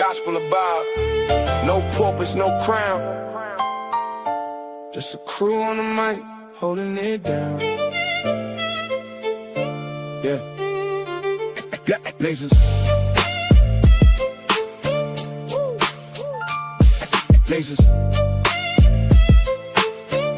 gospel of Bob. No porpoise, no crown. Just a crew on the mic, holding it down. Yeah. Lasers. Lasers.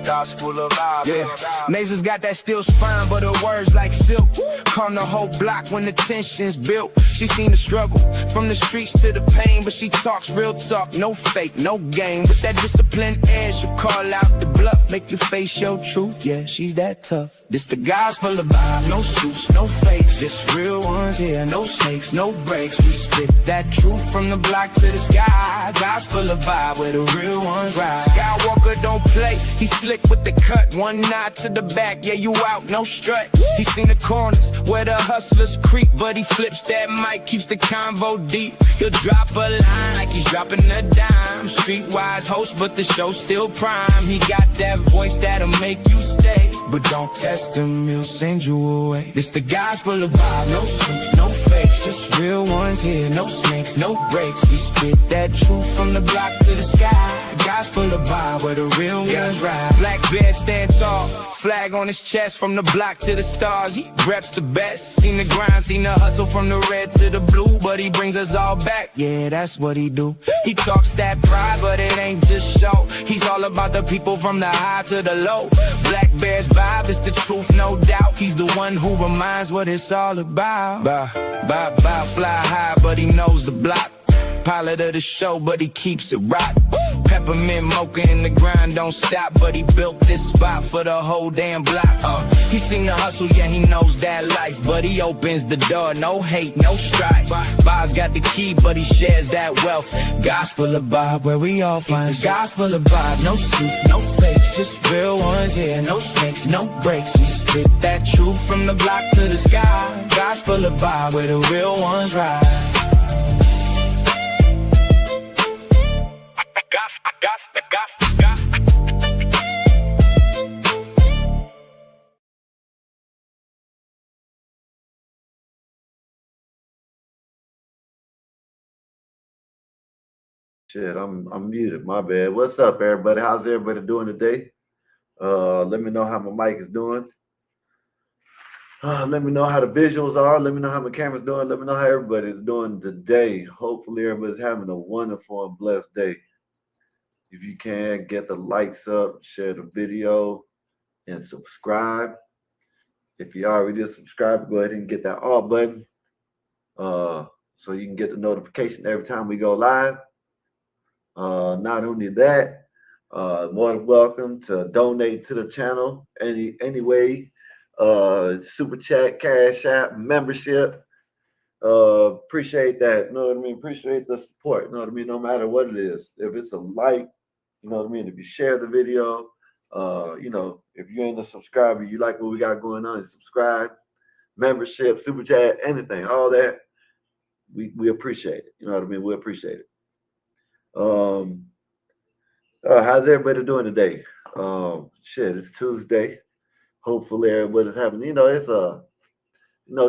Gospel of Bob. Yeah. Nasers got that steel spine, but her words like silk. Calm the whole block when the tension's built. She seen the struggle from the streets to the pain, but she talks real talk, no fake, no game. With that disciplined air, she'll call out the bluff, make you face your truth. Yeah, she's that tough. This the gospel of Bob. No suits, no fakes, just real ones here. No snakes, no breaks. We spit that truth from the block to the sky. Gospel of Bob, where the real ones ride. Skywalker don't play, he slick with the cut. One nod to the back, yeah, you out, no strut. He seen the corners where the hustlers creep, but he flips that mic, keeps the convo deep. He'll drop a line like he's dropping a dime. Streetwise host, but the show's still prime. He got that voice that'll make you stay, but don't test him, he'll send you away. This the gospel of Bob. No suits, no fakes, just real ones here. No snakes, no breaks. We spit that truth from the block to the sky. Gospel of Bob, where the real ones ride. Black Bear stand tall, flag on his chest. From the block to the stars, he reps the best. Seen the grind, seen the hustle from the red to the blue, but he brings us all back, yeah, that's what he do. He talks that pride, but it ain't just show. He's all about the people from the high to the low. Black Bear's vibe is the truth, no doubt. He's the one who reminds what it's all about. Bob, fly high, but he knows the block. Pilot of the show, but he keeps it rock. Peppermint mocha in the grind, don't stop, but he built this spot for the whole damn block. He seen the hustle, yeah, he knows that life, but he opens the door, no hate, no strife. Bob's got the key, but he shares that wealth. Gospel of Bob, where we all find the gospel of Bob. No suits, no fakes, just real ones here. No snakes, no breaks. We spit that truth from the block to the sky. Gospel of Bob, where the real ones ride. Shit, I'm muted. My bad. What's up, everybody? How's everybody doing today? Let me know how my mic is doing. Let me know how the visuals are. Let me know how my camera's doing. Let me know how everybody's doing today. Hopefully, everybody's having a wonderful and blessed day. If you can, get the likes up, share the video, and subscribe. If you already subscribed, go ahead and get that all button so you can get the notification every time we go live. Not only that, more than welcome to donate to the channel any way. Super chat, cash app, membership. Appreciate that. You know what I mean? Appreciate the support. You know what I mean? No matter what it is. If it's a like, you know what I mean? If you share the video, you know, if you're in the subscriber, you like what we got going on, subscribe, membership, super chat, anything, all that. We appreciate it. You know what I mean? We appreciate it. How's everybody doing today? Shit, it's Tuesday. Hopefully everybody's having, you know, it's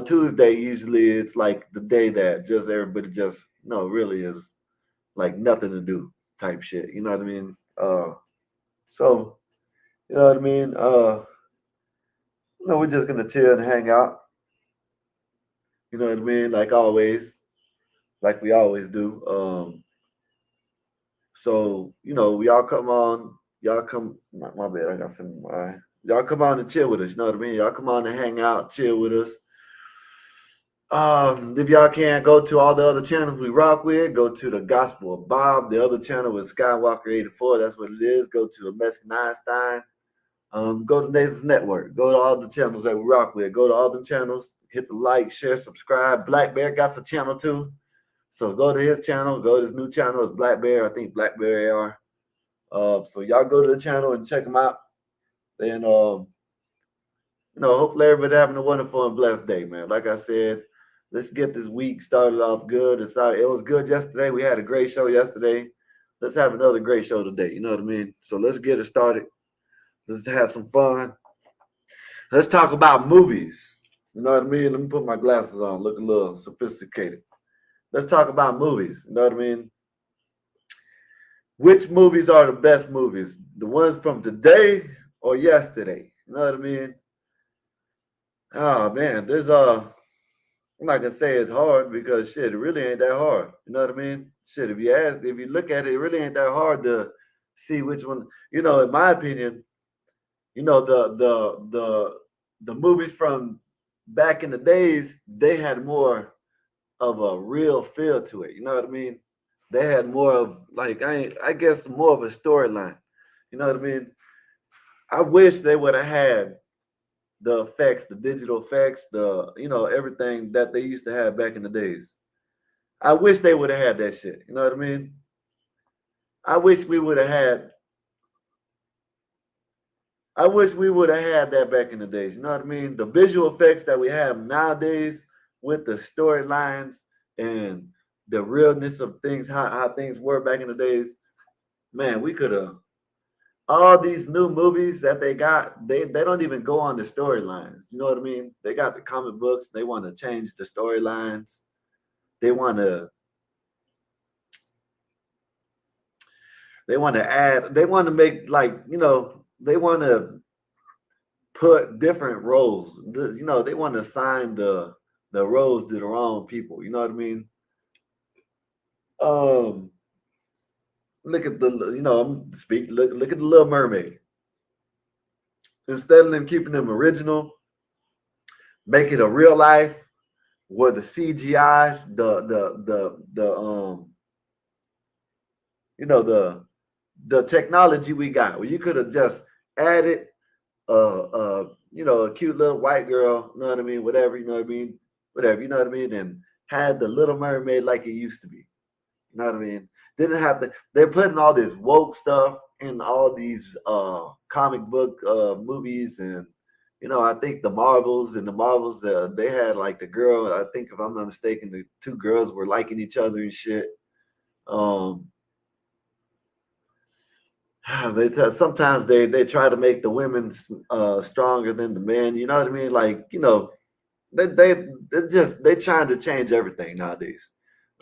Tuesday usually it's like the day that just everybody just, really is like nothing to do type shit. You know what I mean? So, you know what I mean? We're just gonna chill and hang out. You know what I mean? Like always, like we always do. So, y'all come on, my bad, I got some, y'all come on and chill with us, you know what I mean? Y'all come on and hang out, chill with us. If y'all can't go to all the other channels we rock with, go to the Gospel of Bob. The other channel is Skywalker 84, that's what it is. Go to the Mexican Einstein. Go to Nasers Network. Go to all the channels that we rock with. Go to all the channels, hit the like, share, subscribe. Black Bear got a channel too. So go to his channel, go to his new channel. It's Black Bear, I think Black Bear AR. So y'all go to the channel and check them out. Then, hopefully everybody having a wonderful and blessed day, man. Like I said, let's get this week started off good. It was good yesterday. We had a great show yesterday. Let's have another great show today. You know what I mean? So let's get it started. Let's have some fun. Let's talk about movies. You know what I mean? Let me put my glasses on, look a little sophisticated. Let's talk about movies. You know what I mean? Which movies are the best movies? The ones from today or yesterday? You know what I mean? Oh man, I'm not gonna say it's hard because shit, it really ain't that hard. You know what I mean? Shit, if you look at it, it really ain't that hard to see which one. You know, in my opinion, you know the movies from back in the days, they had more of a real feel to it. You know what I mean? They had more of like I guess more of a storyline. You know what I mean? I wish they would have had the effects, the digital effects, the everything that they used to have back in the days. I wish they would have had that shit. You know what I mean? I wish we would have had. I wish we would have had that back in the days. You know what I mean? The visual effects that we have nowadays with the storylines and the realness of things, how things were back in the days. Man, we could have all these new movies that they got, they don't even go on the storylines. You know what I mean? They got the comic books, they want to change the storylines. They want to add, they want to make like, they want to put different roles. They want to assign the roles to the wrong people. You know what I mean? Um Look at the look at the Little Mermaid. Instead of them keeping them original, make it a real life where the CGI, the technology we got, where you could have just added a cute little white girl, you know what I mean, whatever, you know what I mean, whatever, you know what I mean, and had the Little Mermaid like it used to be. You know what I mean? Didn't have to. They're putting all this woke stuff in all these comic book movies, and I think the Marvels, they had like the girl. I think if I'm not mistaken, the two girls were liking each other and shit. Sometimes they try to make the women stronger than the men. You know what I mean? Like they're trying to change everything nowadays.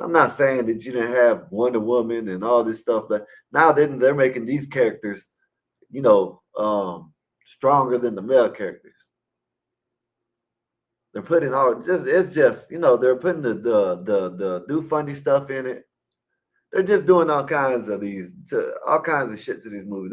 I'm not saying that you didn't have Wonder Woman and all this stuff, but now they're making these characters, stronger than the male characters. They're putting they're putting the do funny stuff in it. They're just doing all kinds of shit to these movies.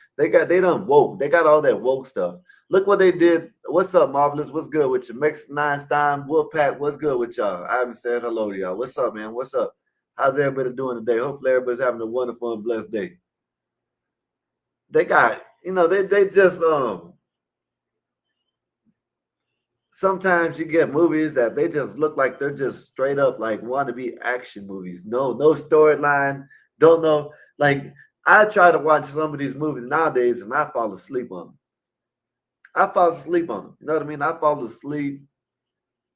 They done woke. They got all that woke stuff. Look what they did. What's up, Marvelous? What's good with you? Mexican Einstein, Wolfpack, what's good with y'all? I haven't said hello to y'all. What's up, man? What's up? How's everybody doing today? Hopefully everybody's having a wonderful and blessed day. They got, they just sometimes you get movies that they just look like they're just straight up like wannabe action movies. No storyline. Don't know. Like I try to watch some of these movies nowadays and I fall asleep on them. You know what I mean? I fall asleep.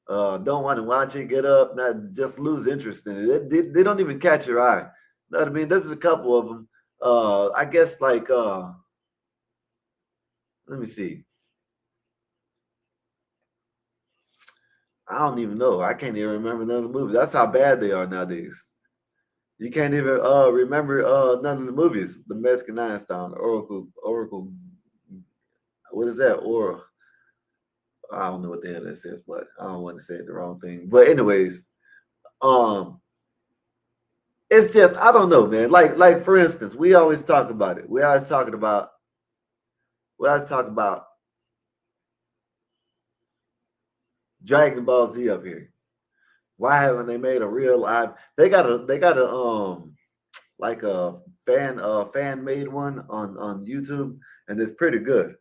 Don't want to watch it. Get up. Not just lose interest in it. They don't even catch your eye. You know what I mean? This is a couple of them. I guess like let me see. I don't even know. I can't even remember none of the movies. That's how bad they are nowadays. You can't even remember none of the movies. The Mexican Einstein, Oracle. What is that? Or I don't know what the hell that says, but I don't want to say the wrong thing. But anyways, it's just I don't know, man. Like for instance, we always talk about it. We always talk about Dragon Ball Z up here. Why haven't they made a real live? They got a like a fan made one on YouTube, and it's pretty good.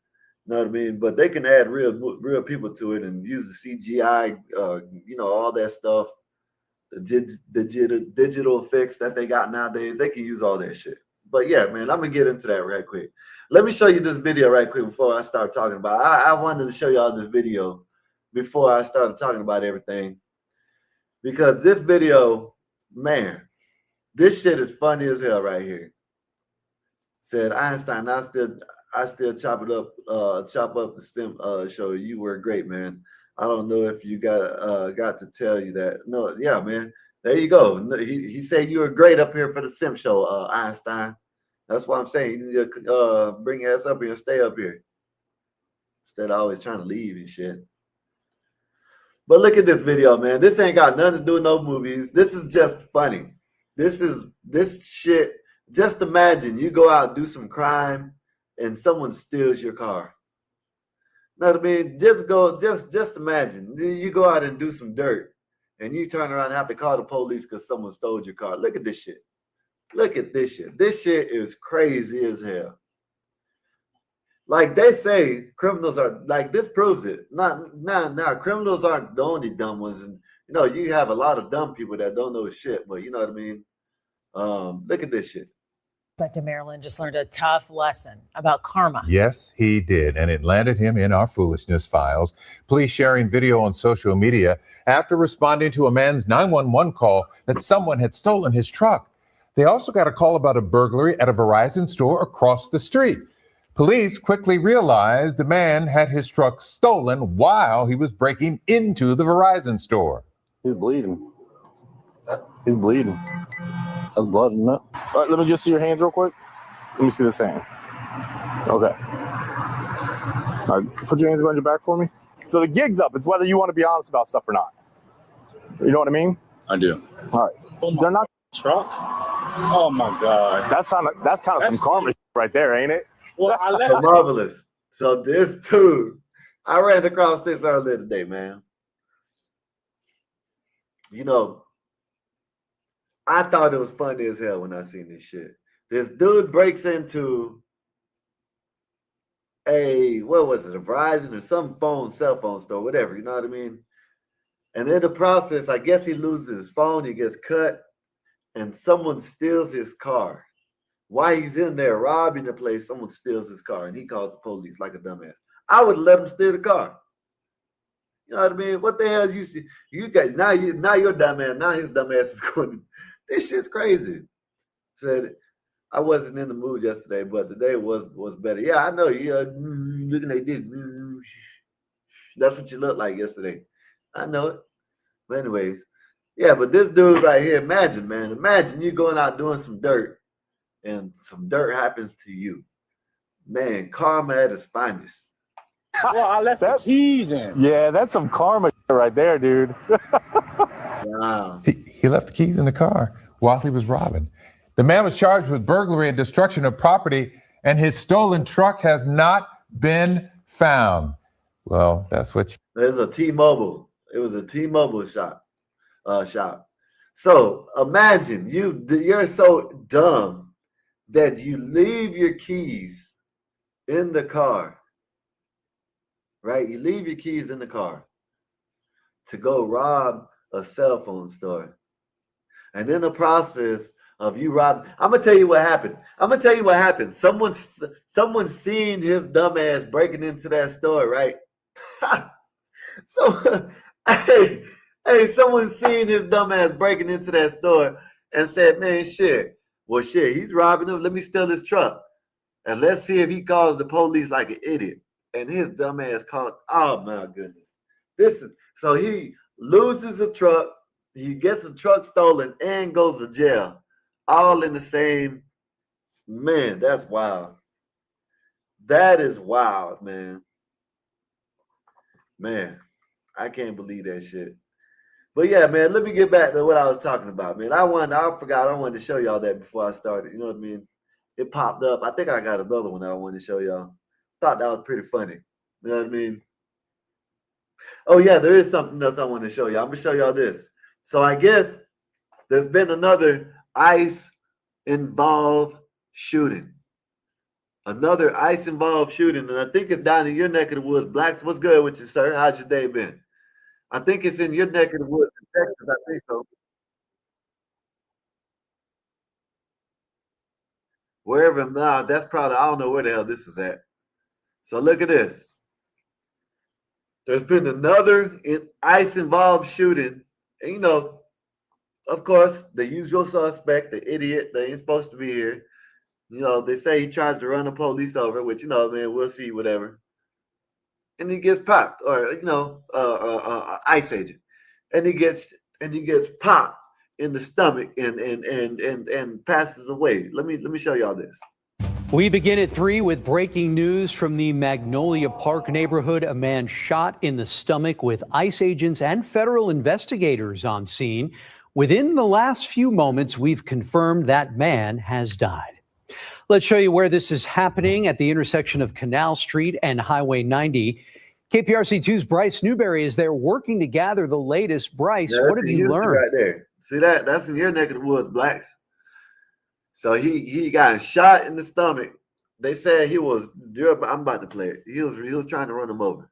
You know what I mean? But they can add real people to it and use the CGI, all that stuff, the digital effects that they got nowadays. They can use all that shit. But yeah, man, I'm gonna get into that right quick. Let me show you this video right quick before I start talking about it. I wanted to show y'all this video before I started talking about everything, because this video, man, this shit is funny as hell right here. Said Einstein, I still chop up the stem show. You were great, man. I don't know if you got to tell you that. No, yeah, man. There you go. He said you were great up here for the Sim Show, Einstein. That's what I'm saying. You need to bring your ass up here and stay up here instead of always trying to leave and shit. But look at this video, man. This ain't got nothing to do with no movies. This is just funny. This shit. Just imagine you go out and do some crime and someone steals your car. Know what I mean? Just imagine you go out and do some dirt and you turn around and have to call the police because someone stole your car. Look at this shit. Look at this shit. This shit is crazy as hell. Like they say, criminals are like this proves it. Not criminals aren't the only dumb ones, and you know you have a lot of dumb people that don't know shit. But you know what I mean. Look at this shit. Inspector Maryland just learned a tough lesson about karma. Yes, he did, and it landed him in our foolishness files. Police sharing video on social media after responding to a man's 911 call that someone had stolen his truck. They also got a call about a burglary at a Verizon store across the street. Police quickly realized the man had his truck stolen while he was breaking into the Verizon store. He's bleeding. He's bleeding. That's blood in it. All right, let me just see your hands real quick. Let me see this hand. Okay. All right, put your hands behind your back for me. So the gig's up. It's whether you want to be honest about stuff or not. You know what I mean? I do. All right. Oh They're not. Truck? Oh my God. That's kind of some karma right there, ain't it? Well, I left. So marvelous. So this dude, I ran across this earlier today, man. You know, I thought it was funny as hell when I seen this shit. This dude breaks into a Verizon or some cell phone store, whatever, you know what I mean? And in the process, I guess he loses his phone, he gets cut, and someone steals his car. While he's in there robbing the place, someone steals his car and he calls the police like a dumbass. I would let him steal the car. You know what I mean? What the hell is you got now you're dumbass. Now his dumbass is going to, this shit's crazy. Said I wasn't in the mood yesterday, but today was better. Yeah, I know you looking like this. That's what you looked like yesterday. I know it. But anyways, yeah, but this dude's right here. Imagine, man. Imagine you going out doing some dirt and some dirt happens to you. Man, karma at its finest. Well, I left the keys in. Yeah, that's some karma right there, dude. Wow. He left the keys in the car while he was robbing. The man was charged with burglary and destruction of property, and his stolen truck has not been found. Well, that's what There's a T-Mobile. It was a T-Mobile shop. So imagine you're so dumb that you leave your keys in the car, right? You leave your keys in the car to go rob a cell phone store. And in the process of you robbing, I'm going to tell you what happened. Someone seen his dumb ass breaking into that store, right? So, hey, someone seen his dumb ass breaking into that store and said, man, shit. Well, shit, he's robbing him. Let me steal his truck. And let's see if he calls the police like an idiot. And his dumb ass called, oh my goodness. So he loses a truck, he gets a truck stolen and goes to jail. All in the same, man, that's wild. That is wild, man. Man, I can't believe that shit. But yeah, man, let me get back to what I was talking about, man. I wanted to show y'all that before I started. You know what I mean? It popped up. I think I got another one that I wanted to show y'all. Thought that was pretty funny. You know what I mean? Oh yeah, there is something else I want to show y'all. I'm gonna show y'all this. So I guess there's been another ICE-involved shooting. Another ICE-involved shooting, and I think it's down in your neck of the woods. Blacks, what's good with you, sir? How's your day been? I think it's in your neck of the woods in Texas. I think so. Wherever now, that's probably, I don't know where the hell this is at. So look at this. There's been another ICE-involved shooting. And you know, of course, the usual suspect, the idiot, they ain't supposed to be here. You know, they say he tries to run the police over, which, you know, man, we'll see, whatever. And he gets popped, or, you know, ICE agent. And he gets popped. in the stomach and passes away. Let me show y'all this. We begin at 3 with breaking news from the Magnolia Park neighborhood. A man shot in the stomach with ICE agents and federal investigators on scene. Within the last few moments, we've confirmed that man has died. Let's show you where this is happening at the intersection of Canal Street and Highway 90. KPRC2's Bryce Newberry is there working to gather the latest. Bryce, Yeah, what have you learned? right there. See that? That's in your neck of the woods, Blacks. So he got shot in the stomach. They said he was. I'm about to play it. He was trying to run him over.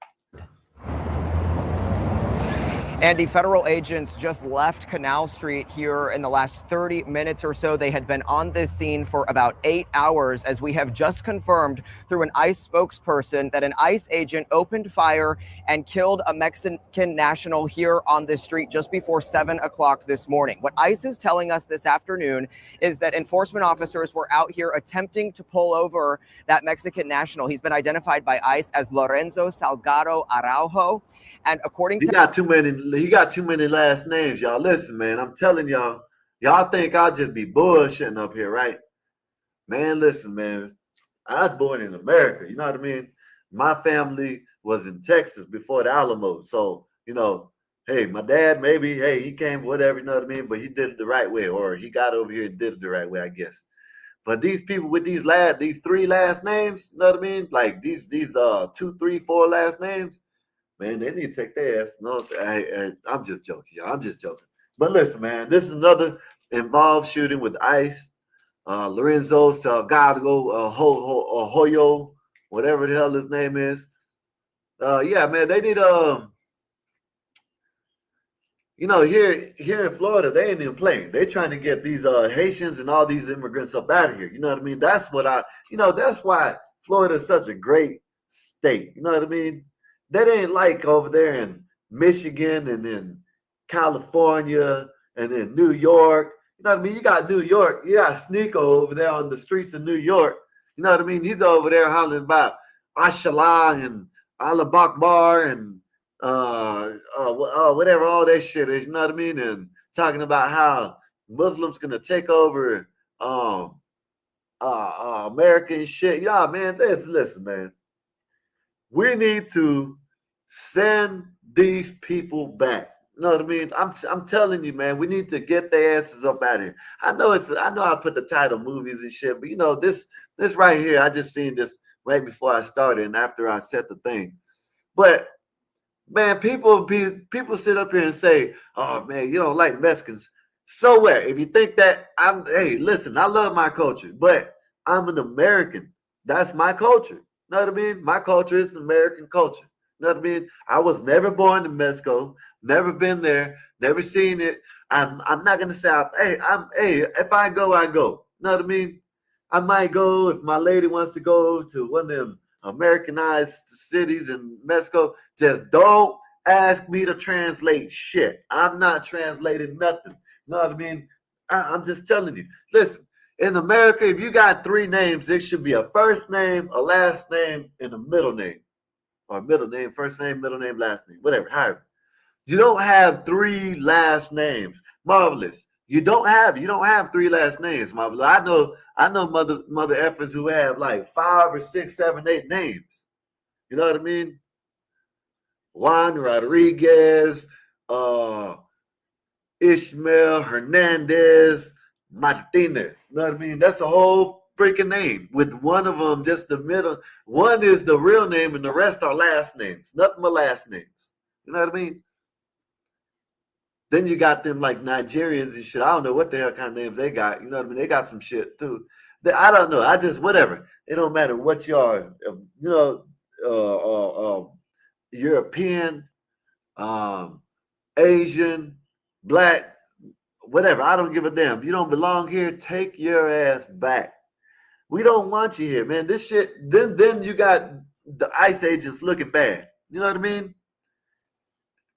Andy, federal agents just left Canal Street here in the last 30 minutes or so. They had been on this scene for about 8 hours, as we have just confirmed through an ICE spokesperson that an ICE agent opened fire and killed a Mexican national here on this street just before 7 o'clock this morning. What ICE is telling us this afternoon is that enforcement officers were out here attempting to pull over that Mexican national. He's been identified by ICE as Lorenzo Salgado Araujo. And according to he got too many last names, y'all. Listen, man, I'm telling y'all think I'll just be bullshitting up here, right? Man, listen, man. I was born in America, you know what I mean? My family was in Texas before the Alamo. So, hey, my dad, maybe, hey, he came, whatever, you know what I mean? But he did it the right way, or he got over here and did it the right way, I guess. But these people with these 3 last names, you know what I mean? Like these 2, 3, 4 last names, man, they need to take their ass. No, I'm just joking, y'all. I'm just joking. But listen, man, this is another involved shooting with ICE. Lorenzo Salgado Hoyo, whatever the hell his name is. Yeah, man, they need here in Florida, they ain't even playing. They trying to get these Haitians and all these immigrants up out of here. You know what I mean? That's why Florida is such a great state. You know what I mean? That ain't like over there in Michigan and in California and in New York. You know what I mean? You got New York. You got Sneeko over there on the streets of New York. You know what I mean? He's over there hollering about Ashallah and Allah Akbar and whatever all that shit is. You know what I mean? And talking about how Muslims gonna take over American shit. Yeah, man. Listen, man. We need to send these people back. You know what I mean? I'm telling you, man, we need to get their asses up out of here. I know I put the title movies and shit, but this right here, I just seen this right before I started and after I set the thing. But man, people sit up here and say, "Oh man, you don't like Mexicans." So what? If you think that hey, listen, I love my culture, but I'm an American. That's my culture. Know what I mean? My culture is an American culture. Know what I mean? I was never born in Mexico, never been there, never seen it. I'm not gonna say, if I go, I go. Know what I mean? I might go if my lady wants to go to one of them Americanized cities in Mexico. Just don't ask me to translate shit. I'm not translating nothing. Know what I mean? I'm just telling you. Listen. In America, if you got 3 names, it should be a first name, a last name, and a middle name. Or middle name, first name, middle name, last name, whatever, however. You don't have 3 last names. Marvelous. You don't have 3 last names, Marvelous. I know mother effers who have like 5 or 6, 7, 8 names. You know what I mean? Juan Rodriguez, Ishmael Hernandez, Martinez. You know what I mean? That's a whole freaking name with one of them just the middle. One is the real name and the rest are last names. Nothing but last names. You know what I mean? Then you got them like Nigerians and shit. I don't know what the hell kind of names they got. You know what I mean? They got some shit too. I don't know. I just whatever. It don't matter what you are. European, Asian, Black. Whatever, I don't give a damn. If you don't belong here, take your ass back. We don't want you here, man. This shit, then you got the ICE agents looking bad. You know what I mean?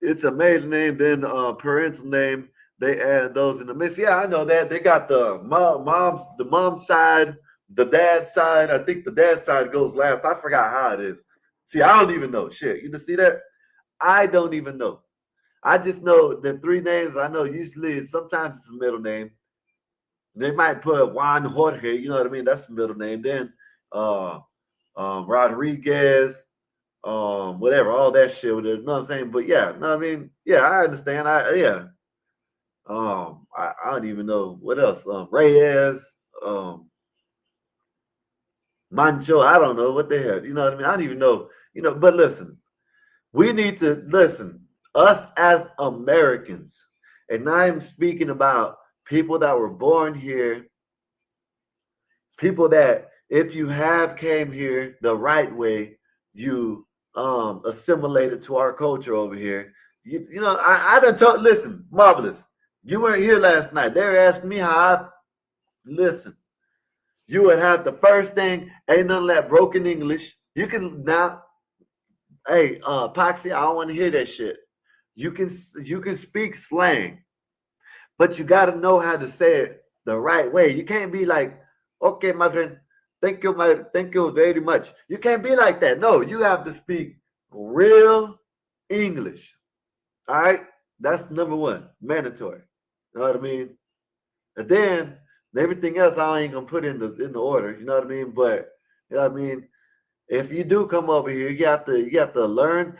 It's a maiden name, then parental name. They add those in the mix. Yeah, I know that. They got the mom's side, the dad's side. I think the dad's side goes last. I forgot how it is. See, I don't even know. Shit, you see that? I don't even know. I just know the 3 names I know. Usually, sometimes it's a middle name. They might put Juan Jorge. You know what I mean? That's the middle name. Then Rodriguez, whatever, all that shit with it. You know what I'm saying? But yeah, no, I mean, yeah, I understand. I don't even know what else. Reyes, Mancho, I don't know what the hell. You know what I mean? I don't even know. You know, but listen, we need to listen. Us as Americans, and I'm speaking about people that were born here, people that if you have came here the right way, you assimilated to our culture over here. You know, I done told, listen, Marvelous, you weren't here last night. They were asking me how I listen. You would have the first thing, ain't none of that broken English. You can now, hey, Poxy, I don't want to hear that shit. You can speak slang, but you got to know how to say it the right way. You can't be like, okay, my friend, thank you very much. You can't be like that. No, you have to speak real English. All right, that's number one, mandatory. You know what I mean? And then everything else I ain't gonna put in the order. You know what I mean? But you know what I mean. If you do come over here, you have to learn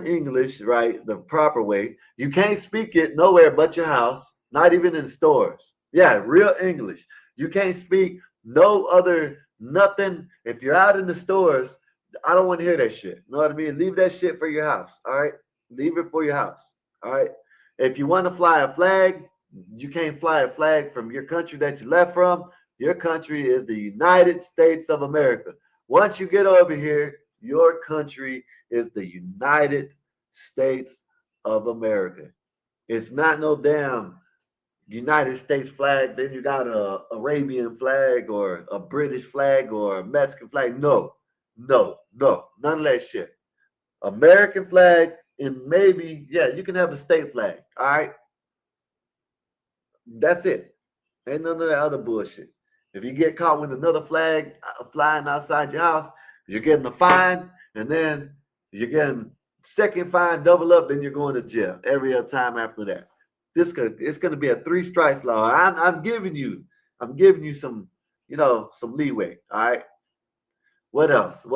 English, right, the proper way. You can't speak it nowhere but your house, not even in stores. Yeah, real English. You can't speak no other nothing. If you're out in the stores, I don't want to hear that shit. You know what I mean? Leave that shit for your house. All right, leave it for your house. All right. If you want to fly a flag, you can't fly a flag from your country that you left from. Your country is the United States of America. Once you get over here, your country is the United States of America. It's not no damn United States flag. Then you got a Arabian flag or a British flag or a Mexican flag. No, none of that shit. American flag, and maybe, yeah, you can have a state flag. All right. That's it. Ain't none of that other bullshit. If you get caught with another flag flying outside your house, you're getting a fine, and then you're getting second fine, double up, then you're going to jail every other time after that. It's going to be a 3 strikes law. I'm giving you some, some leeway. All right. What else?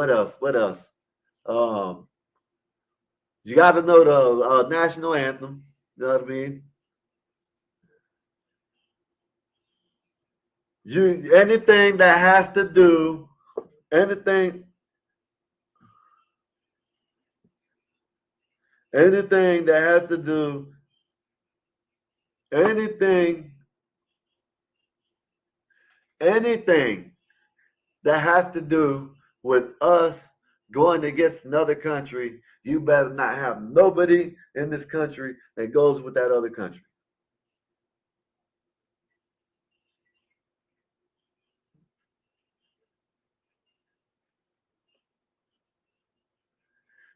You got to know the national anthem. You know what I mean? Anything that has to do with us going against another country, you better not have nobody in this country that goes with that other country.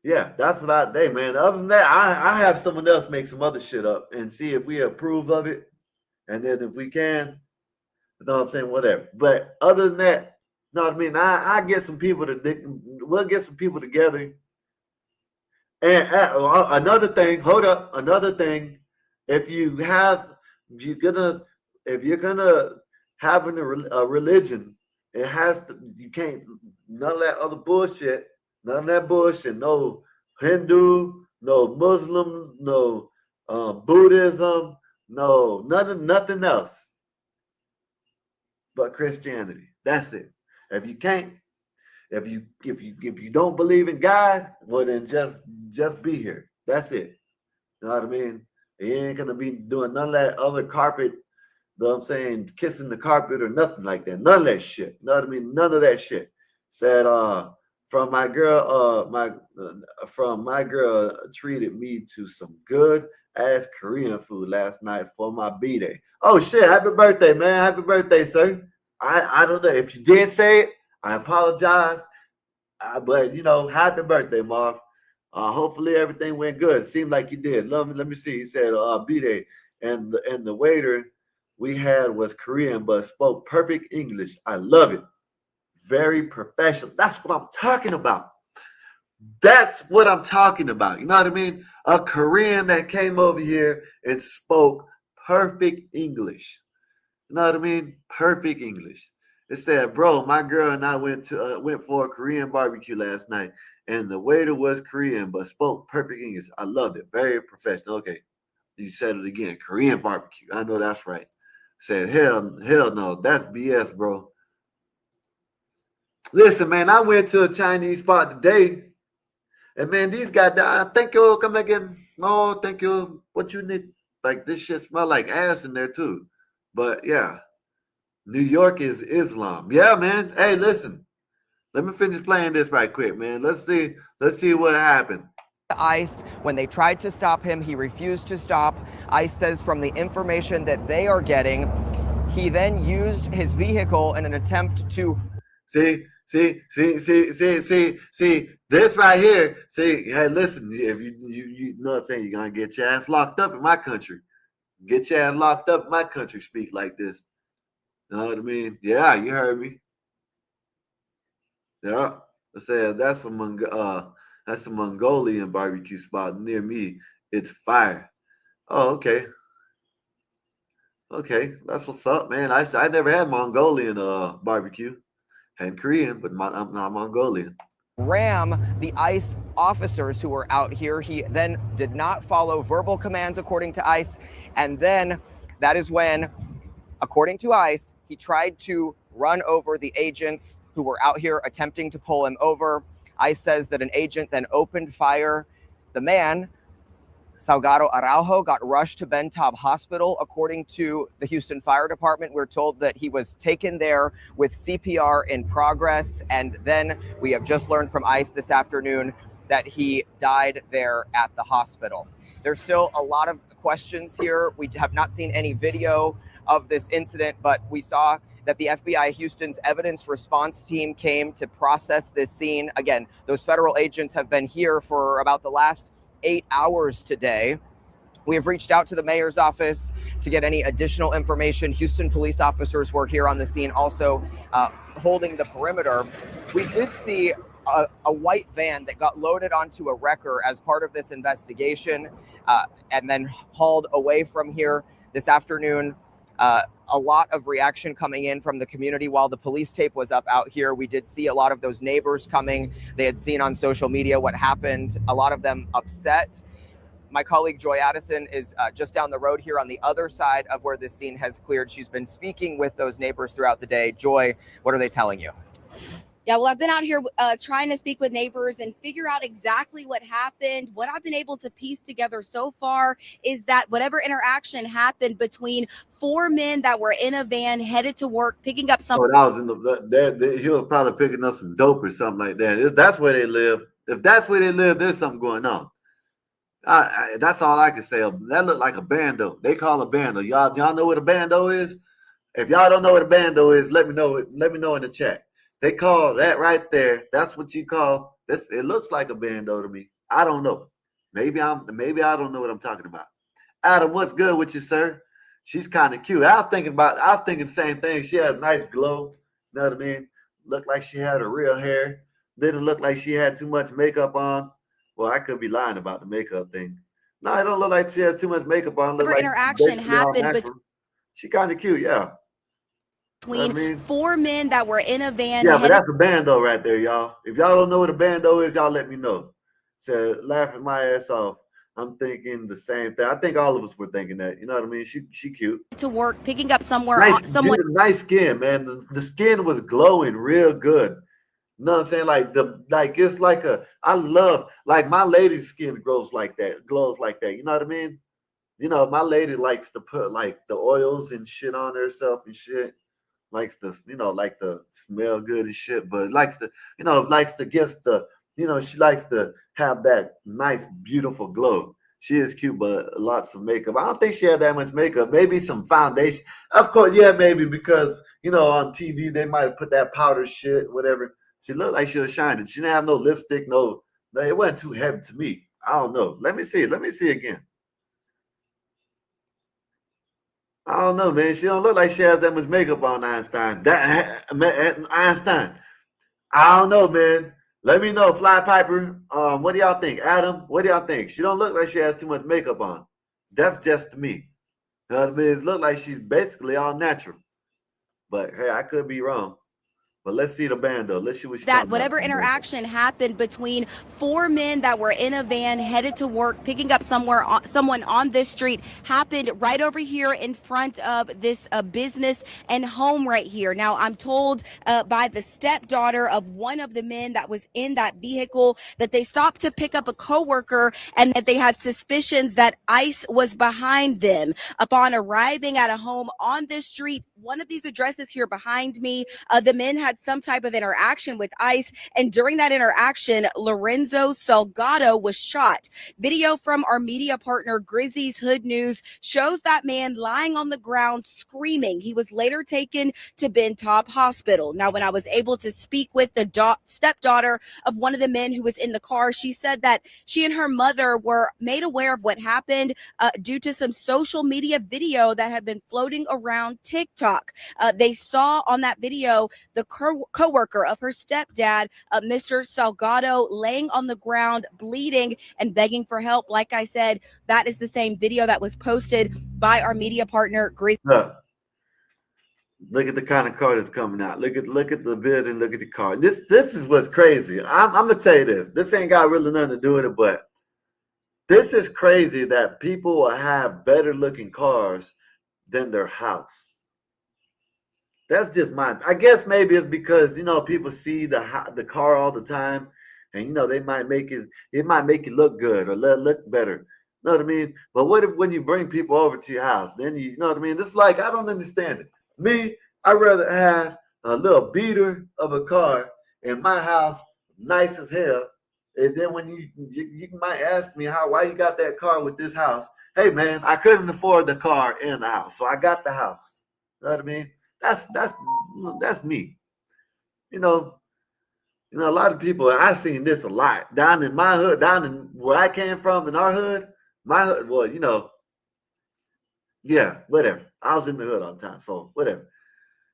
Yeah, that's what I think, man. Other than that, I have someone else make some other shit up and see if we approve of it. And then if we can, you know what I'm saying, whatever. But other than that, you know what I mean? I get some people we'll get some people together. And another thing, if you're gonna have a religion, it has to, you can't, none of that other bullshit. None of that bullshit. No Hindu, no Muslim, no Buddhism, no nothing else but Christianity. That's it. If you don't believe in God, well then just be here. That's it. You know what I mean? You ain't gonna be doing none of that other carpet. You know what I'm saying? Kissing the carpet or nothing like that. None of that shit. You know what I mean? None of that shit. Said From my girl treated me to some good ass Korean food last night for my B-Day. Oh shit, happy birthday, man. Happy birthday, sir. I don't know. If you did say it, I apologize. But happy birthday, Marv. Hopefully everything went good. Seemed like you did. Let me see. He said B-Day. And the waiter we had was Korean, but spoke perfect English. I love it. Very professional. That's what I'm talking about. That's what I'm talking about. You know what I mean? A Korean that came over here and spoke perfect English. You know what I mean? Perfect English. It said, bro, my girl and I went for a Korean barbecue last night, and the waiter was Korean but spoke perfect English. I loved it. Very professional. Okay, you said it again. Korean barbecue. I know that's right. Said, hell no, that's BS, bro. Listen, man, I went to a Chinese spot today, and man, these guys, thank you, come again. No, thank you. What you need? Like, this shit smell like ass in there too. But yeah, New York is Islam. Yeah, man. Hey, listen, let me finish playing this right quick, man. Let's see what happened. ICE, when they tried to stop him, he refused to stop. ICE says from the information that they are getting, he then used his vehicle in an attempt to See, this right here. See, hey, listen, if you know what I'm saying, you're gonna get your ass locked up in my country. Get your ass locked up in my country, speak like this. You know what I mean? Yeah, you heard me. Yeah. I said that's a Mongolian barbecue spot near me. It's fire. Oh, okay. Okay, that's what's up, man. I never had Mongolian barbecue. And Korean, but I'm not Mongolian. ram the ICE officers who were out here. He then did not follow verbal commands according to ICE. And then that is when, according to ICE, he tried to run over the agents who were out here attempting to pull him over. ICE says that an agent then opened fire. The man, Salgado Araujo, got rushed to Ben Taub Hospital. According to the Houston Fire Department, we're told that he was taken there with CPR in progress. And then we have just learned from ICE this afternoon that he died there at the hospital. There's still a lot of questions here. We have not seen any video of this incident, but we saw that the FBI Houston's evidence response team came to process this scene. Again, those federal agents have been here for about the last 8 hours today. We have reached out to the mayor's office to get any additional information. Houston police officers were here on the scene also holding the perimeter. We did see a white van that got loaded onto a wrecker as part of this investigation and then hauled away from here this afternoon. A lot of reaction coming in from the community while the police tape was up out here. We did see a lot of those neighbors coming. They had seen on social media what happened, a lot of them upset. My colleague Joy Addison is just down the road here on the other side of where this scene has cleared. She's been speaking with those neighbors throughout the day. Joy, what are they telling you? Yeah, well, I've been out here trying to speak with neighbors and figure out exactly what happened. What I've been able to piece together so far is that whatever interaction happened between 4 men that were in a van headed to work, picking up some. Oh, that was in he was probably picking up some dope or something like that. If that's where they live, there's something going on. That's all I can say. That looked like a bando. They call a bando. Y'all know what a bando is? If y'all don't know what a bando is, let me know. Let me know in the chat. They call that right there. That's what you call this. It looks like a bando to me. I don't know. Maybe I don't know what I'm talking about. Adam, what's good with you, sir? She's kind of cute. I was thinking the same thing. She had a nice glow. You know what I mean? Looked like she had her real hair. Didn't look like she had too much makeup on. Well, I could be lying about the makeup thing. No, it don't look like she has too much makeup on. Look like interaction happened between. She kind of cute, yeah. Between 4 men that were in a van. Yeah, but that's a bando right there, y'all. If y'all don't know what a bando is, y'all let me know. So laughing my ass off. I'm thinking the same thing. I think all of us were thinking that. You know what I mean? She cute. To work, picking up somewhere. Nice skin, man. The skin was glowing real good. You know what I'm saying? It's like I love, like, my lady's skin glows like that. You know what I mean? You know, my lady likes to put like the oils and shit on herself and shit. Likes to, like to smell good and shit, but likes to she likes to have that nice, beautiful glow. She is cute, but lots of makeup. I don't think she had that much makeup. Maybe some foundation. Of course, yeah, maybe because, on TV, they might have put that powder shit, whatever. She looked like she was shining. She didn't have no lipstick, no, it wasn't too heavy to me. I don't know. Let me see again. I don't know, man. She don't look like she has that much makeup on, Einstein. Einstein. I don't know, man. Let me know, Fly Piper. What do y'all think? Adam, what do y'all think? She don't look like she has too much makeup on. That's just me. You know what I mean? It look like she's basically all natural. But hey, I could be wrong. But let's see the band though. Let's see what she's That talking about. whatever interaction happened between four men that were in a van headed to work, picking up someone on this street, happened right over here in front of this business and home right here. Now, I'm told by the stepdaughter of one of the men that was in that vehicle that they stopped to pick up a coworker and that they had suspicions that ICE was behind them. Upon arriving at a home on this street, one of these addresses here behind me, the men had some type of interaction with ICE, and during that interaction, Lorenzo Salgado was shot. Video from our media partner Grizzy's Hood News shows that man lying on the ground screaming. He was later taken to Ben Taub Hospital. Now, when I was able to speak with the stepdaughter of one of the men who was in the car, she said that she and her mother were made aware of what happened due to some social media video that had been floating around TikTok. They saw on that video the co-worker of her stepdad, Mr. Salgado, laying on the ground, bleeding and begging for help. Like I said, that is the same video that was posted by our media partner, Grizzy. Look at the kind of car that's coming out. Look at the building. Look at the car. This is what's crazy. I'm gonna tell you this. This ain't got really nothing to do with it, but this is crazy that people will have better looking cars than their house. That's just mine. I guess maybe it's because, you know, people see the car all the time, and you know they might make it might make it look good or look better. You know what I mean? But what if when you bring people over to your house, then you know what I mean? It's like, I don't understand it. Me, I'd rather have a little beater of a car in my house, nice as hell. And then when you might ask me why you got that car with this house? Hey man, I couldn't afford the car and the house, so I got the house. You know what I mean? That's me. You know, a lot of people, I've seen this a lot down in my hood, down in where I came from, in our hood, my hood. Well, you know, yeah, whatever. I was in the hood all the time, so whatever.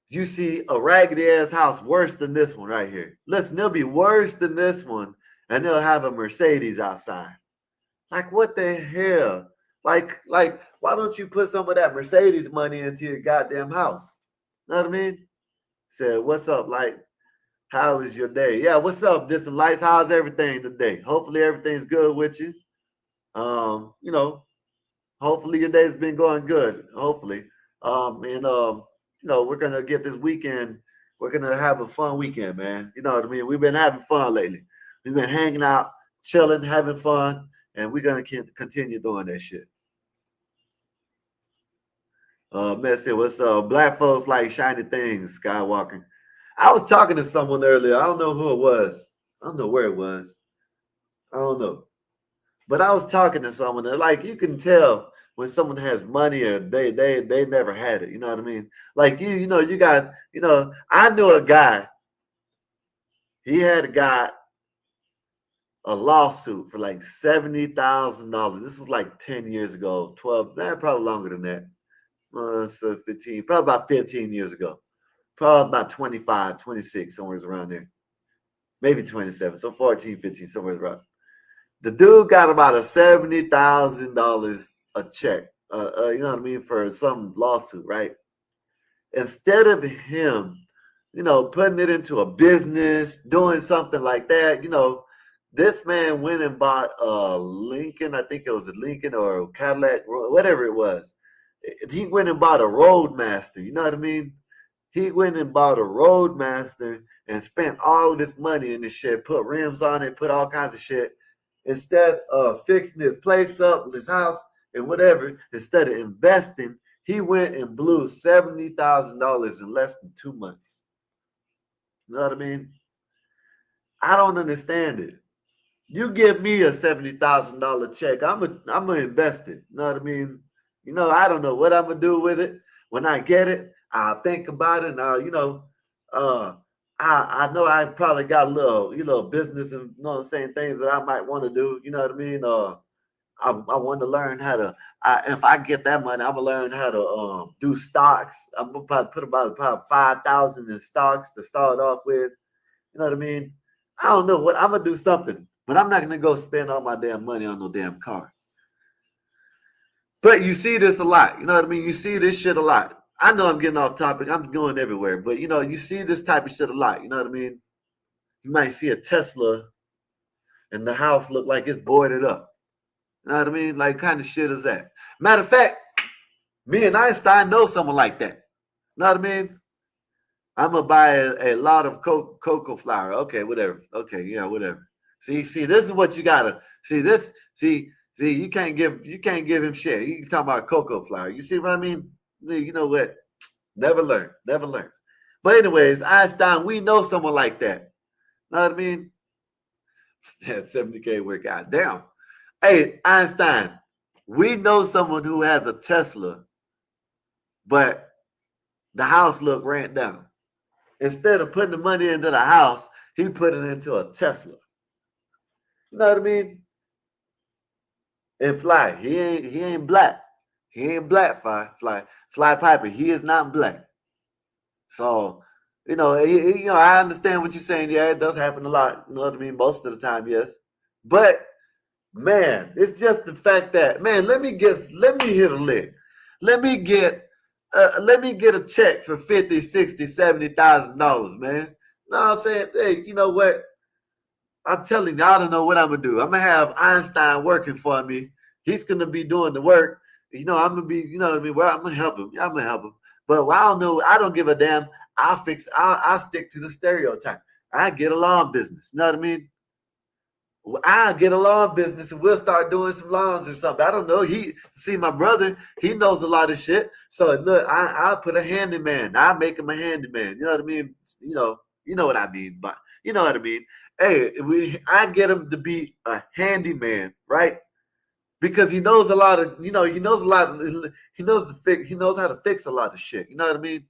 You see a raggedy ass house worse than this one right here. Listen, they'll be worse than this one, and they'll have a Mercedes outside. Like, what the hell? Like, why don't you put some of that Mercedes money into your goddamn house? Know what I mean? Said, what's up? Like, how is your day? Yeah, what's up? This is Lights. How's everything today? Hopefully everything's good with you. You know, hopefully your day's been going good. Hopefully. You know, we're gonna get this weekend. We're gonna have a fun weekend, man. You know what I mean? We've been having fun lately. We've been hanging out, chilling, having fun, and we're gonna continue doing that shit. Messi, what's up? Black folks like shiny things, Skywalker. I was talking to someone earlier. I don't know who it was. I don't know where it was. I don't know. But I was talking to someone, and like, you can tell when someone has money or they never had it. You know what I mean? Like, you know, you got, you know, I knew a guy. He had got a lawsuit for like $70,000. This was like 10 years ago, 12, probably longer than that. So 15, probably about 15 years ago. Probably about 25, 26, somewhere around there. Maybe 27, so 14, 15, somewhere around. The dude got about a $70,000 a check, you know what I mean, for some lawsuit, right? Instead of him, you know, putting it into a business, doing something like that, you know, this man went and bought a Lincoln, I think it was a Lincoln or a Cadillac, whatever it was. He went and bought a Roadmaster, you know what I mean? He went and bought a Roadmaster and spent all this money in this shit, put rims on it, put all kinds of shit. Instead of fixing his place up, his house, and whatever, instead of investing, he went and blew $70,000 in less than 2 months. You know what I mean? I don't understand it. You give me a $70,000 check, I'm gonna invest it. You know what I mean? You know, I don't know what I'm gonna do with it. When I get it, I'll think about it, and I'll, you know, I know I probably got a little business and, you know what I'm saying, things that I might want to do. You know what I mean? I want to learn how to. If I get that money, I'm gonna learn how to do stocks. I'm gonna probably put about 5,000 in stocks to start off with. You know what I mean? I don't know what I'm gonna do something, but I'm not gonna go spend all my damn money on no damn car. But you see this a lot, you know what I mean? You see this shit a lot. I know I'm getting off topic. I'm going everywhere, but you know, you see this type of shit a lot. You know what I mean? You might see a Tesla, and the house look like it's boarded up. You know what I mean? Like, kind of shit is that? Matter of fact, me and Einstein know someone like that. You know what I mean? I'm gonna buy a lot of cocoa flour. Okay, whatever. Okay, yeah, whatever. See, this is what you gotta see. This, see, you can't give him shit. You can talk about cocoa flour. You see what I mean? You know what? Never learns. But anyways, Einstein, we know someone like that. Know what I mean? That 70K work. Goddamn. Hey, Einstein, we know someone who has a Tesla, but the house look ran down. Instead of putting the money into the house, he put it into a Tesla. You know what I mean? And Fly, he ain't black. He ain't black, Fly Piper. He is not black. So, you know, I understand what you're saying. Yeah, it does happen a lot. You know what I mean? Most of the time, yes. But man, it's just the fact that, man, let me hit a lick. Let me get a check for $50,000, $60,000, $70,000, man. Know what I'm saying? Hey, you know what? I'm telling you, I don't know what I'm gonna do. I'm gonna have Einstein working for me. He's gonna be doing the work. You know, I'm gonna be, you know what I mean? Well, I'm gonna help him. I'm gonna help him. But I don't know. I don't give a damn. I'll stick to the stereotype. I get a lawn business. You know what I mean? I'll get a lawn business and we'll start doing some lawns or something. I don't know. See, my brother, he knows a lot of shit. So look, I'll put a handyman. I'll make him a handyman. You know what I mean? You know what I mean, but you know what I mean. Hey, I get him to be a handyman, right? Because he knows a lot of, he knows how to fix a lot of shit. You know what I mean?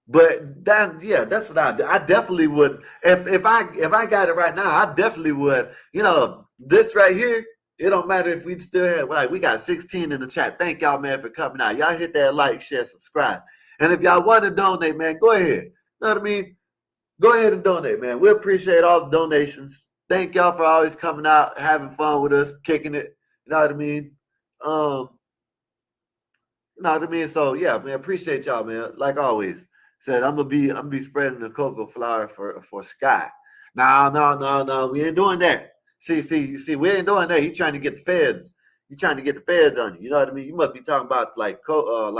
But that's what I do. I definitely would. If I got it right now, I definitely would. You know, this right here, it don't matter if we still have, like, we got 16 in the chat. Thank y'all, man, for coming out. Y'all hit that like, share, subscribe. And if y'all want to donate, man, go ahead. You know what I mean? Go ahead and donate, man. We appreciate all the donations. Thank y'all for always coming out, having fun with us, kicking it. You know what I mean? You know what I mean? So yeah, man, appreciate y'all, man. Like always. Said I'm gonna be spreading the cocoa flour for Sky. No, we ain't doing that. See, we ain't doing that. He trying to get the feds. You trying to get the feds on you. You know what I mean? You must be talking about like cocoa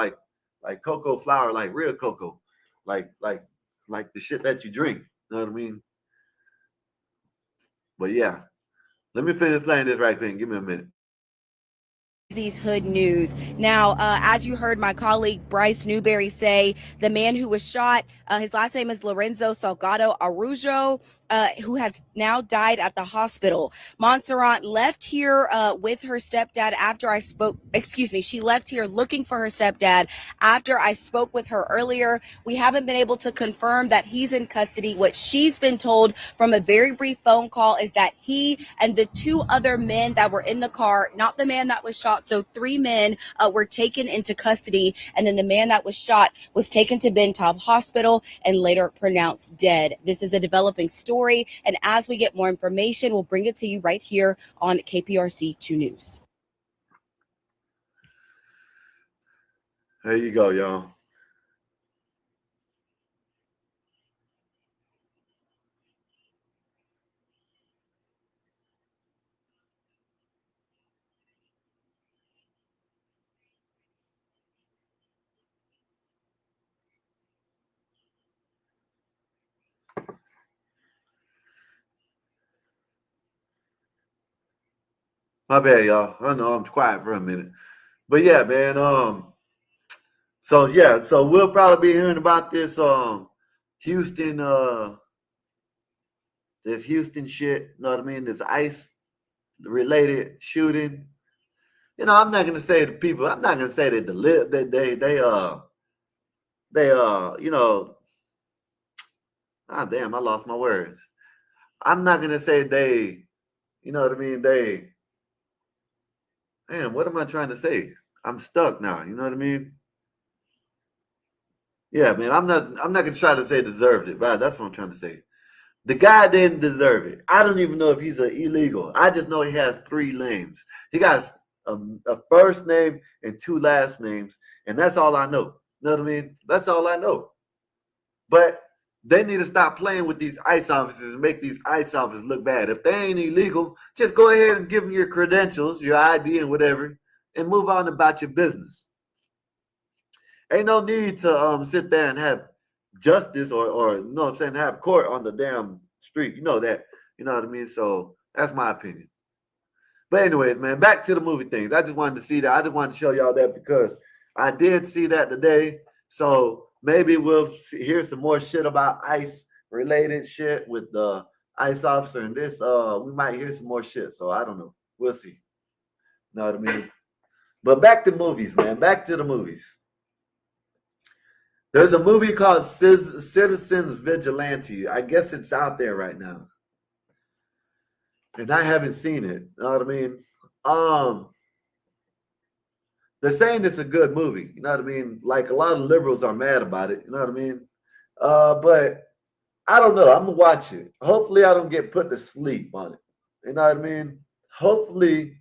flour, like real cocoa, like the shit that you drink. You know what I mean? But yeah, let me finish playing this right quick. Give me a minute. These hood news. Now, as you heard my colleague Bryce Newberry say, the man who was shot, his last name is Lorenzo Salgado Araujo, who has now died at the hospital. Montserrat left here with her stepdad after I spoke. Excuse me, she left here looking for her stepdad after I spoke with her earlier. We haven't been able to confirm that he's in custody. What she's been told from a very brief phone call is that he and the two other men that were in the car, not the man that was shot, so 3 men were taken into custody, and then the man that was shot was taken to Ben Taub Hospital and later pronounced dead. This is a developing story, and as we get more information, we'll bring it to you right here on KPRC 2 News. There you go, y'all. My bad, y'all. I know I'm quiet for a minute. But yeah, man, so we'll probably be hearing about this Houston this Houston shit, you know what I mean? This ICE related shooting. You know, I'm not gonna say that you know, damn, I lost my words. I'm not gonna say they, you know what I mean, damn, what am I trying to say? I'm stuck now, you know what I mean? Yeah, man, I'm not gonna try to say deserved it, but that's what I'm trying to say. The guy didn't deserve it. I don't even know if he's an illegal. I just know he has 3 names. He got a first name and 2 last names, and that's all I know. You know what I mean? That's all I know. But they need to stop playing with these ICE officers and make these ICE officers look bad. If they ain't illegal, just go ahead and give them your credentials, your ID and whatever, and move on about your business. Ain't no need to sit there and have justice or you know what I'm saying, have court on the damn street. You know that. You know what I mean? So that's my opinion. But anyways, man, back to the movie things. I just wanted to see that. I just wanted to show y'all that because I did see that today. So maybe we'll hear some more shit about ICE related shit with the ICE officer and this. We might hear some more shit. So I don't know. We'll see. You know what I mean? But back to movies, man. Back to the movies. There's a movie called Citizens Vigilante. I guess it's out there right now. And I haven't seen it. You know what I mean? They're saying it's a good movie. You know what I mean? Like a lot of liberals are mad about it. You know what I mean? But I don't know. I'm going to watch it. Hopefully I don't get put to sleep on it. You know what I mean? Hopefully.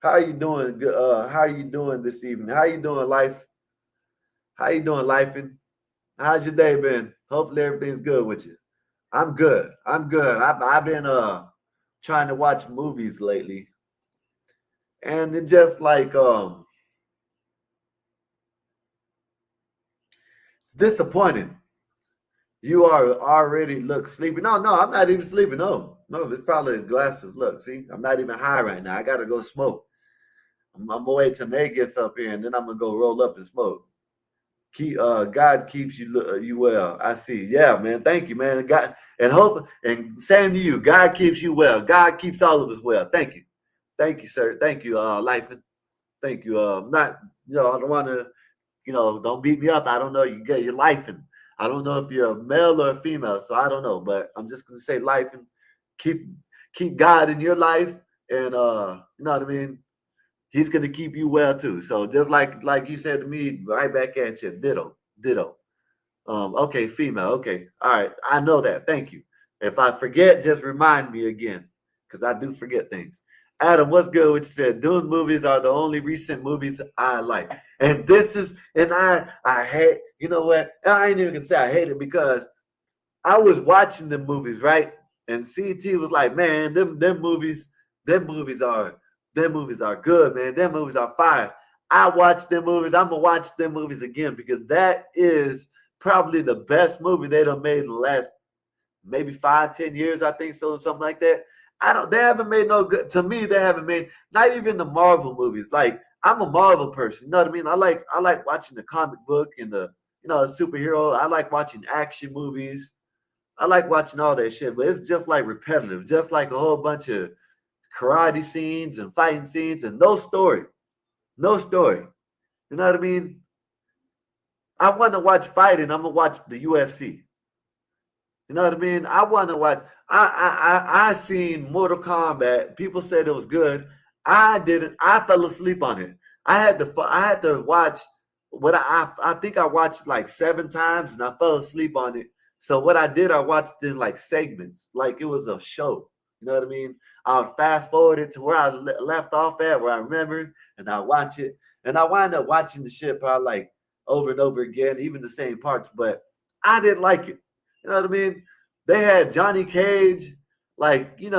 How are you doing? How are you doing this evening? How you doing, life? How you doing, lifing? How's your day been? Hopefully everything's good with you. I'm good. I'm good. I've been trying to watch movies lately, and it just like it's disappointing. You are already look sleepy. No, I'm not even sleeping. No, it's probably the glasses. Look, see, I'm not even high right now. I gotta go smoke. I'm gonna wait till Nate gets up here, and then I'm gonna go roll up and smoke. God keeps you well. I see. Yeah, man. Thank you, man. God and hope and same to you. God keeps you well. God keeps all of us well. Thank you, sir. Thank you, life. Thank you. Not, I don't want to, don't beat me up. I don't know. You get your life, and I don't know if you're a male or a female, so I don't know. But I'm just gonna say life and keep God in your life, and you know what I mean. He's going to keep you well too. So just like you said to me, right back at you. Ditto. Okay, female. Okay. All right. I know that. Thank you. If I forget, just remind me again, because I do forget things. Adam, what's good? What you said? Dune movies are the only recent movies I like. And I hate, you know what? I ain't even gonna say I hate it because I was watching the movies, right? And CT was like, man, them movies are good, man. Them movies are fire. I watched them movies. I'm gonna watch them movies again because that is probably the best movie they done made in the last maybe 5-10 years. I think so, something like that. They haven't made no good. To me, they haven't made not even the Marvel movies. Like I'm a Marvel person, you know what I mean? I like watching the comic book and the superhero. I like watching action movies. I like watching all that shit, but it's just like repetitive, just like a whole bunch of karate scenes and fighting scenes and no story. You know what I mean? I want to watch fighting. I'm gonna watch the UFC. You know what I mean? I want to watch. I seen Mortal Kombat. People said it was good. I didn't. I fell asleep on it. I had to watch what I think I watched like 7 times and I fell asleep on it. So what I did, I watched it in like segments, like it was a show. You know what I mean? I would fast forward it to where I left off at, where I remember, and I watch it. And I wind up watching the shit probably like over and over again, even the same parts. But I didn't like it. You know what I mean? They had Johnny Cage, like, they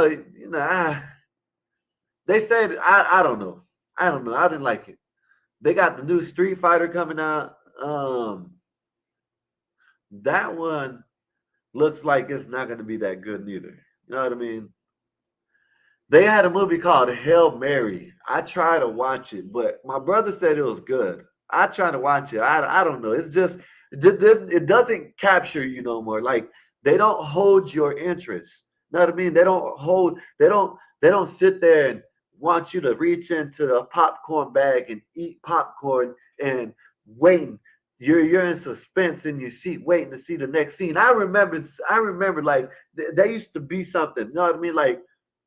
said, I don't know. I didn't like it. They got the new Street Fighter coming out. That one looks like it's not going to be that good neither. You know what I mean? They had a movie called Hail Mary. I tried to watch it, but my brother said it was good. I tried to watch it. I don't know. It's just, it doesn't capture you no more. Like, they don't hold your interest. You know what I mean? They don't sit there and want you to reach into the popcorn bag and eat popcorn and waiting. You're in suspense in your seat waiting to see the next scene. I remember like there used to be something, you know what I mean? Like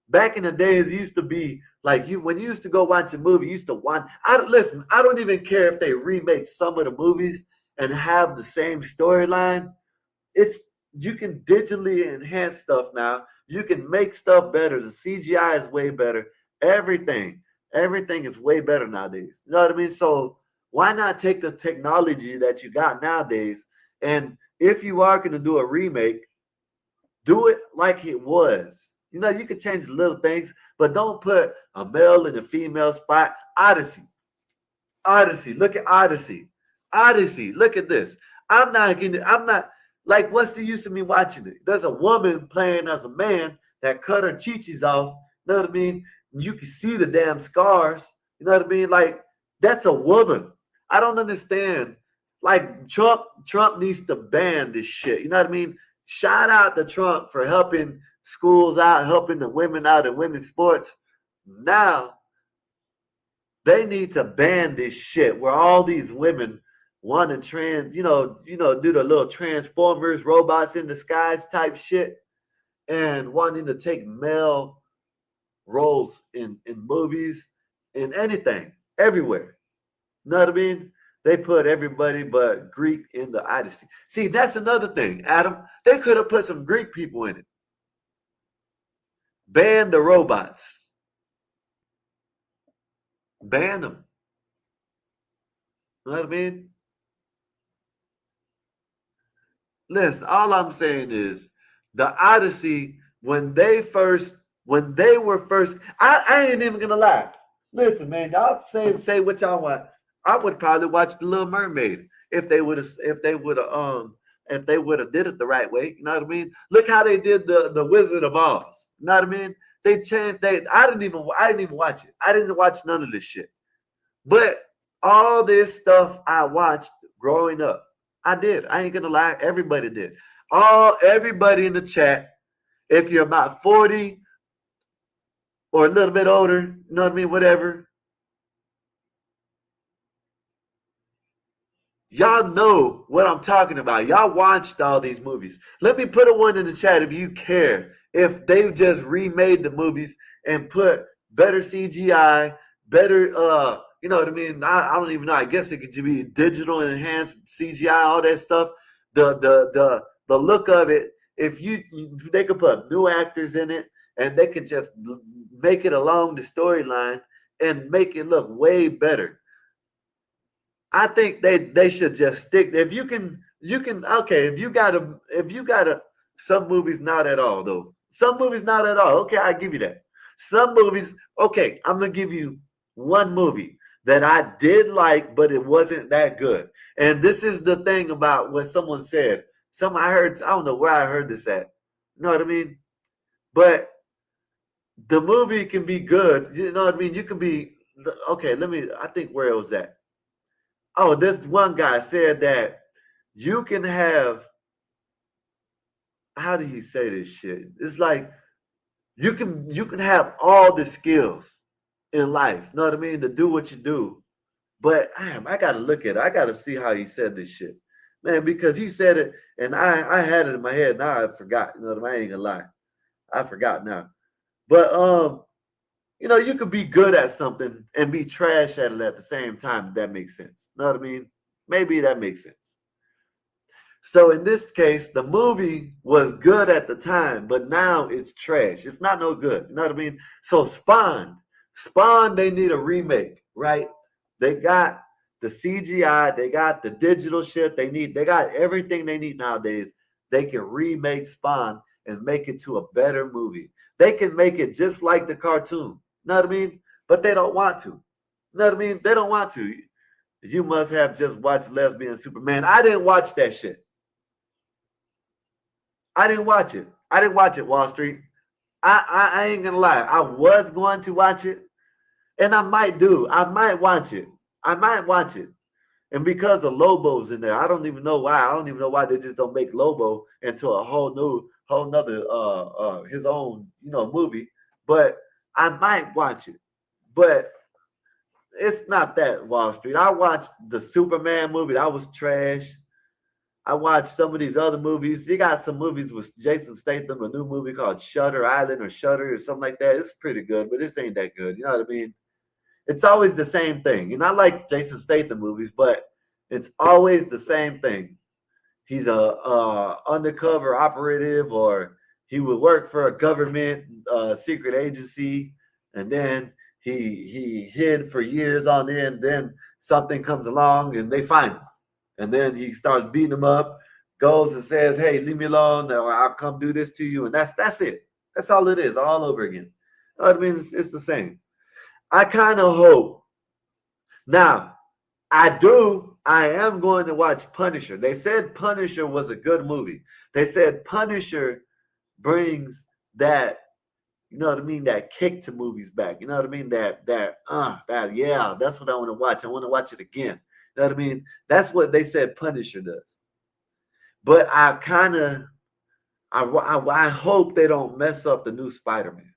back in the days, it used to be like when you used to go watch a movie, you used to watch. I don't even care if they remake some of the movies and have the same storyline. It's digitally enhance stuff now. You can make stuff better. The CGI is way better. Everything is way better nowadays. You know what I mean? So why not take the technology that you got nowadays, and if you are going to do a remake, do it like it was. You know, you can change the little things, but don't put a male and a female spot. Odyssey. Look at Odyssey. Look at this. I'm not like, what's the use of me watching it? There's a woman playing as a man that cut her chichis off. You know what I mean? You can see the damn scars. You know what I mean? Like, that's a woman. I don't understand. Like, Trump needs to ban this shit. You know what I mean? Shout out to Trump for helping schools out, helping the women out in women's sports. Now, they need to ban this shit where all these women want to do the little Transformers, robots in the skies type shit, and wanting to take male roles in movies, in anything, everywhere. You know what I mean? They put everybody but Greek in the Odyssey. See, that's another thing, Adam. They could have put some Greek people in it. Ban the robots. Ban them. You know what I mean? Listen, all I'm saying is the Odyssey, when they were first, I ain't even gonna lie. Listen, man, y'all say what y'all want. I would probably watch The Little Mermaid if they would have did it the right way. You know what I mean? Look how they did the Wizard of Oz. You know what I mean? They changed. I didn't even watch it. I didn't watch none of this shit. But all this stuff I watched growing up, I did. I ain't gonna lie. Everybody did. Everybody in the chat, if you're about 40 or a little bit older, you know what I mean? Whatever. Y'all know what I'm talking about. Y'all watched all these movies. Let me put a one in the chat if you care. If they've just remade the movies and put better CGI, better, you know what I mean? I don't even know. I guess it could be digital enhanced CGI, all that stuff. The look of it. If they could put new actors in it, and they could just make it along the storyline and make it look way better. I think they should just stick. If you can, okay, if you gotta, some movies not at all though. Some movies not at all. Okay, I give you that. Some movies, okay, I'm gonna give you one movie that I did like, but it wasn't that good. And this is the thing about what someone said. I don't know where I heard this at. You know what I mean? But the movie can be good. You know what I mean? You can be, okay, I think where it was at. Oh, this one guy said that you can have, how do you say this shit? It's like you can have all the skills in life, you know what I mean, to do what you do. But I gotta look at it. I gotta see how he said this shit. Man, because he said it and I had it in my head. Now I forgot. You know what I mean? I ain't gonna lie. I forgot now. But you know, you could be good at something and be trash at it at the same time, if that makes sense. You know what I mean? Maybe that makes sense. So in this case, the movie was good at the time, but now it's trash. It's not no good. You know what I mean? So Spawn, they need a remake, right? They got the CGI, they got the digital shit they got everything they need nowadays. They can remake Spawn and make it to a better movie. They can make it just like the cartoon. You know what I mean? But they don't want to. You know what I mean? They don't want to. You must have just watched Lesbian Superman. I didn't watch that shit. I didn't watch it. I didn't watch it, Wall Street. I ain't gonna lie. I was going to watch it. And I might do. I might watch it. And because of Lobo's in there, I don't even know why. I don't even know why they just don't make Lobo into a whole nother his own, you know, movie. But I might watch it, but it's not that, Wall Street. I watched the Superman movie. That was trash. I watched some of these other movies. You got some movies with Jason Statham, a new movie called Shutter Island or Shutter or something like that. It's pretty good, but it ain't that good. You know what I mean? It's always the same thing. And I like Jason Statham movies, but it's always the same thing. he's a undercover operative, or he would work for a government secret agency, and then he hid for years on end. Then something comes along and they find him, and then he starts beating him up. Goes and says, "Hey, leave me alone, or I'll come do this to you," and that's it. That's all it is, all over again. You know what I mean? It's the same. I kind of hope. Now, I am going to watch Punisher. They said Punisher was a good movie. They said Punisher brings that, you know what I mean, that kick to movies back. You know what I mean? That yeah, that's what I want to watch. I want to watch it again. You know what I mean? That's what they said Punisher does. But I hope they don't mess up the new Spider-Man.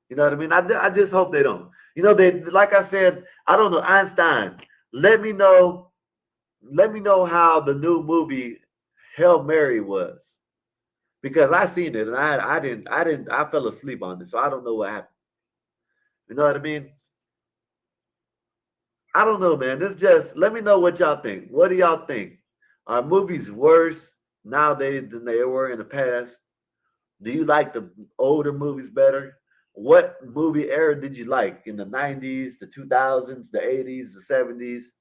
You know what I mean? I just hope they don't. You know, they, like I said, I don't know, Einstein, let me know how the new movie Hail Mary was. Because I seen it and I fell asleep on it, so I don't know what happened. You know what I mean? I don't know, man. This just, let me know what y'all think. What do y'all think? Are movies worse nowadays than they were in the past? Do you like the older movies better? What movie era did you like in the 90s, the 2000s, the 80s, the 70s?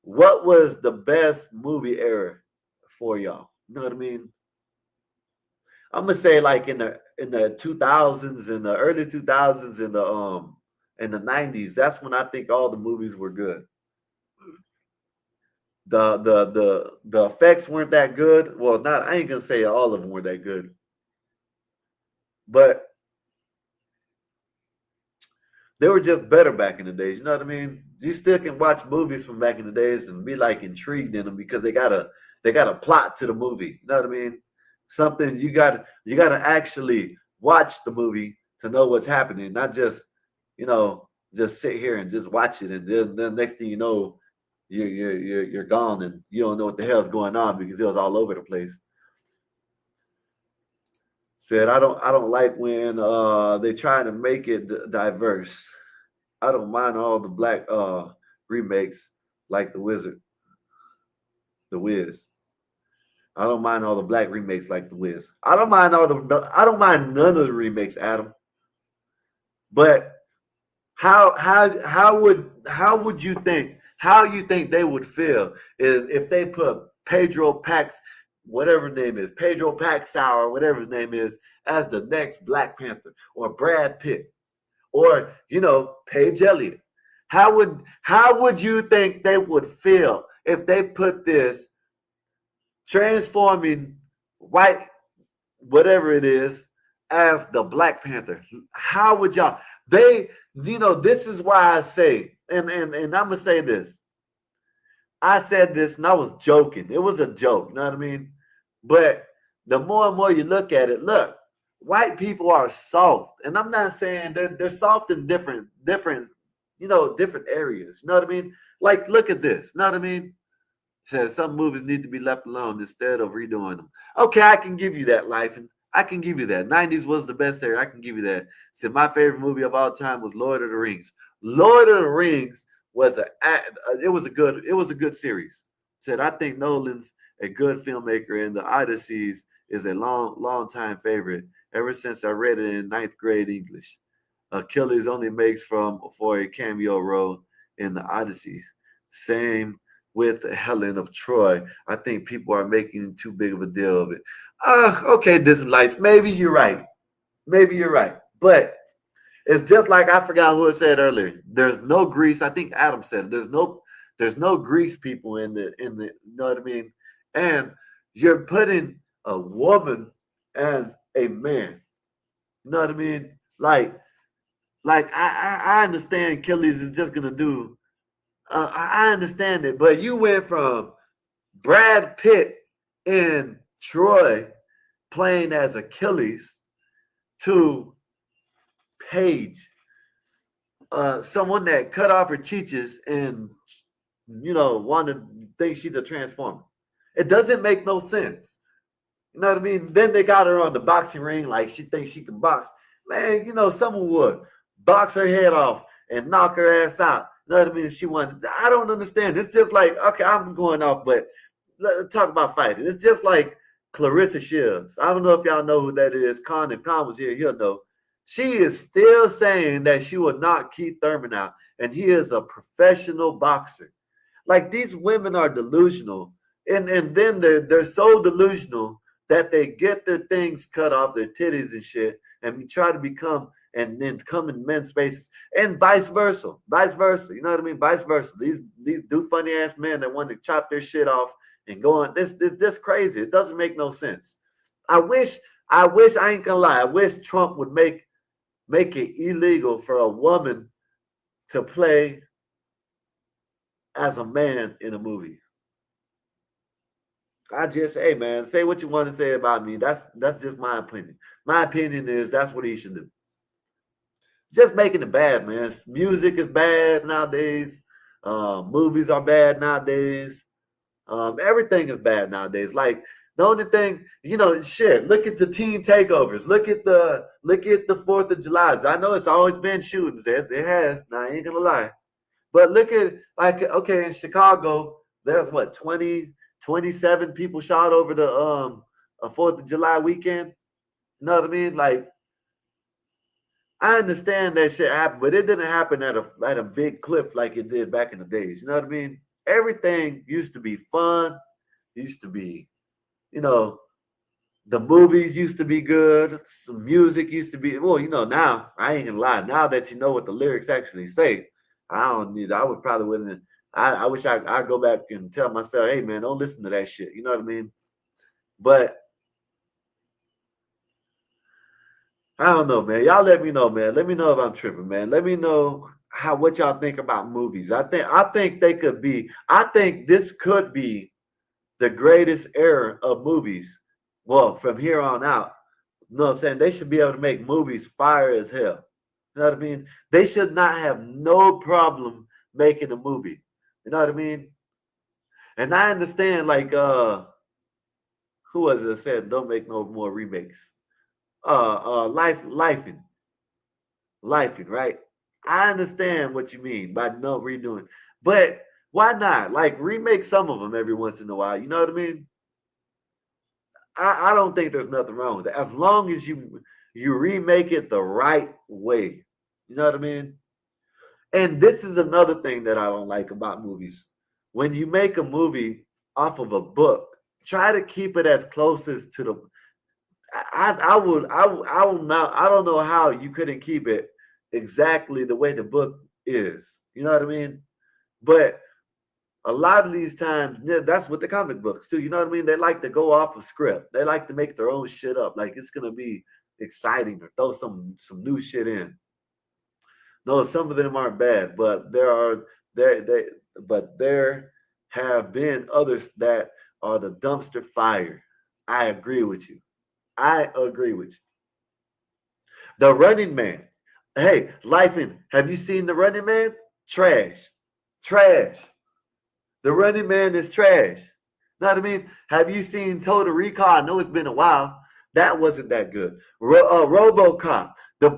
What was the best movie era for y'all? You know what I mean? I'm gonna say like in the 2000s, in the early 2000s, in the 90s. That's when I think all the movies were good. The effects weren't that good. Well, I ain't gonna say all of them were that good, but they were just better back in the days. You know what I mean? You still can watch movies from back in the days and be like intrigued in them because they got a plot to the movie. You know what I mean? Something you got to actually watch the movie to know what's happening, not just, you know, just sit here and just watch it, and then next thing you know, you're gone and you don't know what the hell's going on because it was all over the place. Said I don't like when they try to make it diverse. I don't mind all the black remakes like The Wiz. I don't mind all the black remakes like The Wiz. I don't mind none of the remakes, Adam. But how would you think? How you think they would feel if they put Pedro Pax, whatever his name is, Pedro Pascal or whatever his name is, as the next Black Panther, or Brad Pitt, or, you know, Paige Elliott? How would you think they would feel if they put this transforming white, whatever it is, as the Black Panther? How would y'all? This is why I say, and I'm gonna say this. I said this and I was joking. It was a joke, you know what I mean? But the more and more you look at it, look, white people are soft. And I'm not saying they're soft in different areas. You know what I mean? Like, look at this. You know what I mean? Says some movies need to be left alone instead of redoing them. Okay, I can give you that, Life, and I can give you that. 90s was the best era. I can give you that. Said my favorite movie of all time was Lord of the Rings. Lord of the Rings was a good series. Said I think Nolan's a good filmmaker, and the Odysseys is a long time favorite ever since I read it in 9th grade English. Achilles only makes for a cameo role in the Odyssey. Same with Helen of Troy. I think people are making too big of a deal of it. Okay, Disney Lights. Maybe you're right. But it's just like, I forgot who it said earlier. There's no grease. I think Adam said it. There's no grease people in the, you know what I mean? And you're putting a woman as a man. You know what I mean? Like I understand Achilles is just gonna do. I understand it, but you went from Brad Pitt in Troy playing as Achilles to Paige, someone that cut off her cheeches and, you know, wanted to think she's a transformer. It doesn't make no sense. You know what I mean? Then they got her on the boxing ring like she thinks she can box. Man, you know, someone would box her head off and knock her ass out. You know what I mean? If she wanted. I don't understand. It's just like, okay, I'm going off, but talk about fighting. It's just like Clarissa Shields. I don't know if y'all know who that is. Con, if Con was here, he'll know. She is still saying that she will knock Keith Thurman out, and he is a professional boxer. Like, these women are delusional, and then they're so delusional that they get their things cut off, their titties and shit, and try to become and then come in men's spaces, and vice versa. You know what I mean? Vice versa. These do funny ass men that want to chop their shit off and go on. This just crazy. It doesn't make no sense. I wish I ain't gonna lie. I wish Trump would make it illegal for a woman to play as a man in a movie. Hey man, say what you want to say about me. That's just my opinion. My opinion is that's what he should do. Just making it bad, man. Music is bad nowadays. Movies are bad nowadays. Everything is bad nowadays. Like, the only thing, shit. Look at the teen takeovers. Look at the 4th of July. I know it's always been shootings. It has. Now, I ain't gonna lie. But look at, like, okay, in Chicago, there's 27 people shot over the 4th of July weekend. You know what I mean? Like, I understand that shit happened, but it didn't happen at a big clip like it did back in the days. You know what I mean? Everything used to be fun. Used to be, the movies used to be good. Some music used to be, now, I ain't gonna lie. Now that you know what the lyrics actually say, I wish I'd go back and tell myself, hey man, don't listen to that shit. You know what I mean? But I don't know, man. Y'all let me know, man. Let me know if I'm tripping, man. Let me know what y'all think about movies. I think this could be the greatest era of movies. Well, from here on out. You know what I'm saying? They should be able to make movies fire as hell. You know what I mean? They should not have no problem making a movie. You know what I mean? And I understand, like, who was it that said don't make no more remakes? Lifing, right? I understand what you mean by no redoing, but why not? Like, remake some of them every once in a while. You know what I mean? I don't think there's nothing wrong with it, as long as you remake it the right way. You know what I mean? And this is another thing that I don't like about movies. When you make a movie off of a book, try to keep it as close as to the. I don't know how you couldn't keep it exactly the way the book is. You know what I mean? But a lot of these times, that's what the comic books do. You know what I mean? They like to go off a script. They like to make their own shit up. Like, it's gonna be exciting or throw some new shit in. No, some of them aren't bad, but there have been others that are the dumpster fire. I agree with you. The Running Man. Hey, have you seen The Running Man? Trash. The Running Man is trash. Know what I mean? Have you seen Total Recall? I know it's been a while. That wasn't that good. RoboCop, the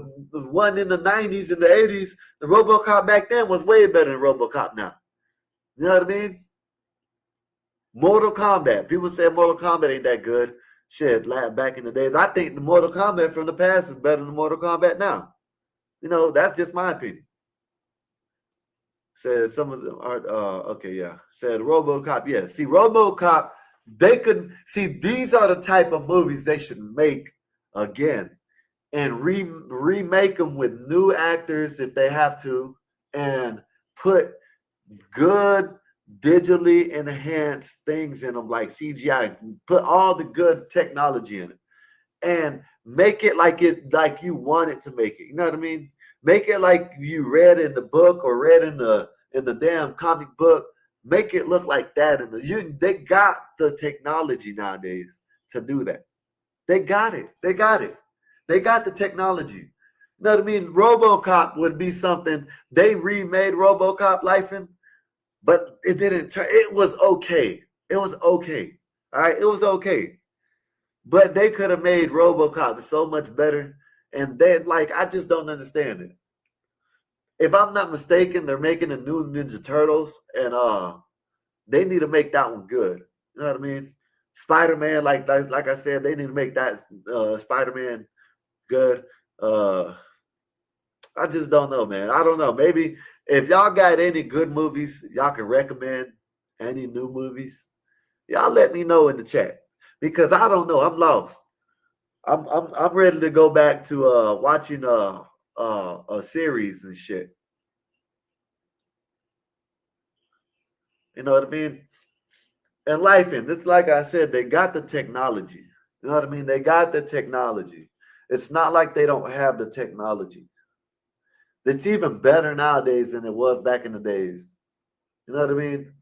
one in the 90s and the 80s, the RoboCop back then was way better than RoboCop now. You know what I mean? Mortal Kombat. People say Mortal Kombat ain't that good. Shit, back in the days, I think the Mortal Kombat from the past is better than Mortal Kombat now. That's just my opinion. Said some of them aren't, okay, yeah. Said RoboCop, yeah. See, RoboCop, these are the type of movies they should make again and remake them with new actors if they have to, and put good digitally enhanced things in them like CGI. Put all the good technology in it and make it like you want it to make it. You know what I mean? Make it like you read in the book or read in the damn comic book. Make it look like that. They got the technology nowadays to do that. They got it. They got the technology. You know what I mean? RoboCop would be something. They remade RoboCop Lifing, but it didn't turn. It was okay. All right, it was okay. But they could have made RoboCop so much better. And then, I just don't understand it. If I'm not mistaken, they're making a new Ninja Turtles, and they need to make that one good. You know what I mean? Spider-Man, like I said, they need to make that Spider-Man good. I just don't know, man. I don't know. Maybe if y'all got any good movies, y'all can recommend any new movies. Y'all let me know in the chat because I don't know. I'm lost. I'm ready to go back to watching a series and shit. You know what I mean? And life in it's like I said, they got the technology. You know what I mean? They got the technology. It's not like they don't have the technology. It's even better nowadays than it was back in the days. You know what I mean?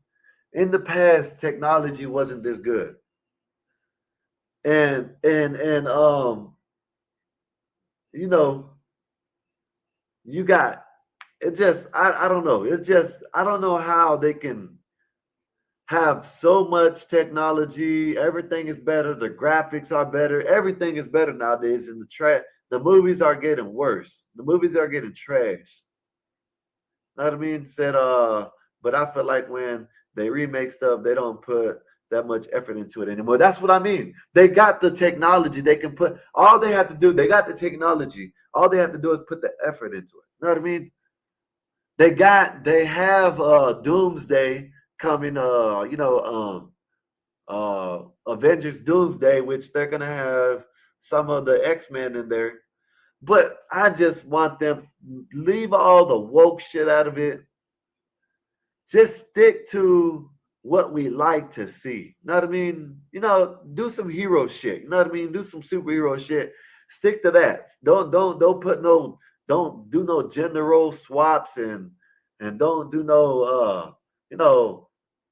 In the past, technology wasn't this good. And you know, you got it just I don't know. It's just I don't know how they can have so much technology. Everything is better. The graphics are better. Everything is better nowadays. And the movies are getting worse. The movies are getting trash. Know what I mean? But I feel like when they remake stuff, they don't put that much effort into it anymore. That's what I mean. They got the technology. They can put all they have to do. They got the technology. All they have to do is put the effort into it. You know what I mean? They have Doomsday coming, Avengers Doomsday, which they're gonna have some of the X-Men in there. But I just want them leave all the woke shit out of it. Just stick to what we like to see. You know what I mean? You know, do some hero shit. You know what I mean? Do some superhero shit. Stick to that. Don't do no gender role swaps and don't do no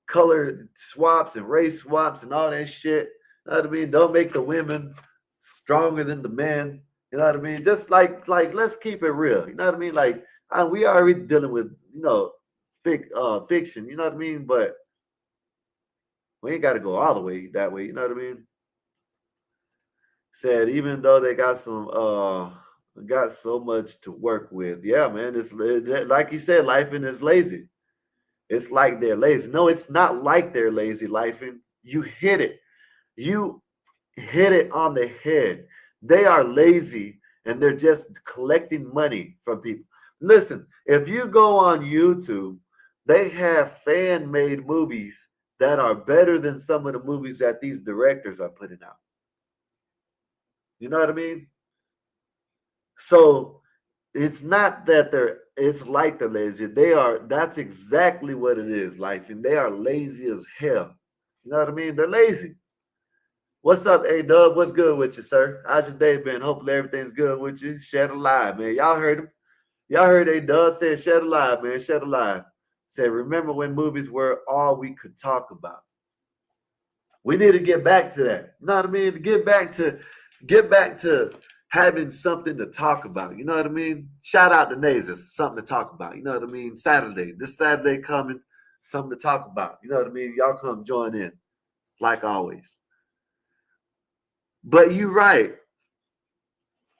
color swaps and race swaps and all that shit. You know what I mean? Don't make the women stronger than the men. You know what I mean? Just like let's keep it real. You know what I mean? Like we are already dealing with fiction. You know what I mean? But we ain't got to go all the way that way. You know what I mean? Said even though they got so much to work with. Yeah, man. It's like you said, Lifen is lazy. It's like they're lazy. No, it's not like they're lazy, Lifen. You hit it. You hit it on the head. They are lazy and they're just collecting money from people. Listen, if you go on YouTube, they have fan-made movies that are better than some of the movies that these directors are putting out. You know what I mean? So it's not that it's like they're lazy. That's exactly what it is, life. And they are lazy as hell. You know what I mean? They're lazy. What's up, A-Dub? What's good with you, sir? How's your day been? Hopefully everything's good with you. Shed alive, man. Y'all heard him. Y'all heard A-Dub say shed alive, man. Shed alive. Said, remember when movies were all we could talk about. We need to get back to that. You know what I mean? Get back to having something to talk about. You know what I mean? Shout out to Nazis, something to talk about. You know what I mean? This Saturday coming, something to talk about. You know what I mean? Y'all come join in, like always. But you're right.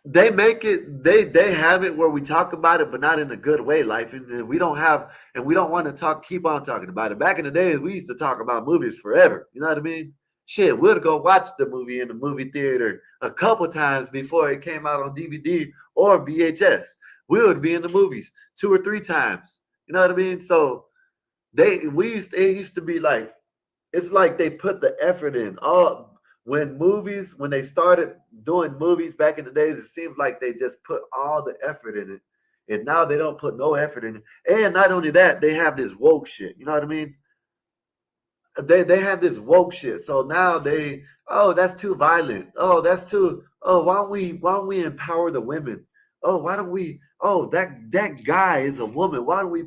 They make it, they have it where we talk about it, but not in a good way, life. And we don't want to keep on talking about it. Back in the days, we used to talk about movies forever. You know what I mean? Shit, we'd go watch the movie in the movie theater a couple times before it came out on DVD or VHS. We would be in the movies 2 or 3 times. You know what I mean? So it used to be like, it's like they put the effort in. When they started doing movies back in the days, it seems like they just put all the effort in it. And now they don't put no effort in it. And not only that, they have this woke shit. You know what I mean? They have this woke shit. So now that's too violent. Why don't we empower the women? That guy is a woman. Why don't we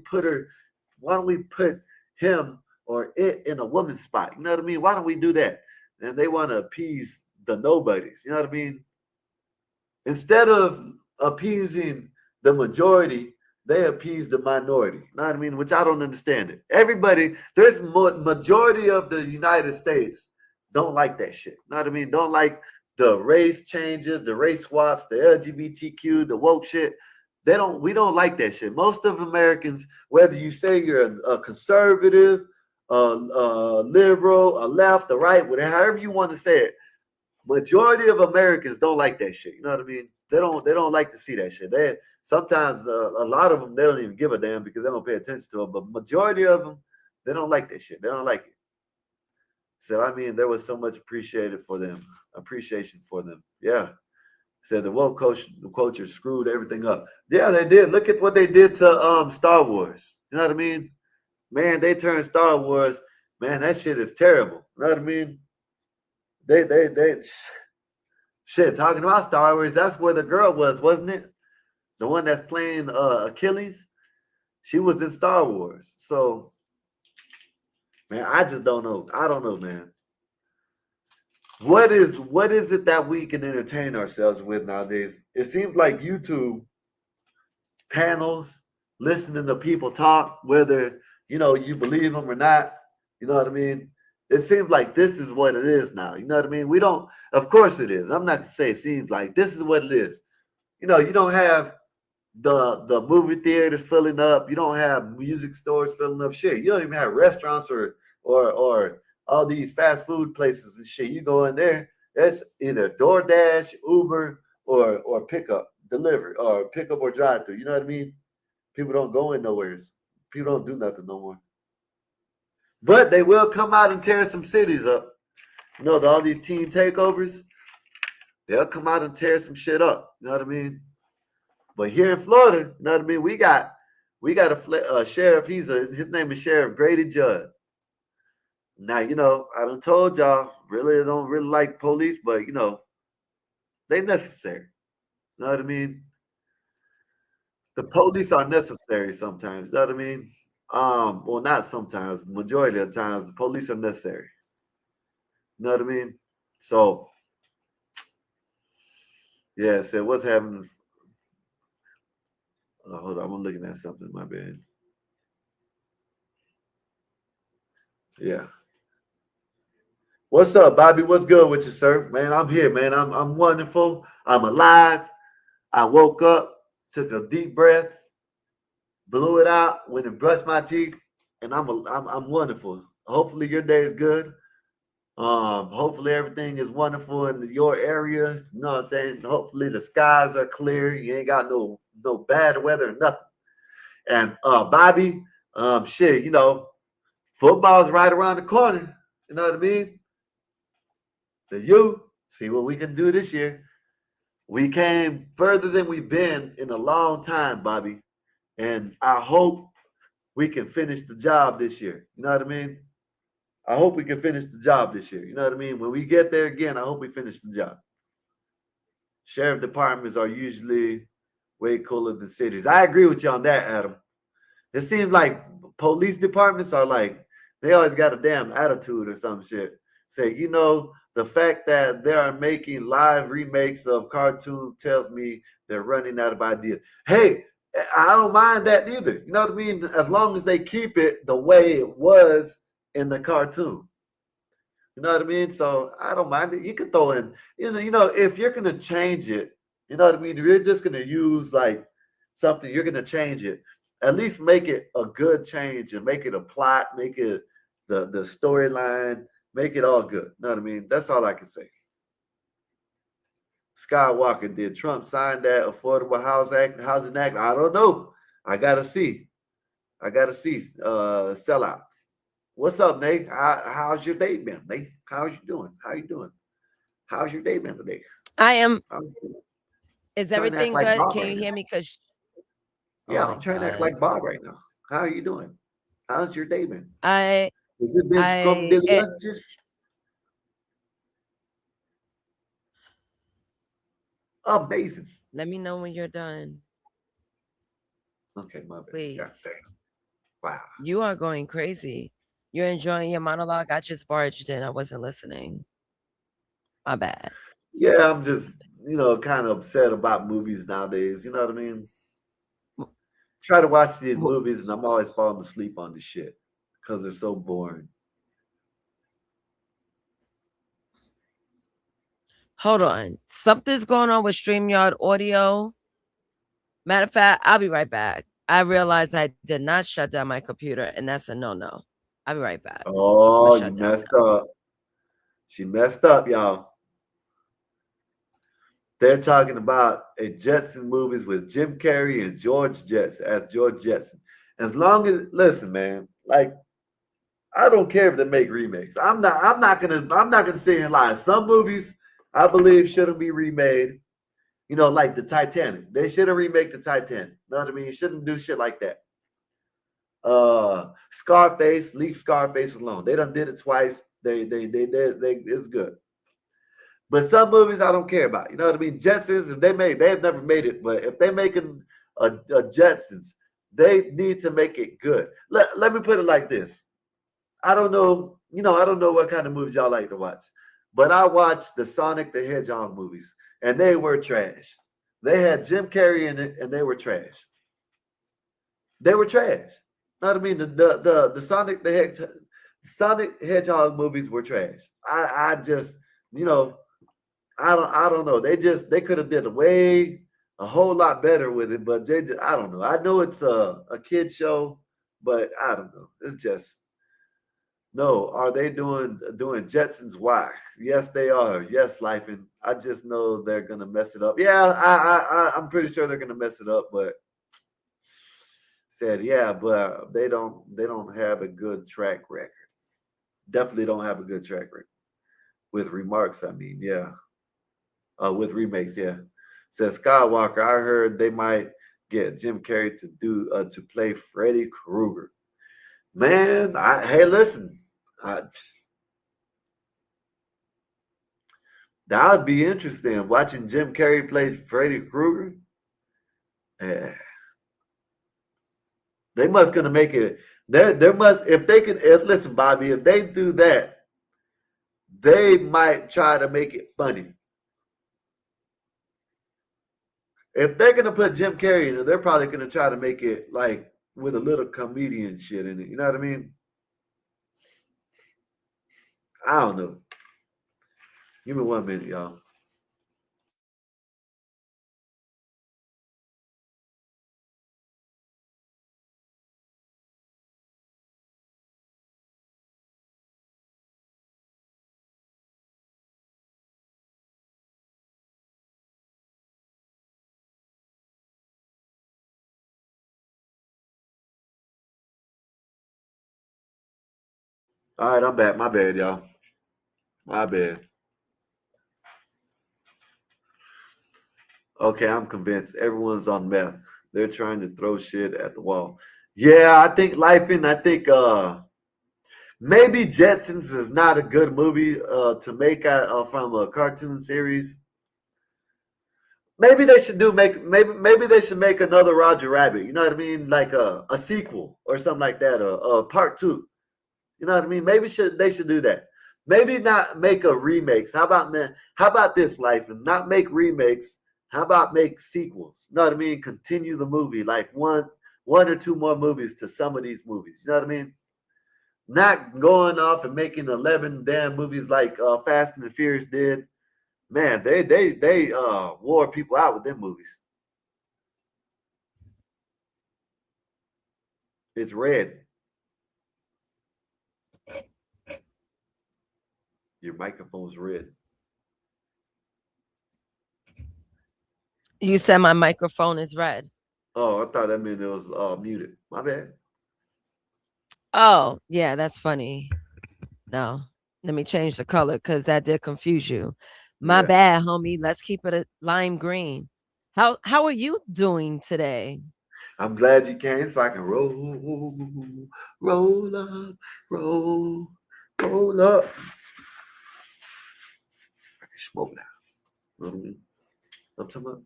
put him or it in a woman's spot? You know what I mean? Why don't we do that? And they want to appease the nobodies. You know what I mean? Instead of appeasing the majority, they appease the minority. You know what I mean? Which I don't understand it. There's majority of the United States don't like that shit. You know what I mean? Don't like the race changes, the race swaps, the LGBTQ, the woke shit. We don't like that shit. Most of Americans, whether you say you're a conservative, liberal, a left, a right, whatever, however you want to say it. Majority of Americans don't like that shit. You know what I mean? They don't like to see that shit. They sometimes a lot of them they don't even give a damn because they don't pay attention to it. But majority of them they don't like that shit. They don't like it. Said I mean there was so much appreciation for them. Yeah. Said the woke culture screwed everything up. Yeah, they did. Look at what they did to Star Wars. You know what I mean? Man, they turned Star Wars. Man, that shit is terrible. You know what I mean? They shit talking about Star Wars. That's where the girl was, wasn't it? The one that's playing Achilles. She was in Star Wars. So, man, I just don't know. I don't know, man. What is it that we can entertain ourselves with nowadays? It seems like YouTube panels, listening to people talk, whether you believe them or not. You know what I mean? It seems like this is what it is now. You know what I mean? We don't, of course it is. I'm not going to say it seems like this is what it is. You don't have the movie theater filling up. You don't have music stores filling up shit. You don't even have restaurants or all these fast food places and shit. You go in there, it's either DoorDash, Uber, or pickup, deliver, or pickup or drive through. You know what I mean? People don't go in nowhere. People don't do nothing no more. But they will come out and tear some cities up. All these team takeovers, they'll come out and tear some shit up. You know what I mean? But here in Florida, you know what I mean? We got a sheriff. His name is Sheriff Grady Judd. Now, I done told y'all, really don't really like police, but they necessary. You know what I mean? The police are necessary sometimes. You know what I mean? Well, not sometimes. The majority of the times, the police are necessary. You know what I mean? So, yeah. So what's happening? Hold on, I'm looking at something. My bad. Yeah. What's up, Bobby? What's good with you, sir? Man, I'm here, man. I'm wonderful. I'm alive. I woke up, took a deep breath, blew it out, went and brushed my teeth, and I'm wonderful. Hopefully your day is good. Hopefully everything is wonderful in your area. You know what I'm saying? Hopefully the skies are clear. You ain't got no bad weather or nothing. And Bobby, shit, football's right around the corner. You know what I mean? See what we can do this year. We came further than we've been in a long time, Bobby. And I hope we can finish the job this year. You know what I mean? I hope we can finish the job this year. You know what I mean? When we get there again, I hope we finish the job. Sheriff departments are usually way cooler than cities. I agree with you on that, Adam. It seems like police departments are like, they always got a damn attitude or some shit. Say, the fact that they are making live remakes of cartoons tells me they're running out of ideas. Hey, I don't mind that either. You know what I mean? As long as they keep it the way it was in the cartoon. You know what I mean? So I don't mind it. You can throw in, if you're going to change it, you know what I mean? If you're just going to use like something, you're going to change it. At least make it a good change and make it a plot, make it the storyline, make it all good. You know what I mean? That's all I can say. Skywalker, did Trump sign that Affordable Housing Act? I don't know. I gotta see. Sellouts. What's up, Nate? How's your day been, Nate? How's you doing? How you doing? How's your day been today? I am. How's Is everything like good? Bob Can right you now. hear me? Cause Yeah, oh I'm my trying to act God. like Bob right now. How are you doing? How's your day been? I Has it been I it, scrumdiddlyumptious? Amazing. let me know when you're done, Okay, my bad. please. God damn. Wow. You are going crazy. You're enjoying your monologue. I just barged in. I wasn't listening. My bad. Yeah, I'm just, kind of upset about movies nowadays. You know what I mean? Try to watch these movies and I'm always falling asleep on the shit because they're so boring. Hold on. Something's going on with StreamYard audio. Matter of fact, I'll be right back. I realized I did not shut down my computer, and that's a no-no. I'll be right back. Oh, Shut you down. messed up. She messed up, y'all. They're talking about a Jetson movies with Jim Carrey and George Jetson as George Jetson. As long as listen, man, like I don't care if they make remakes. I'm not gonna sit here and lie. Some movies I believe shouldn't be remade. You know, like the Titanic. They shouldn't remake the Titanic. You know what I mean? Shouldn't do shit like that. Scarface, leave Scarface alone. They done did it twice. They it's good. But some movies I don't care about. You know what I mean? Jetsons, if they have never made it, but if they're making a Jetsons, they need to make it good. Let me put it like this. I don't know, I don't know what kind of movies y'all like to watch, but I watched the Sonic the Hedgehog movies, and they were trash. They had Jim Carrey in it, and they were trash. They were trash. You know what I mean? The Sonic Hedgehog movies were trash. I just, I don't know. They could have did a whole lot better with it, but I don't know. I know it's a kid show, but I don't know. It's just no. Are they doing Jetsons? Why? Yes, they are. Yes, Life, and I just know they're gonna mess it up. Yeah, I'm pretty sure they're gonna mess it up, but but they don't have a good track record. Definitely don't have a good track record with remarks. I mean, with remakes. Yeah, says Skywalker. I heard they might get Jim Carrey to play Freddy Krueger. Man, hey, listen, that would be interesting. Watching Jim Carrey play Freddy Krueger. Yeah. They must gonna make it. There must if they can. Listen, Bobby, if they do that, they might try to make it funny. If they're gonna put Jim Carrey in it, they're probably gonna try to make it like with a little comedian shit in it. You know what I mean? I don't know. Give me 1 minute, y'all. All right, I'm back. My bad, y'all. My bad. Okay, I'm convinced everyone's on meth. They're trying to throw shit at the wall. Yeah, I think maybe Jetsons is not a good movie to make from a cartoon series. Maybe they should maybe they should make another Roger Rabbit. You know what I mean? Like a sequel or something like that, a part 2. You know what I mean? Maybe they should do that. Maybe not make a remakes. How about this, Life, and not make remakes? How about make sequels? You know what I mean? Continue the movie, like one or two more movies to some of these movies. You know what I mean? Not going off and making 11 damn movies like Fast and the Furious did. Man, they wore people out with them movies. It's red. Your microphone's red. You said my microphone is red. Oh, I thought that meant it was muted. My bad. Oh, yeah, that's funny. No, let me change the color because that did confuse you. My bad, homie. Let's keep it a lime green. How are you doing today? I'm glad you came so I can roll up. I can smoke now. You know what I mean? I'm talking about.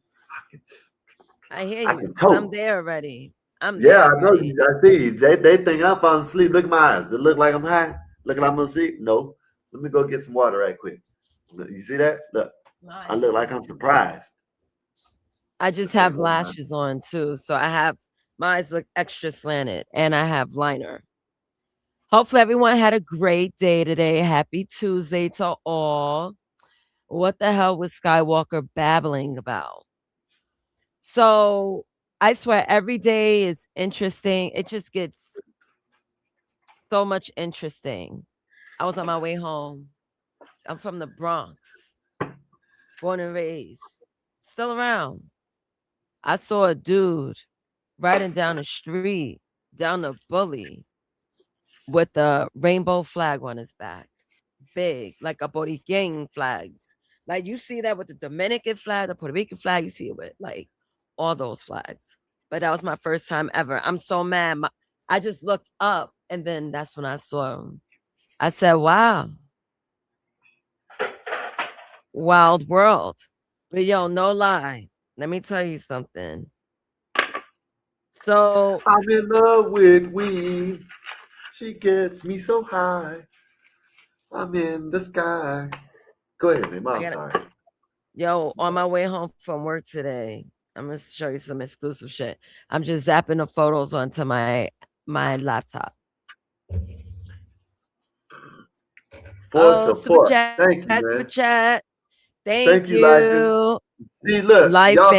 I hear you. I'm I'm there already. I know you. I see. They think I'm falling asleep. Look at my eyes. They look like I'm high. Look like I'm asleep. No. Let me go get some water right quick. You see that? Look. I look like I'm surprised. I just have lashes on too. So my eyes look extra slanted and I have liner. Hopefully everyone had a great day today. Happy Tuesday to all. What the hell was Skywalker babbling about? So I swear every day is interesting. It just gets so much interesting. I was on my way home. I'm from the Bronx, born and raised, still around. I saw a dude riding down the street, down the bully, with a rainbow flag on his back. Big, like a Borican flag. Like you see that with the Dominican flag, the Puerto Rican flag, you see it with like all those flags. But that was my first time ever. I'm so mad. I just looked up and then that's when I saw him. I said, wow. Wild world. But yo, no lie. Let me tell you something. So I'm in love with weed. She gets me so high. I'm in the sky. Go ahead, man. I'm sorry. Yo, on my way home from work today, I'm gonna show you some exclusive shit. I'm just zapping the photos onto my laptop. For support. Super chat. Thank you, man. Super chat. Thank you, Lifing. See, look, y'all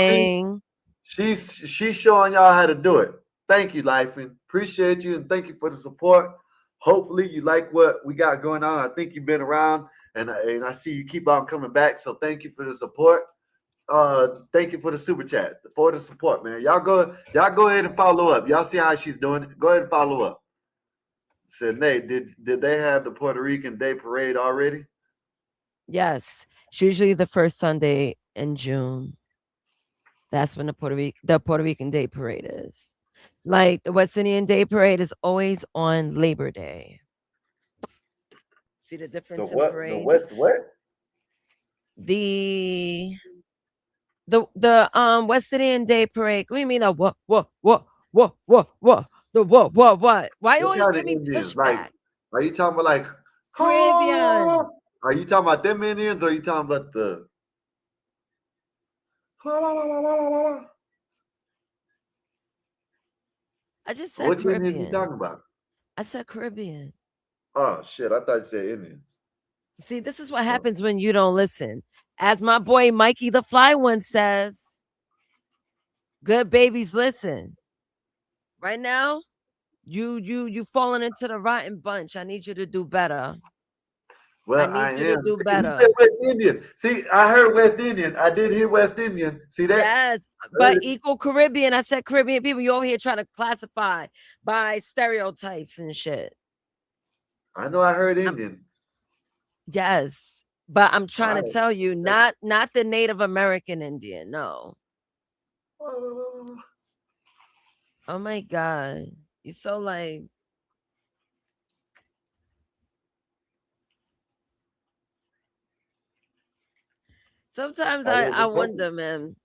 see, she's showing y'all how to do it. Thank you, Lifing. Appreciate you and thank you for the support. Hopefully you like what we got going on. I think you've been around and I see you keep on coming back. So thank you for the support. Thank you for the super chat, for the support, man. Y'all go ahead and follow up. Y'all see how she's doing it. Go ahead and follow up. Said Nate, did they have the Puerto Rican Day Parade already? Yes. It's usually the first Sunday in June. That's when the Puerto Rican Day Parade is. Like the West Indian Day Parade is always on Labor Day. See the difference in parades? The West what? The West Indian Day Parade. What do you mean? What? The what? Why you always give me pushback? Like, are you talking about like Caribbean? Are you talking about them Indians or are you talking about the I just said Which Caribbean. Indians you talking about? I said Caribbean. Oh shit, I thought you said Indians. See, this is what happens when you don't listen. As my boy Mikey the Fly One says, good babies listen. Right now, you falling into the rotten bunch. I need you to do better. Well, I need you to do better. West Indian. See, I heard West Indian. I did hear West Indian. See that? Yes, but equal Caribbean. I said Caribbean people. You over here trying to classify by stereotypes and shit. I know I heard Indian. Yes, but I'm trying to tell you, not the Native American Indian. No. Oh my God. You're so like. Sometimes I wonder, man.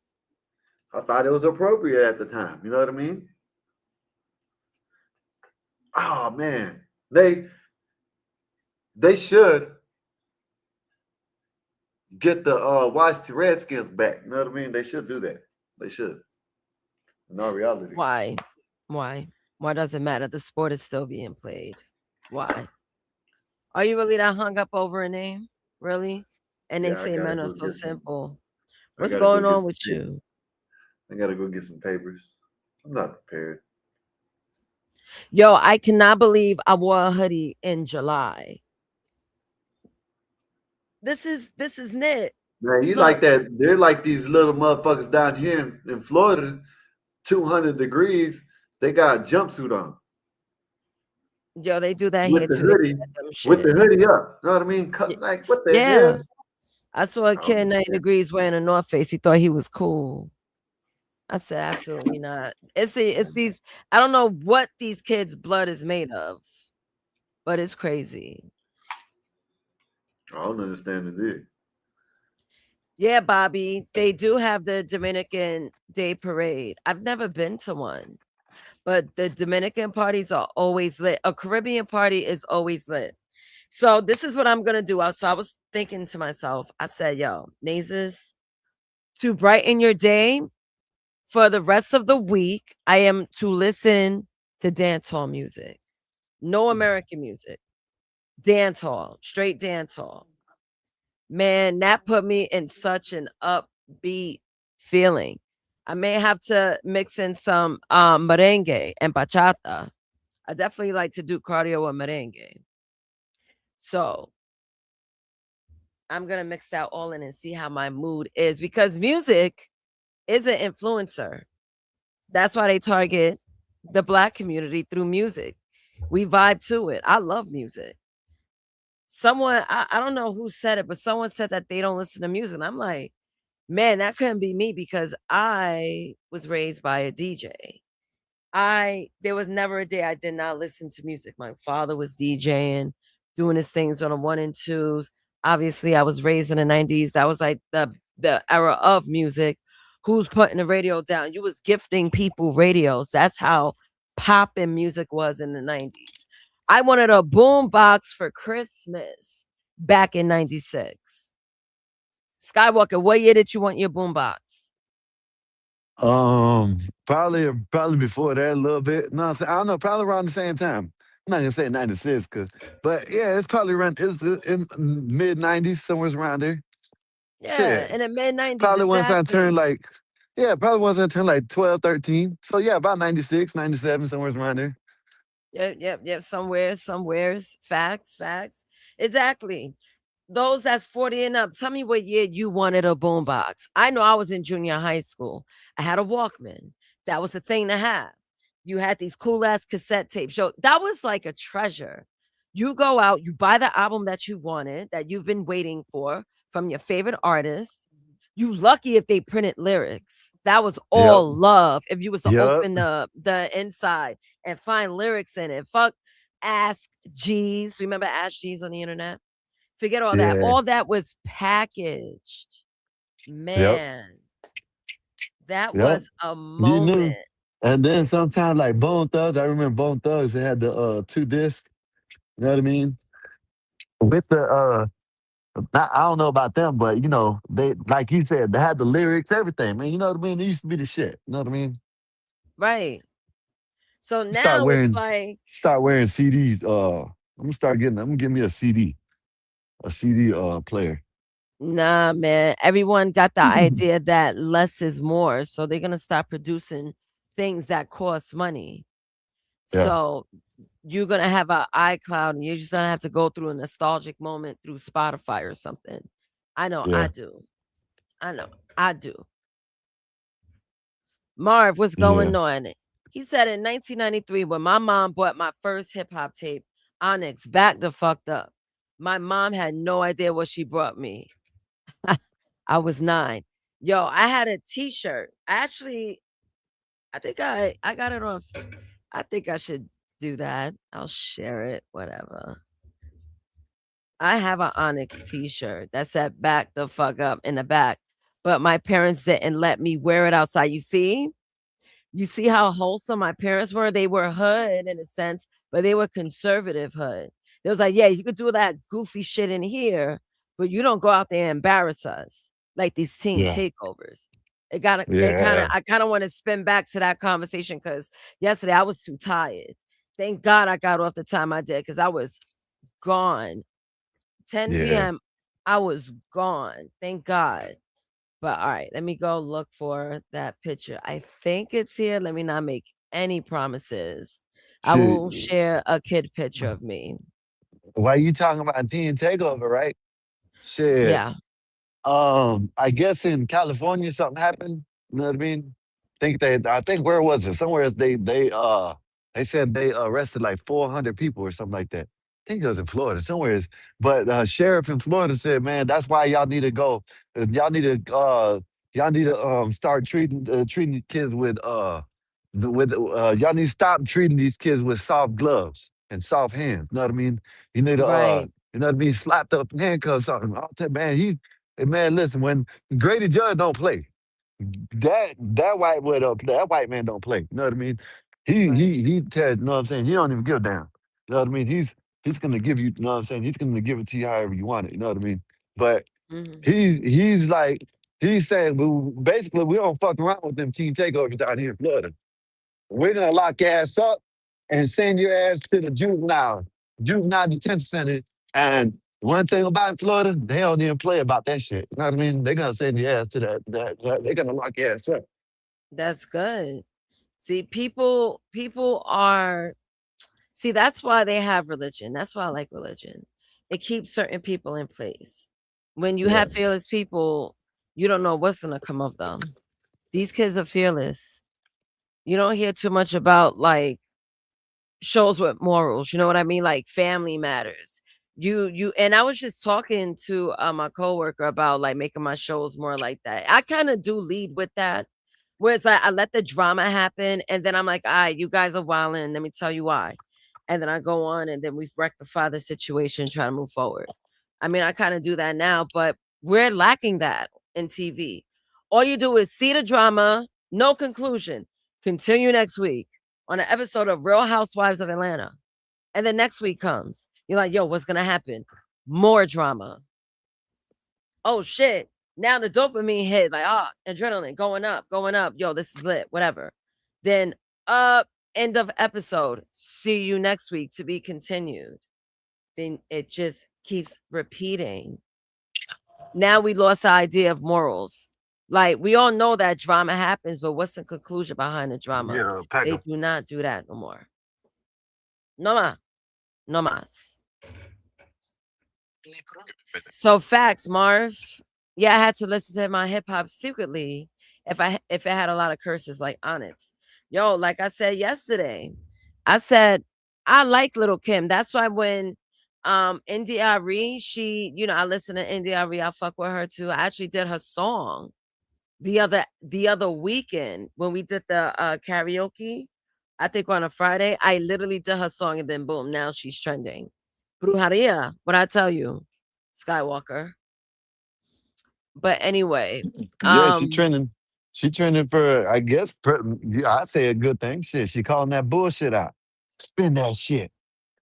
I thought it was appropriate at the time. You know what I mean? Oh man, they should get the Washington Redskins back. You know what I mean? They should do that. They should. In all reality. Why? Why does it matter? The sport is still being played. Why? Are you really that hung up over a name? Really? And they say men are so simple. What's going on with you? I gotta go get some papers. I'm not prepared. Yo, I cannot believe I wore a hoodie in July. This is knit. Man, you like that? They're like these little motherfuckers down here in Florida, 200 degrees. They got a jumpsuit on. Yo, they do that with here the too. Hoodie, with the hoodie up. You know what I mean? Like what the hell? I saw a kid 90 degrees wearing a North Face. He thought he was cool. I said, absolutely not. It's these, I don't know what these kids' blood is made of, but it's crazy. I don't understand it either. Yeah, Bobby, they do have the Dominican Day Parade. I've never been to one, but the Dominican parties are always lit. A Caribbean party is always lit. So this is what I'm going to do. So I was thinking to myself, I said, yo, Nazis, to brighten your day for the rest of the week, I am to listen to dance hall music. No American music. Dance hall, straight dance hall. Man, that put me in such an upbeat feeling. I may have to mix in some merengue and bachata I definitely like to do cardio or merengue. So I'm gonna mix that all in and see how my mood is, because music is an influencer. That's why they target the Black community through music. We vibe to it. I love music. Someone, I don't know who said it, but someone said that they don't listen to music. And I'm like, man, that couldn't be me, because I was raised by a DJ. There was never a day I did not listen to music. My father was DJing, doing his things on the 1 and 2s. Obviously, I was raised in the 90s. That was like the era of music. Who's putting the radio down? You was gifting people radios. That's how poppin' music was in the 90s. I wanted a boom box for Christmas back in 96. Skywalker, what year did you want your boom box? Probably before that a little bit. No, I'm saying, I don't know, probably around the same time. I'm not gonna say 96, but yeah, it's probably around, it's in mid 90s, somewhere around there. Yeah, Shit. in the mid 90s. Probably once I turned exactly. probably once I turned like 12, 13. So yeah, about 96, 97, somewhere around there. Yep. Somewheres. Facts. Exactly. Those that's 40 and up, tell me what year you wanted a boombox. I know I was in junior high school. I had a Walkman. That was a thing to have. You had these cool ass cassette tapes. So that was like a treasure. You go out, you buy the album that you wanted, that you've been waiting for from your favorite artist. You lucky if they printed lyrics. That was all love. If you was to Yep. open the inside and find lyrics in it. Fuck Ask Jeeves. Remember Ask Jeeves on the internet? Forget all that. Yeah. All that was packaged. Man, that Yep. was a You knew. moment. And then sometimes like Bone Thugs, I remember Bone Thugs, they had the 2 discs, you know what I mean? With the I don't know about them, but you know, they, like you said, they had the lyrics, everything, man. You know what I mean? They used to be the shit. You know what I mean? Right. So Start now it's like, wearing CDs. I'm gonna give me a CD player. nah, man. Everyone got the idea that less is more. So they're gonna stop producing things that cost money. Yeah. So you're gonna have an iCloud and you're just gonna have to go through a nostalgic moment through Spotify or something. I know I Yeah. do. Marv, what's Yeah. going on? He said in 1993, when my mom bought my first hip hop tape, Onyx, back the fucked up. My mom had no idea what she brought me. I was 9. Yo, I had a t-shirt. Actually, I think I got it on. I think I should do that. I'll share it, whatever. I have an Onyx t-shirt that said back the fuck up in the back, but my parents didn't let me wear it outside. You see how wholesome my parents were? They were hood in a sense, but they were conservative hood. They was like, yeah, you could do that goofy shit in here, but you don't go out there and embarrass us like these teen Yeah. takeovers. I kind Yeah. of want to spin back to that conversation because yesterday I was too tired. Thank God I got off the time I did because I was gone. 10 Yeah. p.m. I was gone. Thank God. But all right, let me go look for that picture. I think it's here. Let me not make any promises. I will Shit. share a kid picture of me. Why you talking about teen takeover, right? Shit. Yeah. I guess in California something happened. You know what I mean? I think where was it? Somewhere they said they arrested like 400 people or something like that. I think it was in Florida, somewhere. But sheriff in Florida said, man, that's why y'all need to go. Y'all need to start treating kids with y'all need to stop treating these kids with soft gloves and soft hands. You know what I mean? You need to Right. you know what I mean, slapped up handcuffs on him. I'll tell you, man, man, listen, when Grady Judd don't play, that white man don't play. You know what I mean? He you know what I'm saying? He don't even give a damn. You know what I mean? He's gonna give you know what I'm saying? He's gonna give it to you however you want it, you know what I mean? But Mhm. he's saying, well, basically we don't fuck around with them teen takeovers down here in Florida. We're gonna lock your ass up and send your ass to the juvenile detention center. And one thing about Florida, they don't even play about that shit. You know what I mean? They're gonna send your ass to they're gonna lock your ass up. That's good. See, people are See, that's why they have religion. That's why I like religion. It keeps certain people in place. When you have fearless people, you don't know what's gonna come of them. These kids are fearless. You don't hear too much about like shows with morals. You know what I mean? Like Family Matters. You and I was just talking to my coworker about like making my shows more like that. I kind of do lead with that. Whereas I let the drama happen and then I'm like, all right, you guys are wilding. Let me tell you why. And then I go on and then we rectify the situation, try to move forward. I mean, I kind of do that now, but we're lacking that in TV. All you do is see the drama, no conclusion. Continue next week on an episode of Real Housewives of Atlanta. And then next week comes. You're like, yo, what's going to happen? More drama. Oh, shit. Now the dopamine hit, like, adrenaline going up. Yo, this is lit, whatever. Then, end of episode. See you next week to be continued. Then it just keeps repeating. Now we lost the idea of morals. Like, we all know that drama happens, but what's the conclusion behind the drama? They do not do that no more. No más. No más. So facts, Marv. Yeah, I had to listen to my hip hop secretly if it had a lot of curses like Onyx. Yo, like I said yesterday, I said I like Little Kim. That's why when India.Arie, she, I listen to India.Arie, I fuck with her too. I actually did her song the other weekend when we did the karaoke. I think on a Friday, I literally did her song and then boom, now she's trending. Brujeria, what I tell you, Skywalker. But anyway, Yeah, she trending. She trending for, I guess, I say a good thing. Shit, she calling that bullshit out. Spin that shit.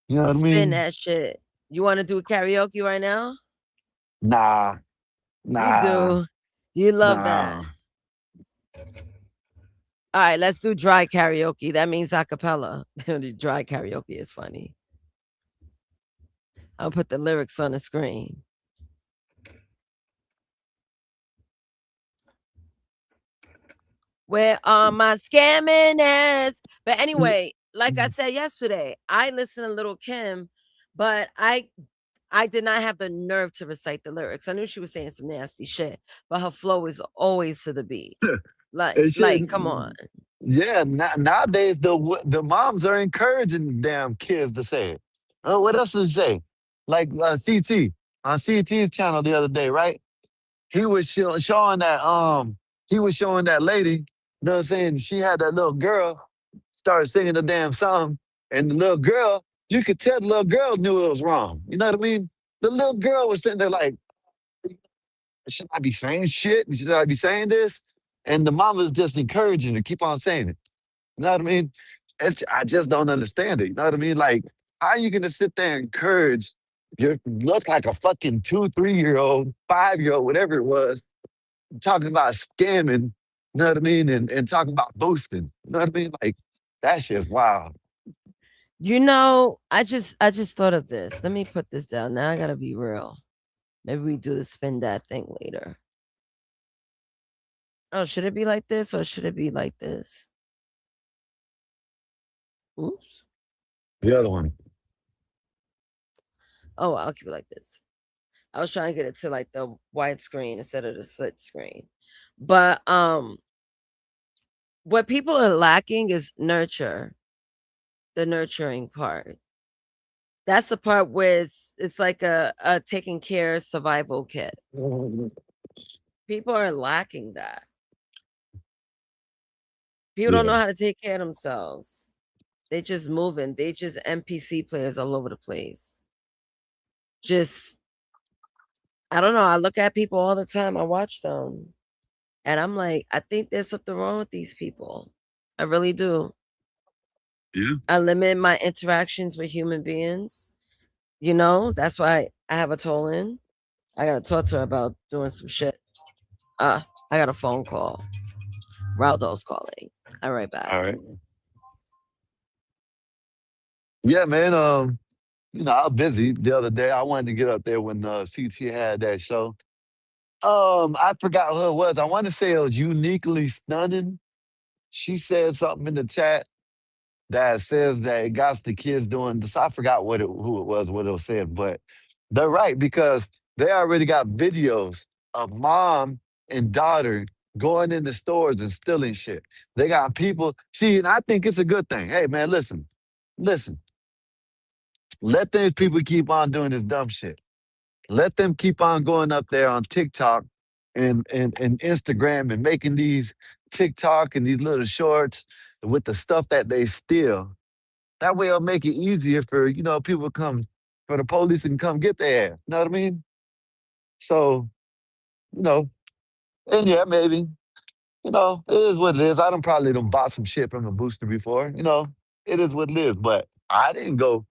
You know what I spin mean? that shit. You want to do karaoke right now? Nah, You do. You love that. nah. All right, let's do dry karaoke. That means a cappella. Dry karaoke is funny. I'll put the lyrics on the screen. Where are my scamming ass? But anyway, like I said yesterday, I listened to Little Kim, but I did not have the nerve to recite the lyrics. I knew she was saying some nasty shit, but her flow is always to the beat. And shit, Come on. yeah, nowadays the moms are encouraging the damn kids to say it. Oh, what else does it say? Like CT on CT's channel the other day, right? He was showing that lady, you know what I'm saying? She had that little girl start singing the damn song, and the little girl, you could tell the little girl knew it was wrong. You know what I mean? The little girl was sitting there like, should I be saying shit? Should I be saying this? And the mom was just encouraging her, keep on saying it. You know what I mean? I just don't understand it. You know what I mean? Like, how are you gonna sit there and encourage you look like a fucking 2, 3-year-old, 5-year-old, whatever it was, talking about scamming, you know what I mean? And talking about boosting. You know what I mean? Like, that shit's wild. I just thought of this. Let me put this down. Now I gotta be real. Maybe we do the spin that thing later. Oh, should it be like this or should it be like this? Oops. The other one. Oh, I'll keep it like this. I was trying to get it to like the wide screen instead of the slit screen. But what people are lacking is nurture, the nurturing part. That's the part where it's like a taking care survival kit. People are lacking that. People don't know how to take care of themselves. They just moving. They just NPC players all over the place. Just, I don't know. I look at people all the time. I watch them. And I'm like, I think there's something wrong with these people. I really do. Yeah. I limit my interactions with human beings. That's why I have a toll in. I got to talk to her about doing some shit. I got a phone call. Raldo's calling. All right, back. All right. Yeah, man. I was busy the other day. I wanted to get up there when CT had that show. I forgot who it was. I want to say it was Uniquely Stunning. She said something in the chat. that says that it got the kids doing this. I forgot who it was, what it was said, but they're right because they already got videos of mom and daughter going into stores and stealing shit. They got people. See, and I think it's a good thing. Hey, man, listen. Let these people keep on doing this dumb shit. Let them keep on going up there on TikTok and Instagram and making these TikTok and these little shorts with the stuff that they steal. That way it'll make it easier for, people to come, for the police and come get their ass. You know what I mean? So, you know, and yeah, maybe, it is what it is. I done probably done bought some shit from a booster before. It is what it is. But I didn't go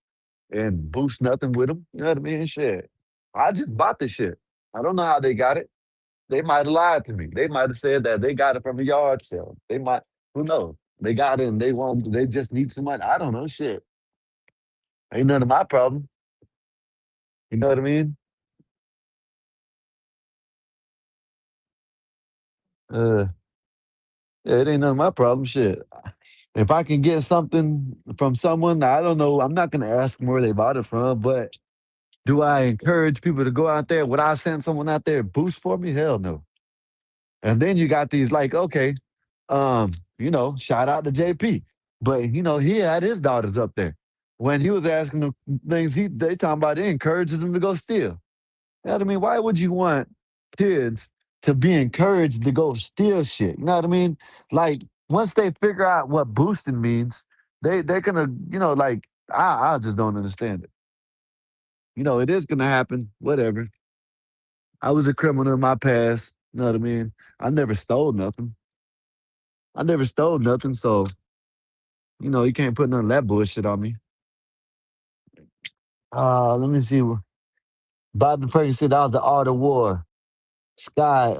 and boost nothing with them. You know what I mean? Shit. I just bought the shit. I don't know how they got it. They might have lied to me. They might have said that they got it from a yard sale. They might, who knows? They got it and they just need some money. I don't know. Shit. Ain't none of my problem. You know what I mean? Uh, yeah, it ain't none of my problem. Shit. If I can get something from someone, I don't know. I'm not gonna ask them where they bought it from, but do I encourage people to go out there? Would I send someone out there boost for me? Hell no. And then you got these like, okay, shout out to JP. But he had his daughters up there. When he was asking them things, they talking about it encourages them to go steal. You know what I mean? Why would you want kids to be encouraged to go steal shit? You know what I mean? Like once they figure out what boosting means, they're gonna, I just don't understand it. It is gonna happen, whatever. I was a criminal in my past, you know what I mean? I never stole nothing. So, you can't put none of that bullshit on me. Let me see. Bobby Perkins said that was the art of war. Sky,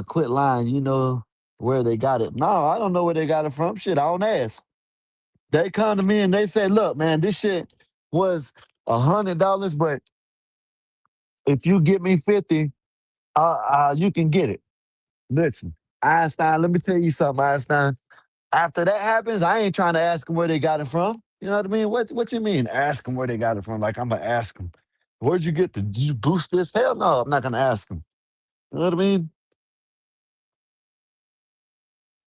quit lying. You know where they got it. No, I don't know where they got it from. Shit, I don't ask. They come to me and they say, look, man, this shit was $100, but if you give me 50, you can get it. Listen, Einstein, let me tell you something, Einstein. After that happens, I ain't trying to ask them where they got it from. You know what I mean? What you mean? Ask them where they got it from? Like I'm gonna ask them, where'd you get did you boost this? Hell no, I'm not gonna ask them. You know what I mean?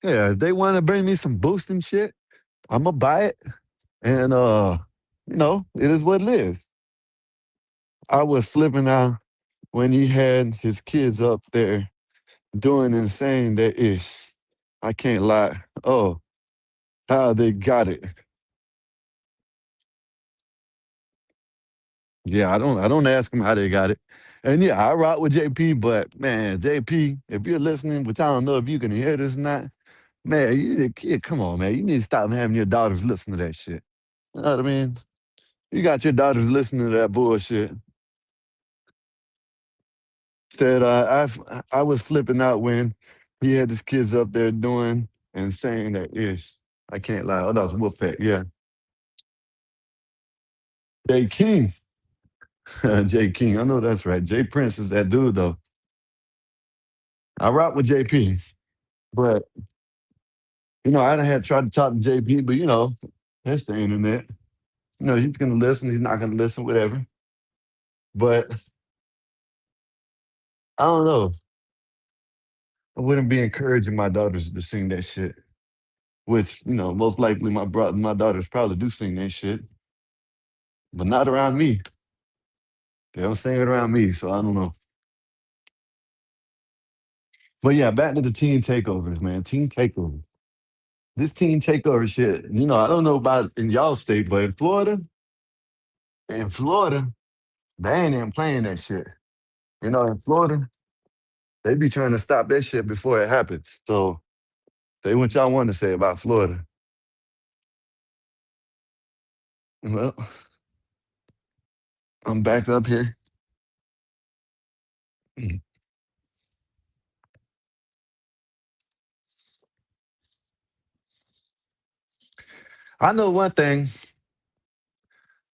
Yeah, if they want to bring me some boosting shit, I'm gonna buy it, and it is what it is. I was flipping out when he had his kids up there doing and saying that ish. I can't lie. Oh, how they got it. Yeah, I don't ask them how they got it. And yeah, I rock with JP, but man, JP, if you're listening, which I don't know if you can hear this or not, man, come on, man. You need to stop having your daughters listen to that shit. You know what I mean? You got your daughters listening to that bullshit. Said I was flipping out when he had his kids up there doing and saying that ish. I can't lie. Oh, that was Wolfpack, yeah. Jay King. Jay King, I know that's right. Jay Prince is that dude though. I rock with JP, but I done had tried to talk to JP, but that's the internet. He's gonna listen, he's not gonna listen, whatever. But I don't know. I wouldn't be encouraging my daughters to sing that shit. Which, most likely my daughters probably do sing that shit. But not around me. They don't sing it around me, so I don't know. But yeah, back to the teen takeovers, man. Teen takeovers. This teen takeover shit, I don't know about in y'all state, but in Florida, they ain't even playing that shit. In Florida, they be trying to stop that shit before it happens. So say what y'all want to say about Florida. Well, I'm back up here. I know one thing.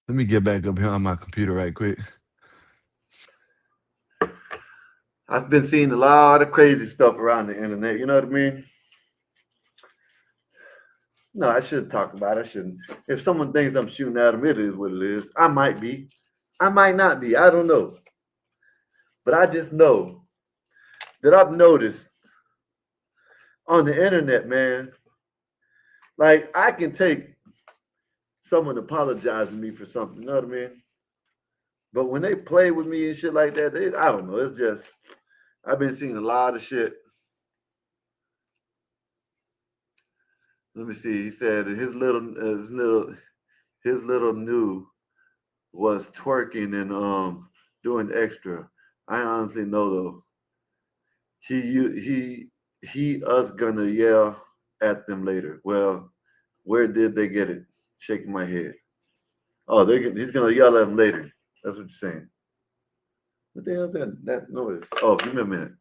Let me get back up here on my computer right quick. I've been seeing a lot of crazy stuff around the internet. You know what I mean? No, I shouldn't talk about it. I shouldn't. If someone thinks I'm shooting at them, it is what it is. I might be. I might not be. I don't know. But I just know that I've noticed on the internet, man, like I can take someone apologizing to me for something, you know what I mean? But when they play with me and shit like that, I don't know. It's just, I've been seeing a lot of shit. Let me see. He said his little new was twerking and doing extra. I honestly know though. He us gonna yell at them later. Well, where did they get it? Shaking my head. Oh, he's gonna yell at them later. That's what you're saying. What the hell is that noise? Oh, give me a minute.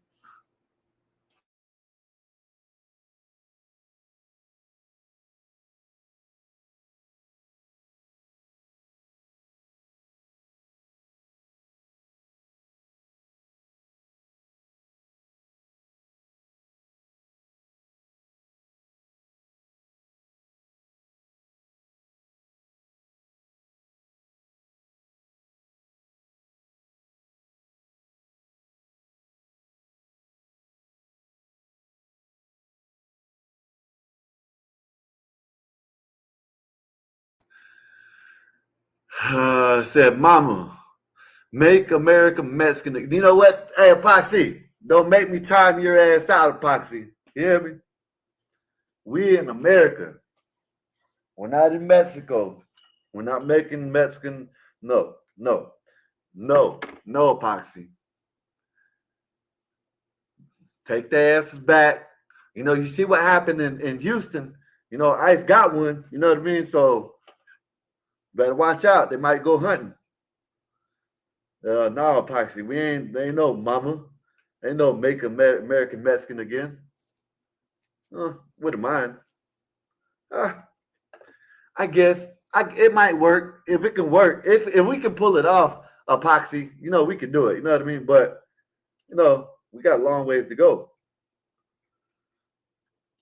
Said, Mama, make America Mexican. You know what? Hey, Epoxy, don't make me time your ass out, Epoxy. You hear me? We in America. We're not in Mexico. We're not making Mexican. No, Epoxy. Take the asses back. You know, you see what happened in Houston. You know, ICE got one. You know what I mean? So better watch out. They might go hunting. No, Epoxy. They ain't no mama. Ain't no make American Mexican again. Wouldn't mind. I guess it might work. If it can work, if we can pull it off, Epoxy, you know, we can do it. You know what I mean? But, you know, we got a long ways to go.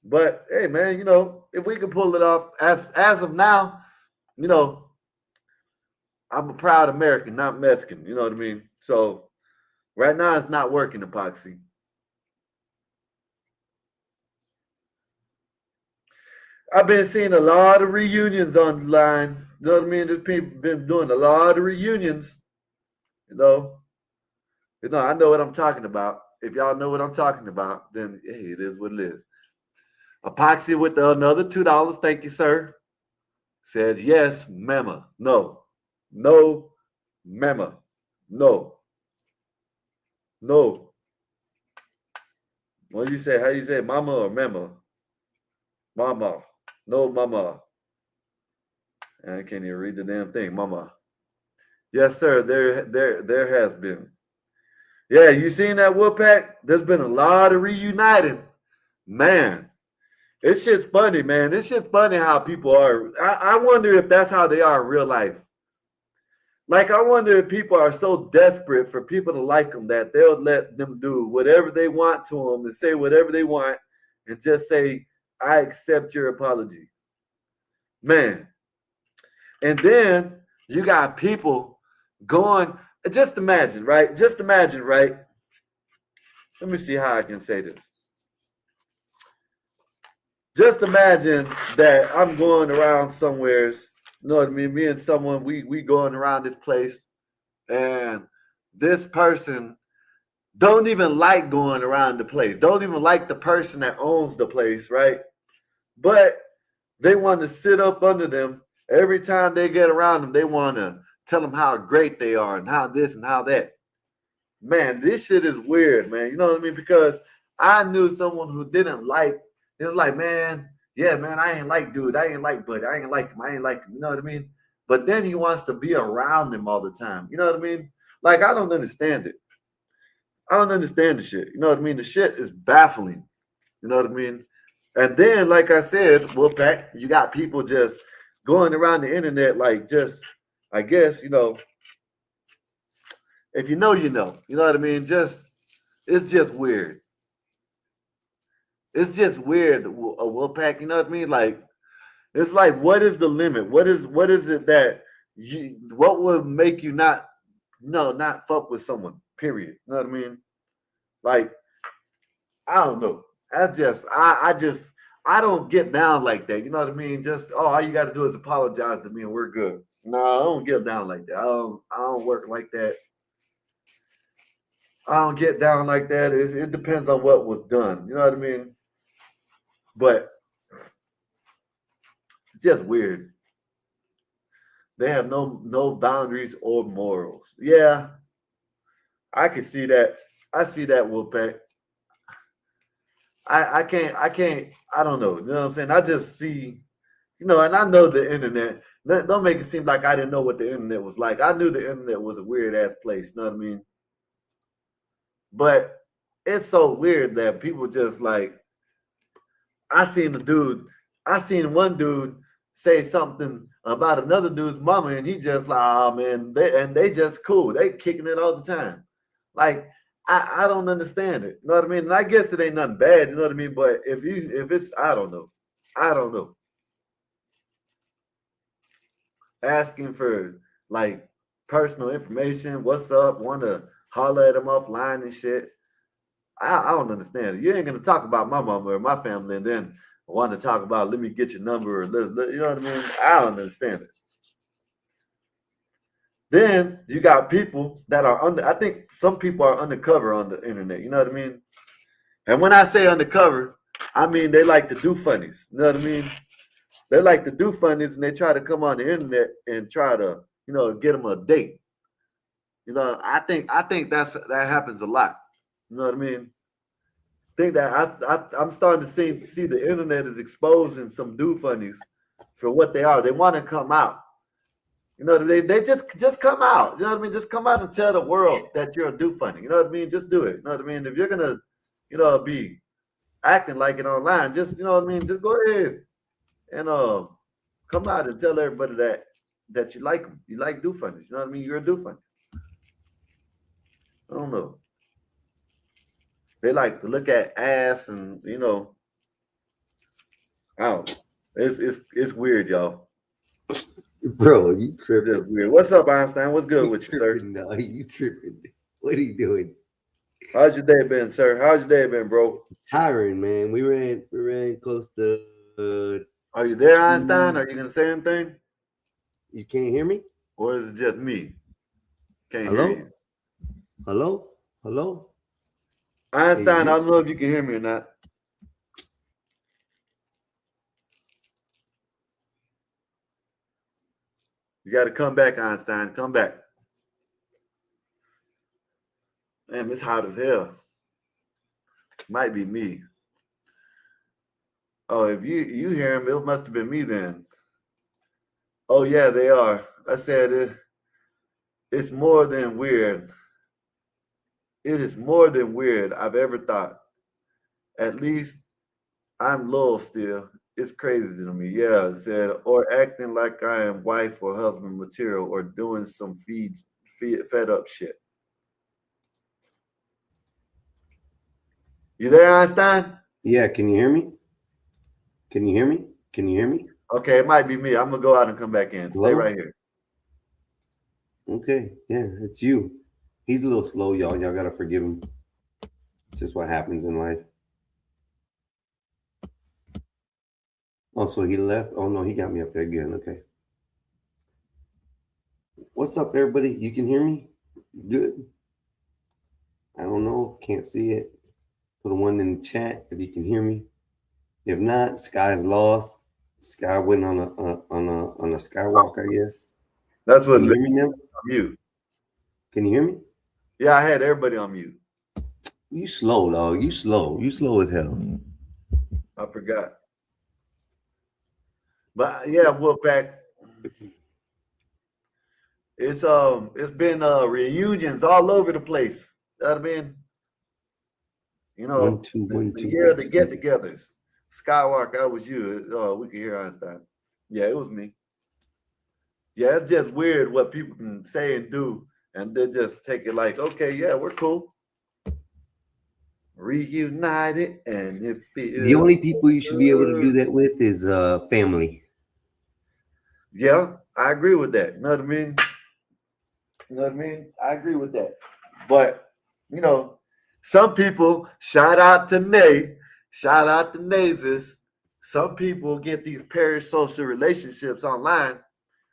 But, hey, man, you know, if we can pull it off, as of now, you know, I'm a proud American, not Mexican. You know what I mean? So, right now, it's not working, Epoxy. I've been seeing a lot of reunions online. You know what I mean? There's people been doing a lot of reunions. You know, I know what I'm talking about. If y'all know what I'm talking about, then hey, it is what it is. Epoxy with another $2. Thank you, sir. Said yes, mema. No, mema. No. What do you say? How you say, mama or mema? Mama. No, mama. I can't even read the damn thing, mama. Yes, sir. There has been. Yeah, you seen that Wolfpack? There's been a lot of reuniting. Man, this shit's funny, man. This shit's funny how people are. I wonder if that's how they are in real life. Like, I wonder if people are so desperate for people to like them that they'll let them do whatever they want to them and say whatever they want and just say, I accept your apology. Man. And then you got people going, just imagine, right? Let me see how I can say this. Just imagine that I'm going around somewheres, you know what I mean? Me and someone, we going around this place, and this person don't even like going around the place. Don't even like the person that owns the place, right? But they want to sit up under them. Every time they get around them, they want to tell them how great they are and how this and how that. Man, this shit is weird, man. You know what I mean? Because I knew someone who didn't like, it was like, man, yeah, man, I ain't like dude. I ain't like buddy. I ain't like him. You know what I mean? But then he wants to be around him all the time. You know what I mean? Like, I don't understand it. I don't understand the shit. You know what I mean? The shit is baffling. You know what I mean? And then, like I said, Wolfpack, you got people just going around the internet like just, I guess, you know, if you know, you know. You know what I mean? It's just weird. It's just weird, Wolfpack. You know what I mean? Like, It's like, what is the limit? What is it that what would make you not fuck with someone? Period. You know what I mean? Like, I don't know. That's just I don't get down like that. You know what I mean? Just all you got to do is apologize to me and we're good. No, I don't get down like that. I don't work like that. I don't get down like that. It depends on what was done. You know what I mean? But it's just weird. They have no boundaries or morals. Yeah, I can see that. I see that, Wolfpack. I can't, I don't know. You know what I'm saying? I just see, and I know the internet. Don't make it seem like I didn't know what the internet was like. I knew the internet was a weird ass place, you know what I mean? But it's so weird that people just like, I seen one dude say something about another dude's mama, and he just like, oh man, they just cool. They kicking it all the time. Like, I don't understand it. You know what I mean? And I guess it ain't nothing bad, you know what I mean? But if it's, I don't know. Asking for like personal information, what's up, want to holler at them offline and shit. I don't understand it. You ain't gonna talk about my mama or my family and then want to talk about, let me get your number, or you know what I mean? I don't understand it. Then you got people that are I think some people are undercover on the internet, you know what I mean? And when I say undercover, I mean they like to do funnies, you know what I mean? They like to do funnies and they try to come on the internet and try to, get them a date. I think that happens a lot. You know what I mean? I think that I'm starting to see the internet is exposing some do funnies for what they are. They want to come out. They just come out. You know what I mean? Just come out and tell the world that you're a do funny. You know what I mean? Just do it. You know what I mean? If you're gonna, be acting like it online, just you know what I mean? Just go ahead and come out and tell everybody that you like them. You like do funnies. You know what I mean? You're a do funny. I don't know. They like to look at ass and I don't know. It's weird, y'all. Bro, you tripping. Just weird. What's up, Einstein? What's good with you, sir? No, you tripping. What are you doing? How's your day been, sir? How's your day been, bro? Tiring, man. We ran close to. Are you there, Einstein? Are you gonna say anything? You can't hear me? Or is it just me? Can't Hello? hear you. Hello? Einstein, I don't know if you can hear me or not. You got to come back, Einstein. Come back. Damn, it's hot as hell. Might be me. Oh, if you hear him, it must have been me then. Oh, yeah, they are. I said it's more than weird. It is more than weird I've ever thought. At least I'm loyal still. It's crazy to me. Yeah, it said, or acting like I am wife or husband material or doing some fed up shit. You there, Einstein? Yeah, can you hear me? Can you hear me? Can you hear me? Okay, it might be me. I'm going to go out and come back in. Stay right here. Okay, yeah, it's you. He's a little slow, y'all. Y'all got to forgive him. It's just what happens in life. Oh, so he left? Oh, no, he got me up there again. Okay. What's up, everybody? You can hear me? Good. I don't know. Can't see it. Put a one in the chat if you can hear me. If not, Sky is lost. Sky went on a skywalk, I guess. That's what. Can you hear me now? Mute. Can you hear me? Yeah, I had everybody on mute. You slow, dog. You slow. You slow as hell. I forgot. But yeah, Wolfpack. It's been reunions all over the place. You know what I mean? The year of the get-togethers. Skywalker, that was you. We can hear Einstein. Yeah, it was me. Yeah, it's just weird what people can say and do, and they just take it like, okay, yeah, we're cool. Reunited, and if the only people you should be able to do that with is family. Yeah, I agree with that. You know what I mean? You know what I mean? I agree with that. But, you know, some people, shout out to Nazis. Some people get these parasocial relationships online.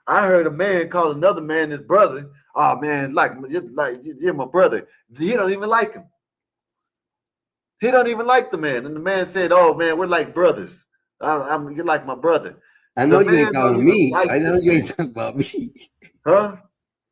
I heard a man call another man his brother. Oh man, you're my brother. He don't even like him. He don't even like the man. And the man said, "Oh man, we're like brothers. You're like my brother." I know The you ain't man don't talking to even me. like I know this you ain't man. talking about me. Huh?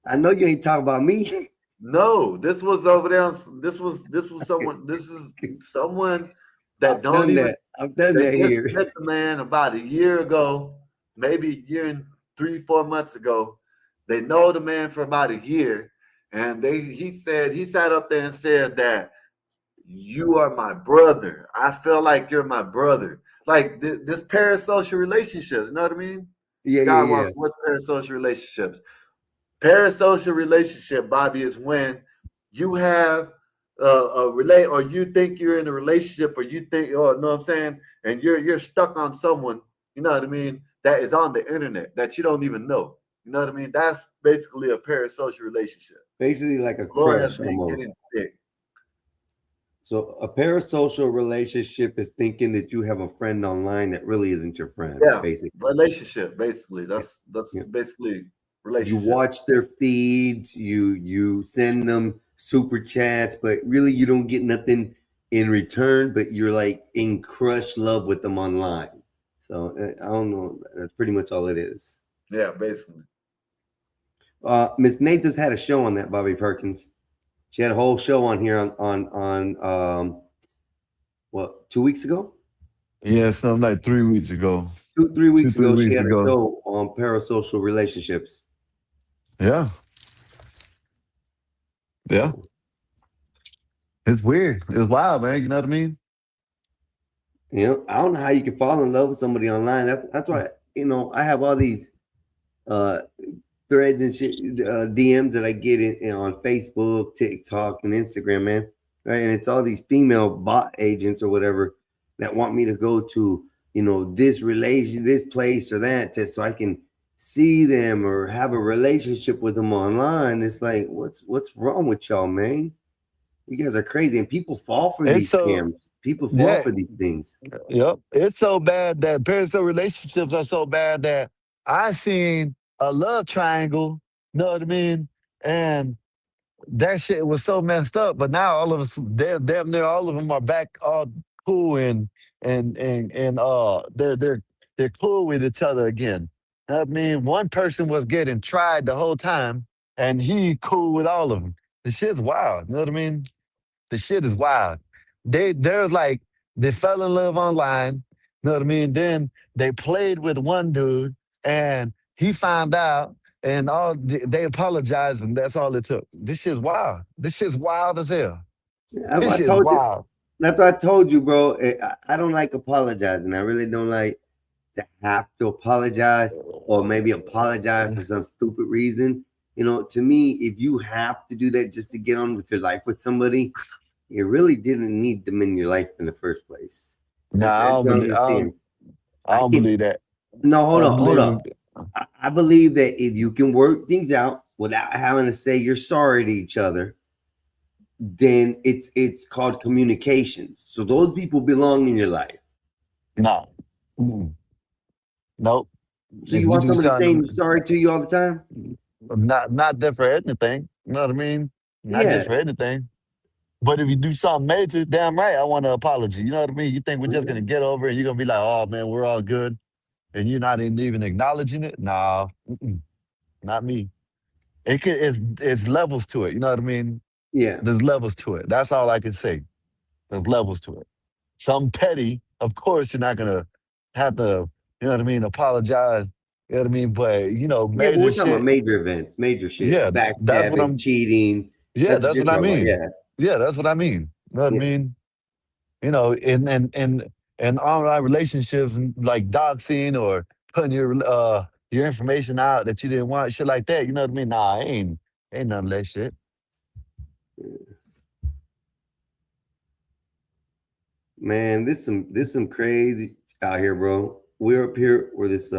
I know you ain't talking about me. No, this was over there. This was someone. This is someone that don't even. I've done They that just here. met the man about a year ago, maybe a year and 3-4 months ago. They know the man for about a year, and he sat up there and said that you are my brother. I feel like you're my brother. Like this parasocial relationships. You know what I mean? Yeah. Skywalker, what's parasocial relationships? Parasocial relationship, Bobby, is when you have or you think you're in a relationship, or you think, or know what I'm saying, and you're stuck on someone, you know what I mean, that is on the internet that you don't even know. You know what I mean? That's basically a parasocial relationship. Basically like a Lord has crush been almost. getting thick. So a parasocial relationship is thinking that you have a friend online that really isn't your friend, Yeah, basically. relationship, basically. That's basically You relationship. watch their feeds, you send them super chats, but really you don't get nothing in return, but you're like in crush love with them online. So I don't know. That's pretty much all it is. Yeah, basically. Miss Nate just had a show on that, Bobby Perkins. She had a whole show on here on what, 2 weeks ago? Yeah, something like 3 weeks ago. 3 weeks 3 ago, she weeks had a ago. show on parasocial relationships. Yeah. Yeah. It's weird. It's wild, man. You know what I mean? You know, I don't know how you can fall in love with somebody online. That's why, you know, I have all these threads and shit, DMs that I get on Facebook, TikTok, and Instagram, man. Right, and it's all these female bot agents or whatever that want me to go to, you know, this place or that, so I can see them or have a relationship with them online. It's like, what's wrong with y'all, man? You guys are crazy, and people fall for It's these so scams. People fall yeah. for these things. Yep. It's so bad that parasocial relationships are so bad that I seen a love triangle, know what I mean? And that shit was so messed up. But now all of us, damn near all of them are back all cool and they're cool with each other again. Know what I mean, one person was getting tried the whole time, and he cool with all of them. The shit's wild. You know what I mean? The shit is wild. There's like they fell in love online. You know what I mean? Then they played with one dude, and he found out, and they apologized, and that's all it took. This shit's wild. This shit's wild as hell. That's This what I shit's told you. wild. That's what I told you, bro. I don't like apologizing. I really don't like to have to apologize or maybe apologize for some stupid reason. You know, to me, if you have to do that just to get on with your life with somebody, you really didn't need them in your life in the first place. Nah, I don't believe. I don't believe that. No, hold I on, believe hold up. I believe that if you can work things out without having to say you're sorry to each other, then it's called communications. So those people belong in your life. No. Nope. So If you want do somebody saying something, you're sorry to you all the time? not there for anything. You know what I mean? Not Yeah. just for anything. But if you do something major, damn right, I want an apology. You know what I mean? You think we're just gonna get over it and you're gonna be like, oh man, we're all good, and you're not even acknowledging it? Nah, not me. It's levels to it. You know what I mean? Yeah. There's levels to it. That's all I can say. There's levels to it. Some petty, of course, you're not gonna have to, you know what I mean, apologize. You know what I mean? But you know, Yeah, but major we're talking about shit. major events, major shit, Yeah, that's what backstabbing, I'm. cheating. Yeah, That's what that's you're what I talking about. mean. Yeah. Yeah, that's what I mean. You know what I Yeah. mean? You know, in online relationships, and like doxing or putting your information out that you didn't want, shit like that. You know what I mean? Nah, ain't none of that shit. Man, this some crazy out here, bro. We're up here where this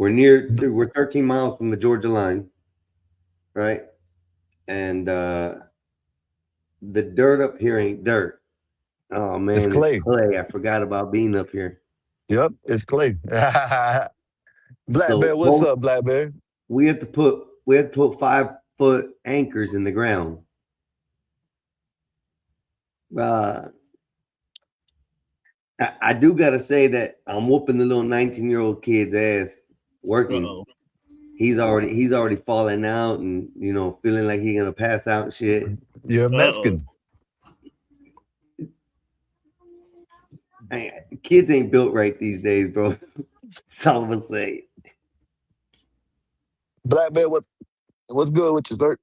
We're 13 miles from the Georgia line, right? And the dirt up here ain't dirt. Oh man, It's clay. clay. I forgot about being up here. Yep, it's clay. Black So Bear, what's up, Black Bear? we have to put 5-foot anchors in the ground. I do gotta say that I'm whooping the little 19-year-old kid's ass working. Uh-oh. He's already falling out and feeling like he's gonna pass out and shit. You're a Mexican. Kids ain't built right these days, bro. That's all I'm gonna say. Black Bear, what's good with you, sir?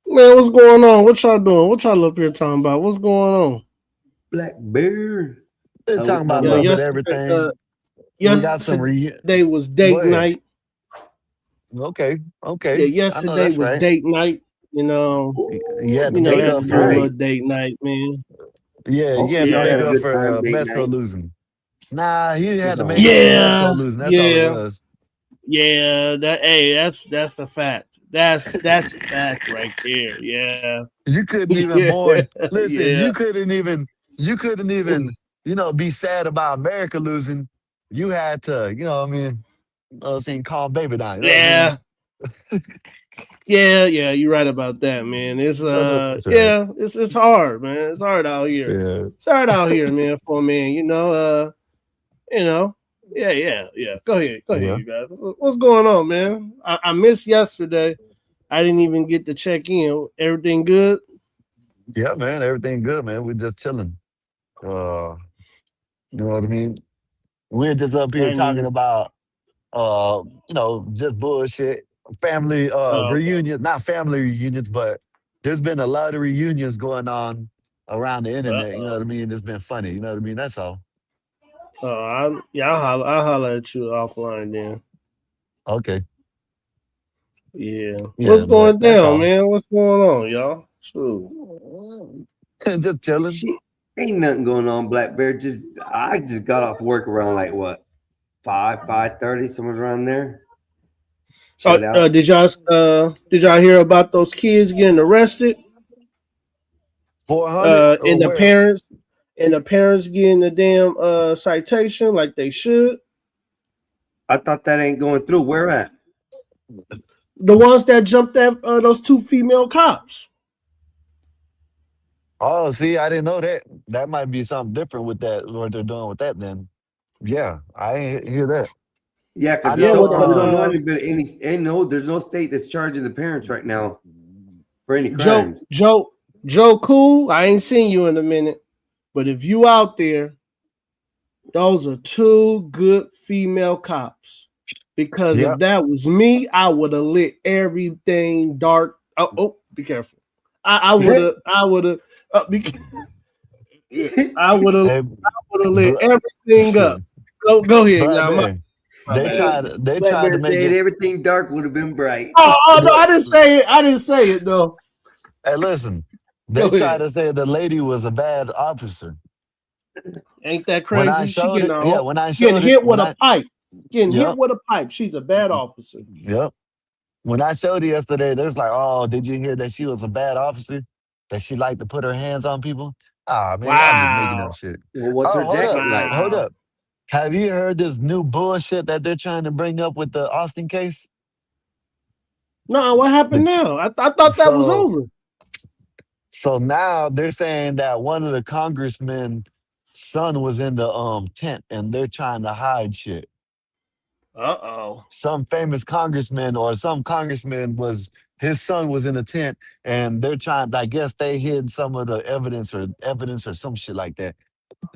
Man, what's going on? What y'all doing? What y'all up here talking about? What's going on? Black Bear. They're talking about a little bit of everything. We got some yesterday was date night. Okay. Yeah, yesterday was date night. Yeah, had a date night, man. Yeah, Oh, yeah, yeah, make had a up good for time, date Mexico night. losing. Nah, he had to make Yeah, up for Mexico losing. That's all it was. Yeah, that's a fact. That's a fact right there. Yeah. You couldn't even mourn. Listen, Yeah. you couldn't even, be sad about America losing. You had to, calm baby down. You know what I mean? Yeah. Yeah, you're right about that, man. It's That's right. yeah, it's hard, man. It's hard out here. Yeah. It's hard out here, man, for a man, Yeah. Go ahead, Yeah. you guys. What's going on, man? I missed yesterday. I didn't even get to check in. Everything good? Yeah, man, everything good, man. We're just chilling. You know what I mean? We're just up here talking about just bullshit. Family reunions, not family reunions, but there's been a lot of reunions going on around the internet. You know what I mean? It's been funny. You know what I mean? That's all. I'll holler at you offline then. Okay. Yeah. Yeah, What's going that's all. down, man? What's going on, y'all? Shoot. Just chilling. Ain't nothing going on, Black Bear. I just got off work around like what 5:30, somewhere around there. Did y'all hear about those kids getting arrested? 400 and the parents getting the damn citation like they should. I thought that ain't going through. Where at? The ones that jumped at those 2 female cops. Oh, see, I didn't know that. That might be something different with that, what they're doing with that then. Yeah, I ain't hear that. Yeah, because I know, money, but there's no state that's charging the parents right now for any crimes. Joe Cool, I ain't seen you in a minute, but if you out there, those are 2 good female cops. Because if that was me, I would have lit everything dark. Oh, be careful. I would have. I would have lit everything up. Go ahead. They tried to make it. Everything dark would have been bright. Oh no, I didn't say it though. Hey, listen. They tried to say the lady was a bad officer. Ain't that crazy? When I showed it, getting hit with a pipe. Getting hit with a pipe. She's a bad officer. Yep. When I showed it yesterday, they was like, "Oh, did you hear that she was a bad officer? That she liked to put her hands on people?" Ah, man, I'm just making up shit. Well, what's her jacket like? Hold up. Have you heard this new bullshit that they're trying to bring up with the Austin case? No, what happened now? I thought that was over. So now they're saying that one of the congressmen's son was in the tent and they're trying to hide shit. Uh-oh. Some famous congressman or some congressman his son was in the tent and they're trying, I guess they hid some of the evidence or some shit like that.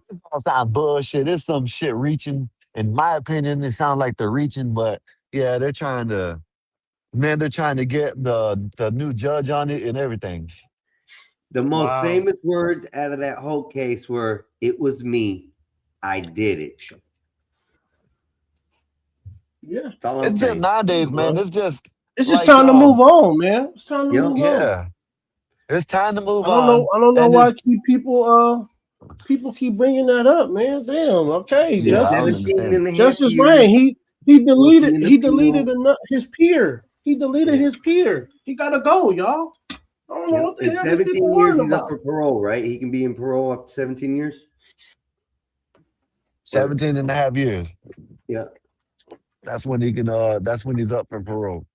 This all sounds bullshit. It's some shit reaching. In my opinion, it sounds like they're reaching, but yeah, they're trying to get the new judge on it and everything. The most famous words out of that whole case were, "It was me. I did it." Yeah. It's just nowadays, man. It's just time to move on, man. It's time to move on. Yeah. It's time to move on. I don't know why people keep bringing that up, man. Damn. Okay. Yeah, Justice Reign. He deleted his peer. He deleted his peer. He gotta go, y'all. I don't know what the In hell 17 people years, worrying he's up about. for parole, right? He can be in parole after 17 years. 17 and a half years. Yeah. That's when he can that's when he's up for parole.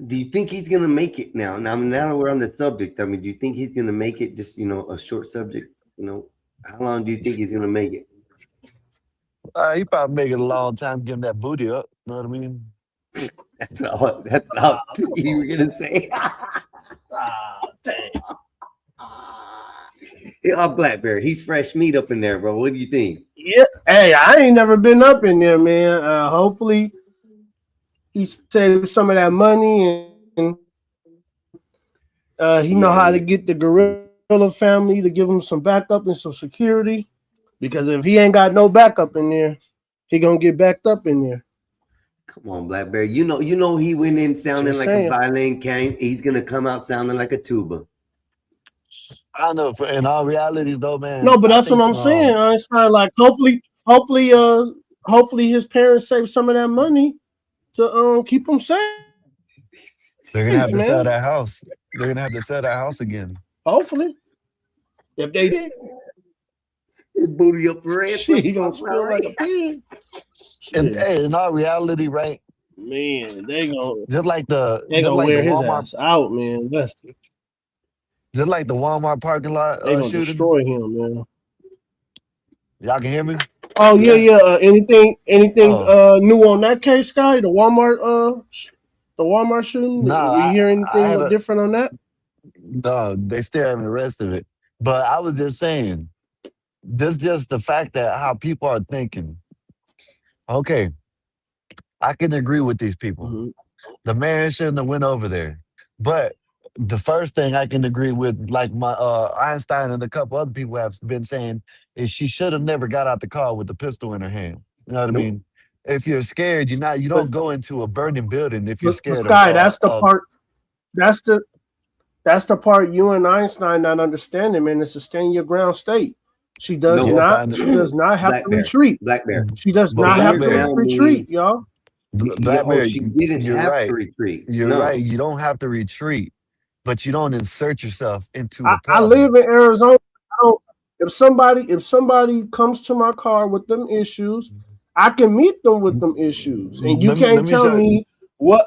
Do you think he's gonna make it now? Now we're on the subject. I mean, do you think he's gonna make it? Just a short subject. How long do you think he's gonna make it? He probably make it a long time getting that booty up. You know what I mean? That's all you were gonna say. Dang. Blackberry, he's fresh meat up in there, bro. What do you think? Yeah. Hey, I ain't never been up in there, man. Hopefully he saved some of that money and he know how to get the Gorilla family to give him some backup and some security. Because if he ain't got no backup in there, he gonna get backed up in there. Come on, Blackberry. You know he went in sounding Just like saying. a violin. He's gonna come out sounding like a tuba. I don't know. In all reality, though, man. No, but that's what I'm saying. It's not like hopefully his parents save some of that money to keep him safe. They're gonna have to sell man. that house. They're gonna have to sell that house again. Hopefully, if they did, booty up her ass. Shit, he gonna spill like a pig. And hey, in all reality, right? Man, they gonna just like the wear his Walmart ass out, man. Just like the Walmart parking lot They gonna shooting. destroy him, man. Y'all can hear me? Oh yeah. Anything new on that case, Sky? The Walmart shooting? Nah, you hear I anything haven't- different on that? No, they still haven't arrested it. But I was just saying, this just the fact that how people are thinking. Okay, I can agree with these people. The man shouldn't have went over there. But the first thing I can agree with, like my Einstein and a couple other people have been saying, is she should have never got out the car with the pistol in her hand. You know what I mean? If you're scared, you don't go into a burning building if you're scared. Sky, that's the part. That's the part you and Einstein not understanding, man. It's a stand your ground state. She does not have to retreat. Blackberry. She does not have to retreat, y'all. Blackberry, she didn't you're have right. to retreat. You're No. right. You don't have to retreat, but you don't insert yourself into the I problem. live in Arizona. If somebody comes to my car with them issues, I can meet them with them issues, and you can't tell me what's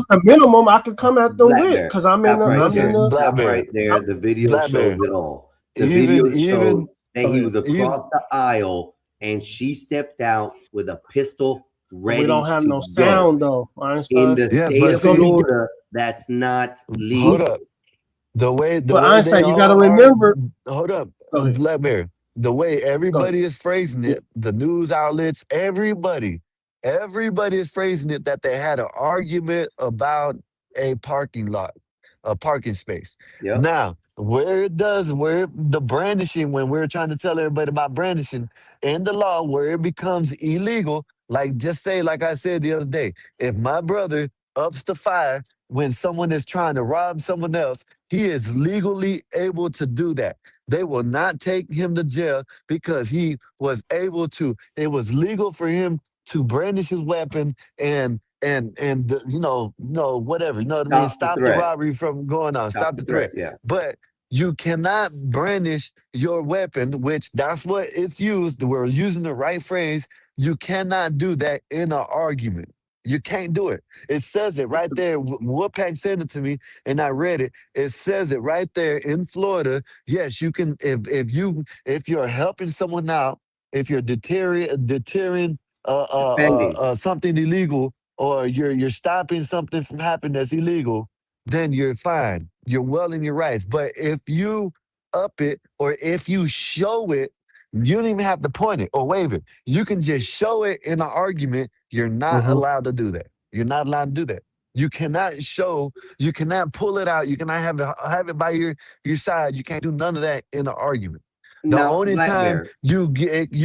the minimum I can come at them with because I'm in right there. The video shows it all. The video showed that he was across the aisle and she stepped out with a pistol ready. We don't have to no go. sound though. In the state of Florida, that's not legal. Hold up. The way Einstein, they you got to all remember. Hold up, Blackberry. The way everybody is phrasing it, the news outlets, everybody is phrasing it that they had an argument about a parking lot, a parking space. Yep. Now, where the brandishing, when we're trying to tell everybody about brandishing in the law, where it becomes illegal, like just say, like I said the other day, if my brother ups the fire when someone is trying to rob someone else, he is legally able to do that. They will not take him to jail because he was able to. It was legal for him to brandish his weapon and whatever. You know what I mean? Stop the robbery from going on. Stop the threat. Yeah. But you cannot brandish your weapon, which that's what it's used. We're using the right phrase. You cannot do that in an argument. You can't do it. It says it right there. Wolfpack sent it to me, and I read it. It says it right there in Florida. Yes, you can. If you're helping someone out, if you're deterring something illegal, or you're stopping something from happening that's illegal, then you're fine. You're well in your rights. But if you up it, or if you show it, you don't even have to point it or wave it. You can just show it in an argument. You're not allowed to do that. You're not allowed to do that. You cannot show, you cannot pull it out. You cannot have it by your side. You can't do none of that in an argument. The only time you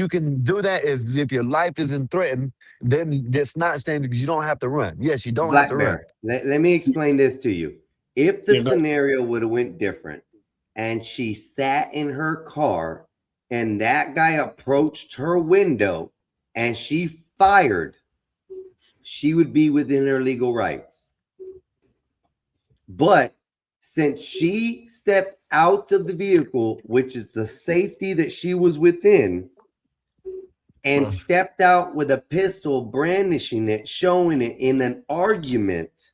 can do that is if your life isn't threatened, then it's not standing because you don't have to run. Yes, you don't have to run. Let me explain this to you. If the scenario would have went different and she sat in her car and that guy approached her window and she fired, she would be within her legal rights. But since she stepped out of the vehicle, which is the safety that she was within, and stepped out with a pistol, brandishing it, showing it in an argument,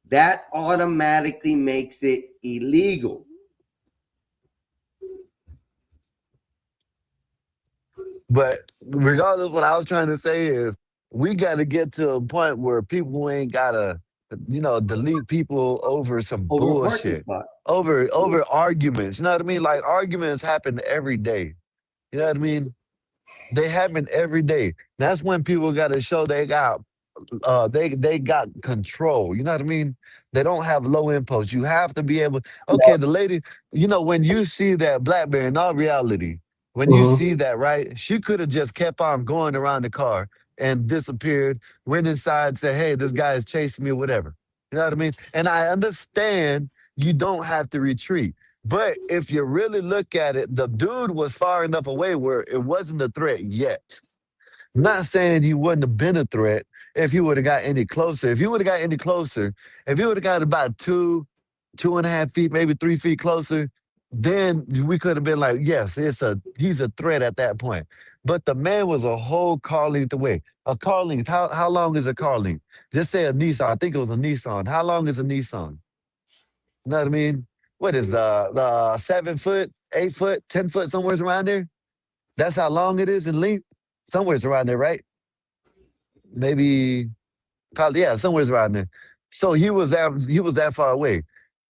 that automatically makes it illegal. But regardless, what I was trying to say is we got to get to a point where people ain't gotta, delete people over some Over a parking bullshit, spot. over arguments. You know what I mean? Like arguments happen every day. You know what I mean? They happen every day. That's when people got to show they got control. You know what I mean? They don't have low impulse. You have to be able. Okay, the lady. When you see that BlackBerry, in all reality, when you see that, right? She could have just kept on going around the car and disappeared. Went inside, said, "Hey, this guy is chasing me," or whatever. You know what I mean? And I understand you don't have to retreat. But if you really look at it, the dude was far enough away where it wasn't a threat yet. Not saying he wouldn't have been a threat if he would have got any closer. If he would have got any closer, if he would have got about 2.5 feet, maybe 3 feet closer, then we could have been like, yes, he's a threat at that point. But the man was a whole car length away. A car length, how long is a car length? Just say a Nissan. I think it was a Nissan. How long is a Nissan? You know what I mean? What is the 7 foot, 8 foot, 10 foot, somewhere around there? That's how long it is in length? Somewhere's around there, right? Maybe, probably, yeah, somewhere's around there. So he was that far away.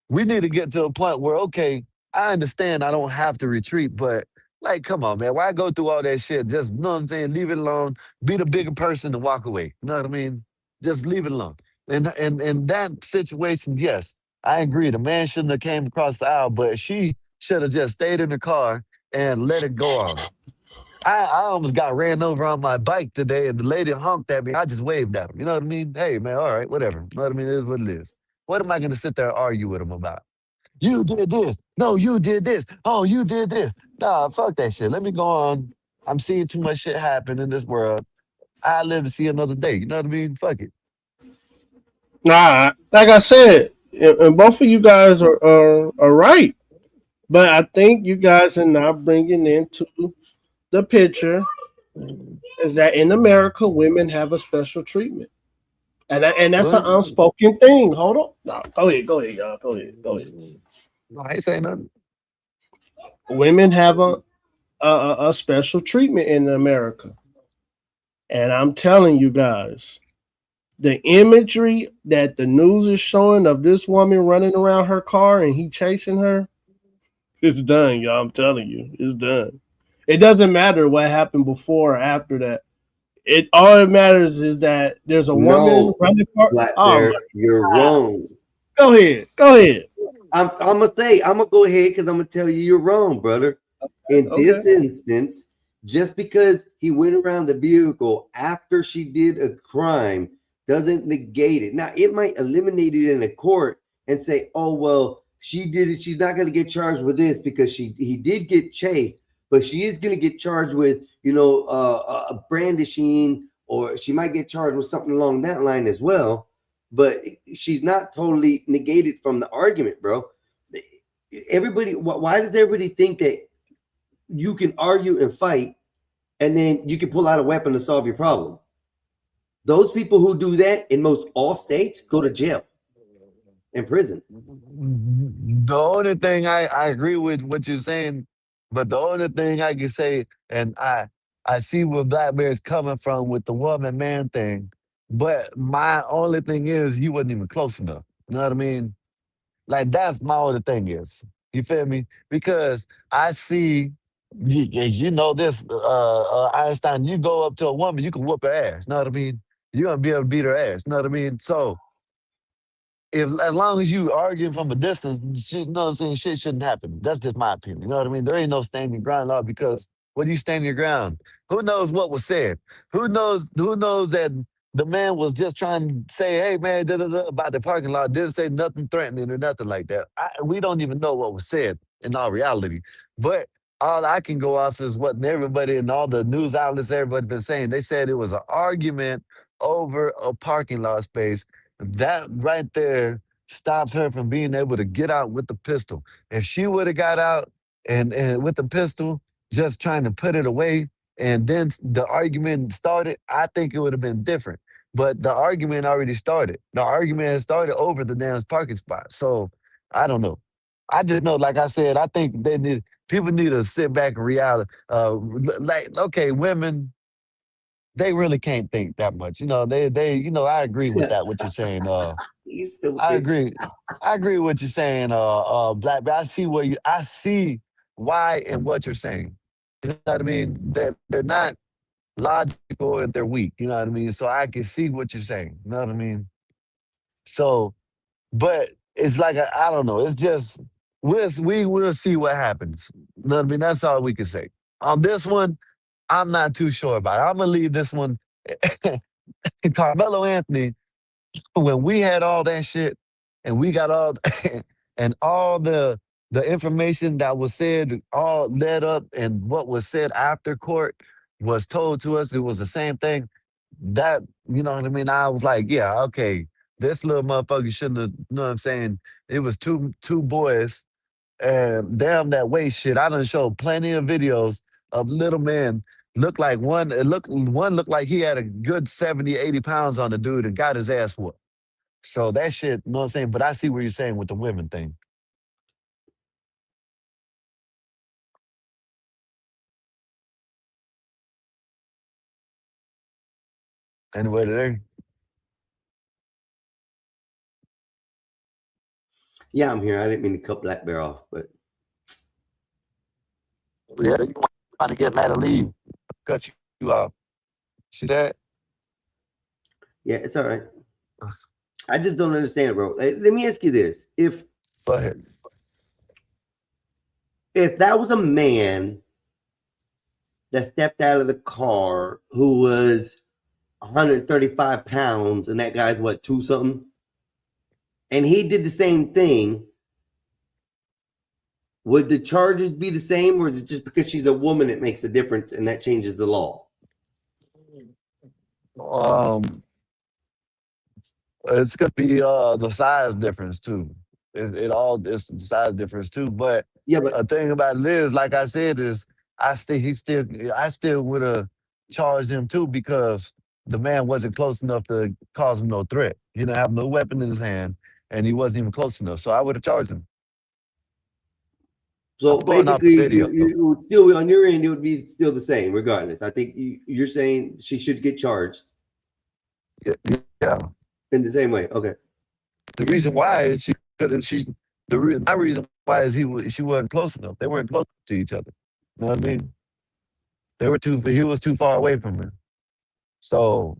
We need to get to a point where, okay, I understand I don't have to retreat, but like, come on, man, why go through all that shit? Just, you know what I'm saying, leave it alone, be the bigger person and walk away. You know what I mean? Just leave it alone. And in that situation, yes, I agree. The man shouldn't have came across the aisle, but she should have just stayed in the car and let it go on. I almost got ran over on my bike today, and the lady honked at me. I just waved at him. You know what I mean? Hey, man, all right, whatever. You know what I mean? It is what it is. What am I going to sit there and argue with him about? You did this. No, you did this. Oh, you did this. Nah, fuck that shit. Let me go on. I'm seeing too much shit happen in this world. I live to see another day. You know what I mean? Fuck it. Nah, like I said, and both of you guys are right, but I think you guys are not bringing into the picture is that in America, women have a special treatment, and that's an unspoken thing. Hold on, no, go ahead, y'all, go ahead. No, I ain't saying nothing. Women have a special treatment in America, and I'm telling you guys, the imagery that the news is showing of this woman running around her car and he chasing her, it's done, y'all. I'm telling you, it's done. It doesn't matter what happened before or after that. All it matters is that there's a woman running car. You're wrong. Go ahead. I'm gonna go ahead because I'm gonna tell you you're wrong, brother. In this instance, just because he went around the vehicle after she did a crime doesn't negate it. Now, it might eliminate it in a court and say, oh, well, she did it. She's not going to get charged with this because he did get chased, but she is going to get charged with, brandishing, or she might get charged with something along that line as well. But she's not totally negated from the argument, bro. Everybody, why does everybody think that you can argue and fight and then you can pull out a weapon to solve your problem? Those people who do that in most all states go to jail and prison. The only thing I agree with what you're saying, but the only thing I can say, and I see where BlackBerry's coming from with the woman man thing, but my only thing is he wasn't even close enough. You know what I mean? Like, that's my only thing is. You feel me? Because I see, you know this, Einstein, you go up to a woman, you can whoop her ass. You know what I mean? You're going to be able to beat her ass. You know what I mean? So, as long as you arguing from a distance, you know what I'm saying, shit shouldn't happen. That's just my opinion. You know what I mean? There ain't no standing ground law, because when you stand your ground, who knows what was said? Who knows that the man was just trying to say, hey, man, about the parking lot, didn't say nothing threatening or nothing like that. We don't even know what was said in all reality. But all I can go off is what everybody and all the news outlets, everybody been saying. They said it was an argument over a parking lot space. That right there stops her from being able to get out with the pistol. If she would have got out and with the pistol, just trying to put it away, and then the argument started, I think it would have been different. But the argument already started. The argument has started over the damn parking spot. So I don't know. I just know, like I said, I think people need to sit back and reality. Like, okay, women, they really can't think that much. I agree with that. What you're saying. He's stupid. I agree. I agree with what you're saying. Black, but I see why and what you're saying. You know what I mean? They're not logical and they're weak. You know what I mean? So I can see what you're saying. You know what I mean? So, but it's like I don't know. It's just we will see what happens. You know what I mean? That's all we can say. On this one, I'm not too sure about it. I'm gonna leave this one. Carmelo Anthony, when we had all that shit and we got all and all the information that was said all led up and what was said after court was told to us, it was the same thing. That, you know what I mean? I was like, yeah, okay, this little motherfucker shouldn't have, you know what I'm saying? It was two boys, and damn that weight shit. I done showed plenty of videos of little men one looked like he had a good 70, 80 pounds on the dude and got his ass whooped. So that shit, you know what I'm saying? But I see what you're saying with the women thing. Anyway, today. Yeah, I'm here. I didn't mean to cut Black Bear off, but Yeah, you want to get mad at leave. Cut you off. See that? yeah, it's all right. I just don't understand, bro. Let me ask you this: Go ahead. if that was a man that stepped out of the car who was 135 pounds and that guy's what, 2 something, and he did the same thing, would the charges be the same, or is it just because she's a woman it makes a difference and that changes the law? It's gonna be the size difference too. It's the size difference too. But Yeah, but the thing about it is, like I said, is I still would have charged him too, because the man wasn't close enough to cause him no threat. He didn't have no weapon in his hand, and he wasn't even close enough. So I would have charged him. so I'm going off the basically, video. you would still, on your end, it would be still the same, regardless. I think you're saying she should get charged Yeah. in the same way. Okay. The reason why is my reason why is she wasn't close enough. They weren't close to each other. You know what I mean? He was too far away from her. So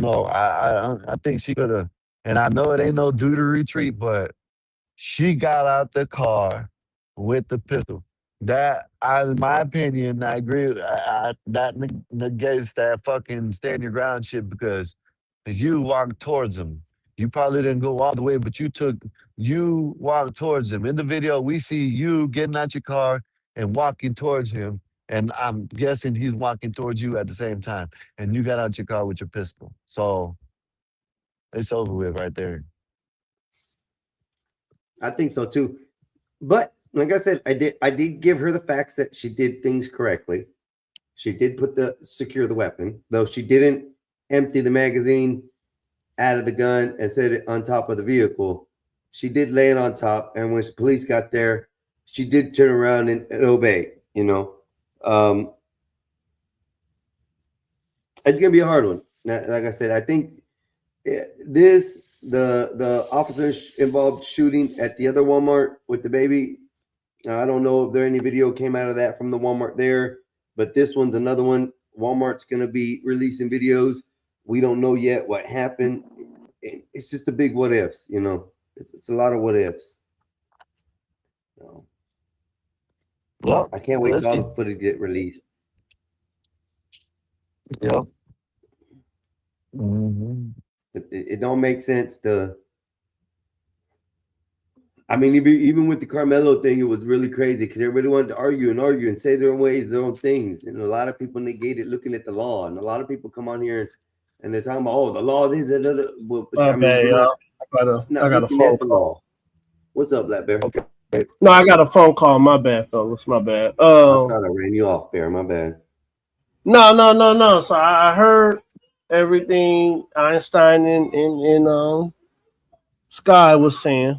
no, I think she could have, and I know it ain't no due to retreat, but she got out the car with the pistol. In my opinion, I agree. That negates that fucking stand your ground shit, because if you walked towards him, you probably didn't go all the way, but you walked towards him. In the video, we see you getting out your car and walking towards him, and I'm guessing he's walking towards you at the same time, and you got out your car with your pistol. So it's over with right there. I think so too. But like I said, I did give her the facts that she did things correctly. She did secure the weapon, though she didn't empty the magazine out of the gun and set it on top of the vehicle. She did lay it on top, and when police got there, she did turn around and obey. It's gonna be a hard one. Like I said, I think the officers involved shooting at the other Walmart with the baby. I don't know if there any video came out of that from the Walmart there, but this one's another one. Walmart's going to be releasing videos. We don't know yet what happened. It's just a big what ifs, It's a lot of what ifs. Well, I can't wait till all the footage get released. Yep. Mm-hmm. It don't make sense to. I mean, even with the Carmelo thing, it was really crazy because everybody wanted to argue and say their own ways, their own things. And a lot of people negated looking at the law. And a lot of people come on here and they're talking about, oh, the law, this, that, that. Well, I mean, y'all. I got a phone call. Law. What's up, Black Bear? Okay. No, I got a phone call. My bad, fellas. My bad. I thought I ran you off, Bear. My bad. No. So I heard everything Einstein and Sky was saying.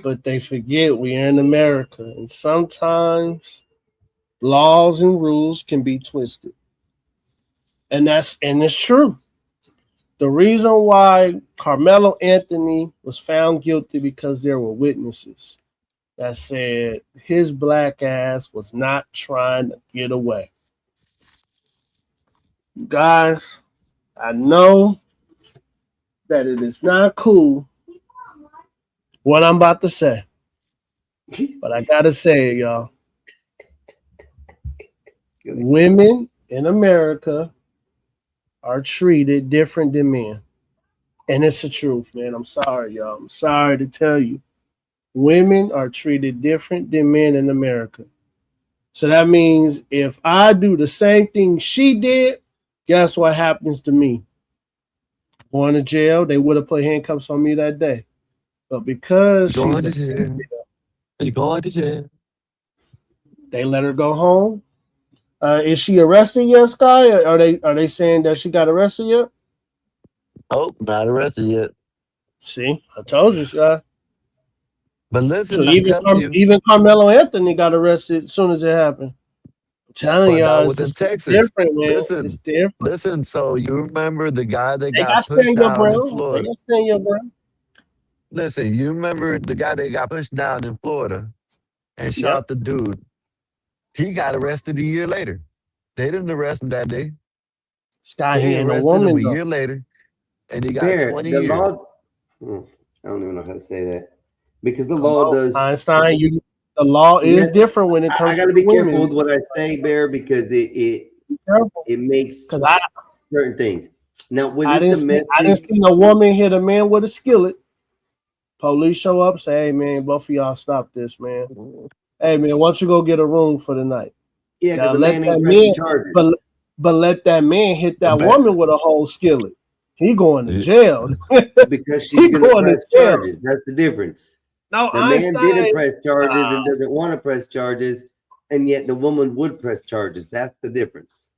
But they forget we are in America, and sometimes laws and rules can be twisted. And it's true. The reason why Carmelo Anthony was found guilty because there were witnesses that said his black ass was not trying to get away. Guys, I know that it is not cool what I'm about to say, but I gotta say it, y'all. Women in America are treated different than men. And it's the truth, man. I'm sorry, y'all. I'm sorry to tell you. Women are treated different than men in America. So that means if I do the same thing she did, guess what happens to me? Going to jail, they would have put handcuffs on me that day. But because they let her go home. Is she arrested yet, Sky? Are they saying that she got arrested yet? Oh, not arrested yet. See, I told you, Sky. But listen, So even Carmelo Anthony got arrested as soon as it happened. I'm telling y'all, it's Texas. Different, man. Listen, it's different. Listen, so you remember the guy that They got got pushed down in Florida? They got stand your ground. Listen, you remember the guy that got pushed down in Florida and shot the dude? He got arrested a year later. They didn't arrest him that day. Sky, they he ain't arrested a woman, him a year later, and he got Bear, 20 the years. law, I don't even know how to say that. Because the law does. Einstein, the law is different when it comes I got to to be women. careful with what I say, Bear, because it makes certain things. Now, when I it's didn't see a woman hit a man with a skillet. Police show up, say, "Hey man, both of y'all stop this, man. Hey man, why don't you go get a room for the night?" Yeah, now because the let man ain't that pressing man, charges. but let that man hit that woman with a whole skillet. He going to jail because she's going to press charges. That's the difference. No, the man didn't press charges and doesn't want to press charges, and yet the woman would press charges. That's the difference.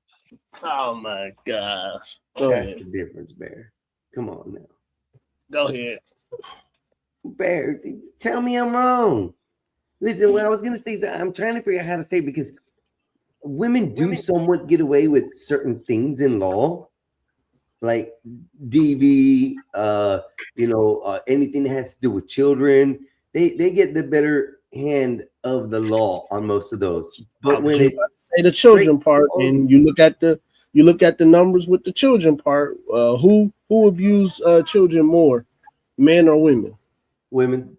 Oh my gosh. That's the difference, Bear. Come on now. Go ahead. Bear, tell me I'm wrong. Listen, what I was gonna say is that I'm trying to figure out how to say it because women do somewhat get away with certain things in law, like DV, anything that has to do with children. They get the better hand of the law on most of those. But when it's say the children part, and you look at the numbers with the children part, who abuse children more, men or women? Women.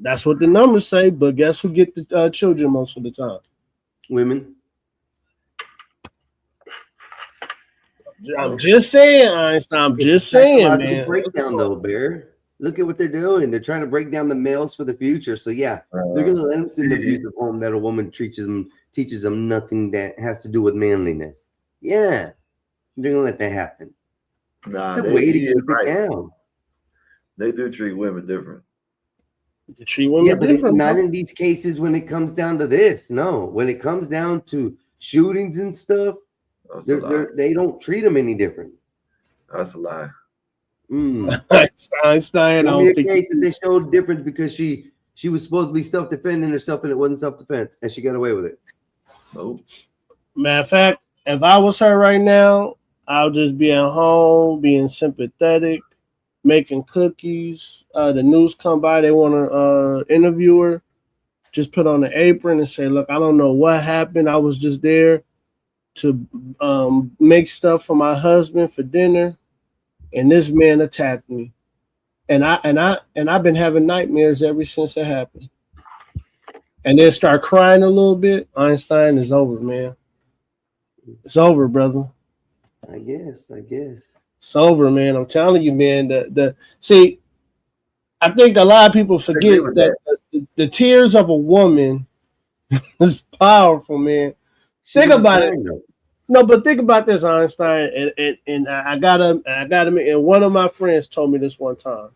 That's what the numbers say, but guess who get the children most of the time? Women. I'm just saying, Einstein. I'm just saying, man. Breakdown though, Bear. Look at what they're doing. They're trying to break down the males for the future. So yeah, they're gonna let them see an abusive home that a woman teaches them nothing that has to do with manliness. Yeah, they're gonna let that happen. Nah, it's the way to keep it down. They do treat women different. But not in these cases when it comes down to this. No, when it comes down to shootings and stuff, they don't treat them any different. That's a lie. Einstein, I don't think case that they showed difference because she was supposed to be self-defending herself and it wasn't self-defense and she got away with it. Nope. Matter of fact, if I was her right now, I'll just be at home being sympathetic, making cookies. The news come by, they want to interview her. Just put on an apron and say, "Look, I don't know what happened. I was just there to make stuff for my husband for dinner, and this man attacked me, and I've been having nightmares ever since it happened." And then start crying a little bit. Einstein is over, man. It's over, brother. I guess. It's over, man. I'm telling you, man. See, I think a lot of people forget with that the tears of a woman is powerful, man. Think about it. No, but think about this, Einstein, and I gotta, and one of my friends told me this one time.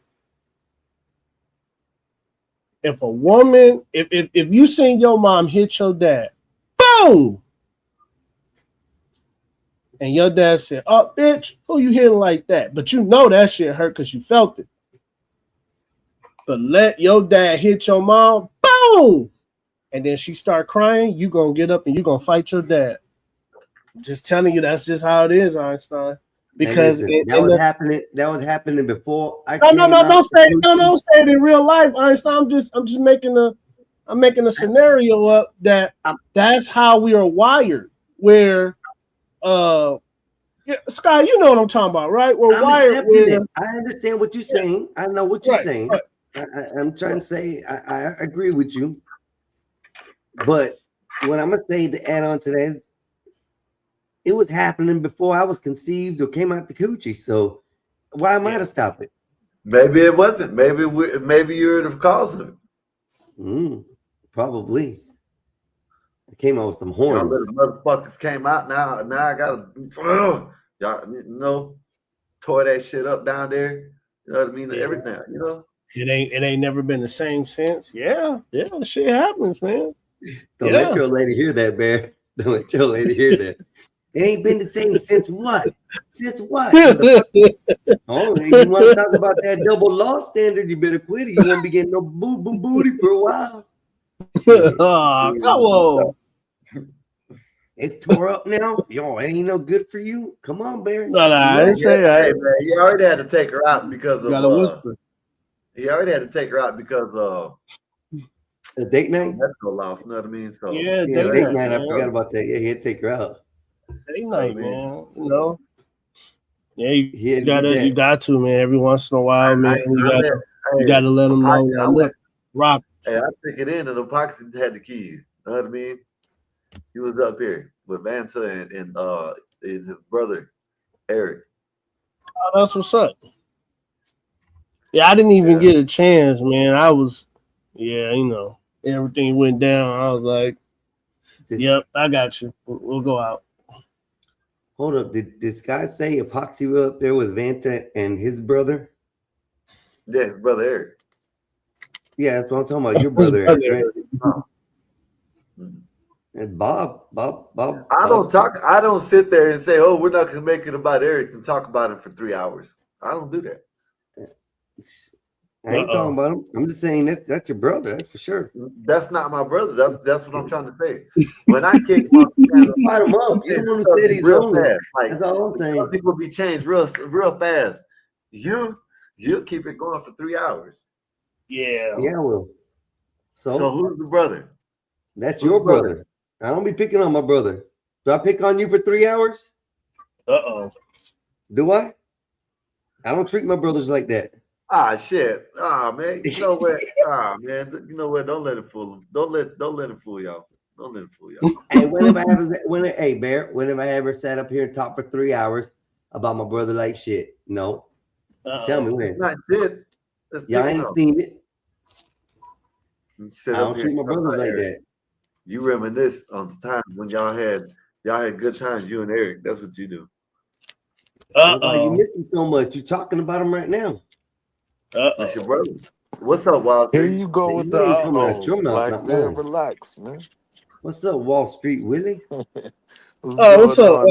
If a woman, if you seen your mom hit your dad, boom, and your dad said, "Oh, bitch, who you hitting like that?" But you know that shit hurt because you felt it. But let your dad hit your mom, boom, and then she start crying, you gonna get up and you gonna fight your dad. Just telling you, that's just how it is, Einstein. Because that was happening. That was happening before. Don't say it in real life, Einstein. I'm just making a scenario up that that's how we are wired. Where, Sky, you know what I'm talking about, right? We're wired. I understand what you're saying. I know what you're saying. Right. I'm trying to say I agree with you. But what I'm gonna say to add on to that, it was happening before I was conceived or came out the coochie. So why am I to stop it? Maybe it wasn't. Maybe you're the cause of it. Probably. I came out with some horns. Y'all little motherfuckers came out now. Now I gotta y'all tore that shit up down there. You know what I mean? Yeah. Everything, It ain't never been the same since. Yeah, shit happens, man. Don't let your lady hear that, Bear. Don't let your lady hear that. It ain't been the same since what? Since what? Oh, you want to talk about that double law standard? You better quit it. You won't be getting no booty for a while. Oh, come on. It's tore up now. Yo, it ain't no good for you. Come on, Bear. No, I didn't say that. Hey, man, he already had to take her out because of he already had to take her out because of the date night. Metro loss, you know what I mean? So date night. I forgot about that. Yeah, he had to take her out. Date night, man. Yeah, you got to, man. Every once in a while, man. You got to let them know. Rock. Hey, I took it in, and the Epoxy had the keys. You know what I mean? He was up here with Vanta and his brother Eric. Oh, that's what's up. Yeah, I didn't even get a chance, man. I was, everything went down. I was like, "Yep, I got you. We'll go out." Hold up. Did this guy say Epoxy was up there with Vanta and his brother? Yeah, his brother Eric. Yeah, that's what I'm talking about. Your brother Eric, right? And Bob. I don't sit there and say, "Oh, we're not going to make it about Eric and talk about him for 3 hours." I don't do that. I ain't talking about him. I'm just saying that's your brother. That's for sure. That's not my brother. That's what I'm trying to say. When I kick him up, you don't say he's real fast. Like, that's all I'm saying. People be changed real fast. You'll keep it going for 3 hours. Yeah. Yeah, I will. So who's the brother? That's your brother. I don't be picking on my brother. Do I pick on you for 3 hours? Do I? I don't treat my brothers like that. Ah, shit. Ah, man. You know what? Man. You know what? Don't let it fool him. Don't let him fool y'all. Don't let him fool y'all. Hey, Bear, when have I ever sat up here and talked for 3 hours about my brother like shit? No. Tell me when. Not shit. Y'all ain't seen it. I don't treat my brothers like that. You reminisce on time when y'all had good times, you and Eric. That's what you do. Why you miss him so much? You talking about him right now. That's your brother. What's up, Wall Street? Here you go with the Black Bear, relax, man. What's up, Wall Street Willie? What's up?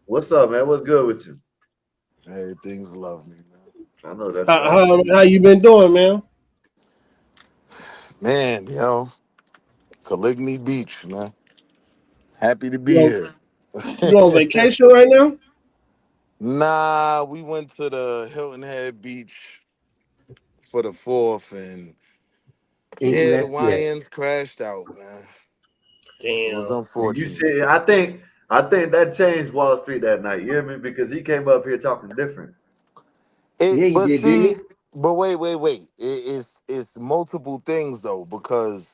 What's up, man? What's good with you? Hey, things love me, man. I know that's how you been doing, man? Man, Caligny Beach, man. Happy to be here. You on vacation right now? Nah, we went to the Hilton Head Beach for the 4th, and the YNs crashed out, man. Damn. It was unfortunate. You see, I think that changed Wall Street that night. You hear me? Because he came up here talking different. But wait. It's multiple things though, because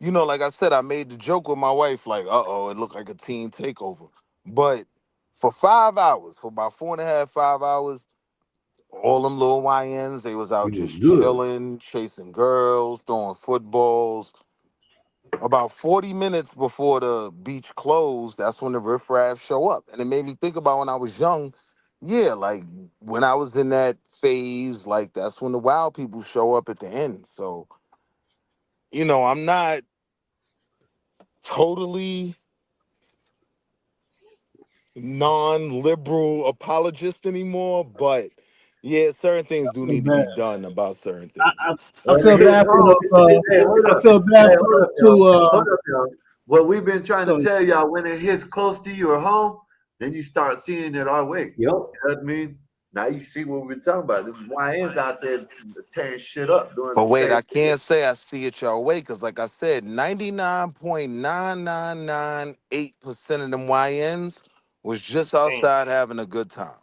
like I said, I made the joke with my wife, like, it looked like a teen takeover. But for 5 hours, for about 4.5, 5 hours, all them little YNs, they was out It was just good. chilling, chasing girls, throwing footballs. About 40 minutes before the beach closed, that's when the riffraff show up. And it made me think about when I was young. Yeah, like when I was in that phase, like that's when the wild people show up at the end. So, I'm not totally non-liberal apologist anymore, but yeah, certain things do feel need to bad. be done about certain things. I feel His bad for home. Hey, hold I up. feel bad Hey, for hold those up, y'all. two. Hold up, y'all. What we've been trying to So, tell y'all, when it hits close to you or home, then you start seeing it our way. Yep. You know what I mean? Now you see what we're talking about. The YNs out there tearing shit up, doing But the wait, same I shit. can't say I see it your way, because like I said, 99.9998% of them YNs was just outside having a good time.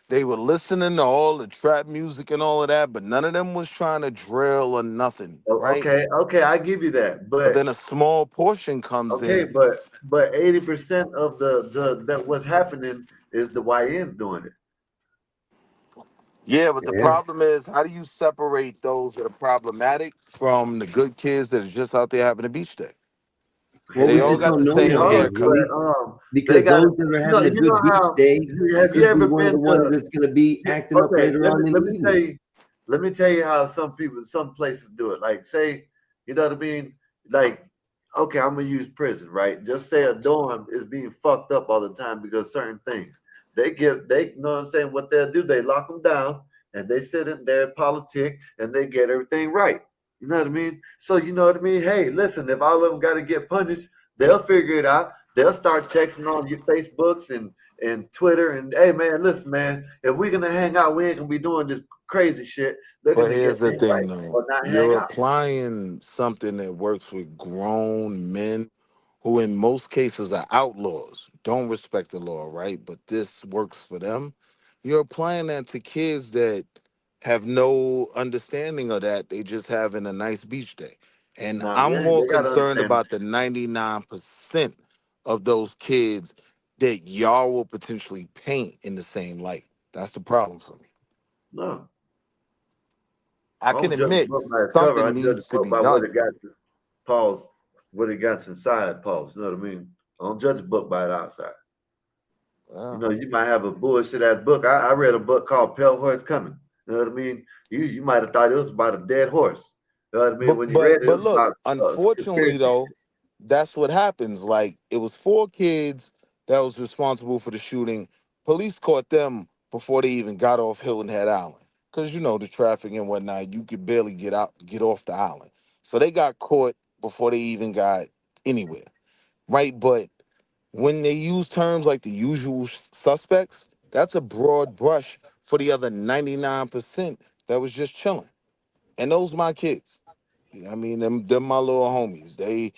They were listening to all the trap music and all of that, but none of them was trying to drill or nothing, right? Okay, I give you that. But then a small portion comes Okay, in. but 80% of the that what's happening is the YNs doing it. Yeah, but the Yeah. problem is, how do you separate those that are problematic from the good kids that are just out there having a beach day? Well, They we all just got don't the know same nowadays, haircut. really, They because got those that are having a you good know beach how day have you could ever be one of the been ones to that's going to be acting up okay, later let on me in let the me evening. tell you let me tell you how some places do it. Like say, you know what I mean? Like, okay, I'm gonna use prison, right? Just say a dorm is being fucked up all the time because certain things. They you know what I'm saying, what they'll do, they lock them down and they sit in there politic and they get everything right. You know what I mean? So you know what I mean? Hey, listen, if all of them gotta get punished, they'll figure it out. They'll start texting on your Facebooks and Twitter and hey man, listen, man, if we're gonna hang out, we ain't gonna be doing this crazy shit. They're But gonna here's get the things right thing, though. or not hang You're out. applying something that works with grown men who, in most cases, are outlaws, don't respect the law, right? But this works for them. You're applying that to kids that have no understanding of that. They just having a nice beach day. And Nah, I'm man, more they gotta concerned understand. about the 99% of those kids that y'all will potentially paint in the same light. That's the problem for me. No, I I can don't judge a admit book by its cover. I something judge a needs to book be by what done. it got to Paul's, what it got inside Paul's. You know what I mean? I don't judge a book by it outside. You know, you might have a bullshit ass book. I read a book called Pale Horse Coming. You know what I mean? You might have thought it was about a dead horse. You know what I mean? But When you but read it, it but was look, about unfortunately conspiracy though, shit. that's what happens. Like it was 4 kids that was responsible for the shooting. Police caught them before they even got off Hilton Head Island. Cause the traffic and whatnot, you could barely get off the island. So they got caught before they even got anywhere. Right? But when they use terms like the usual suspects, that's a broad brush for the other 99% that was just chilling. And those my kids. I mean, them my little homies. They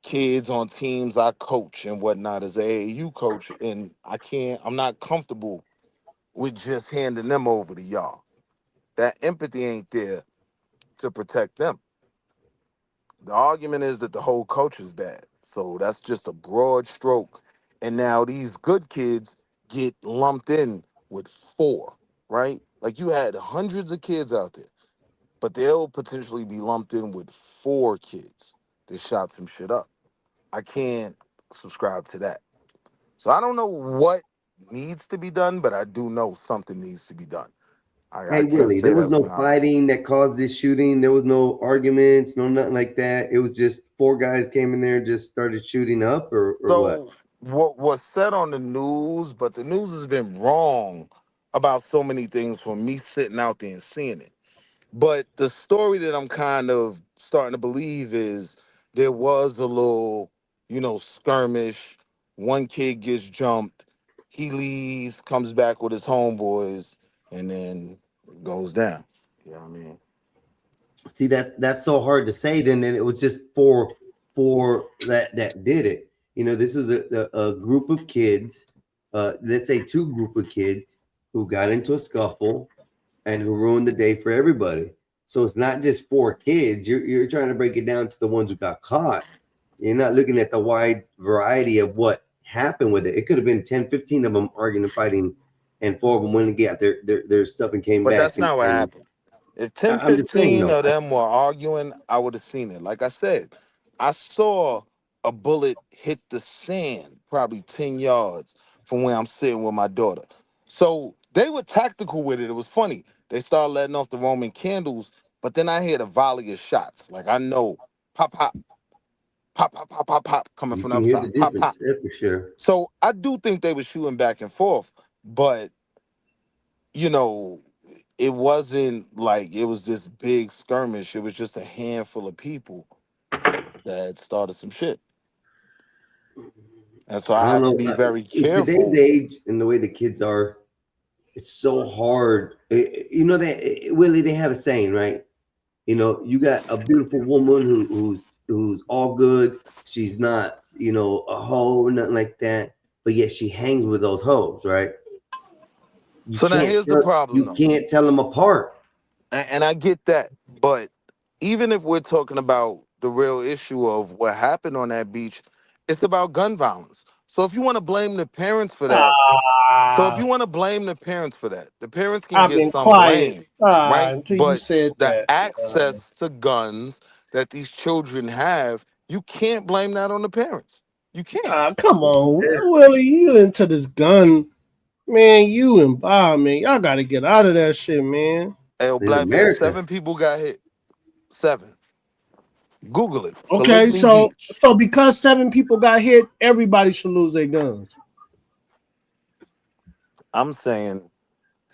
kids on teams I coach and whatnot as a AAU coach, and I'm not comfortable with just handing them over to y'all. That empathy ain't there to protect them. The argument is that the whole coach is bad. So that's just a broad stroke. And now these good kids get lumped in with 4, right? Like you had hundreds of kids out there, but they'll potentially be lumped in with 4 kids that shot some shit up. I can't subscribe to that. So I don't know what needs to be done, but I do know something needs to be done. I Hey, can't Willie, say there was that's no 100%. fighting that caused this shooting. There was no arguments, no nothing like that. It was just 4 guys came in there and just started shooting up, or what? So what was said on the news, but the news has been wrong about so many things from me sitting out there and seeing it. But the story that I'm kind of starting to believe is there was a little, skirmish. One kid gets jumped. He leaves, comes back with his homeboys, and then it goes down. You know what I mean? See, that's so hard to say. Then it was just for that did it. This is a group of kids. Let's say 2 group of kids who got into a scuffle and who ruined the day for everybody. So it's not just 4 kids. You're trying to break it down to the ones who got caught. You're not looking at the wide variety of what happened with it. It could have been 10, 15 of them arguing and fighting and 4 of them went and got their stuff and came But back. that's not what and happened. If 10, I'm just saying, 15 though. of them were arguing, I would have seen it. Like I said, I saw a bullet hit the sand probably 10 yards from where I'm sitting with my daughter. So they were tactical with it. It was funny. They started letting off the Roman candles, but then I hear the volley of shots. Like I know pop, pop, pop, pop, pop, pop, pop coming You from the can other hear the side. Pop, difference pop. there for sure. So I do think they were shooting back and forth, but you know, it wasn't like it was this big skirmish. It was just a handful of people that started some shit. And so I I don't have to know. be very In today's careful. age and the way the kids are, it's so hard. You know that Willie, they have a saying, right? You know, you got a beautiful woman who's all good. She's not, a hoe or nothing like that, but yet she hangs with those hoes, right? You So now can't here's the tell, problem you though. can't tell them apart. And I get that, but even if we're talking about the real issue of what happened on that beach, it's about gun violence. So if you want to blame the parents for that, the parents can I've get been some quiet blame, right? until you But said the that. access to guns that these children have, you can't blame that on the parents. You can't. Come on, Willie, you into this gun, man? You and Bob, man, y'all got to get out of that shit, man. Hey, Black Bear, 7 people got hit. 7. Google it. Okay, Polygyny so Beach. because 7 people got hit, everybody should lose their guns. I'm saying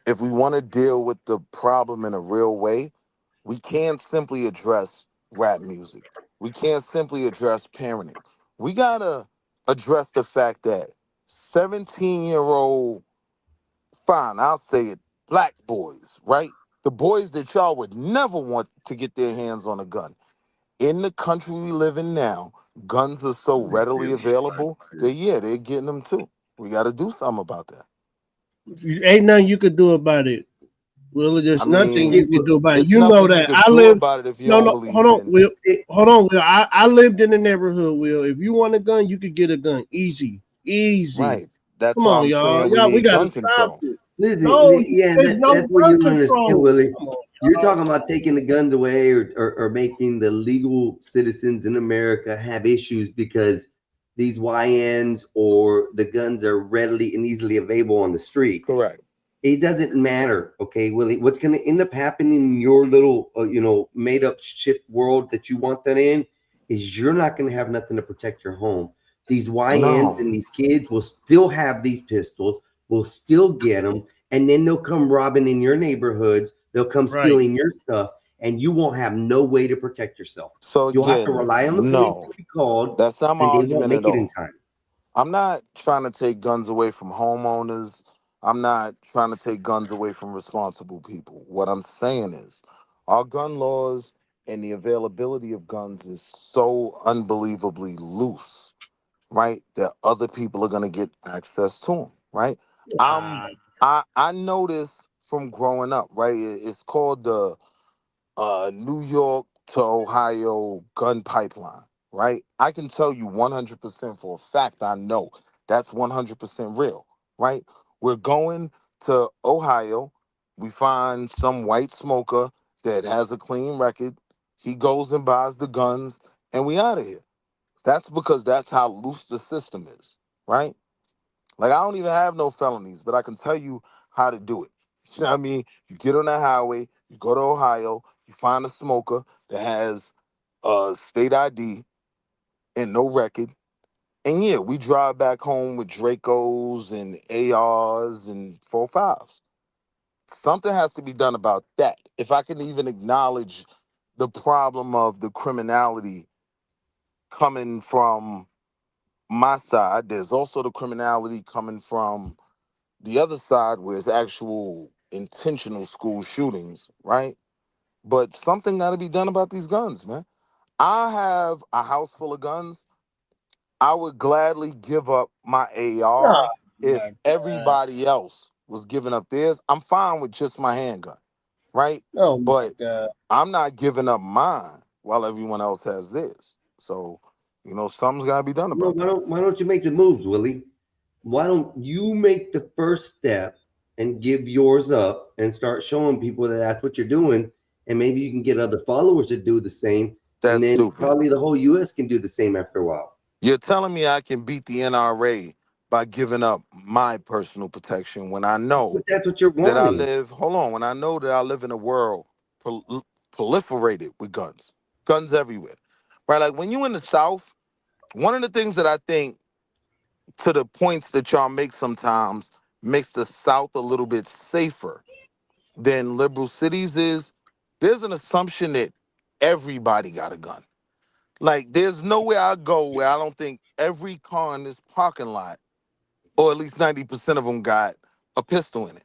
if we want to deal with the problem in a real way, we can't simply address rap music. We can't simply address parenting. We got to address the fact that 17-year-old, fine, I'll say it, black boys, right? The boys that y'all would never want to get their hands on a gun. In the country we live in now, guns are so readily available that, yeah, they're getting them too. We got to do something about that. Ain't nothing you could do about it. Willie, there's nothing you can do about it. it's You know nothing you that can I do live. about it if you No, don't no, believe hold on, in- Will. Hold on, Will. I lived in the neighborhood, Will. If you want a gun, you could get a gun. Easy. Right. That's Come why on, I'm y'all. saying we Y'all, we need got to gun stop control. it. Listen, No, yeah, there's no that's what gun you don't understand, control. Willie. Come on, You're talking about taking the guns away or making the legal citizens in America have issues because these YNs or the guns are readily and easily available on the streets. Correct. It doesn't matter, okay, Willie. What's going to end up happening in your little, made up shit world that you want that in is you're not going to have nothing to protect your home. These YNs and these kids will still have these pistols, will still get them, and then they'll come robbing in your neighborhoods. They'll come stealing your stuff, and you won't have no way to protect yourself. So You'll have to again, rely on the police to be called, that's not my and they won't argument make at it in all. time. I'm not trying to take guns away from homeowners. I'm not trying to take guns away from responsible people. What I'm saying is our gun laws and the availability of guns is so unbelievably loose, right? That other people are going to get access to them, right? I know this from growing up, right? It's called the New York to Ohio gun pipeline, right? I can tell you 100% for a fact I know that's 100% real, right? We're going to Ohio. We find some white smoker that has a clean record. He goes and buys the guns, and we out of here. That's because that's how loose the system is, right? Like, I don't even have no felonies, but I can tell you how to do it. You know what I mean? You get on that highway, you go to Ohio, you find a smoker that has state ID and no record. And yeah, we drive back home with Dracos and ARs and 4.5s. Something has to be done about that. If I can even acknowledge the problem of the criminality coming from my side, there's also the criminality coming from the other side where it's actual intentional school shootings, right? But something got to be done about these guns, man. I have a house full of guns. I would gladly give up my AR if everybody else was giving up theirs. I'm fine with just my handgun, right? Oh my But God. I'm not giving up mine while everyone else has theirs. So, something's got to be done No, about that. why don't you make the moves, Willie? Why don't you make the first step and give yours up and start showing people that that's what you're doing, and maybe you can get other followers to do the same. That's and then stupid. probably the whole U.S. can do the same after a while. You're telling me I can beat the NRA by giving up my personal protection when I know But that's what you're that I wanting. live. Hold on, when I know that I live in a world proliferated with guns everywhere, right? Like when you in the South, one of the things that I think, to the points that y'all make sometimes, makes the South a little bit safer than liberal cities is there's an assumption that everybody got a gun. Like there's nowhere I go where I don't think every car in this parking lot, or at least 90% of them, got a pistol in it.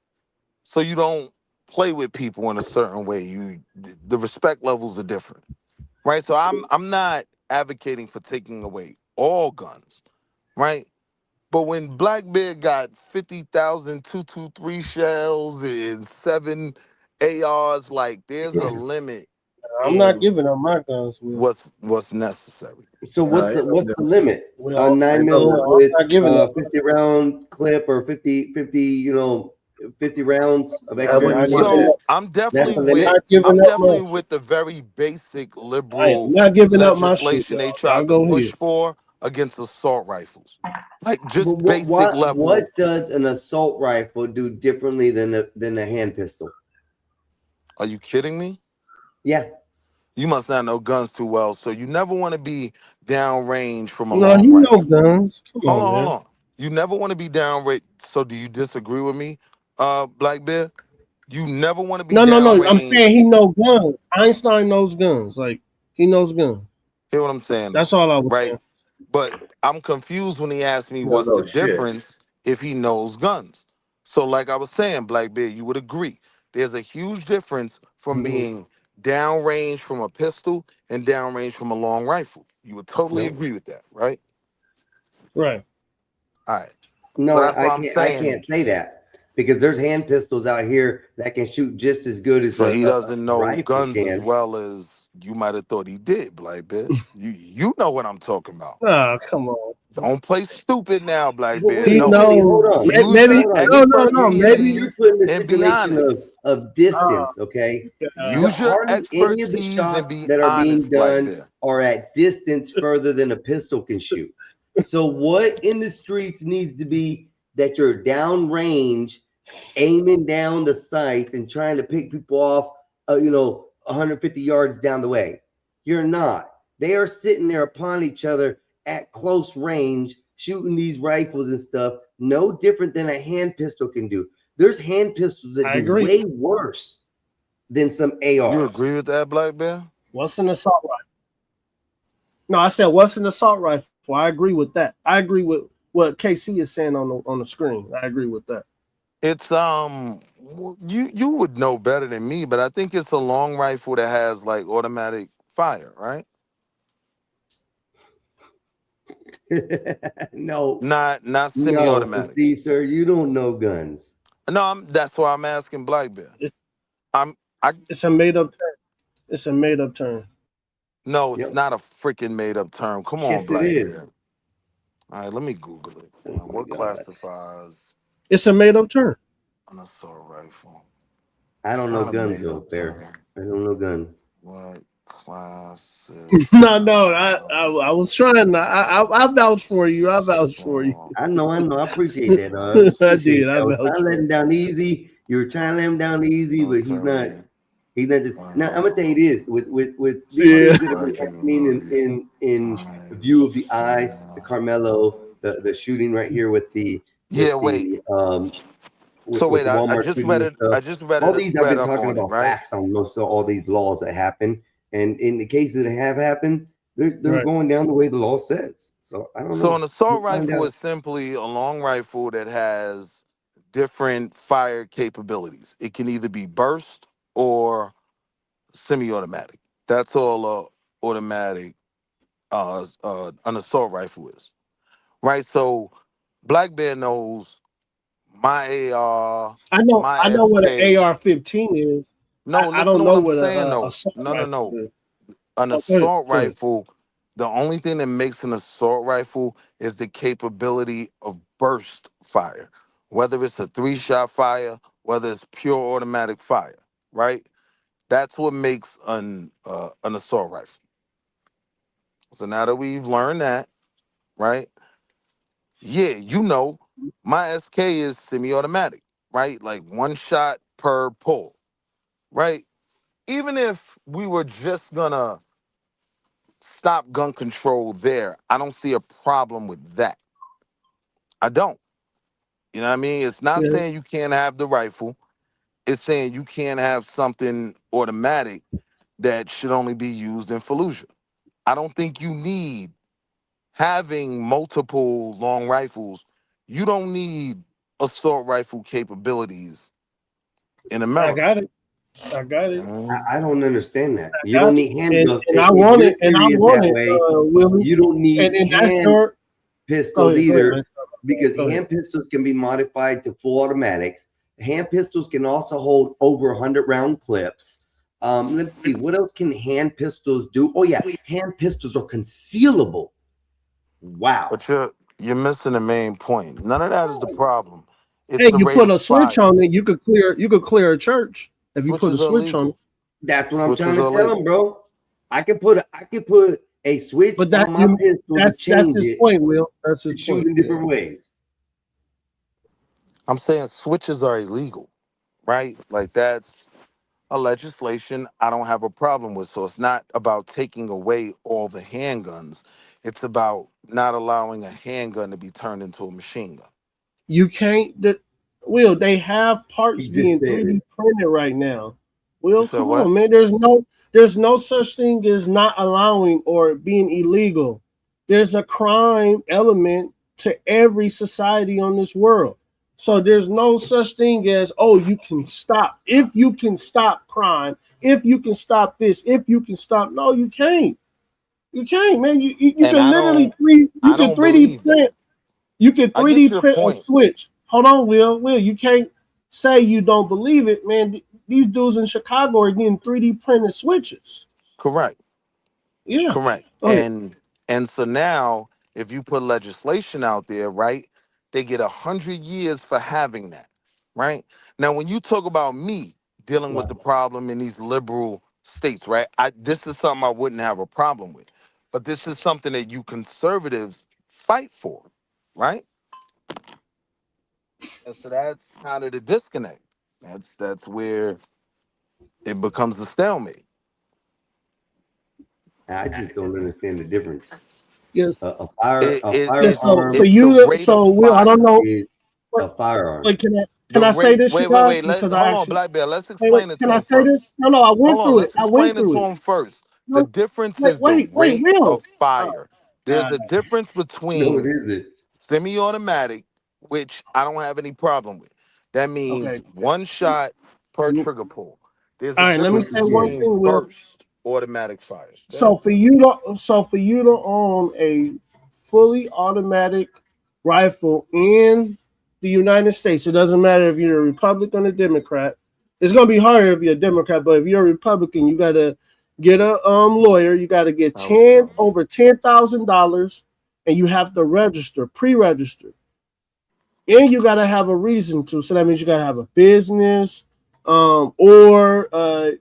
So you don't play with people in a certain way. The respect levels are different, right? So I'm not advocating for taking away all guns, right? But when Black Bear got 50,000 223 shells and 7 ARs, like there's a limit I'm not in giving up my guns, Will. what's necessary. So what's Nah, the limit? Well, A 9 mil I'm with not giving up. 50 round clip or 50 50 rounds of How extra much ammunition. So I'm That's definitely the with limit. Not giving I'm up definitely my with the very basic I am liberal not giving up my shit, legislation they y'all. Y'all tried to go push ahead. for against assault rifles. Like But just basic level. what does an assault rifle do differently than a hand pistol? Are you kidding me? Yeah. You must not know guns too well. So you never want to be downrange from a No, long you know rifle. guns. Come Hold on, on, hold man. on. You never want to be downrange. So do you disagree with me, Black Bear? You never want to be No. I'm downrange. saying he knows guns. Einstein knows guns. Like he knows guns. Hear what I'm saying, That's though, all I was right? saying. But I'm confused when he asked me no what's the no shit. difference if he knows guns. So, like I was saying, Black Bear, you would agree. There's a huge difference from being downrange from a pistol and downrange from a long rifle. You would totally No. agree with that, right? Right. All right. No, So that's why I'm I saying. can't say that because there's hand pistols out here that can shoot just as good as So he a doesn't know rifle guns as can. well as you might have thought he did, Black Bear. You know what I'm talking about. Oh, come on. Don't play stupid now, Black But Bear. He No. Willie, hold knows. on. Use Maybe your Hold on. no. Maybe You're expertise putting the and be stipulation honest. of distance, okay? Use your Hardly any of the expertise and shots be that are being honest, Black done Bear. are at distance further than a pistol can shoot. So what in the streets needs to be that you're downrange, aiming down the sights and trying to pick people off, 150 yards down the way. You're not. They are sitting there upon each other at close range, shooting these rifles and stuff, no different than a hand pistol can do. There's hand pistols that I do agree. way worse than some ARs. You agree with that, Black Bear? What's an assault rifle? No, I said what's an assault rifle? I agree with that. I agree with what KC is saying on the screen. I agree with that. It's you would know better than me, but I think it's a long rifle that has like automatic fire, right? No, Not semi-automatic. see, sir, you don't know guns. No, that's why I'm asking Black Bear. It's I it's a made up term. It's a made up term. No, it's Yep. not a freaking made up term. Come on, Yes, it Black is. Bear. All right, let me Google it. Oh my What God. classifies It's a made up term. an assault rifle? I don't know Not a guns made though, up fair. term. I don't know guns. What classifies No. I was trying to. I vouch for you. I vouch for you. I know. I appreciate that. I I appreciate did. that. I I was vouch trying to for let you. him down easy. You were trying to let him down easy, but he's not. He's not just. Now I'm gonna tell you this: with these Yeah. things that have been happening in view of the eye, the Carmelo, the shooting right here with the Yeah, wait. So with wait, the I Walmart just shooting read and it. stuff. I just read All it. these I've been Read up talking on it, about right? facts on most of all these laws that happen, and in the cases that have happened, they're Right. going down the way the law says. So I don't So know. an assault We'll find rifle out. is simply a long rifle that has different fire capabilities. It can either be burst or semi-automatic. That's all automatic an assault rifle is. Right? So Black Bear knows my AR, I know my what an SK. AR-15 is. No, I listen don't to know what I'm what saying a though. assault No, no, rifle no. is. An Oh, go ahead. assault Go ahead. rifle, the only thing that makes an assault rifle is the capability of burst fire. whether it's a 3-shot fire, whether it's pure automatic fire, right? That's what makes an assault rifle. So now that we've learned that, right? Yeah, you know, my SK is semi-automatic, right? Like 1 shot per pull, right? Even if we were just gonna stop gun control there, I don't see a problem with that. I don't. You know what I mean? It's not Yeah. saying you can't have the rifle. It's saying you can't have something automatic that should only be used in Fallujah. I don't think you need having multiple long rifles. You don't need assault rifle capabilities in I America. got it. I got it. I don't understand that. I You got don't it. need handguns. And I If want your it. And I theory is want that it, way, Willie. you don't need And that's hand your. Go pistols ahead, either, man. because Go ahead. hand pistols can be modified to full automatics. Hand pistols can also hold over 100 round clips. Let's see, what else can hand pistols do? Oh yeah, hand pistols are concealable. Wow. But you're missing the main point. None of that is the problem. It's Hey, the you rate put of a switch fire. on it, you could clear a church if you put a Switches are switch on it. legal. That's what I'm Switches trying to are tell legal. him, bro. I could put a switch But that on my pistol to that's change his it point, Will. That's to his shoot point. in different ways. I'm saying switches are illegal, right? Like that's a legislation I don't have a problem with. So it's not about taking away all the handguns. It's about not allowing a handgun to be turned into a machine gun. You can't. Will, they have parts He just being said 3D it. printed right now. You Will, said come what? on, man. There's no such thing as not allowing or being illegal. There's a crime element to every society on this world. So there's no such thing as, oh, you can stop. If you can stop crime, if you can stop this, if you can stop. No, you can't. You can't, man. You And can literally I don't 3D believe print. that. You can I get 3D your print a point. switch. Hold on, Will, you can't say you don't believe it, man. These dudes in Chicago are getting 3D printed switches. Correct. Yeah. Correct. Go ahead. And so now if you put legislation out there, right, they get 100 years for having that. Right? Now when you talk about me dealing with the problem in these liberal states, right? This is something I wouldn't have a problem with. But this is something that you conservatives fight for, right? And so that's kind of the disconnect. That's where it becomes a stalemate. I just don't understand the difference. Yes. A It's firearm. the rate of Will, I don't fire. know. Is a firearm. Wait, can The I say rate. this, you guys? Let's Because hold I on, actually Black Bear. Let's wait, explain it can to I him say first. this? No, I went Hold on, through it. let's I went explain it through to it. him first. The No, difference is the wait, rate Will. of fire. There's a difference No, it between isn't. semi-automatic, which I don't have any problem with. That means Okay. 1 shot per trigger pull. There's All a right, let me difference say one between thing, Will. burst automatic fire. Go So ahead. for you to own a fully automatic rifle in the United States, it doesn't matter if you're a Republican or Democrat. It's gonna be harder if you're a Democrat, but if you're a Republican, you gotta get a lawyer. You gotta get over $10,000, and you have to pre-register, and you gotta have a reason to. So that means you gotta have a business, or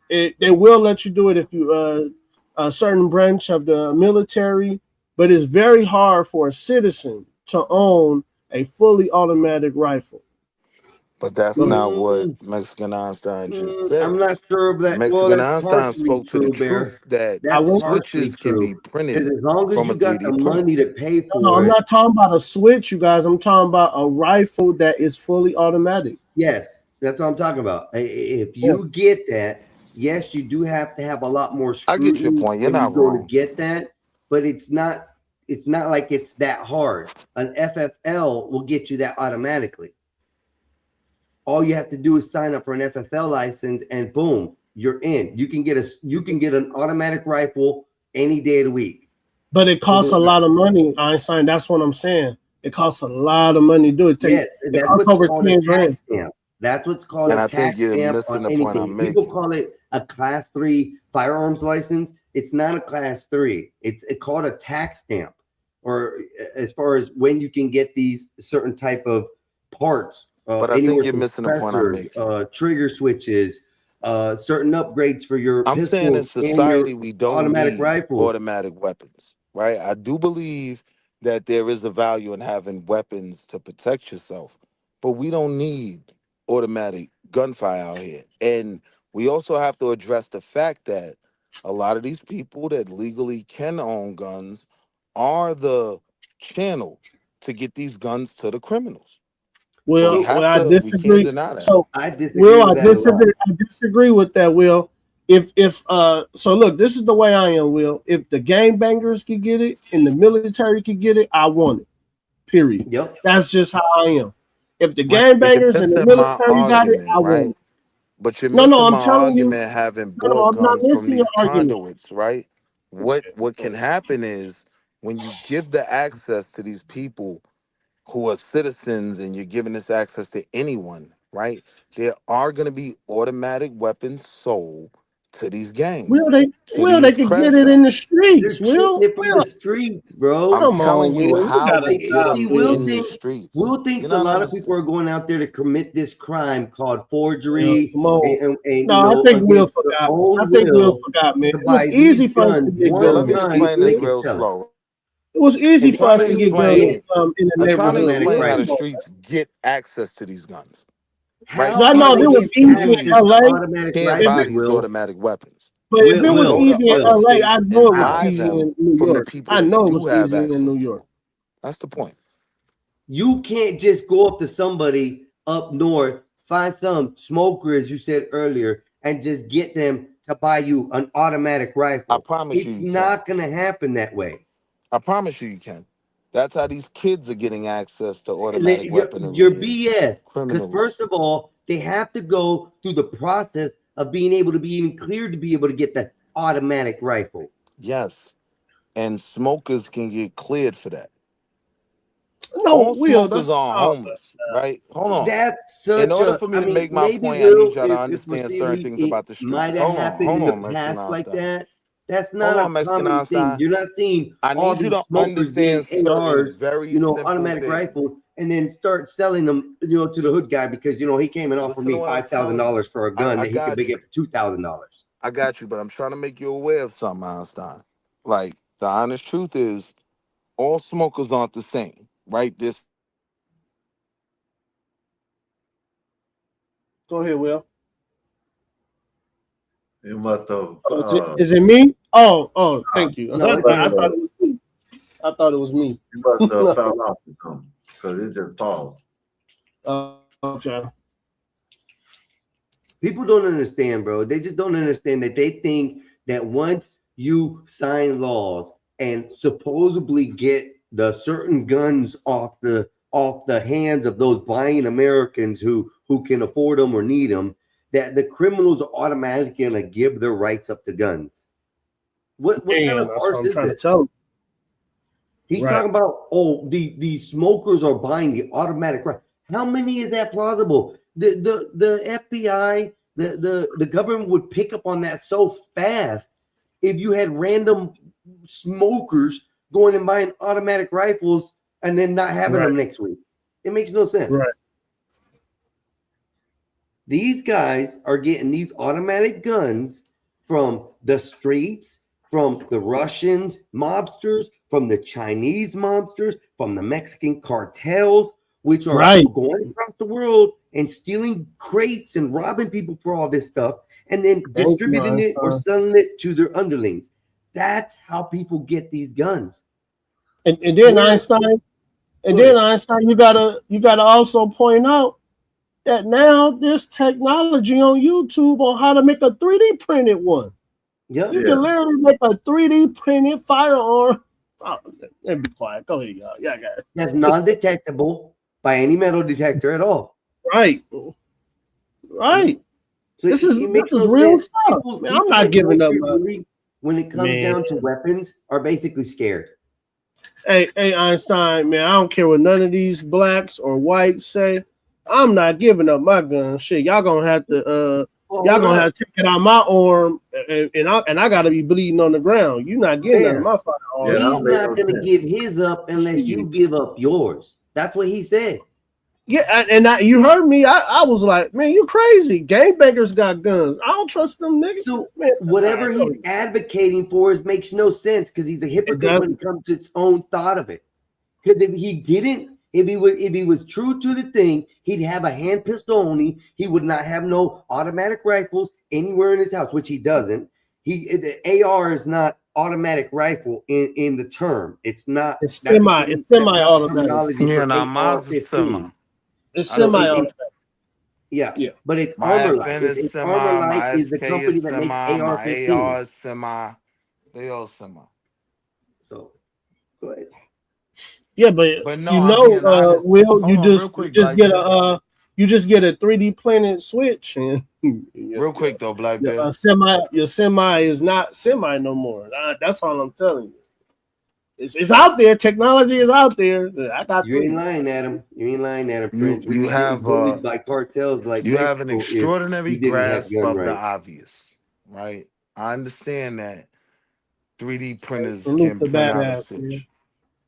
they will let you do it if you a certain branch of the military, but it's very hard for a citizen to own a fully automatic rifle. But that's not what Mexican Einstein just said. I'm not sure of that. Well, Mexican that's Einstein partially spoke to the true, Bear. truth that That's partially switches can be true. printed Because as long as from a you got the 3D printer. money to pay No, for I'm it, not talking about a switch, you guys. I'm talking about a rifle that is fully automatic. yes, that's what I'm talking about. If you get that, yes, you do have to have a lot more I get your scrutiny point. You're when you not go to wrong. get that, but it's not like it's that hard. An FFL will get you that automatically. All you have to do is sign up for an FFL license, and boom, you're in. You can get an automatic rifle any day of the week. But it costs a lot of money, Einstein. That's what I'm saying. It costs a lot of money to do it. Yes, It that's costs what's over called a 10 tax grand. stamp. That's what's called And a I think tax you're stamp missing on the point I'm anything. making. People call it a class 3 firearms license. It's not a class 3. It's called a tax stamp, or as far as when you can get these certain type of parts But I think anywhere you're from missing the point I'm making. trigger switches, certain upgrades for your I'm saying in pistols and your society we don't automatic need rifles. automatic weapons, right? I do believe that there is a value in having weapons to protect yourself, but we don't need automatic gunfire out here. And we also have to address the fact that a lot of these people that legally can own guns are the channel to get these guns to the criminals. Well, We have well, I to, we can't disagree. deny that. So, I disagree Will, with I that a lot. disagree with that, Will. So look, this is the way I am, Will. If the gangbangers could get it and the military could get it, I want it. Period. Yep. That's just how I am. If the Right. gangbangers and the You're missing my military got it, argument, I want right? it. But you're No, missing no, I'm my telling you. argument having No, bought I'm not guns from missing your these argument. conduits, right? What can happen is when you give the access to these people who are citizens and you're giving this access to anyone, right? There are going to be automatic weapons sold to these gangs. They these could crack get it in the shops. streets, They're Will. getting it from the streets, bro. I'm Come telling on, you Will. You how gotta they get stop them Will in the thinks streets. Will thinks You're a not lot of understanding. people are going out there to commit this crime called Yeah, forgery come on. and No, I think Will against their forgot. own I think Will will forgot, man. to It was buy easy these for us to guns get So one let me guns. gun explain so they this can real sell it. slow. It was easy And for Trying us to to get explain guns in the I'm trying to neighborhood. automatic explain Will, how the come on. rifles. streets get access to these guns. Right? Because I How know are if they it was getting easy in Communities access to LA, automatic can't if buy it, rifles, these Will? automatic weapons. but if Right? it You was Will, go to easy in other Will, LA, I states know and it was how? buy easy them in New from the York. people I that know it do was have easy in New access to York. them. That's the point. You can't just go up to somebody up north, find some smoker, as you said earlier, and just get them to buy you an automatic I rifle. promise It's you can. not going to happen that way. I promise you can. That's how these kids are getting access to automatic You're weaponry and BS. Because criminals. first of all, they have to go through the process of being able to be even cleared to be able to get the automatic rifle. Yes. And smokers can get cleared for that. No, All Will, smokers that's aren't homeless, right? Hold on. That's In such order a, for me I to mean, make my maybe point, I need Will, y'all to if understand certain foreseeably things it about the might streets. have Hold on, happened hold in the on, Mexican past like Einstein. that. That's Hold not a on, Mexican common thing. Einstein. You're not seeing I all need you these to smokers understand getting certain ARs, very simple automatic things. rifles, and then start selling them, to the hood guy because he came and offered Listen to me what I'm telling you. $5,000 for a gun I that he could got make you. it for $2,000. I got you, but I'm trying to make you aware of something, Einstein. Like, the honest truth is, all smokers aren't the same, right? This Go ahead, Will. You must have. Oh, is it me? Oh, thank you. No, I it's thought Will. it was me. I thought it was me. You must have fell off or something because it just paused. Okay. People don't understand, bro. They just don't understand that they think that once you sign laws and supposedly get the certain guns off the hands of those buying Americans who can afford them or need them, that the criminals are automatically going to give their rights up to guns. What kind Damn, of that's farce what I'm is trying to this? tell him. He's Right. talking about, the smokers are buying the automatic right. How many is that plausible? The FBI, the government would pick up on that so fast if you had random smokers going and buying automatic rifles and then not having Right. them next week. It makes no sense. Right. These guys are getting these automatic guns from the streets, from the Russians mobsters, from the Chinese mobsters, from the Mexican cartels, which are Right. going across the world and stealing crates and robbing people for all this stuff and then Thank you, distributing it or Einstein. selling it to their underlings. That's how people get these guns. And then Where- Einstein, Go then ahead. Einstein, you gotta also point out that now there's technology on YouTube on how to make a 3D printed one. Yeah. You can literally make a 3D printed firearm. Oh, let me be quiet. Go ahead, y'all. Yeah, I got it. That's non-detectable by any metal detector at all. Right. Right. So This it is makes real sense. stuff. People- Man, I'm people not that giving don't up. get really, when it comes Man. down to weapons, are basically scared. Hey, Einstein, man, I don't care what none of these blacks or whites say. I'm not giving up my gun. Shit, y'all gonna have to y'all gonna have to take it out my arm, and I gotta be bleeding on the ground. You're not getting none of my firearms. He's not going to give his up unless you give up yours. That's what he said. Yeah, you heard me. I was like, man, you crazy. Gangbangers got guns. I don't trust them niggas. So man, whatever he's advocating for makes no sense because he's a hypocrite when it comes to his own thought of it. Because if he was true to the thing, he'd have a hand pistol only. He would not have no automatic rifles anywhere in his house, which he doesn't. The AR is not automatic rifle in the term. It's not. It's semi-automatic. Yeah, now mine's is semi. It's semi-automatic. Yeah, but it's Armor Light. It's Armor Light is the SK company is that makes semi, my AR-15. AR is semi. They all semi. So, go ahead. Yeah, but no, you I'm know, being honest. Will, Hold you on, just real quick, just Black get Bear. you just get a 3D printed switch and Real quick though, Black Bear. your semi is not semi no more. That's all I'm telling you. It's out there. Technology is out there. I got You ain't lying, Adam. You ain't lying, Adam. Prince. You have bullied by cartels like you have an Mexico if extraordinary you didn't have grasp gun of the rights. obvious, right? I understand that 3D printers Salute can the print out a badass, switch. man.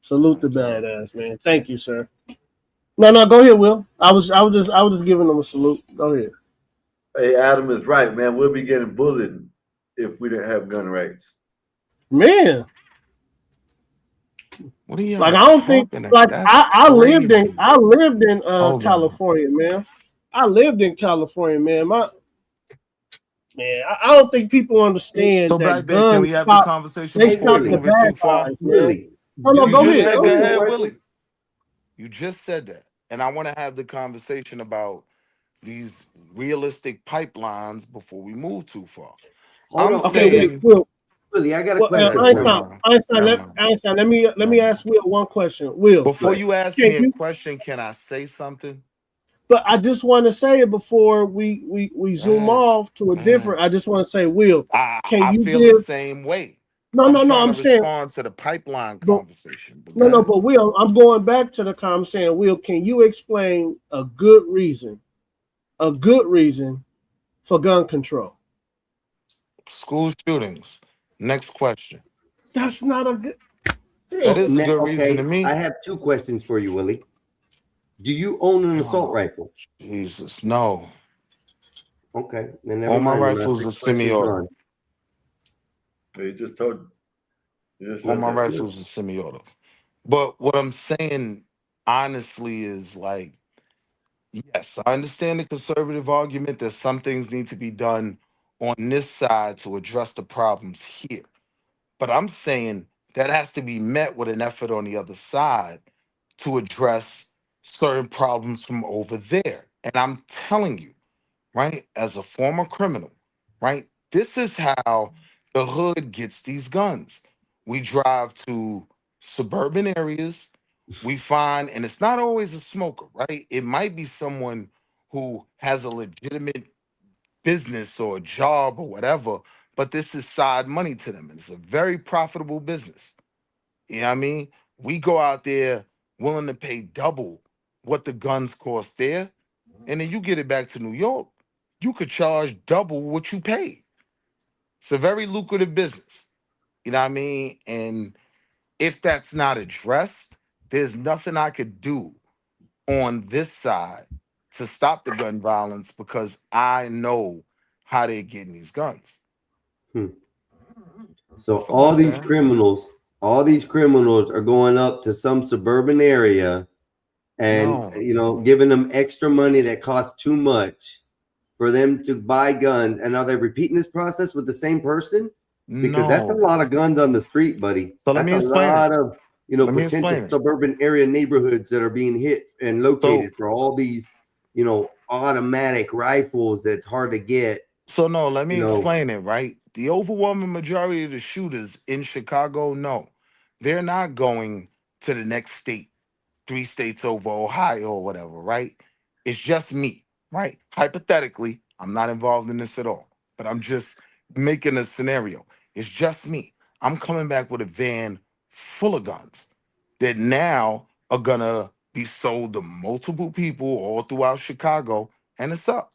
Salute the badass, man. Thank you, sir. No, go ahead, Will. I was just giving them a salute. Go ahead. Hey, Adam is right, man. We'll be getting bullied if we didn't have gun rights. Man. What are you Like I don't think like I lived in California, man. I lived in California, man. I don't think people understand So, that Black Bear, guns can we have stop, the conversation they before stop we the move it bad too far? guys, man. Oh, no, go ahead. Go ahead, Willie. You just said that. And I want to have the conversation about these realistic pipelines before we move too far. Willie, I got a question. Einstein, let me ask Will one question. Will, before you ask me a question, can I say something? But I just want to say it before we zoom off to a different. I just want to say, Will, can you feel give the same way? No, I'm saying respond to the pipeline conversation. But Will, I'm going back to the conversation. Will, can you explain a good reason for gun control? School shootings. Next question. That's not a good. That is a good reason to me. I have two questions for you, Willie. Do you own an assault rifle? Jesus, no. Okay. All my rifles are semi-auto. He just told you. All my rifles are semi-auto. But what I'm saying, honestly, is like, yes, I understand the conservative argument that some things need to be done on this side to address the problems here. But I'm saying that has to be met with an effort on the other side to address certain problems from over there. And I'm telling you, right, as a former criminal, right, this is how the hood gets these guns. We drive to suburban areas, we find, and it's not always a smoker, right? It might be someone who has a legitimate business or a job or whatever, but this is side money to them. It's a very profitable business. You know what I mean? We go out there willing to pay double what the guns cost there, and then you get it back to New York, you could charge double what you paid. It's a very lucrative business. You know what I mean? And if that's not addressed, there's nothing I could do on this side to stop the gun violence because I know how they're getting these guns. So all these criminals are going up to some suburban area and giving them extra money that costs too much for them to buy guns. And are they repeating this process with the same person? Because that's a lot of guns on the street, buddy. So let me that's a explain lot it. of Let me potential explain it. suburban area neighborhoods that are being hit and located for all these automatic rifles that's hard to get. So no, let me explain it, right? The overwhelming majority of the shooters in Chicago, no, they're not going to the next state, 3 states over, Ohio or whatever, right? It's just me, right? Hypothetically, I'm not involved in this at all, but I'm just making a scenario. It's just me. I'm coming back with a van full of guns that now are gonna be sold to multiple people all throughout Chicago, and it's up.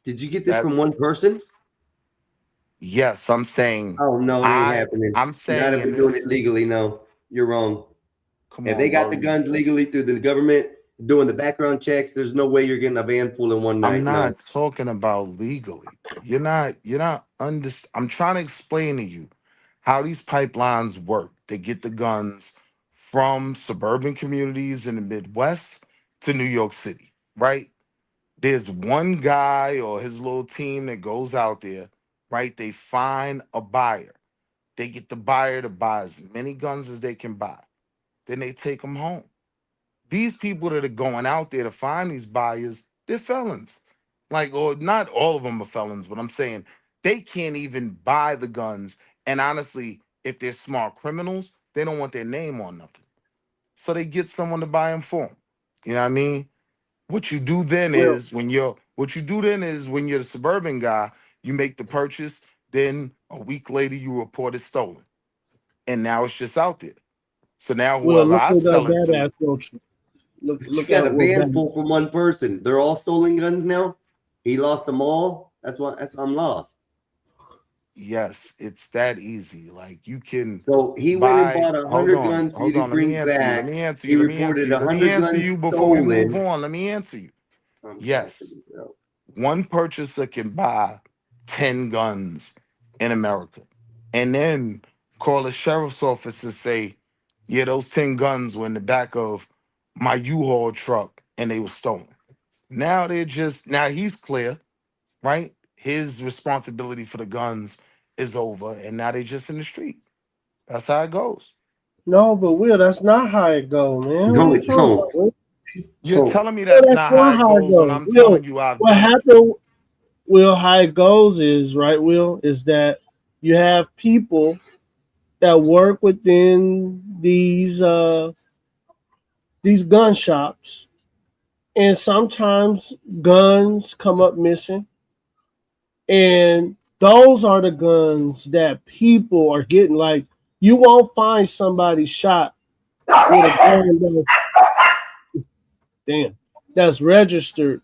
Did you get this from one person? Yes, I'm saying. Oh no, it ain't happening. I'm saying you gotta be doing it legally. No, you're wrong. If they got the guns legally through the government, doing the background checks. There's no way you're getting a van full in one night. I'm not talking about legally. You're not I'm trying to explain to you how these pipelines work. They get the guns from suburban communities in the Midwest to New York City, right? There's one guy or his little team that goes out there, right? They find a buyer. They get the buyer to buy as many guns as they can buy. Then they take them home. These people that are going out there to find these buyers, they're felons. Like, or not all of them are felons, but I'm saying they can't even buy the guns. And honestly, if they're smart criminals, they don't want their name on nothing. So they get someone to buy them for them. You know what I mean? What you do then is when you're the suburban guy, you make the purchase, then a week later you report it stolen. And now it's just out there. So now whoever I sell it to. Look at a van full from one person. They're all stolen guns now. He lost them all. That's I'm lost. Yes, it's that easy. Like you can. So he went and bought 100 guns for you to bring back. Let me answer He you. reported 100 guns you before we move stolen. on. Let me answer you. Yes, one purchaser can buy 10 guns in America, and then call the sheriff's office and say, "Yeah, those 10 guns were in the back of my U-Haul truck, and they were stolen." Now he's clear, right? His responsibility for the guns is over, and now they're just in the street. That's how it goes. No, but Will, that's not how it goes, man. No, it don't. You're telling me that's not how it goes when I'm telling you I've what happened, Will, how it goes is, right, Will, is that you have people that work within these gun shops, and sometimes guns come up missing, and those are the guns that people are getting. Like, you won't find somebody shot with a gun that's registered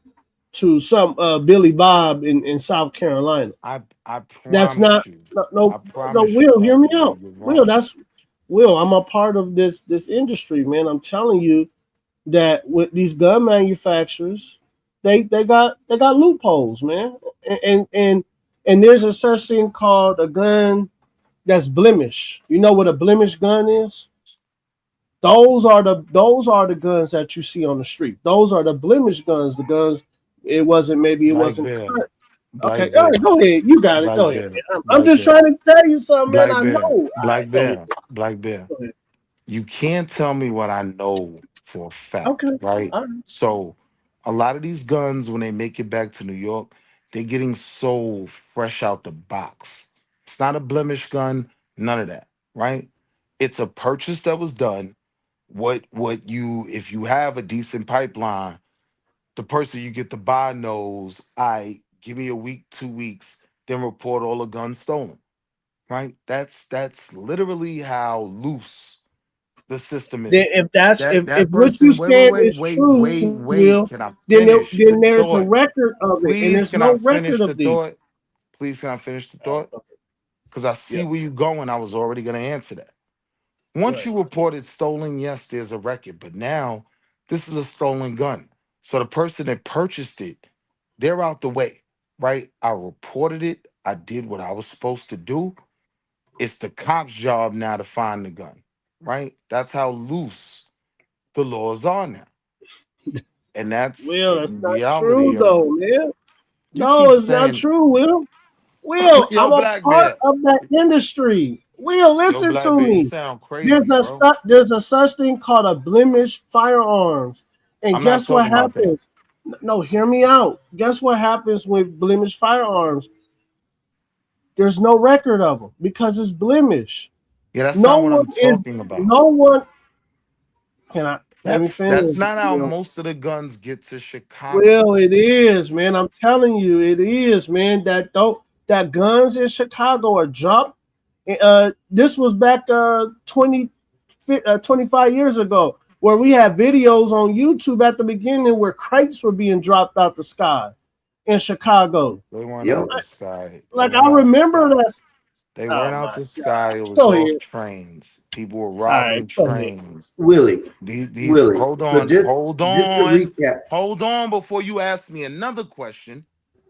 to some Billy Bob in South Carolina. I That's not you. no Will, hear me out. Will, I'm a part of this industry, man. I'm telling you that with these gun manufacturers, they got loopholes, man. And there's a such thing called a gun that's blemish. You know what a blemish gun is? Those are the guns that you see on the street. Those are the blemish guns. The guns it wasn't cut. Okay, all right, go ahead. You got it. Go ahead. I'm just trying to tell you something, man. I know. Black Bear. You can't tell me what I know for a fact, right? So a lot of these guns, when they make it back to New York, they're getting sold fresh out the box. It's not a blemish gun, none of that, right? It's a purchase that was done. If you have a decent pipeline, the person you get to buy knows, give me a week, 2 weeks, then report all the guns stolen, right? That's literally how loose the system is. If what you said is true, Will, then there's a record of it, and there's no record of these. Please, can I finish the thought? Because I see where you're going. I was already going to answer that. Once you report it stolen, yes, there's a record. But now this is a stolen gun. So the person that purchased it, they're out the way, right? I reported it. I did what I was supposed to do. It's the cop's job now to find the gun, right? That's how loose the laws are now. And that's not true, though, man. No, it's not true, Will. Will, I'm a part of that industry. Will, listen to me. There's a such thing called a blemish firearms. And guess what happens? No, hear me out. Guess what happens with blemish firearms? There's no record of them because it's blemish. Yeah, that's not what I'm talking about. No one. Can I? Let me finish. That's not how most of the guns get to Chicago. Well, it is, man. I'm telling you, it is, man. That guns in Chicago are dropped. This was back 25 years ago, where we had videos on YouTube at the beginning where crates were being dropped out the sky in Chicago. They weren't out the sky. Like I remember that. They Oh weren't out my the God. sky. It was Go off ahead. trains. People were All right, robbing go ahead. trains. Willie, These Willie. hold So on, just to recap. hold on before you ask me another question.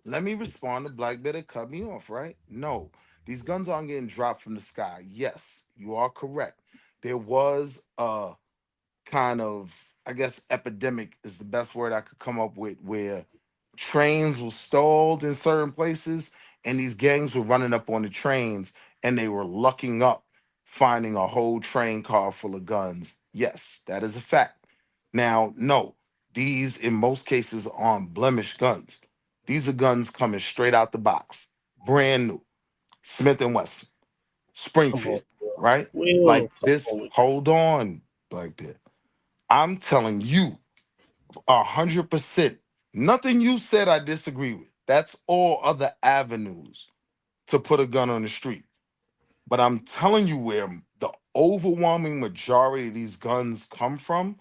Let me respond to Black Better cut me off, right? No, these guns aren't getting dropped from the sky. Yes, you are correct. There was a kind of, I guess, epidemic is the best word I could come up with, where trains were stalled in certain places and these gangs were running up on the trains and they were lucking up, finding a whole train car full of guns. Yes, that is a fact. Now, no, these in most cases aren't blemished guns. These are guns coming straight out the box, brand new, Smith and Wesson, Come on, Springfield, Will. right? Will, Like come this. on. Hold on, like that. I'm telling you, 100%. Nothing you said I disagree with. That's all other avenues to put a gun on the street. But I'm telling you where the overwhelming majority of these guns come from.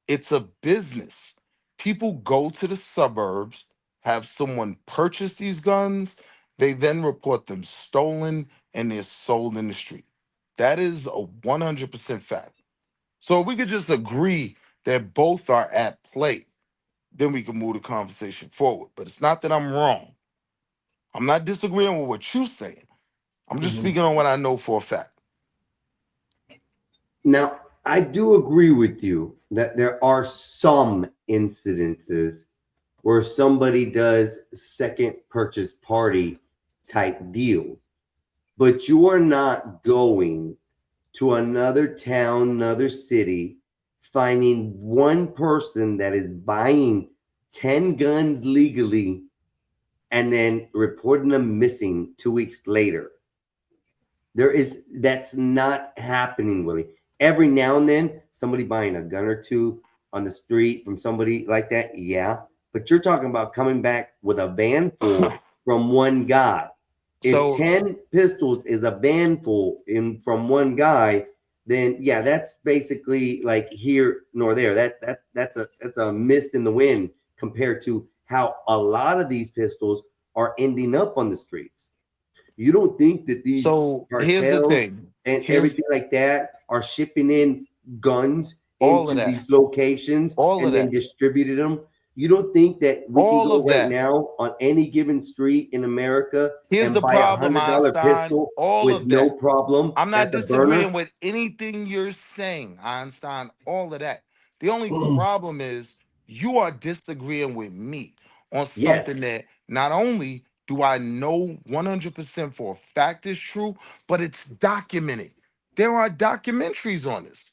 It's a business. People go to the suburbs, have someone purchase these guns, they then report them stolen, and they're sold in the street. That is a 100% fact. So if we could just agree that both are at play, then we can move the conversation forward. But it's not that I'm wrong. I'm not disagreeing with what you're saying. I'm just Mhm. speaking on what I know for a fact. Now, I do agree with you that there are some incidences where somebody does second purchase party type deal, but you are not going to another town, another city, finding one person that is buying 10 guns legally and then reporting them missing 2 weeks later. That's not happening, Willie. Every now and then, somebody buying a gun or two on the street from somebody like that, yeah. But you're talking about coming back with a van full from one guy. If So 10 pistols is a van full from one guy, then yeah, that's basically like here nor there. That's a mist in the wind compared to how a lot of these pistols are ending up on the streets. You don't think that these here's the cartels thing. and Here's everything like that are shipping in guns all of into that. these locations All of and then that. distributed them? You don't think that we can All go of right that. now on any given street in America Here's and the buy problem, $100 Einstein. pistol All with of no that. problem I'm not at the burner? disagreeing with anything you're saying, Einstein. All of that. The only problem is you are disagreeing with me on Yes. something that not only do I know 100% for a fact is true, but it's documented. There are documentaries on this.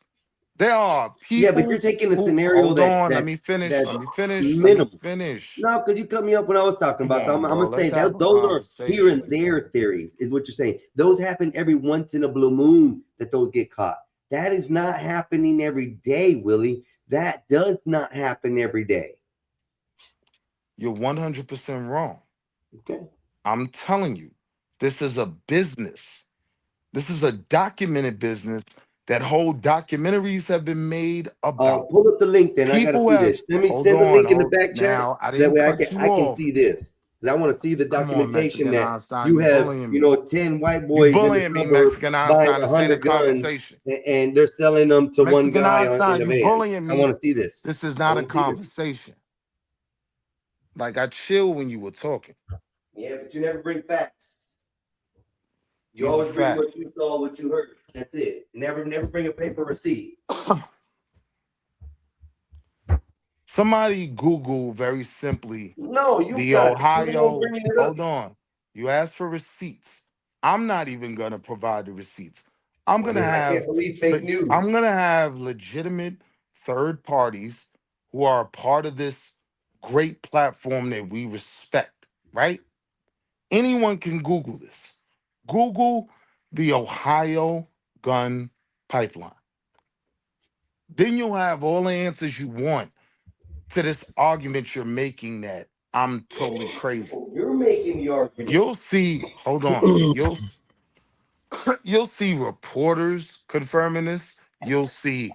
There are Yeah, but you're people taking a who scenario hold on. Let me finish. that's Let me finish. Let me minimal. finish. No, because you cut me up when I was talking Come about. So on, I'm bro. gonna say Let's have a those are here and conversation, there bro. theories, is what you're saying. Those happen every once in a blue moon that those get caught. That is not happening every day, Willie. That does not happen every day. You're 100% wrong. Okay. I'm telling you, this is a business. This is a documented business that whole documentaries have been made about. Pull up the link then. I gotta People see have, this. Let me hold send the on, link in the hold back chat. now. I So that didn't way cut you I can off. see this. Because I want to see the Come on, documentation Mexican that Einstein. you You have, bullying me. 10 white You boys in the bullying me, suburb Mexican buying Einstein. This ain't a 100 guns conversation. and they're selling them to one Mexican guy in Einstein, a you van. bullying I want me. to see this. This is I not a want to see this. conversation. Like I chill when you were talking. Yeah, but you never bring facts. You Here's a always bring fact. what you saw, what you heard. That's it. Never bring a paper receipt. Somebody Google very simply No, you the got it. You're the one Ohio. bringing it up. Hold on. You asked for receipts. I'm not even gonna provide the receipts. I'm Well, gonna then I have can't believe fake news. I'm gonna have legitimate third parties who are a part of this great platform that we respect, right? Anyone can Google this. Google the Ohio gun pipeline. Then you'll have all the answers you want to this argument you're making that I'm totally crazy. You're making the argument. You'll see, hold on. You'll see reporters confirming this. You'll see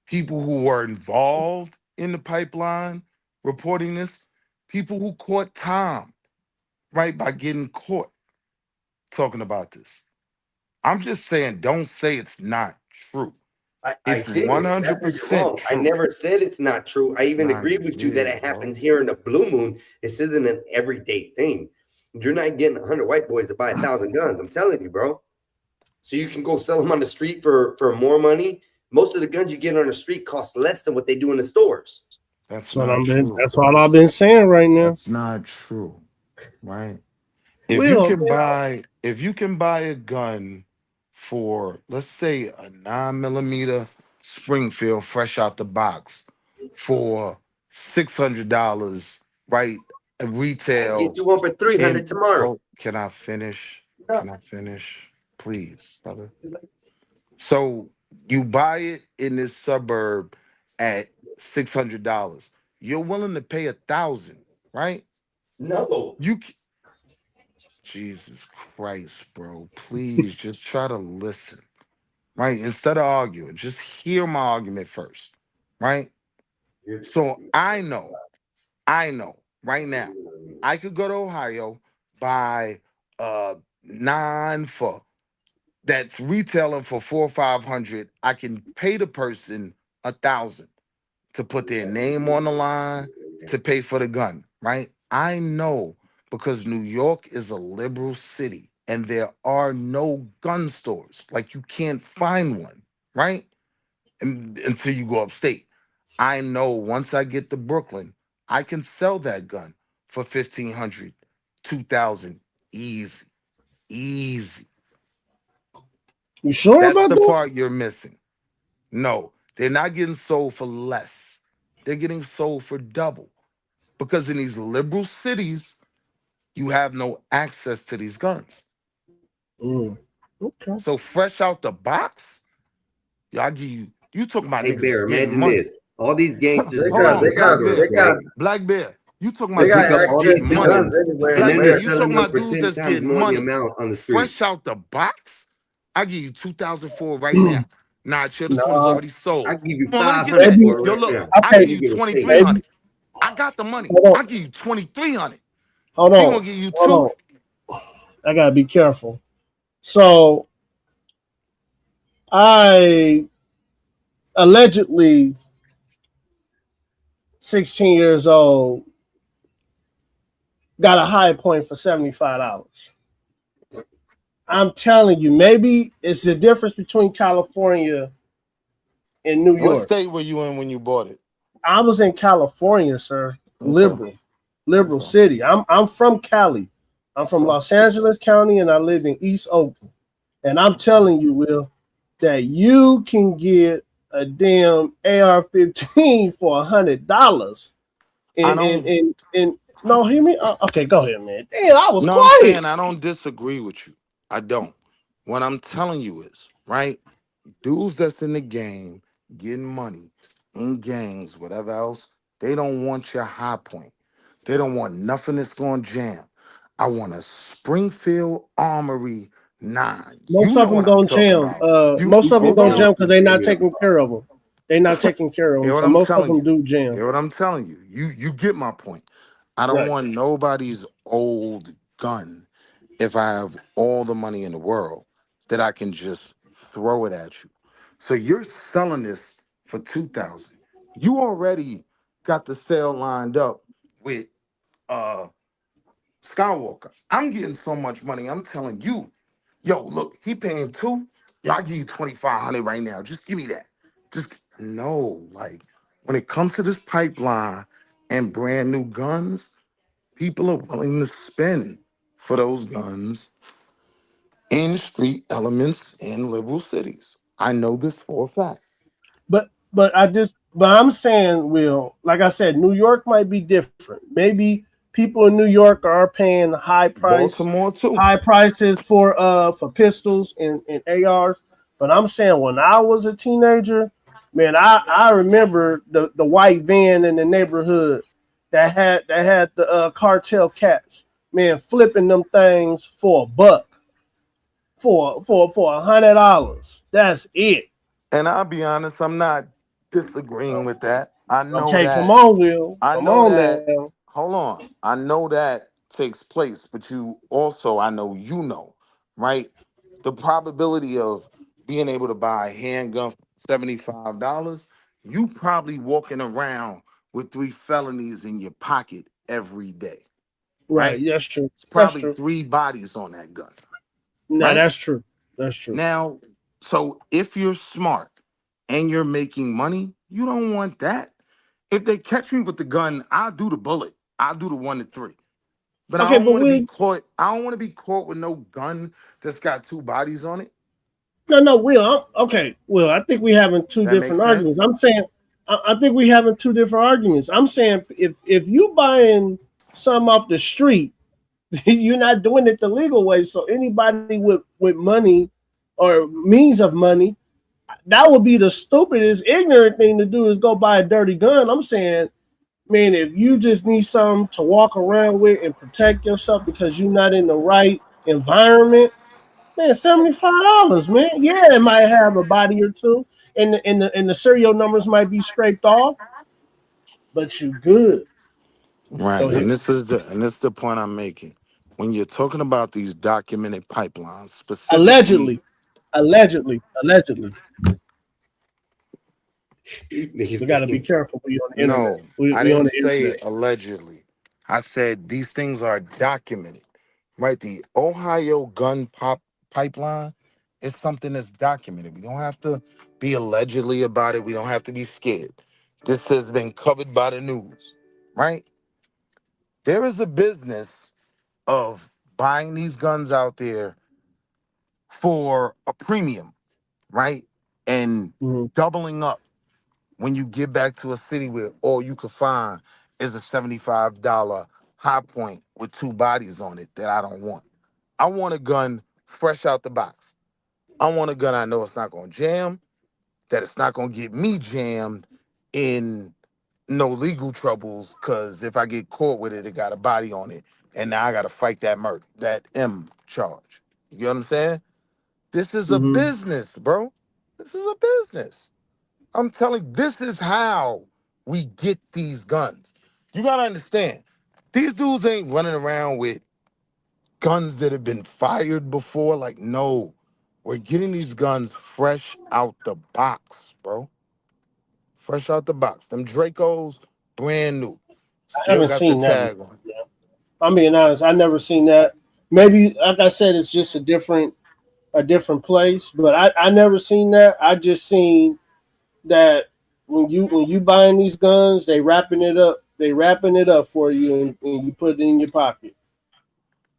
people who were involved in the pipeline reporting this. People who caught time, right, by getting caught talking about this. I'm just saying, don't say it's not true. I It's didn't. That's where you're 100% wrong. I true. never said it's not true. I even Nah, agreed you with you that did, it happens bro. here in the blue moon. This isn't an everyday thing. You're not getting 100 white boys to buy 1,000 guns. I'm telling you, bro. So you can go sell them on the street for more money. Most of the guns you get on the street cost less than what they do in the stores. That's what not true. That's what I've been saying right now. That's not true, right? If you can buy a gun for, let's say, a 9mm Springfield fresh out the box for $600, right? A I retail. get you one for 300 tomorrow. Oh, can I finish? Can I finish, please, brother? So you buy it in this suburb at $600. You're willing to pay $1,000, right? No. Jesus Christ, bro. Please just try to listen, right? Instead of arguing, just hear my argument first, right? So I know right now, I could go to Ohio, buy 9 for that's retailing for 400 or 500. I can pay the person 1,000 to put their name on the line to pay for the gun, right? I know because New York is a liberal city and there are no gun stores. Like you can't find one, right? Until you go upstate. I know once I get to Brooklyn, I can sell that gun for 1,500, 2,000, easy, easy. You sure That's about the that? part you're missing. No, they're not getting sold for less. They're getting sold for double. Because in these liberal cities, you have no access to these guns. Okay. So fresh out the box, y'all give you talking about Hey, niggas Bear, getting imagine money. this. All these gangsters Hold on, drug, Black Bear. You talking They about got dudes that's all these getting money. guns everywhere, Black and Bear, they're you selling talking them about for dudes 10 that's times getting more the money. amount on the street. Fresh out the box, I give you 2,004 right now. Nah, chill, this one is already sold. I give you Come on, let me 500 get that. for it Yo, right look, now. I give You you give it 2,300. I got the money. I give you 2,300. Hold He on. gonna give you Hold two. on. I gotta be careful. So I allegedly 16 years old got a high point for $75. I'm telling you, maybe it's the difference between California and New What York. state were you in when you bought it? I was in California, sir. Okay. Liberal city. I'm from Cali. I'm from Los Angeles County, and I live in East Oakland. And I'm telling you, Will, that you can get a damn AR-15 for $100. No, hear me. Okay, go ahead, man. Damn, I was No, I'm quiet. saying I don't disagree with you. I don't. What I'm telling you is, right? Dudes that's in the game getting money in gangs, whatever else, they don't want your high point. They don't want nothing that's going to jam. I want a Springfield Armory 9. Most You know of them what I'm don't talking jam. about. Most of them Hold don't on. jam because they're not taking care of them. They're not taking care of Hear them. what So I'm most of telling them you. do jam. Hear what I'm telling you. You get my point. I don't Right. want nobody's old gun if I have all the money in the world that I can just throw it at you. So you're selling this for 2,000. You already got the sale lined up with Skywalker. I'm getting so much money. I'm telling you, yo, look, he paying 2. Yo, I give you 2,500 right now. Just give me that. Just no, like when it comes to this pipeline and brand new guns, people are willing to spend for those guns in street elements in liberal cities. I know this for a fact. But I'm saying, Will, like I said, New York might be different. Maybe people in New York are paying high Baltimore too. prices for pistols and ARs. But I'm saying when I was a teenager, man, I remember the white van in the neighborhood that had the cartel cats, man, flipping them things for $1. For $100. That's it. And I'll be honest, I'm not disagreeing with that. I know Okay, that. come on, Will. I Come know on that. now. Hold on. I know that takes place, but you also, I know you know, right? the probability of being able to buy a handgun for $75, you probably walking around with 3 felonies in your pocket every day, Right. right? That's true. It's That's probably true. 3 bodies on that gun, No, right? that's true. That's true. Now, so if you're smart and you're making money, you don't want that. If they catch me with the gun, I'll do the bullet. I'll do the 1 to 3. But I Okay, don't but want to be we caught. I don't want to be caught with no gun that's got 2 bodies on it. no, Will. Okay, Will. I think we having two That makes different arguments. sense. I'm saying, I think we having two different arguments. I'm saying if you buying some off the street, you're not doing it the legal way. So anybody with money or means of money, that would be the stupidest, ignorant thing to do is go buy a dirty gun. I'm saying, man, if you just need something to walk around with and protect yourself because you're not in the right environment, man, $75, man. Yeah, it might have a body or two, and the serial numbers might be scraped off, but you good. Right, Go ahead. and this is the point I'm making. When you're talking about these documented pipelines, specifically, Allegedly, allegedly. We got to be careful. We on the internet. no, I We on didn't the say internet. it allegedly. I said these things are documented. Right, the Ohio gun pop pipeline is something that's documented. We don't have to be allegedly about it. We don't have to be scared. This has been covered by the news, right? There is a business of buying these guns out there for a premium, right? And Mhm. doubling up when you get back to a city where all you could find is a $75 high point with 2 bodies on it that I don't want. I want a gun fresh out the box. I want a gun I know it's not going to jam, that it's not going to get me jammed in no legal troubles, because if I get caught with it, it got a body on it, and now I got to fight that that M charge. You know what I'm saying? This is a Mhm. business, bro. This is a business. I'm telling you, this is how we get these guns. You got to understand, these dudes ain't running around with guns that have been fired before. Like, no, we're getting these guns fresh out the box, bro. Fresh out the box. Them Dracos, brand new. I Still haven't got the seen that. tag on it. I'm being honest. I never seen that. Maybe, like I said, it's just a different place. But I never seen that. I just seen that when you buying these guns, they wrapping it up. They wrapping it up for you, and you put it in your pocket.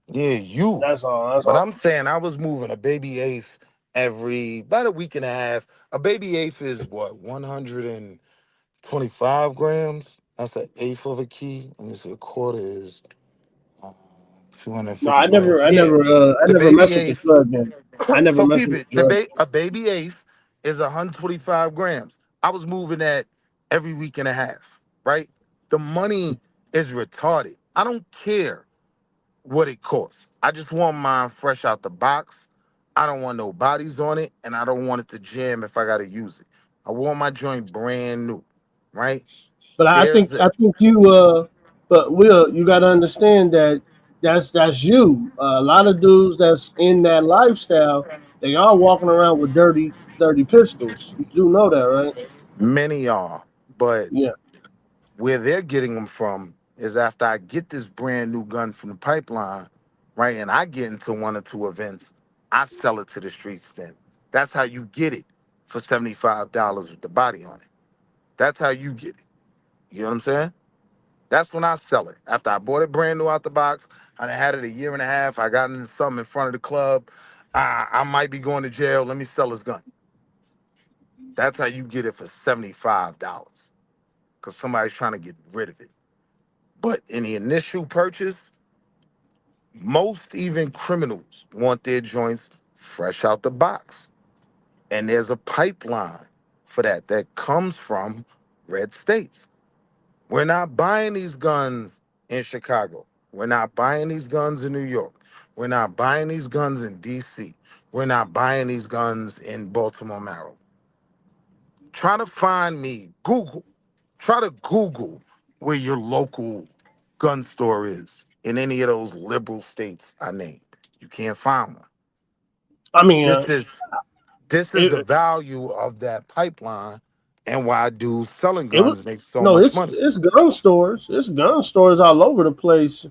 Yeah, you. That's all. That's But all. I'm saying I was moving a baby eighth every about a week and a half. A baby eighth is what, 125 grams? That's an eighth of a key. Let me see, a quarter is uh, No, 250 grams. Yeah, I the never baby mess with the eighth. drug game. I never So mess peep with the it. drug. A baby eighth is 125 grams. I was moving that every week and a half, right? The money is retarded. I don't care what it costs. I just want mine fresh out the box. I don't want no bodies on it, and I don't want it to jam if I gotta use it. I want my joint brand new, right? But There's I it. think you but Will, you got to understand that that's you. A lot of dudes that's in that lifestyle, they are walking around with dirty pistols. You do know that, right? Many are, but Yeah. where they're getting them from is after I get this brand new gun from the pipeline, right? And I get into 1 or 2 events, I sell it to the streets then. That's how you get it for $75 with the body on it. That's how you get it. You know what I'm saying? That's when I sell it. After I bought it brand new out the box, I done had it a year and a half. I got into something in front of the club. I might be going to jail. Let me sell this gun. That's how you get it for $75 because somebody's trying to get rid of it. But in the initial purchase, most even criminals want their joints fresh out the box. And there's a pipeline for that comes from red states. We're not buying these guns in Chicago. We're not buying these guns in New York. We're not buying these guns in DC. We're not buying these guns in Baltimore, Maryland. Try to find me, try to Google where your local gun store is in any of those liberal states I named. You can't find one. I mean, This is the it, value of that pipeline, and why dudes selling it was guns make so no, much money. it's gun stores. It's gun stores all over the place.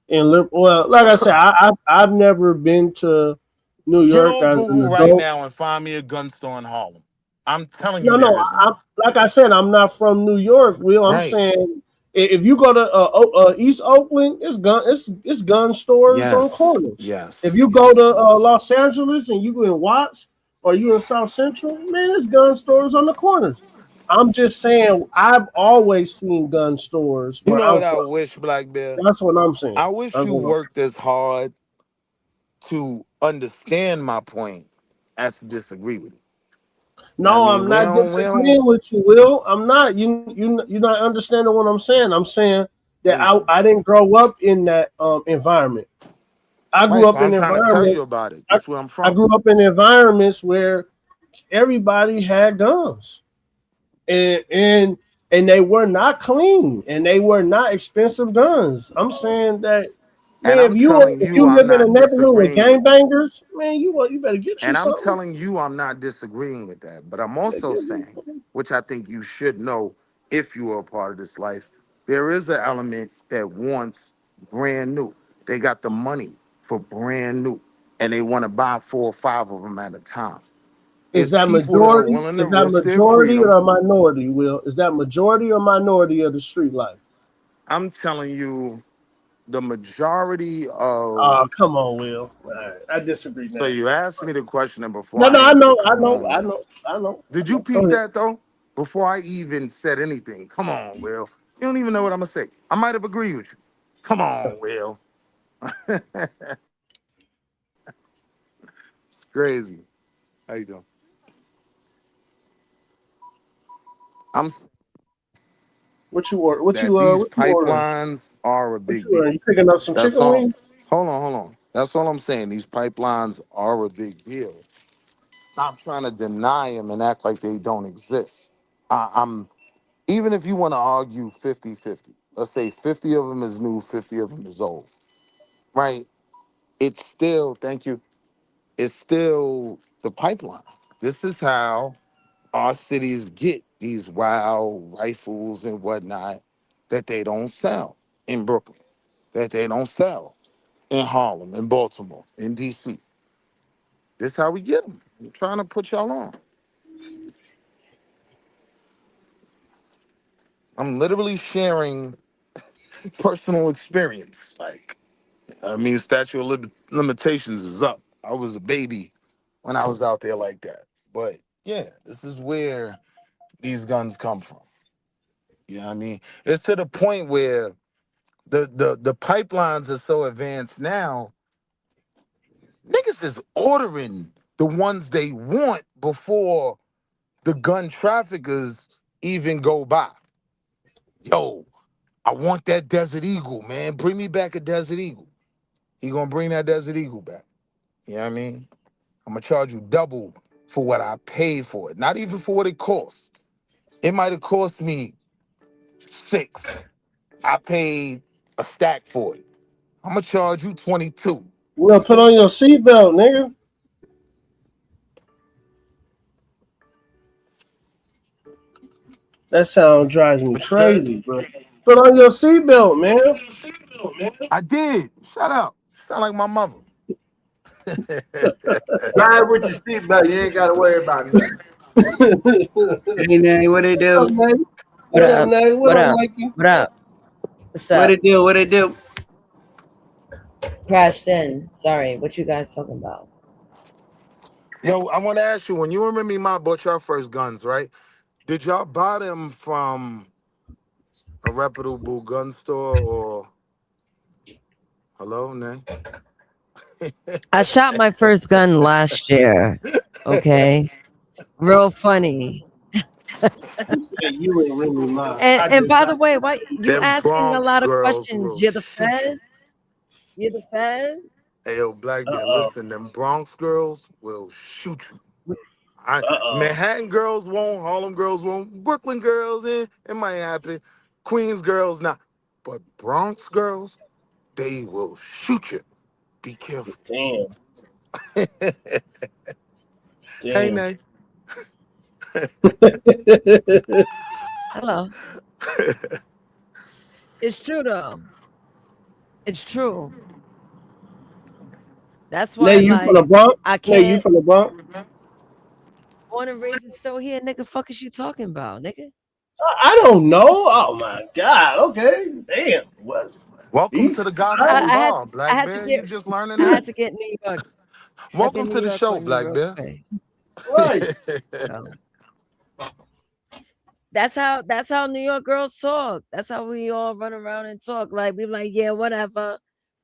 Well, like I said, I've never been to New Get York on as an Google right adult. now and find me a gun store in Harlem. I'm telling you, No, there no. isn't one. Like I said, I'm not from New York. Will I'm Right? saying if you go to East Oakland, it's gun stores on Yes. corners. If Yes. you go Yes. to Yes. Los Angeles and you go in Watts or you in South Central, man, it's gun stores on the corners. I'm just saying I've always seen gun stores You where know I'm what I from. wish, Black Bear? That's what I'm saying. I wish That's you what I'm worked as hard to understand my point as to disagree with it. You know what I No, mean? I'm not disagreeing with you, Will. I'm not. You're not understanding what I'm saying. I'm saying that Let me see. I didn't grow up in that environment. I grew Right. So up in I'm trying to tell environment. you about it. I, This is where I'm I from. grew up in environments where everybody had guns, and and and they were not clean, and they were not expensive guns. I'm saying that, And man. I'm telling If you, you I'm live in a not neighborhood with disagreeing with that. gangbangers, man, you better get you And I'm something. telling you, I'm not disagreeing with that. But I'm Better also get you saying, something. which I think you should know if you are a part of this life, there is an element that wants brand new. They got the money for brand new, and they want to buy 4 or 5 of them at a time. Is It's that people that are majority? willing to Is that risk their majority freedom. or minority? Will is that majority or minority of the street life? I'm telling you, the majority Oh, of. come on, Will. All right, I disagree So now. you asked me the question, and before No, I no, answer, come on, Will. I know. Did you Go peep ahead. that though? Before I even said anything, come on, Will. You don't even know what I'm gonna say. I might have agreed with you. Come on, Will. It's crazy. How you doing? I'm that these What you ordering? pipelines are a What big you ordering? deal. You picking up some That's chicken all. wings? Hold on. That's all I'm saying. These pipelines are a big deal. Stop trying to deny them and act like they don't exist. I'm even if you want to argue 50-50, let's say 50 of them is new, 50 of them is old, right? It's still, thank you, it's still the pipeline. This is how our cities get these wild rifles and whatnot that they don't sell in Brooklyn, that they don't sell in Harlem, in Baltimore, in DC. This is how we get them. I'm trying to put y'all on. I'm literally sharing personal experience. Like, I mean, statute of limitations is up. I was a baby when I was out there like that. But yeah, this is where these guns come from. You know what I mean? It's to the point where the pipelines are so advanced now, niggas is ordering the ones they want before the gun traffickers even go by. Yo, I want that Desert Eagle, man. Bring me back a Desert Eagle. He gonna bring that Desert Eagle back. You know what I mean? I'm gonna charge you double for what I paid for it. Not even for what it cost. It might have cost me 6. I paid a stack for it. I'm gonna charge you 22. Will, put on your seatbelt, nigga. That sound drives me What you said? crazy, bro. Put on your seatbelt, man. I did. Shut up. Sound like my mother. Ride with your seatbelt. You ain't got to worry about nothing. Hey, Nay, what it do? What What up, up? Nate? What What up, up? Mikey? What up? What's What up? it do? What it do? Crashed in. Sorry. What you guys talking about? Yo, I want to ask you, when you and Remy Ma bought your first guns, right? Did y'all buy them from a reputable gun store or hello, Nay? I shot my first gun last year. Okay. Real funny. You said you and Remy Ma. And by the way, why you Them asking a Bronx lot of girls questions? will You're the shoot you. Fed? You're the Fed? Hey, yo, Black Bear, listen, them Bronx girls will shoot you. Uh-oh. Manhattan girls won't, Harlem girls won't, Brooklyn girls, it might happen. Queens girls, not. But Bronx girls, they will shoot you. Be careful. Damn. Hey, Nay. Hello. It's true though. It's true. That's why, Nay, you from the like, Bronx? I Nay, you can't. from the Bronx? Born and raised and still here, nigga. Fuck is you talking about, nigga? I don't know. Oh my God. Okay. Damn. What? Welcome to the Gospel I had Bar, I Black had to Bear. You get just learning I had that? to get New York. Welcome to New the York show, on you Black real Bear. quick. Right. So, that's how New York girls talk. That's how we all run around and talk. Like we're like, yeah, whatever.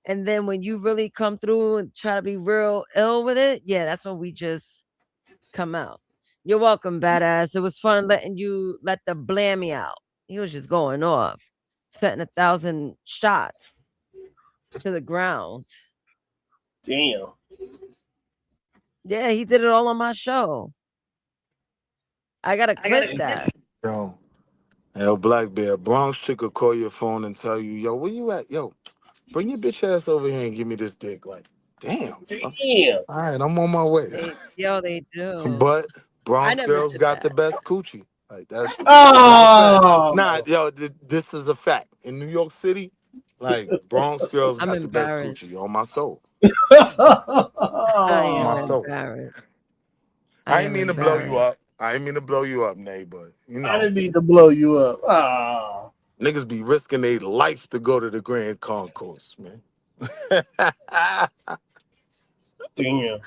And then when you really come through and try to be real ill with it, yeah, that's when we just come out. You're welcome, badass. It was fun letting you let the blammy out. He was just going off, setting 1,000 shots to the ground. Damn. Yeah, he did it all on my show. I gotta clip that. Yo, Black Bear, Bronx chick will call your phone and tell you, yo, where you at? Yo, bring your bitch ass over here and give me this dick. Like, damn. Damn. All right, I'm on my way. They do. But I Bronx never girls did got that. the best coochie. Like that's Oh. nah, yo, this is a fact. In New York City, like Bronx girls I'm got the best embarrassed. coochie on my soul. I On my am soul. embarrassed. I ain't mean to blow you up. I ain't mean to blow you up, Nay, but you know. I didn't mean to blow you up. Oh. Niggas be risking their life to go to the Grand Concourse, man. Damn.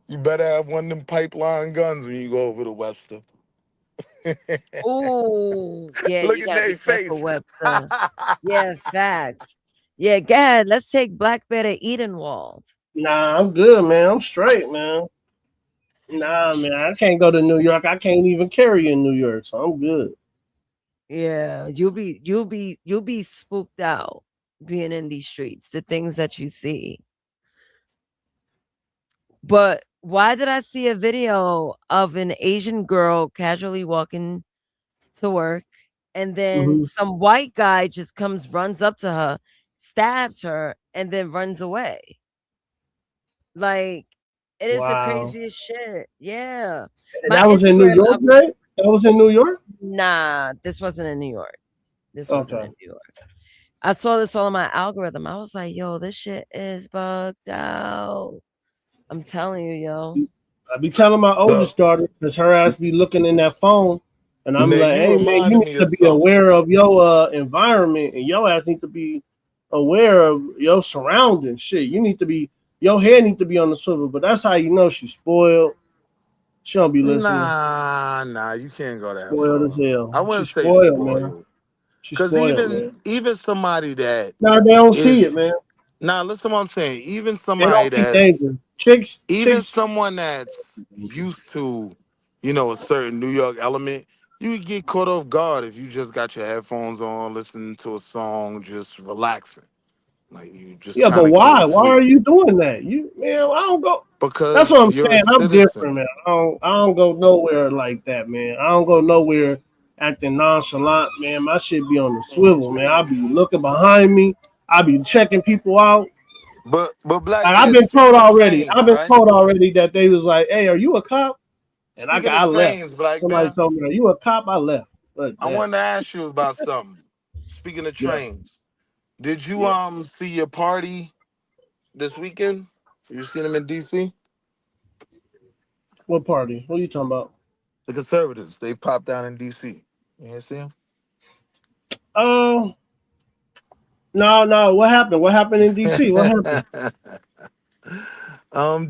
You better have one of them pipeline guns when you go over to Webster. Oh, yeah, Look you at gotta their be careful, face. Webster. Yeah, facts. Yeah, go ahead. Let's take Black Bear to Edenwald. Nah, I'm good, man. I'm straight, man. Nah, man. I can't go to New York. I can't even carry in New York, so I'm good. Yeah, you'll be spooked out being in these streets, the things that you see. But why did I see a video of an Asian girl casually walking to work and then some white guy just runs up to her, stabs her, and then runs away? Like, it is the craziest shit. Yeah. That was in New York, right? That was in New York? Nah, this wasn't in New York. This wasn't Okay. in New York. I saw this all in my algorithm. I was like, yo, this shit is bugged out. I'm telling you, yo. I be telling my oldest daughter because her ass be looking in that phone, and I'm Nay, like, you hey man, reminded you me need of to be something. aware of your environment, and your ass need to be aware of your surroundings. Shit, you need to be your head need to be on the swivel. But that's how you know she's spoiled. She don't be listening. Nah, you can't go that Spoiled as far. hell. I wouldn't She's say spoiled, man. spoiled. She's Because spoiled, man. even somebody that No, they don't see it, man. Nah, listen to what I'm saying. Even They somebody don't see that's danger. Chicks. someone that's used to, a certain New York element, you could get caught off guard if you just got your headphones on, listening to a song, just relaxing. Like you just Yeah, but kind of go why? to Why are sleep. you doing that? I don't go. That's Because what I'm you're a saying. I'm different, citizen. man. I don't go nowhere like that, man. I don't go nowhere acting nonchalant, man. My shit be on the swivel, man. I be looking behind me. I be checking people out. But Black Like, I've Bear, been speaking told of already. trains, I've been right? told already that they was like, "Hey, are you a cop?" And Speaking of I left. trains, Black Somebody Bear, told me, "Are you a cop?" I left. But I wanted to ask you about something. Speaking of yeah, trains, did you yeah. see your party this weekend? You seen them in DC? What party? What are you talking about? The conservatives, they popped down in DC. You ain't see them? No. What happened? What happened in DC? What happened?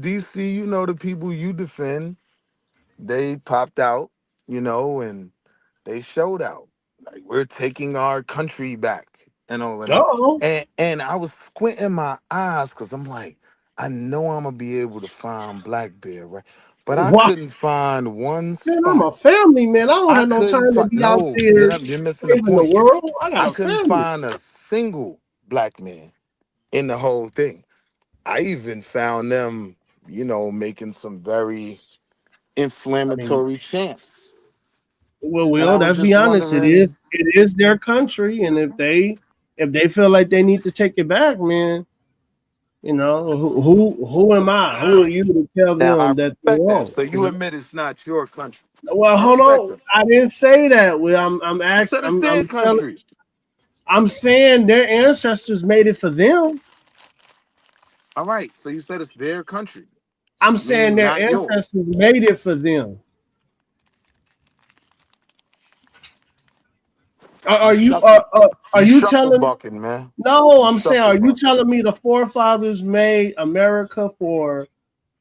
DC, the people you defend, they popped out, and they showed out. Like we're taking our country back and all of that. Uh-oh. And I was squinting my eyes because I'm like, I know I'm gonna be able to find Black Bear, right? But I Why? couldn't find one Man, I'm spot. a family man. I don't I have no couldn't time to find be out no, there you're missing the saving the point. world. I I got a couldn't family. find a single black man in the whole thing. I even found them, making some very I mean, inflammatory chants. well, And I was let's be just honest. wondering, It is their country, and if they feel like they need to take it back, man, You know, who am I? Who are you to tell Now I them that they're respect that. wrong? So you admit it's not your country. Well, I hold respect on. that. I didn't say that. Well, I'm You asking. said it's their country. I'm saying their ancestors made it for them. All right. So you said it's their country. I'm saying Meaning their not yours. ancestors made it for them. Are you telling? Bucking, man. No, I'm You saying, are you shuckle-bucking. telling me the forefathers made America for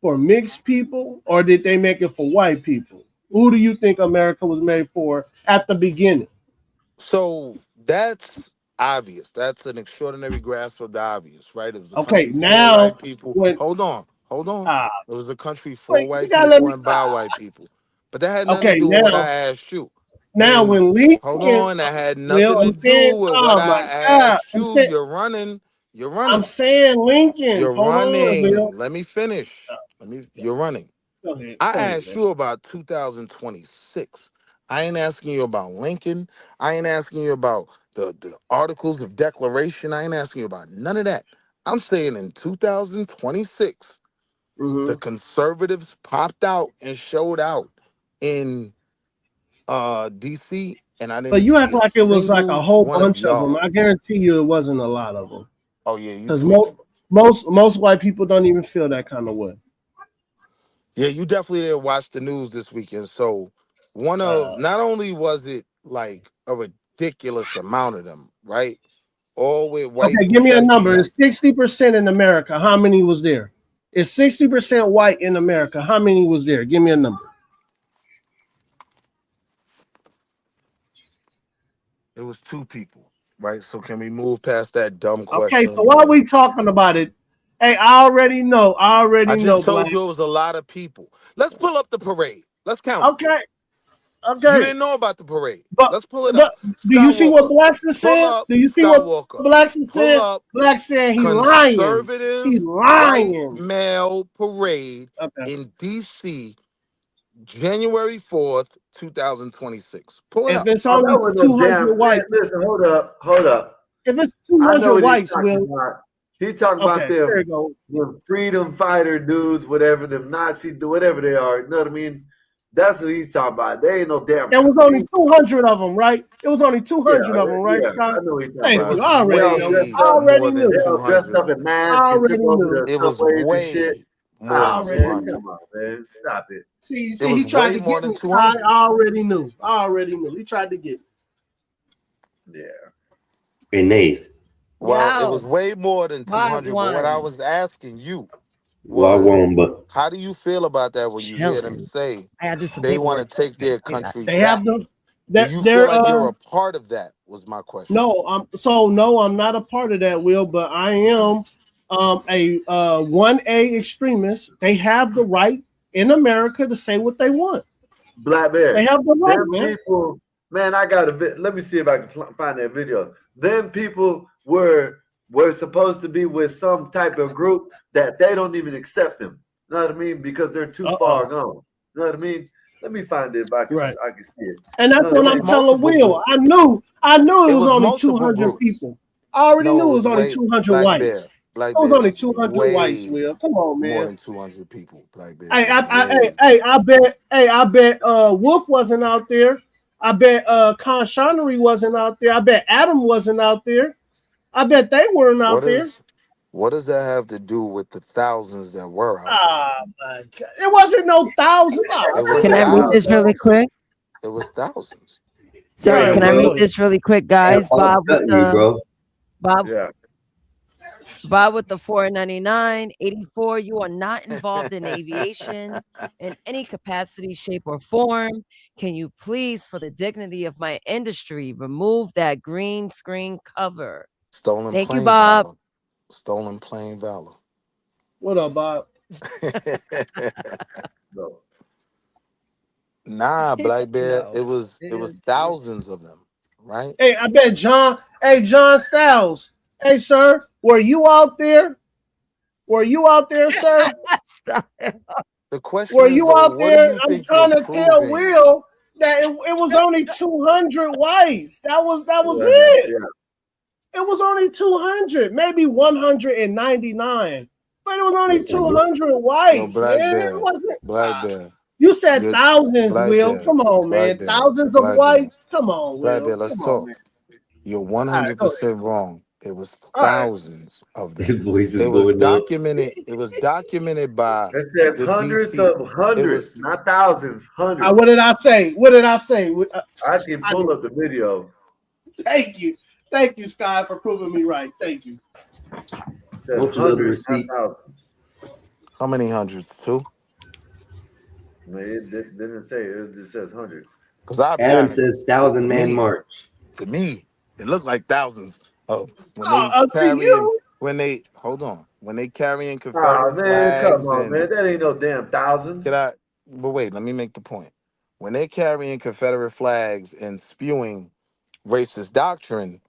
mixed people, or did they make it for white people? Who do you think America was made for at the beginning? So that's obvious. That's an extraordinary grasp of the obvious, right? It was a Okay, country for now white people. when Hold on. It was a country for wait, you white gotta let people me. and by white people. But that had nothing to Okay, do with what I asked you. now And when hold Lincoln, on, that had well, nothing to I'm saying, do with what oh I my God, asked you. You're running. You're I'm running. saying Lincoln. You're Hold on, Will. running. Let me finish. You're running. Go ahead, I go ahead, asked man. you about 2026. I ain't asking you about Lincoln. I ain't asking you about the Articles of Declaration. I ain't asking you about none of that. I'm saying in 2026, the conservatives popped out and showed out in DC, and I But didn't you act see a like it was like a single whole one of bunch of them. y'all. I guarantee you it wasn't a lot of them. Oh yeah, you Because tweaking. most white people don't even feel that kind of way. Yeah, you definitely didn't watch the news this weekend. So not only was it like a ridiculous amount of them, right? All with white Okay, give me a confetti, number. like It's 60% in America. How many was there? It's 60% white in America. How many was there? Give me a number. it was 2 people, right? So can we move past that dumb Okay, question? so while we talking about it, hey, I already know, I just told Black. you it was a lot of people. Let's pull up the parade. Let's count them. Okay, You okay. didn't know about the parade. But Let's pull it up. but do you see what Skywalker. Blacks is Pull saying? up Do you see what Skywalker. Blacks is Pull saying? up Black saying he lying. conservative He white lying. male parade Okay. in DC, January 4th, 2026. Pull it If up. it's Oh, only that was no 200 damn. whites, Listen, hold up. if it's I 200 know what he's whites, talking Will. about. He talking about Okay, there you go. them freedom fighter dudes, whatever, them Nazi, whatever they are. You know what I mean? That's what he's talking about. They ain't no damn. There was only 200 of them, right? It was only 200 of them, right, Yeah. Scott? I know what he's talking Thank It about. you. was I They already all know. dressed way I up. more already than They knew. all dressed up 200. in I masks and took already over knew. the It was subways and shit. way more than already knew. 200. Come on, man. Stop it. See, It was he tried way to more get than me, Scott. 200. I already knew. He tried to get me. Yeah. Grenades. Well, it was Yo, way more than 200. But what I Wagwan. was asking you was, Wagwan, but how do you feel about that when you hear them Chilling. say I gotta do some they want paperwork. to take Gotta their say that. country They back? have the Do you feel they're like you're a part of that? Was my question. no, I'm not a part of that, Will, but I am a 1A extremist. They have the right in America to say what they want. Black Bear. They have the right, Them man. people, man, I got let me see if I can find that video. Them people were supposed to be with some type of group that they don't even accept them. You know what I mean? Because they're too far gone. You know what I mean? Let me find it if I can, Right. I can see it. And that's No, what It was I'm telling multiple Will. groups. I knew it It was was only multiple 200 groups. people. I already No, knew it it was was only way 200 Black whites. Bear. Black It was Bear. It only was 200 whites, way Will. Come on, more man. than 200 people. Black Bear. Hey, It was way. I bet Wolf wasn't out there. I bet Con Connery wasn't out there. I bet Adam wasn't out there. I bet they weren't out there. What does that have to do with the thousands that were out there? Oh my God. It wasn't no thousands. It was Can I read this really quick? It was thousands. Sir, Yeah, can I well, read this really quick, guys? Bob with the Bob with the 499 84. You are not involved in aviation in any capacity, shape, or form. Can you please, for the dignity of my industry, remove that green screen cover? Stolen Thank you, plane Bob. valor. Stolen plane valor. What up, Bob? Nah, Black Bear. No, It was thousands of them, right? Hey, I bet John Styles. Hey, sir, were you out there? Were you out there, sir? Stop. The question Were is you though, out what do there? you I'm think you're trying to tell proving? Will that it was only 200 whites. That was it. It was only 200, maybe 199, but it was only 200 whites, Black man. Bear, It wasn't. Black Bear. You said You're thousands, Black Will. Bear, Come on, Black man. Bear, Thousands of Black Bear, whites. Come on, Black Bear. Will. Let's Come on, talk. man. You're All right, go ahead. 100% wrong. It was All right. thousands of His them. voice is It was going up. documented. It was documented by It says the hundreds DT. of hundreds, not thousands, hundreds. What did I say? What did I say? I can pull up the video. Thank you. Thank you, Sky, for proving me right. Thank you. Don't you love the receipts? How many hundreds? 2? It didn't say. It just says hundreds. Because I'll be Adam honest, says 1,000-man me- march. to me, it looked like thousands of when Oh, they to carrying you? when they hold on when they carrying Confederate Oh man, flags come on, and man. That ain't no damn thousands. but wait, let me make the point. When they're carrying Confederate flags and spewing racist doctrine,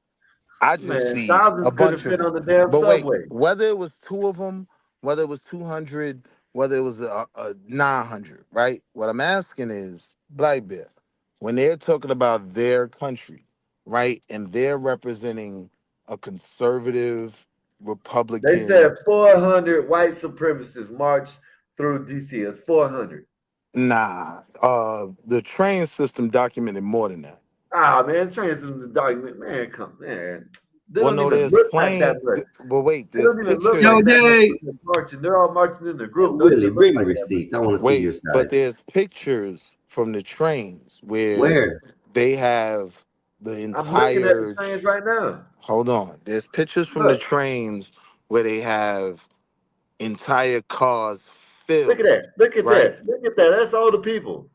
I just Man, see thousands a couldn't bunch fit of on the them. damn But wait, subway. whether it was 2 of them, whether it was 200, whether it was a 900, right? What I'm asking is, Black Bear, when they're talking about their country, right, and they're representing a conservative Republican. They said 400 white supremacists marched through DC. It's 400. Nah, the train system documented more than that. Ah, man, transit the document. Man, come, man. They Well, don't no, even there's look like that plain. much. But wait, They there's don't even look pictures. Yo, like that Dave. much when they're marching. They're all marching in the group. Don't Willie, even look bring the like that much. receipts. I want to see your Wait, side. but there's pictures from the trains Where? they have the I'm looking at the entire. trains right now. Hold on, there's pictures from the Look, trains where they have entire cars look at filled. that. Look at Right? that. Look at that. That's all the people.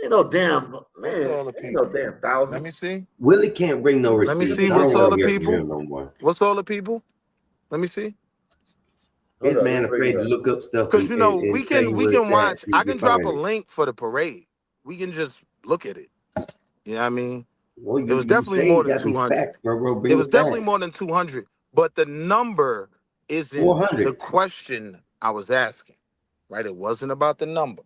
Ain't no damn, What's man. all the Ain't no people? damn Let thousands. me see. Willie can't bring no Let me receipts. see. I What's don't all want the to hear from people? him no more. What's all the people? Let me see. Hold His on, man let me bring afraid it to up. look up stuff Because and, you know and, we and tell can you we where can it's at watch. so you I can can drop a find it. link for the parade. We can just look at it. You know what I mean? Well, It was you definitely say more you than got these 200. facts, bro. Bring It the was definitely more facts. than 200. But the number isn't the 400. question I was asking, right? It wasn't about the number.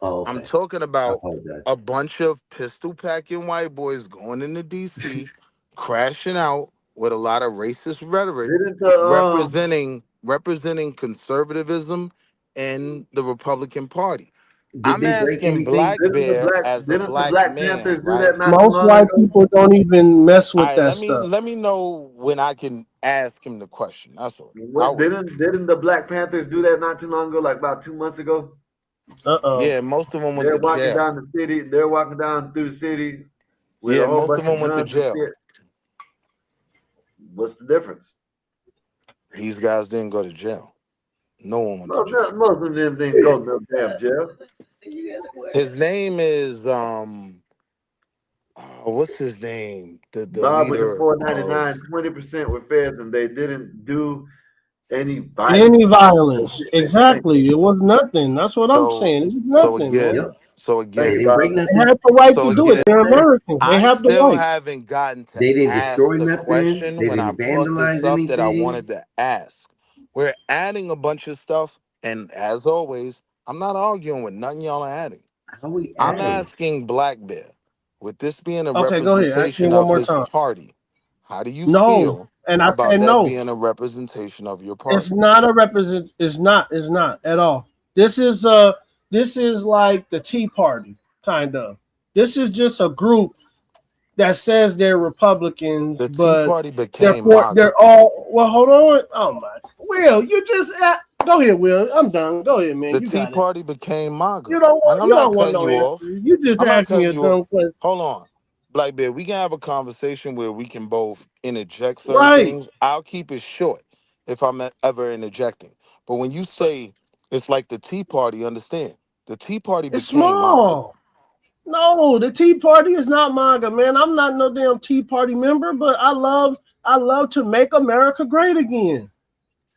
Oh, I'm okay. talking I about apologize. a bunch of pistol packing white boys going into DC, crashing out with a lot of racist rhetoric, Didn't the representing conservatism and the Republican Party. Did I'm they break asking anything? Black Bear as a didn't the black Black Panthers man, do that right? not too Most long white ago? people don't even mess All with right, that stuff. let me know when I can ask him the question. That's all. I'll wait. Didn't the Black Panthers do that not too long ago, like about 2 months ago? Yeah, most of them went They're to walking jail. down the city. They're walking down through the city with a Yeah, whole most of bunch them of went to guns and jail. shit. What's the difference? These guys didn't go to jail. No one went to jail. Most of them didn't go to no damn jail. His name is what's his name? The Bob with the leader of 499, 20% were feds, and they didn't do any Any violence. violence. Exactly. It was nothing. That's what I'm saying. It was nothing, man. Yep. so They again, didn't break They nothing. have the right so to do it. again, They're Americans. They I have the still right. haven't gotten to They didn't ask destroy the nothing. question They when I didn't brought this vandalize up that I anything. wanted to ask. We're adding a bunch of stuff, and as always, I'm not arguing with nothing y'all are adding. How we I'm adding? asking Black Bear, with this being a Okay, go ahead. Ask me representation one of more his time. party, how do you No. feel And I about said that no. being a representation of your It's party? not a represent. It's not at all. This is like the Tea Party, kind of. This is just a group that says they're Republicans, The Tea but Party became they're MAGA. all. Well, hold on. Oh my, Will, you just go ahead, Will. I'm done. Go ahead, man. The You Tea got it. Party became MAGA. You don't Like, want. I'm You not don't want cutting no you off. answer. You just I'm not asked me cutting a you off. dumb question. Hold on. Black Bear, we can have a conversation where we can both interject certain Right. things. I'll keep it short if I'm ever interjecting. But when you say it's like the Tea Party, understand, the Tea Party It's became MAGA. small. No, the Tea Party is not MAGA, man. I'm not no damn Tea Party member, but I love to make America great again.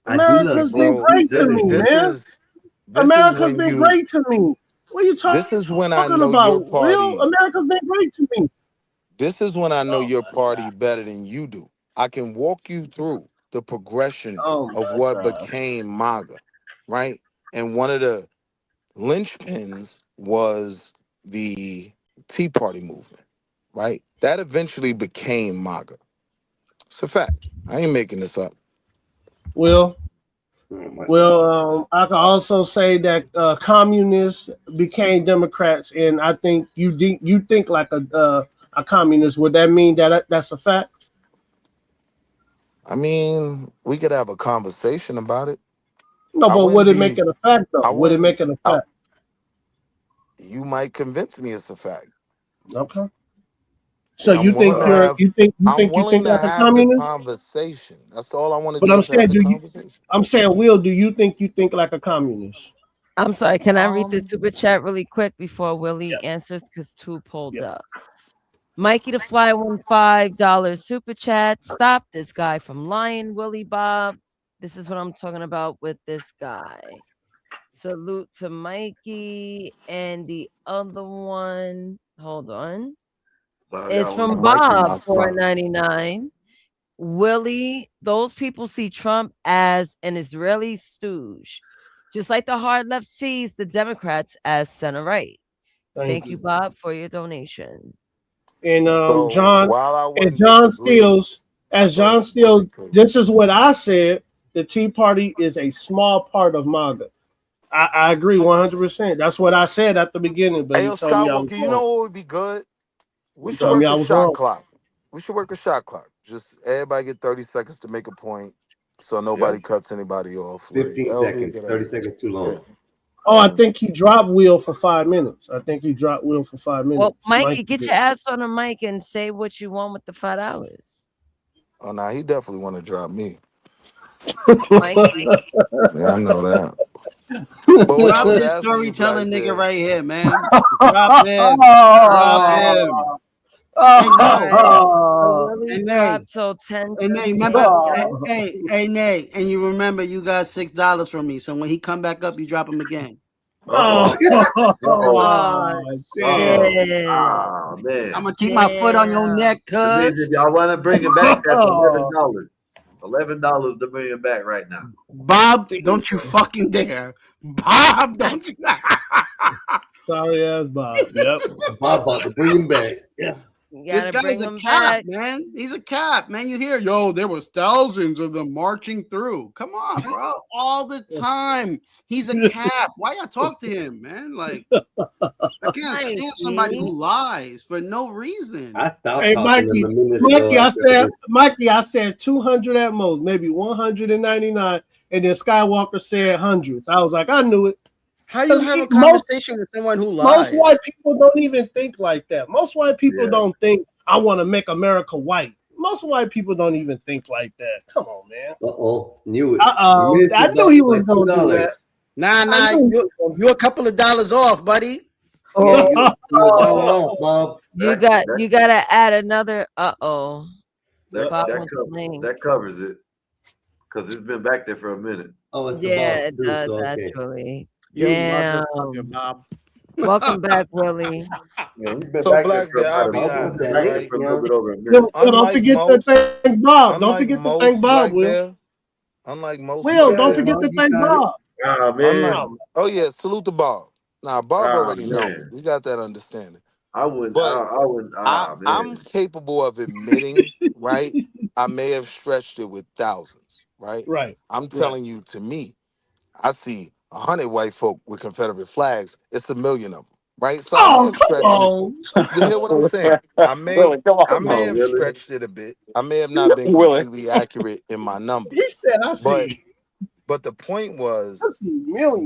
I do love America's been since great to me, This man. is America's when been you. great to me. What are you This is when I talking know your about? Will? party. America's been great to me. This is when I know Oh your my party God. better than you do. I can walk you through the progression Oh of my what God. became MAGA, right? And one of the linchpins was the Tea Party movement, right? That eventually became MAGA. It's a fact. I ain't making this up. Well, I can also say that communists became Democrats, and I think you think like a communist. Would that mean that that's a fact? I mean, we could have a conversation about it. No, I but would wouldn't it make be. it a fact though? I Would it make it wouldn't. a fact? You might convince me it's a fact. Okay. So I'm you think willing to have. you think to like a have the communist? conversation. That's all I want to But do I'm is have saying, the conversation. Will, do you think like a communist? I'm sorry. Can I read the super chat really quick before Willie answers? Because 2 pulled up. Mikey the Fly $15 super chat. Stop this guy from lying, Willie Bob. This is what I'm talking about with this guy. Salute to Mikey. And the other one, hold on. It's from Bob, $4.99. Willie, those people see Trump as an Israeli stooge, just like the hard left sees the Democrats as center right. Thank you, Bob, for your donation. And So John while I wouldn't John disagree, Steele, I thought Willie could. this is what I said. The Tea Party is a small part of MAGA. I agree 100%. That's what I said at the beginning. But Hey, you yo, told me I was Skywalker, you wrong. know what would be good? We You should told me work I a was shot wrong. clock. We should work a shot clock. Just everybody get 30 seconds to make a point, so nobody cuts anybody off. 15 that would be a seconds. good 30 idea. seconds too long. Yeah. Oh, I think he dropped Will for 5 minutes. I think he dropped Will for 5 minutes. Well, Mikey, Mikey get did. your ass on the mic and say what you want with the $5. Oh, nah, he definitely want to drop me. Mikey. Yeah, I know that. But what I Drop was this asking you storytelling back nigga there, right here, man. Drop him. Drop him. Willie And dropped till 10. And Nate, remember, hey, Nate, and you remember you got $6 from me. So when he come back up, you drop him again. Oh, man. I'm gonna keep my foot on your neck, cuz. If y'all want to bring it back, that's $11. $11 to bring it back right now. Bob, don't you fucking dare. Bob, don't you. Sorry ass Bob. Yep. Bob about to bring him back. Yeah. This guy's a cap, man. He's a cap, man. You hear, yo, there was thousands of them marching through. Come on, bro. All the time. He's a cap. Why y'all talk to him, man? Like, I can't stand somebody who lies for no reason. I stopped Hey, talking Mikey, to him a minute ago. Mikey, I said 200 at most, maybe 199, and then Skywalker said hundreds. I was like, I knew it. How do you have a conversation with someone who lies? Most white people don't even think like that. Most white people don't think, I want to make America white. Most white people don't even think like that. Come on, man. Knew it. I knew he was going to do that. Nah, you're a couple of dollars off, buddy. You gotta add another. That covers it because it's been back there for a minute. Oh, it's it does actually. Damn. Welcome back, Willie. So Black Bear, I'll be honest, right? Don't forget to thank Bob. Don't forget to thank Bob, Will. Unlike most, Will, don't forget to thank Bob. Oh, man. Oh yeah, salute to Bob. Nah, Bob already knows. We got that understanding. I'm capable of admitting, right? I may have stretched it with thousands, right? Right. I'm telling you, to me, I see 100 white folk with Confederate flags. It's 1 million of them, right? So I may have stretched it. You hear what I'm saying? I may have stretched it a bit. I may have not been completely accurate in my numbers. He said, I see. But the point was,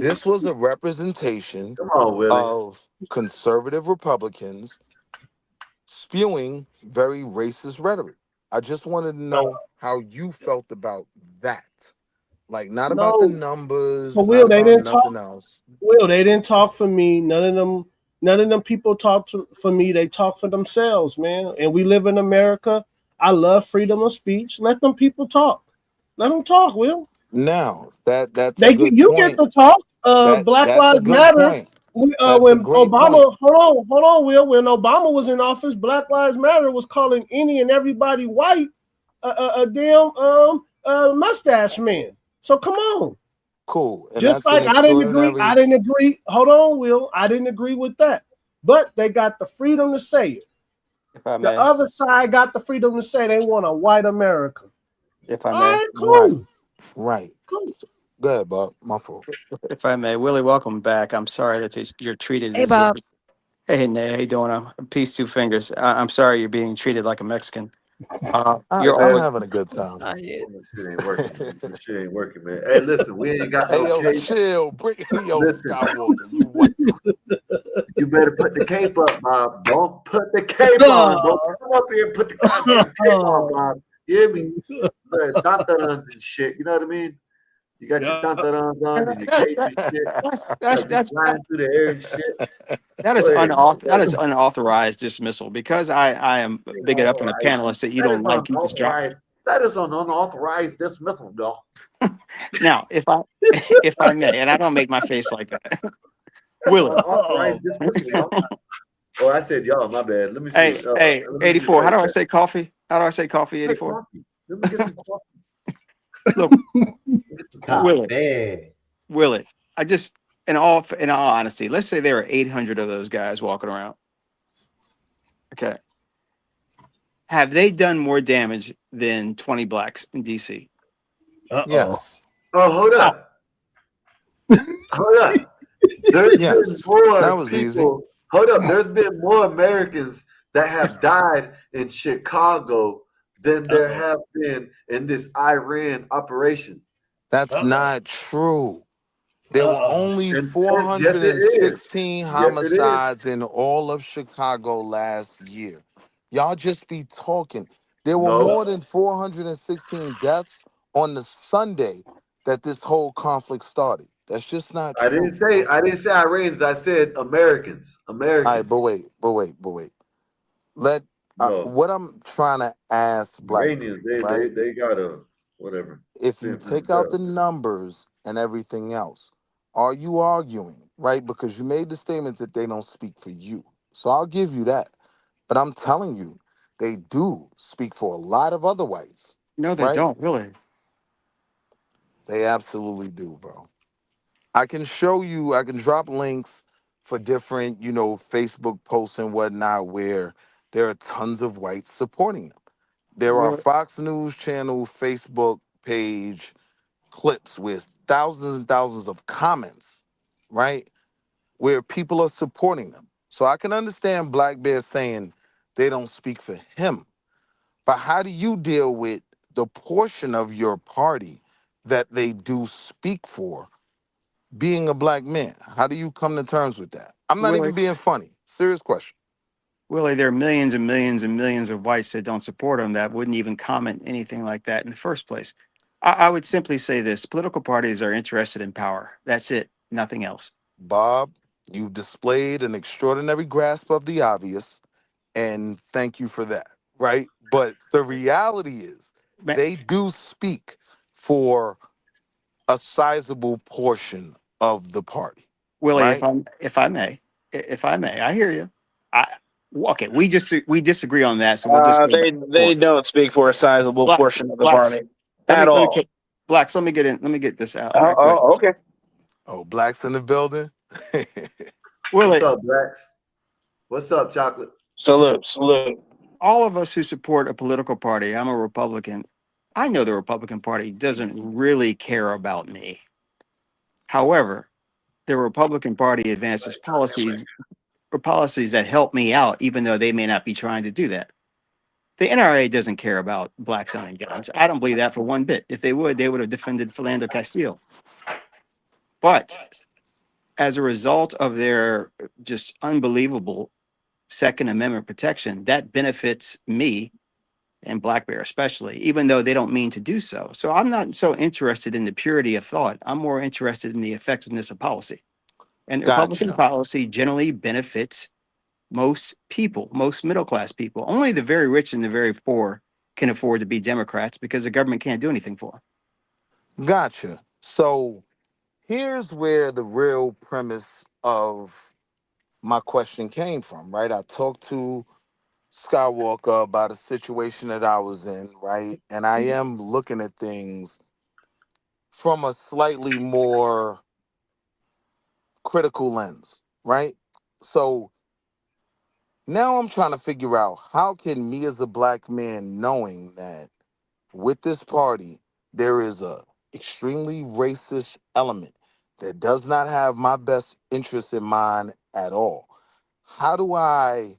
this was a representation of conservative Republicans spewing very racist rhetoric. I just wanted to know how you felt about that. Like, not about the numbers. So Will, they didn't talk. Else. Will, they didn't talk for me. None of them people talk for me. They talk for themselves, man. And we live in America. I love freedom of speech. Let them people talk. Let them talk, Will. Now that's you get to talk. Black Lives Matter. When Obama, hold on, Will. When Obama was in office, Black Lives Matter was calling any and everybody white a damn mustache man. So come on. Cool. And just like I didn't agree. Hold on, Will. I didn't agree with that. But they got the freedom to say it. If I The may, other side got the freedom to say they want a white America. if I All may, right, cool. Right. Cool. Go ahead, Bob. My fault. if I may, Willie, welcome back. I'm sorry that you're treated Hey, as if. Bob. Hey, Nate, how you doing? Peace, two fingers. I'm sorry you're being treated like a Mexican. You're I'm Man, always. having a good time. this shit ain't working, man. This shit ain't working, man. Hey, listen, we ain't got Hey, no yo, cape. chill. Bring yo, Listen, Skywalker. You what? you better put the cape up, Bob. Don't put the cape on. Don't come up here and put the goddamn cape on, Bob. You hear me? The dantarans and shit. You know what I mean? You got your dantarans on and your cape and shit. Like you flying through the air and shit. That Go is ahead, man. that is unauthorized dismissal because I am big enough in the Unauthorized. panelists that you That is don't like. You just drop. unauthorized. That is an unauthorized dismissal, though. Now, if I may, and I don't make my face like that, That's Willie. unauthorized dismissal, y'all. Oh, I said y'all. My bad. Let me see. Hey, hey, Let me 84. How do I rephrase that. say coffee? How do I say coffee? Hey, 84. coffee. Let me get some coffee. Look, Willie. I just, in all honesty, let's say there are 800 of those guys walking around. Okay. Have they done more damage than 20 blacks in DC? Yes. Oh, hold up. Hold up. There's Yes. been more That was people. easy. Hold up. There's been more Americans that have died in Chicago than there have been in this Iran operation. That's not true. There were only Yes, it is. 416 Yes, it is. homicides in all of Chicago last year. Y'all just be talking. There were No. more than 416 deaths on the Sunday that this whole conflict started. That's just not I true. didn't say Iranians. I said Americans. All right, but wait. Let No. what I'm trying to ask Black Iranians, people, right? they got a whatever. If you take out the numbers and everything else, are you arguing, right? Because you made the statement that they don't speak for you. So I'll give you that. But I'm telling you, they do speak for a lot of other whites, No, they right? don't really. They absolutely do, bro. I can show you, I can drop links for different, Facebook posts and whatnot where there are tons of whites supporting them. There are Well, Fox News Channel Facebook page clips with thousands and thousands of comments, right? Where people are supporting them. So I can understand Black Bear saying they don't speak for him. But how do you deal with the portion of your party that they do speak for being a black man? How do you come to terms with that? I'm not Willie, even being funny. Serious question. Willie, there are millions and millions and millions of whites that don't support him that wouldn't even comment anything like that in the first place. I would simply say this: political parties are interested in power. That's it, nothing else. Bob, you've displayed an extraordinary grasp of the obvious, and thank you for that, right? But the reality is they do speak for a sizable portion of the party, Willie, right? if I may, I hear you. Okay, we disagree on that, so we'll just go back and They forth. don't speak for a sizable Blacks, portion of the blacks. party at all. Blacks. Let me get in. Let me get this out right quick. Okay. Oh, blacks in the building. What's Willie, up, Blacks? What's up, Chocolate? Salute. all of us who support a political party, I'm a Republican. I know the Republican Party doesn't really care about me. However, the Republican Party advances policies or policies that help me out, even though they may not be trying to do that. The NRA doesn't care about blacks owning guns. I don't believe that for one bit. If they would have defended Philando Castile. But as a result of their just unbelievable Second Amendment protection, that benefits me and Black Bear especially, even though they don't mean to do so. So I'm not so interested in the purity of thought. I'm more interested in the effectiveness of policy. And Republican Gotcha. policy generally benefits most people, most middle class people. Only the very rich and the very poor can afford to be Democrats because the government can't do anything for them. Gotcha. So here's where the real premise of my question came from, right? I talked to Skywalker about a situation that I was in, right? And I am looking at things from a slightly more critical lens, right? So Now I'm trying to figure out how can me as a black man, knowing that with this party there is a extremely racist element that does not have my best interest in mind at all. How do I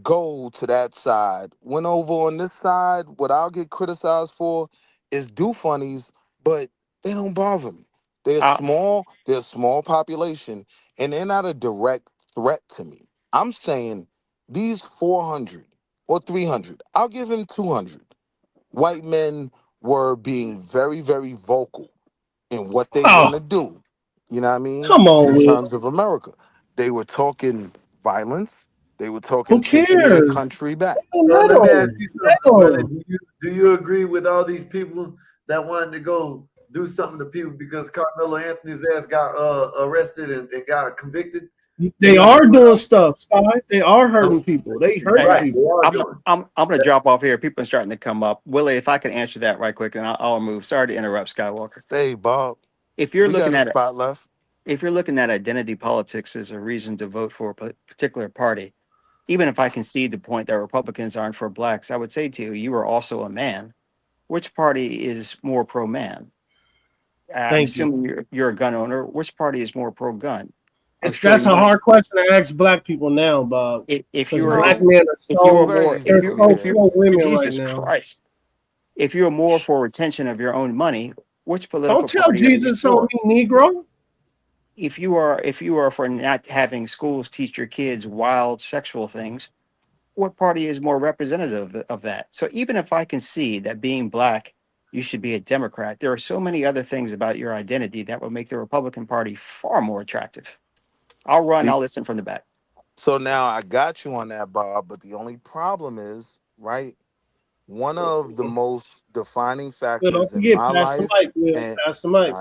go to that side when over on this side, what I'll get criticized for is do funnies, but they don't bother me. They're a small population, and they're not a direct threat to me. I'm saying these 400 or 300, I'll give him 200. White men were being very, very vocal in what they want to do. You know what I mean? Come on, in Will. terms of America. They were talking violence. They were Who talking taking their cares? country back. So let me ask you something, brother. Do you agree with all these people that wanted to go do something to people because Carmelo Anthony's ass got arrested and got convicted? They are doing stuff, Sky. They are hurting people. They hurt people. I'm going to drop off here. People are starting to come up. Willie, if I can answer that right quick, and I'll move. Sorry to interrupt, Skywalker. Stay, Bob. If you're We looking got at a spot left. if you're looking at identity politics as a reason to vote for a particular party, even if I concede the point that Republicans aren't for blacks, I would say to you, you are also a man. Which party is more pro-man? I'm Thank you. assuming you're a gun owner. Which party is more pro-gun? That's a hard question to ask black people now, Bob. If you you're black men are so women Jesus right now. Christ, if you're more for retention of your own money, which political Don't tell party are you Jesus for? on me, Negro. If you are for not having schools teach your kids wild sexual things, what party is more representative of that? So even if I can see that being black, you should be a Democrat, there are so many other things about your identity that would make the Republican Party far more attractive. I'll run, I'll listen from the back. So now I got you on that, Bob, but the only problem is, right, one of the most defining Will, factors don't in forget, my pass the life, mic, Will. and Pass the mic.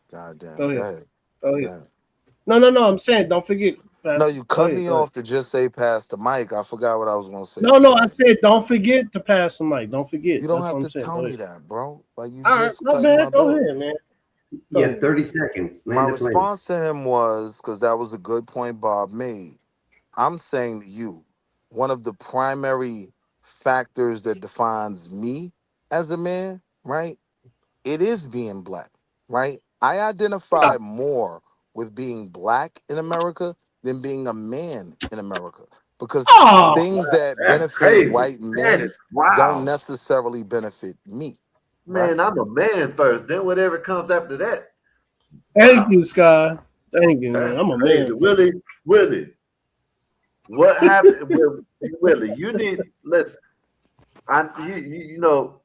goddamn, Go go ahead. ahead. Go ahead. No, I'm saying don't forget. No, you cut me off to just say pass the mic. I forgot what I was gonna say. No, I said don't forget to pass the mic. Don't forget. You don't That's have what I'm to saying. tell Go me ahead. that, bro. Like you All right, just my cut bad. my Go bill. ahead, man. Yeah, 30 seconds. My Land the plane. response to him was, because that was a good point Bob made. I'm saying to you, one of the primary factors that defines me as a man, right? It is being black, right? I identify more with being black in America than being a man in America because things that That's benefit crazy. white That men is wow. don't necessarily benefit me. Man, I'm a man first. Then whatever comes after that. Thank you, Sky. Thank you, That's man. I'm a crazy. man. Willie, what happened? Willie, you need listen. You know,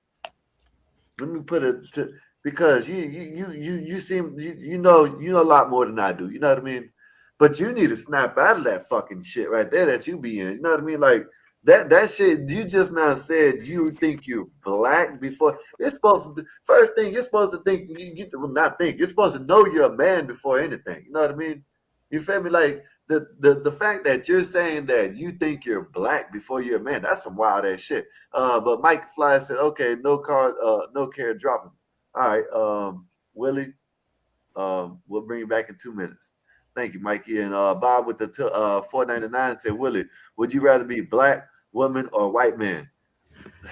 let me put it to because you seem you know a lot more than I do. You know what I mean? But you need to snap out of that fucking shit right there that you be in. You know what I mean? Like that shit. You just now said you think you're black before. It's supposed to be first thing. You're supposed to think. Well, not think. You're supposed to know you're a man before anything. You know what I mean? You feel me? Like the fact that you're saying that you think you're black before you're a man. That's some wild ass shit. But Mike Fly said, okay, no care dropping. All right, Willie, we'll bring you back in 2 minutes. Thank you, Mikey. And Bob with the $4.99 said, Willie, would you rather be black, woman, or white man?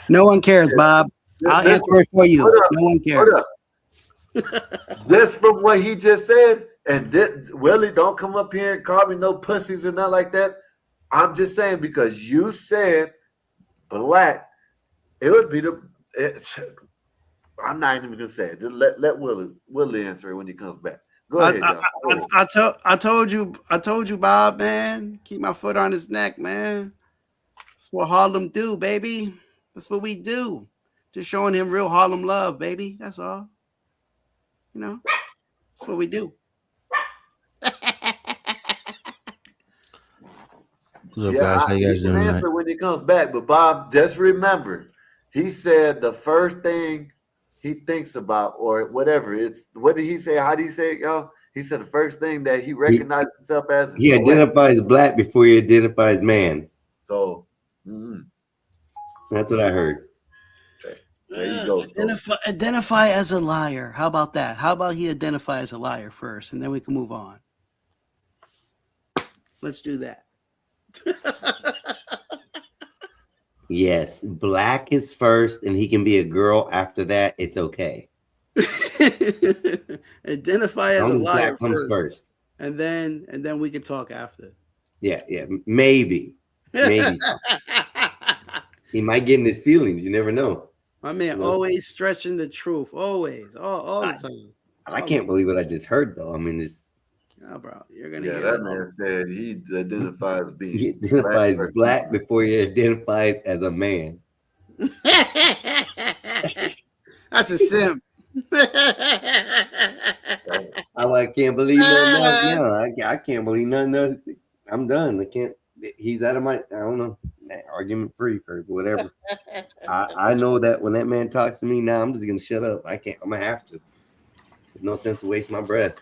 No one cares, Bob. I'll answer it for you. No one cares. Just from what he just said, and Willie, don't come up here and call me no pussies or nothing like that. I'm just saying because you said black, it would be I'm not even gonna say it. Just let Willie answer it when he comes back. Go ahead, y'all. I told you, Bob, man. Keep my foot on his neck, man. That's what Harlem do, baby. That's what we do. Just showing him real Harlem love, baby. That's all. You know, that's what we do. What's up, guys? How you guys doing? He can answer when he comes back, but Bob, just remember, he said the first thing he thinks about, or whatever. It's what did he say? How did he say it, y'all? He said the first thing that he recognized himself as. He identifies black before he identifies man. So that's what I heard. There you go. Identify as a liar. How about that? How about he identify as a liar first, and then we can move on. Let's do that. Yes, black is first, and he can be a girl after that. It's okay. Identify as As a long as liar black comes first. and then we can talk after. Yeah, maybe. He might get in his feelings. You never know. My man always stretching the truth, always, all the time. I can't believe what I just heard, though. I mean, it's. Yeah, bro, you're gonna. Yeah, hear that man said he identifies being. He identifies black before he identifies as a man. That's a simp. I can't believe nothing else now. I can't believe nothing else. I'm done. I can't. He's out of my. I don't know. Argument free for whatever. I know that when that man talks to me now, I'm just gonna shut up. I can't. I'm gonna have to. There's no sense to waste my breath.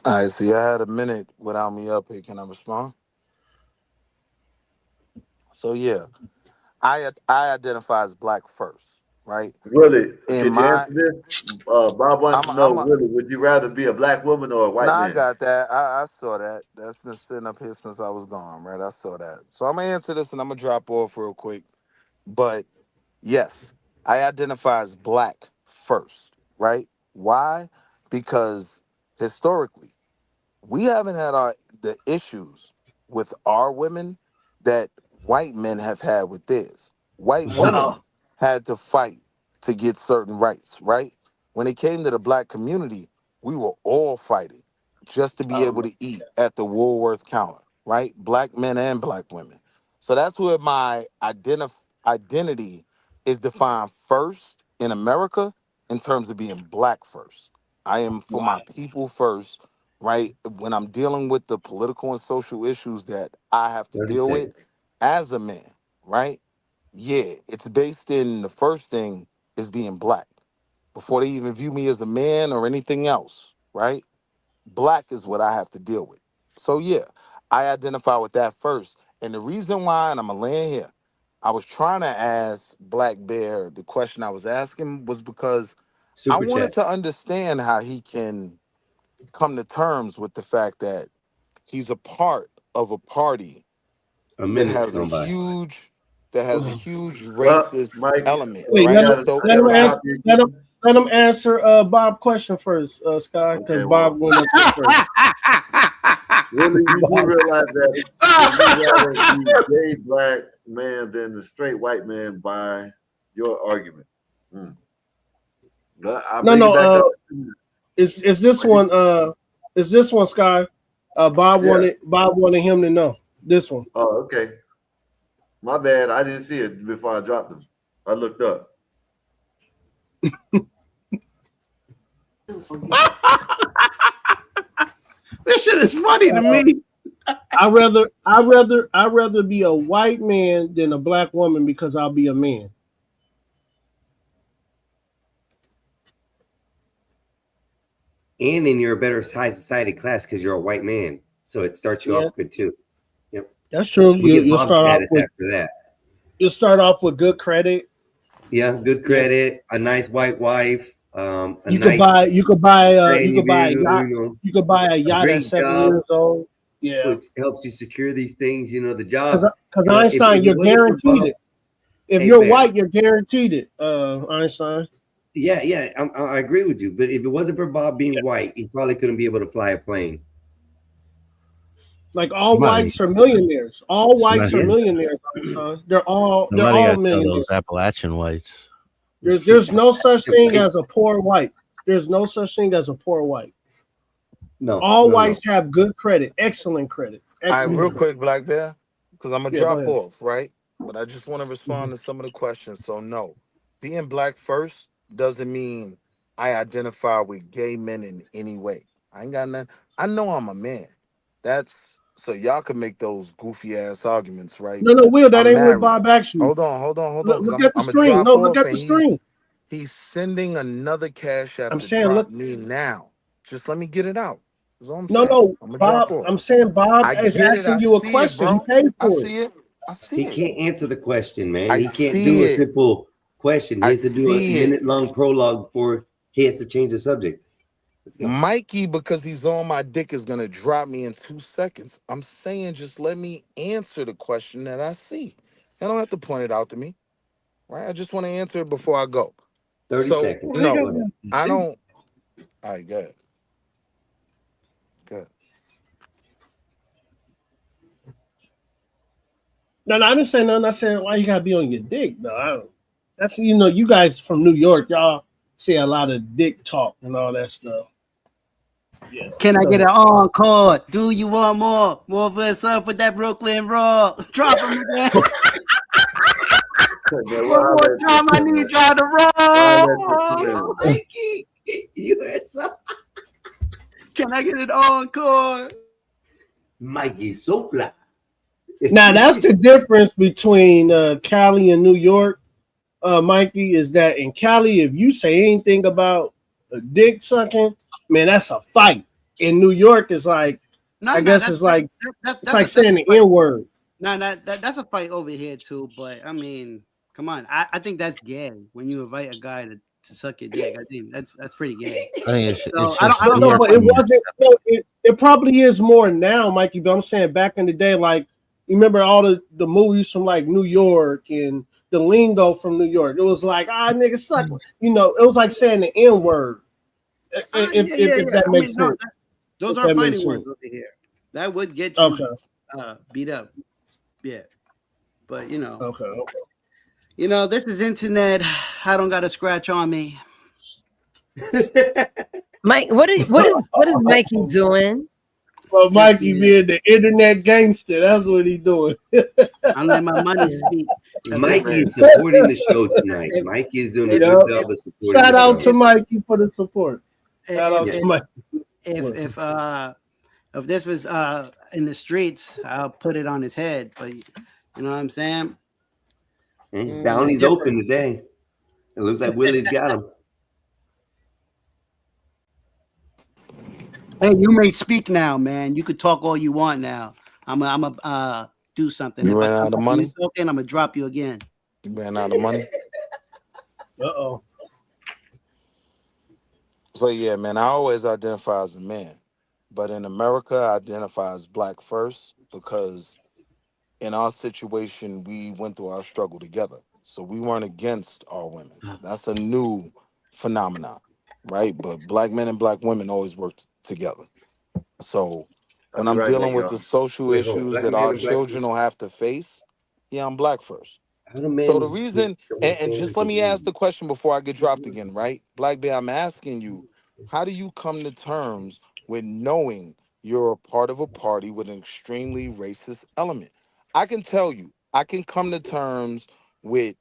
All right, see, I had a minute without me up here. Can I respond? So yeah, I identify as black first, right? Really? In Did you answer this? Bob wants to know, really, would you rather be a black woman or a white man? I got that. I saw that. That's been sitting up here since I was gone, right? I saw that. So I'm gonna answer this and I'm gonna drop off real quick. But yes, I identify as black first, right? Why? Because historically, we haven't had the issues with our women that white men have had with theirs. White women had to fight to get certain rights, right? When it came to the black community, we were all fighting just to be able to eat at the Woolworth counter, right? Black men and black women. So that's where my identity is defined first in America in terms of being black first. I am for my people first, right? When I'm dealing with the political and social issues that I have to deal with as a man, right? Yeah, it's based in the first thing is being black. Before they even view me as a man or anything else, right? Black is what I have to deal with. So yeah, I identify with that first. And the reason why, and I'm gonna land here, I was trying to ask Black Bear the question I was asking was because I wanted to understand how he can come to terms with the fact that he's a part of a party that has a huge racist element. Wait, Right? let him answer Bob's question first, Sky, because Bob went up first. Really, you do realize that you'd rather be a gay black man than the straight white man by your argument. Is this one Sky? Bob wanted him to know this one. Oh, okay. My bad. I didn't see it before I dropped them. I looked up. This shit is funny to me. I'd rather be a white man than a black woman because I'll be a man. And then you're a better high society class because you're a white man. So it starts you off good too. Yep. That's true. You'll start off with, after that. You'll start off with good credit. Yeah, good credit, a nice white wife. You could buy a yacht at 7 years old. Yeah, which helps you secure these things. You know, the job. Because Einstein, you're guaranteed it. If you're white, you're guaranteed it. Einstein. Yeah, I agree with you. But if it wasn't for Bob being white, he probably couldn't be able to fly a plane. Like all whites are millionaires. All whites are millionaires. They're all millionaires. Those Appalachian whites. There's no such thing as a poor white. There's no such thing as a poor white. No. All whites have good credit, excellent credit. All right, real quick, Black Bear, because I'm gonna drop off, right? But I just want to respond to some of the questions. So no, being black first doesn't mean I identify with gay men in any way. I ain't got nothing. I know I'm a man. That's so y'all can make those goofy ass arguments, right? No, Will, that ain't what Bob asked you. Hold on. Look at the screen. No, look at the screen. He's sending another cash app. I'm saying, look me now. Just let me get it out. No, Bob. I'm saying Bob is asking you a question. He paid for it. I see he it. can't answer the question, man. He can't do a simple question. He has to do a minute-long prologue before he has to change the subject. Mikey, because he's on my dick, is gonna drop me in 2 seconds. I'm saying just let me answer the question that I see. I don't have to point it out to me, right? I just want to answer it before I go. 30 So seconds. no, I don't. All right, good. Good. No, I didn't say nothing. I said, why you gotta be on your dick? No, I don't. That's, you guys from New York, y'all see a lot of dick talk and all that stuff. Yeah. Can I get an encore? Do you want more? More of us up with that Brooklyn Raw. Drop them again. One more time, I need y'all to roll. Mikey, you heard something? Can I get an encore? Mikey, so fly. Now that's the difference between Cali and New York. Mikey, is that in Cali, if you say anything about a dick sucking, man, that's a fight. In New York, it's like, it's like saying the N word. No, that's a fight over here too. But I mean, come on, I think that's gay when you invite a guy to suck your dick. I think that's pretty gay. I think it's I don't know, but it wasn't. It probably is more now, Mikey. But I'm saying back in the day, like, you remember all the movies from like New York and the lingo from New York. It was like, nigga suck. It was like saying the N word. If that makes sense. Those are fighting words over here. That would get you beat up. Yeah. But Okay. This is internet. I don't got a scratch on me. Mike, what is Mikey doing? Well, Mikey being the internet gangster, that's what he's doing. I'm letting my money speak. Mikey is supporting the show tonight. Mikey is doing a good job of supporting. Shout out to Mikey for the support. Shout out to Mikey. If this was in the streets, I'll put it on his head. But you know what I'm saying? Bounty's open today. It looks like Willie's got him. Hey, you may speak now, man. You could talk all you want now. I'm gonna do something. You ran out of money? I'm gonna drop you again. You ran out of money? Uh-oh. So yeah, man, I always identify as a man. But in America, I identify as black first because in our situation, we went through our struggle together. So we weren't against our women. That's a new phenomenon, right? But black men and black women always worked together. So when I'm dealing with the social issues that our children will have to face, yeah, I'm black first. So the reason, and just let me ask the question before I get dropped again, right? Black Bear, I'm asking you, how do you come to terms with knowing you're a part of a party with an extremely racist element? I can tell you, I can come to terms with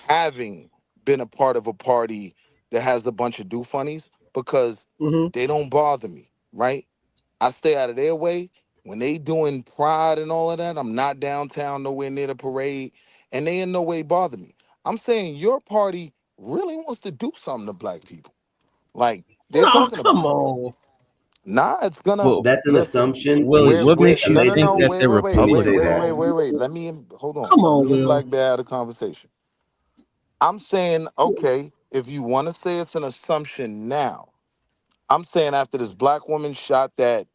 having been a part of a party that has a bunch of do-funnies because they don't bother me, right? I stay out of their way. When they doing pride and all of that, I'm not downtown, nowhere near the parade, and they in no way bother me. I'm saying your party really wants to do something to black people. Like, they're talking about on. Nah, it's gonna. Well, that's an assumption. Willie, what makes you think that they're Republican? Wait. Let me hold on. Come on, me and Will. Black Bear had a conversation. I'm saying, okay, if you want to say it's an assumption now, I'm saying after this black woman shot that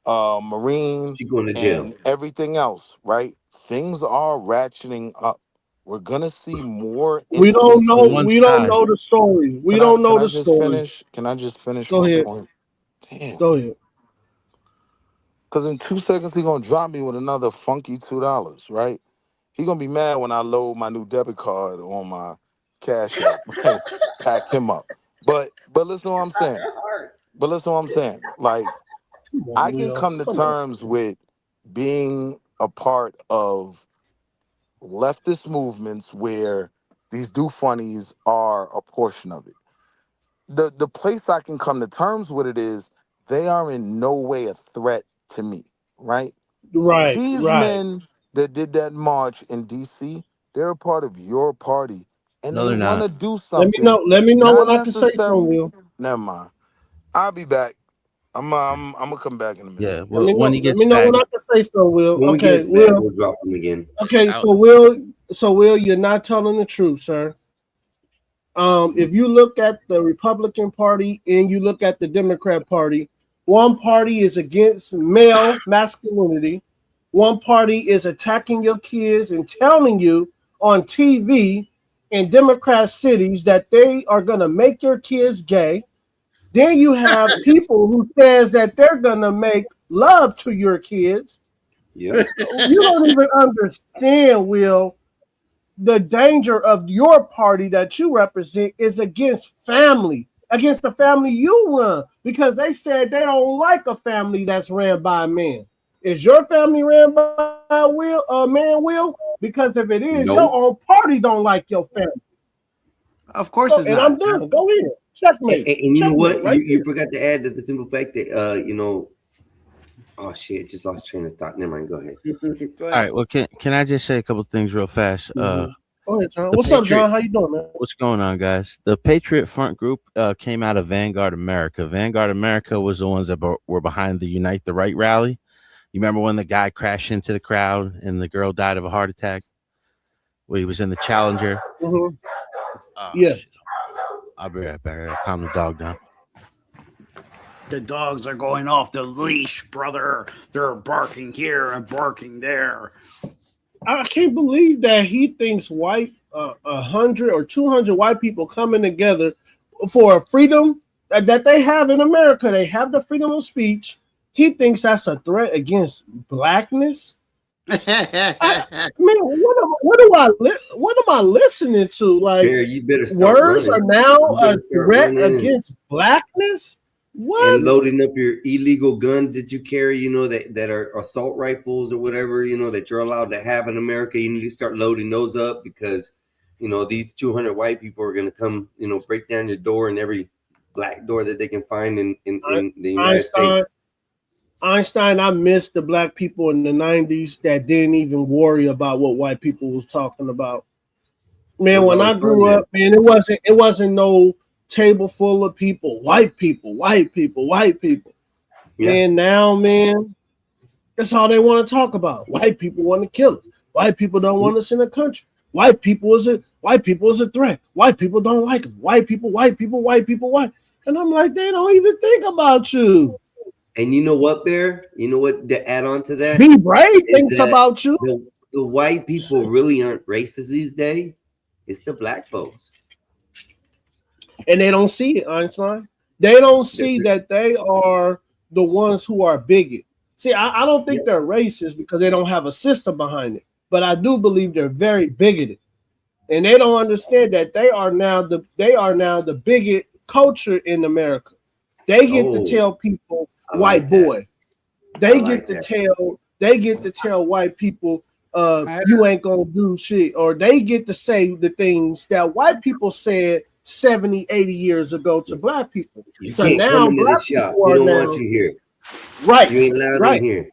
Marine and everything else, right? Things are ratcheting up. We're gonna see more. We don't know. We don't know the story. We don't know the story. Can I just finish Go my ahead. point? Damn. Go ahead. Because in 2 seconds, he's going to drop me with another funky $2, right? He's going to be mad when I load my new debit card on my Cash App. Pack him up. But listen to what I'm saying. Like, I can come to terms with being a part of leftist movements where these do-funnies are a portion of it. The place I can come to terms with it is they are in no way a threat to me, right? Right. These men that did that march in DC, they're a part of your party, and No, they they're want to not. do something. Let me know Not when I can say something, Will. Never mind. I'll be back. I'm gonna come back in a minute. Yeah, Let me when know, he gets let me know back. when I can say something, Will. When we Okay, get back, Will. we'll drop him again. Okay, Out. so Will, you're not telling the truth, sir. If you look at the Republican Party and you look at the Democrat Party, one party is against male masculinity. One party is attacking your kids and telling you on TV in Democrat cities that they are going to make your kids gay. Then you have people who says that they're going to make love to your kids. Yeah. You don't even understand, Will, the danger of your party that you represent is against family, against the family you run, because they said they don't like a family that's ran by a man. Is your family ran by a man, Will? Because if it is, your own party don't like your family. Of course it's not. I'm done. Go ahead. Checkmate. And you know what? Right You forgot to add that the simple fact that oh shit, just lost train of thought. Never mind. Go ahead. All right. Well, can I just say a couple things real fast? Go ahead, John. What's up, John? How you doing, man? What's going on, guys? The Patriot Front group came out of Vanguard America. Vanguard America was the ones that were behind the Unite the Right rally. You remember when the guy crashed into the crowd and the girl died of a heart attack? Well, he was in the Challenger. Yeah. Shit. I'll be right back. Calm the dog down. The dogs are going off the leash, brother. They're barking here and barking there. I can't believe that he thinks 100 or 200 white people coming together for a freedom that they have in America. They have the freedom of speech. He thinks that's a threat against blackness. What am I listening to? Like, Bear, you better start words running. are now a Start threat running. against blackness. What? And loading up your illegal guns that you carry, that are assault rifles or whatever, that you're allowed to have in America. You need to start loading those up because, these 200 white people are going to come, break down your door and every black door that they can find in the United States. Einstein, I missed the black people in the 90s that didn't even worry about what white people was talking about. Man, when I grew up, man, it wasn't no table full of people, white people. Yeah. And now, man, that's all they want to talk about. White people want to kill us. White people don't want us in the country. White people is a threat. White people don't like us. White people. And I'm like, they don't even think about you. And you know what, Bear? You know what, to add on to that? Be brave thinks that about you. The white people really aren't racist these days. It's the black folks. And they don't see it, Einstein. They don't see that they are the ones who are bigot. See, I don't think they're racist because they don't have a system behind it. But I do believe they're very bigoted. And they don't understand that they are now the bigot culture in America. They get to tell people white boy. They get to tell white people you ain't gonna do shit, or they get to say the things that white people said 70, 80 years ago to black people. You So can't now come into black the shop. people We are don't now, want you here. right. You ain't allowed right. in here,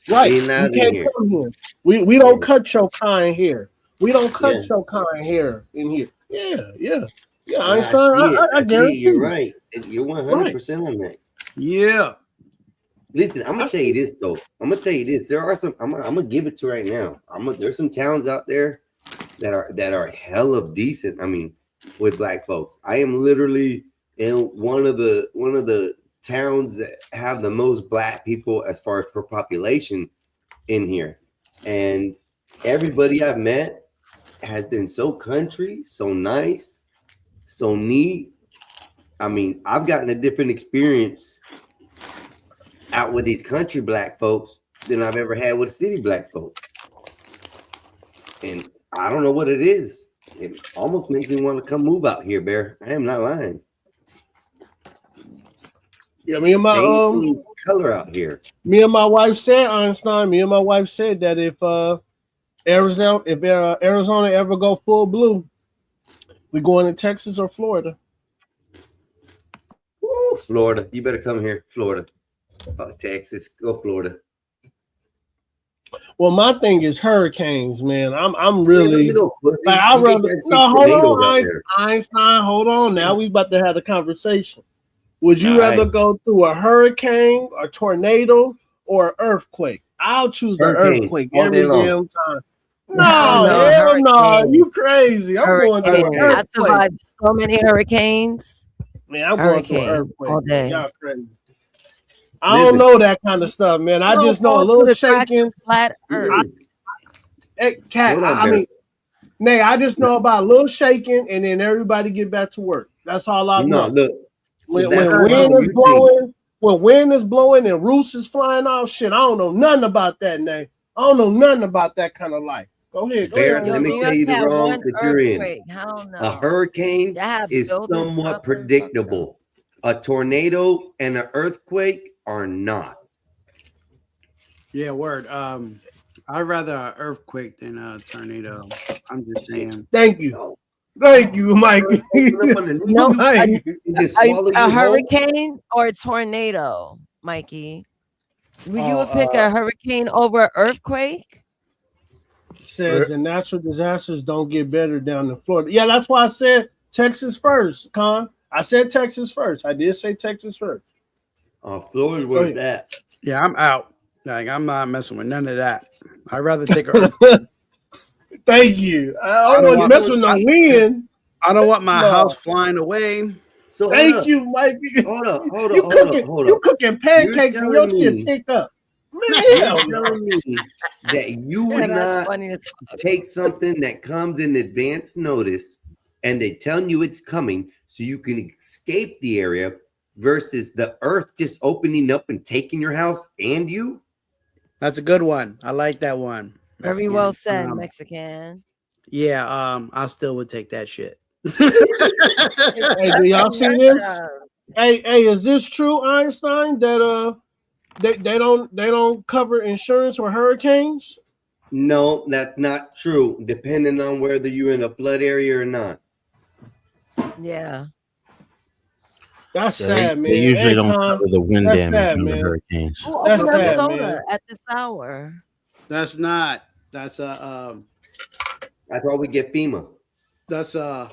Right. You ain't allowed You in can't here. come here. We don't cut your kind hair. We don't cut your kind hair in here. Yeah. Einstein, I see guarantee it. You're you. right. You're 100% on that. Yeah. Listen, I'm gonna tell you this though. There are some. I'm gonna give it to right now. There's some towns out there that are hell of decent. I mean, with black folks. I am literally in one of the towns that have the most black people as far as per population in here, and everybody I've met has been so country, so nice, so neat. I mean, I've gotten a different experience out with these country black folks than I've ever had with city black folks. And I don't know what it is. It almost makes me want to come move out here, Bear. I am not lying. Yeah, me and my color out here. Me and my wife said, Einstein. Me and my wife said that if Arizona ever go full blue, we going to Texas or Florida. Woo, Florida. You better come here, Florida. Texas, go Florida. Well, my thing is hurricanes, man. I'm really hold on, Einstein. Hold on. Now we about to have a conversation. Would you rather go through a hurricane, a tornado, or an earthquake? I'll choose the earthquake every damn time. No, hell no. You crazy. I'm going through an I earthquake. survived so many hurricanes. Man, I'm going through an Hurricane earthquake. all day. Y'all crazy. I don't know that kind of stuff, man. I just know a little shaking. Flat Earth. Hey, Cat, Hold on, I mean, Nay, I just know about a little shaking and then everybody get back to work. That's all I know. No, look. When that's wind what is you blowing, when wind is blowing and roofs is flying off, shit, I don't know nothing about that, Nay. I don't know nothing about that kind of life. Go ahead. Bear, let me tell you the wrong that you're in. Hell no. A hurricane is somewhat predictable. A tornado and an earthquake are not. Yeah, word. I'd rather an earthquake than a tornado. I'm just saying. Thank you. Thank you, Mike. No, Mike. a hurricane or a tornado, Mikey? Would you pick a hurricane over an earthquake? Says the natural disasters don't get better down in Florida. Yeah, that's why I said Texas first, Con. I said Texas first. I did say Texas first. Florida's where it's at. Yeah, I'm out. Like, I'm not messing with none of that. I'd rather take a. Thank you. I don't want to mess with no wind. I don't want my house flying away. So thank you, Mikey. Hold up. You cooking pancakes and your shit picked up. Man, you're telling me that you would not take something that comes in advance notice and they telling you it's coming so you can escape the area versus the earth just opening up and taking your house and you? That's a good one. I like that one. Very well said, Mexican. Yeah, I still would take that shit. Hey, do y'all see this? Hey, is this true, Einstein? That they don't cover insurance for hurricanes? No, that's not true. Depending on whether you're in a flood area or not. Yeah. That's sad, man. They usually don't Con, cover the wind that's damage sad, on the man. hurricanes. That's Open up sad, soda man. at this hour. That's not. That's a. That's why we get FEMA. That's a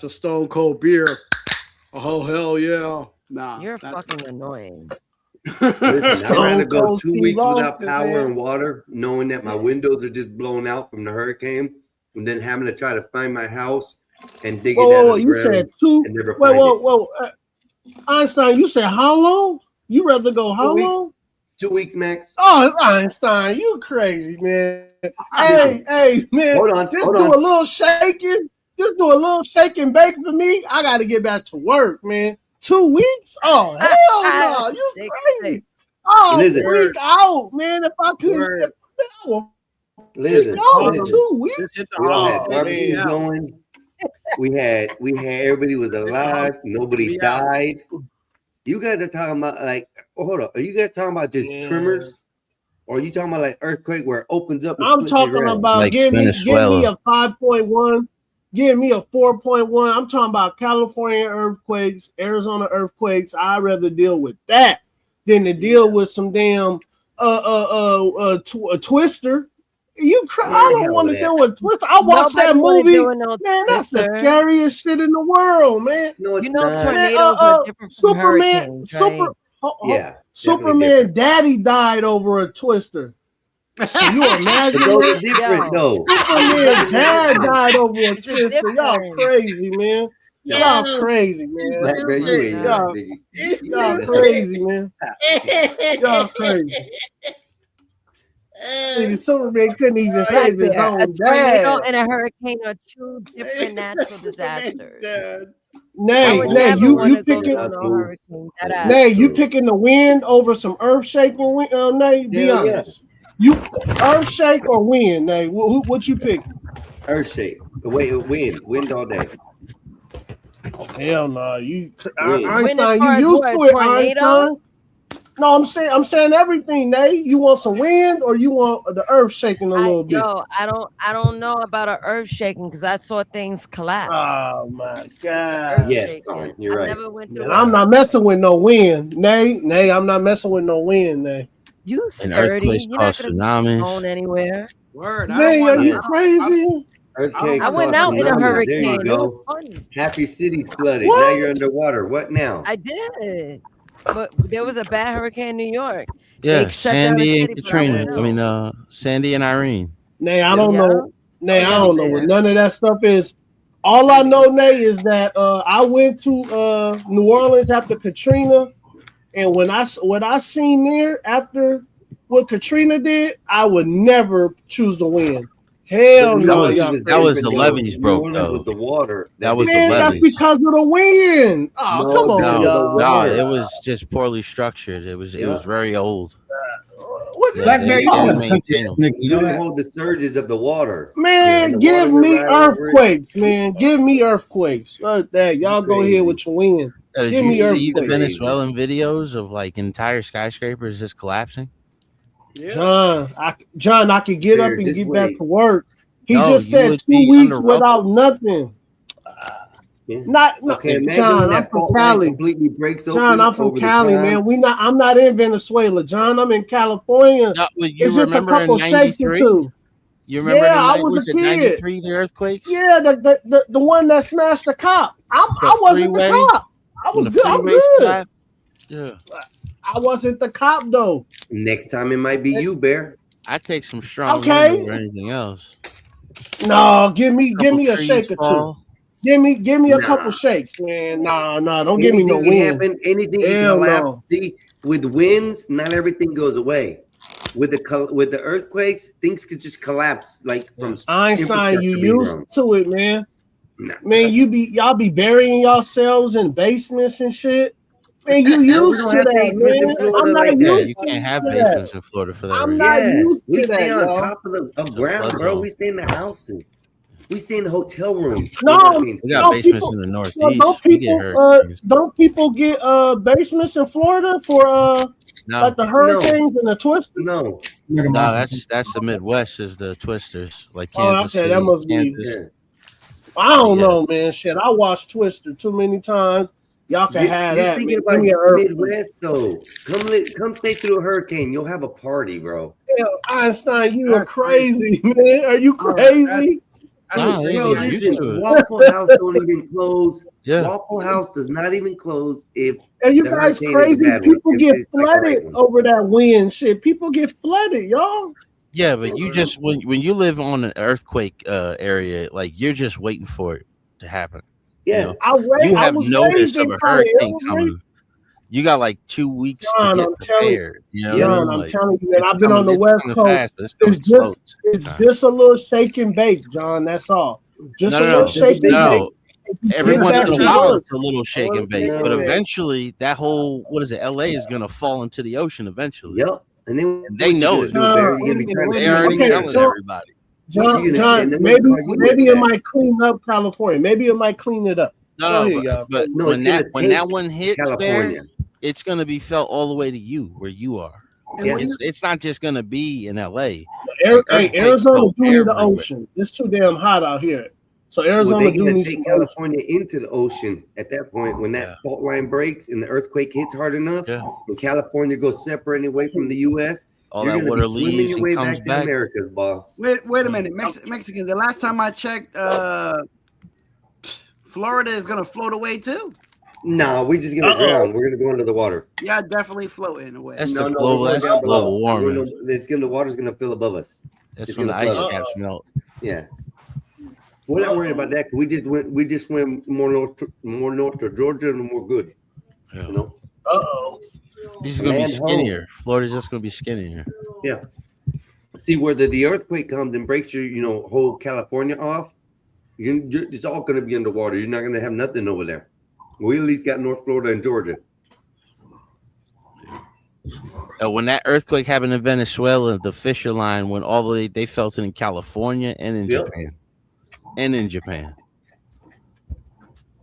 stone cold beer. Oh hell yeah! Nah, You're fucking annoying. Listen, I'd rather go Cold 2 Steve weeks without Austin, power man. and water, knowing that my windows are just blown out from the hurricane, and then having to try to find my house and dig it out Whoa, of the you ground said two. and never Whoa, find whoa, it. whoa. Einstein, you said how long? You rather go how 2 weeks. long? 2 weeks max. Oh, Einstein, you crazy, man. Hey, man. Hold on, Just hold do on. a little shaking. Just do a little shake and bake for me. I got to get back to work, man. 2 weeks? Oh, hell no. You crazy. Oh, Listen. freak out, man. If I could. Listen, Go listen. 2 weeks? We all had Oh, barbecues man. going. We had everybody was alive. Nobody died. You guys are talking about like, hold up. Are you guys talking about just tremors? Or are you talking about like earthquake where it opens up? And I'm splits the talking ground? about Like give me a Venezuela. 5.1, give me a 4.1. I'm talking about California earthquakes, Arizona earthquakes. I'd rather deal with that than to deal with some damn a twister. I don't want to deal with twister. I watched that movie. Man, that's the scariest shit in the world, man. No, it's You know, not. tornadoes are different from Superman, hurricanes, right? Yeah. Superman daddy died over a twister. Can you imagine? But those are that? different though. Superman dad died over a twister. Y'all different. crazy, man. Y'all crazy, man. Black man, you ain't Y'all, nigga. y'all crazy, man. Y'all crazy. Nigga, Superman couldn't even save his A own tornado dad. and a hurricane are two different natural disasters. I Nay, would Nay, never you want to go picking. through no hurricane. That Nay, ass. you picking the wind over some earth shaking wind? Nay, be Hell yeah. honest. You earth shake or wind? Nay, what you pick? Earth shake. Wind all day. Hell no, you Wind. Einstein, Wind as far you as used what, to it, tornado? Einstein. No, I'm saying everything, Nay. You want some wind or you want the earth shaking a little bit? Yo, I don't know about an earth shaking because I saw things collapse. Oh my God. Earth Yes, shaking. Colin, you're I right. never went through Man, I'm not messing with no wind. Nay, I'm not messing with no wind, Nay. You And sturdy. earthquakes You're not cause gonna be tsunamis. going anywhere. Word. Nay, are you crazy? Earthquakes. I went cause out in a tsunamis. hurricane. There It you was go. fun. Happy City's flooded. What? Now you're underwater. What now? I did. But there was a bad hurricane in New York. Yeah, They shut down the Sandy and city, but I Katrina. went out. Sandy and Irene. Nay, I don't know. Nay, I don't know what none of that stuff is. All I know, Nay, is that I went to New Orleans after Katrina, and what I seen there after what Katrina did, I would never choose to win. Hell no, that was the levees broke though. With the water. That was Man, the that's levees. because of the wind. Oh, come on, y'all. No, it was just poorly structured. It was very old. What Yeah, they didn't maintain them. You don't hold the surges of the water. Man, give me earthquakes, man. Give me earthquakes. Fuck that. Y'all go ahead with your win. Did Give you me see the earthquakes. Venezuelan videos of like entire skyscrapers just collapsing? John, I could get up and get back to work. He No, just you said would 2 be weeks under without nothing. Not Okay, imagine John, when I'm that from fault line Cali. completely breaks open. John, I'm from over the Cali, time. man. I'm not in Venezuela, John. I'm in California. No, you It's just a remember in couple shakes or 93? two. You remember Yeah, the I night was a it kid. 93 the earthquakes? Yeah, the one that smashed the cop. I wasn't the freeway? cop. I was When the good. I'm freeways good. collapsed? Yeah. I wasn't the cop though. Next time it might be you, Bear. I take some strong Okay. wind over anything else. No, give me Couple a trees shake or two. fall. Give me a Nah. couple shakes, man. No, don't give me no Anything can win. happen. Anything can Hell collapse. no. See, with winds, not everything goes away. With the earthquakes, things could just collapse like from Einstein, you infrastructure being used wrong. to it, man. Nah. Man, y'all be burying yourselves in basements and shit. Man, you We used don't to have that, basements in man. Florida I'm not like Yeah, used you to can't have that. basements in Florida for that I'm reason. not used we to stay that, on y'all. top of the It's a ground, flood bro. zone. We stay in the houses. We stay in the hotel rooms. No, We got no, basements people. in the Well, Northeast. We get hurricanes. don't people get basements in Florida for No, like the hurricanes and the twisters? No. no, that's the Midwest is the twisters, like Oh, Kansas okay, City, that must be. Kansas. I don't Yeah. know, man. Shit, I watched Twister too many times. Y'all can have You're that. thinking Man. about Give me an earthquake. Midwest though. Come stay through a hurricane. You'll have a party, bro. Hell, Einstein, you are crazy, man. Are you crazy? No, they Yo, get used listen, to it. Waffle House don't even close. Yeah. Waffle House does not even close if Are you the guys hurricane is a crazy? bad one. People If get it's like a flooded light one. over that wind shit. People get flooded, y'all. Yeah, but you just when you live on an earthquake area, like you're just waiting for it to happen. Yeah. You know? I You have was notice raised of in a Cali. hurricane coming. You got like 2 weeks John, to I'm get telling you. prepared. You know what I John, mean? I'm Like, telling you, man. it's I've been on the coming- West it's coming Coast. fast, but it's coming It's slow. just a little shake and bake, John. That's all. Just a little shake and No. bake. Every Get once back in a to while, work. it's a little shake and bake, but eventually, that whole LA is gonna fall into the ocean eventually. Yep, and then And they know it. Bear? You're gonna be trying to They already Okay, telling John- everybody. John, maybe it might clean up California. Maybe it might clean it up. Go No, ahead, y'all. but No, when it's that gonna one take hits California. there, it's gonna be felt all the way to you where you are. Yeah. It's not just gonna be in LA. Hey, earthquakes Arizona go do need the everywhere. ocean. It's too damn hot out here. So Well, Arizona they're do gonna need take some ocean. California into the ocean at that point when that fault line breaks and the earthquake hits hard enough. When California goes separating away from the U.S., All you're that gonna water be swimming leaves your and way comes back to back. America's boss. Wait a minute, Mexican. The last time I checked, Florida is gonna float away too. No, we're just gonna drown. We're gonna go under the water. Yeah, definitely floating away. That's No, the no, global. we're going That's down global below. warming. The water's gonna fill above us. That's It's when the gonna ice flood. caps melt. Yeah. We're not worried about that. 'Cause we just went more north to Georgia, and we're good. Yeah. You know. He's gonna be Land home. skinnier. Florida's just gonna be skinnier. Yeah. See where the earthquake comes and breaks your whole California off. It's all going to be underwater. You're not going to have nothing over there. We at least got North Florida and Georgia. When that earthquake happened in Venezuela, the Fisher Line went all the way. They felt it in California and in Yep. Japan, and in Japan.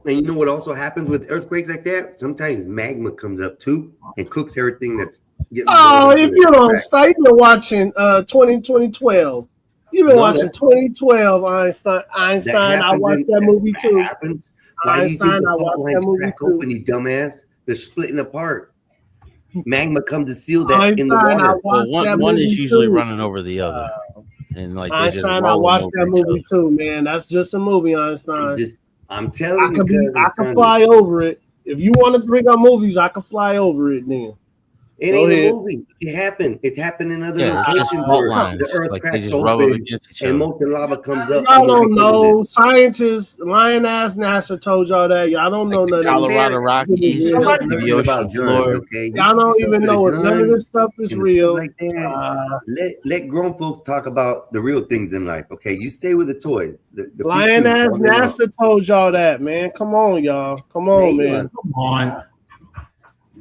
And you know what also happens with earthquakes like that? Sometimes magma comes up too and cooks everything that's getting. Oh, blown if into you the don't crack. stop, you've been watching 2012. You've been No, watching that- 2012, Einstein. I happens watched in- that movie too. Happens. Why do you think Einstein, the I fault watched that lines movie crack too. open, you dumbass? They're splitting apart. Magma comes to seal that in the Einstein, I water. watched Well, that one movie is usually too. running over the other, and like they just Einstein, I rolling watched over that each movie too, man. That's just a movie, Einstein. I'm telling you, I can fly over it. If you want to bring up movies, I can fly over it then. It ain't a movie. It happened. It's happened in other Yeah, it's just locations fault where lines. the earth Like they cracks just rub up open against each and other. molten lava comes up. Y'all don't know. Scientists, lying ass NASA told y'all that. Y'all don't know nothing. Colorado Rockies, Somebody- the ocean floor. Okay, Y'all don't even know if none of this stuff is real. Like that. Let grown folks talk about the real things in life. Okay, you stay with the toys. The Lying PQs, ass don't get wrong. NASA told y'all that, man. Come on, y'all. Come on, man. Come on.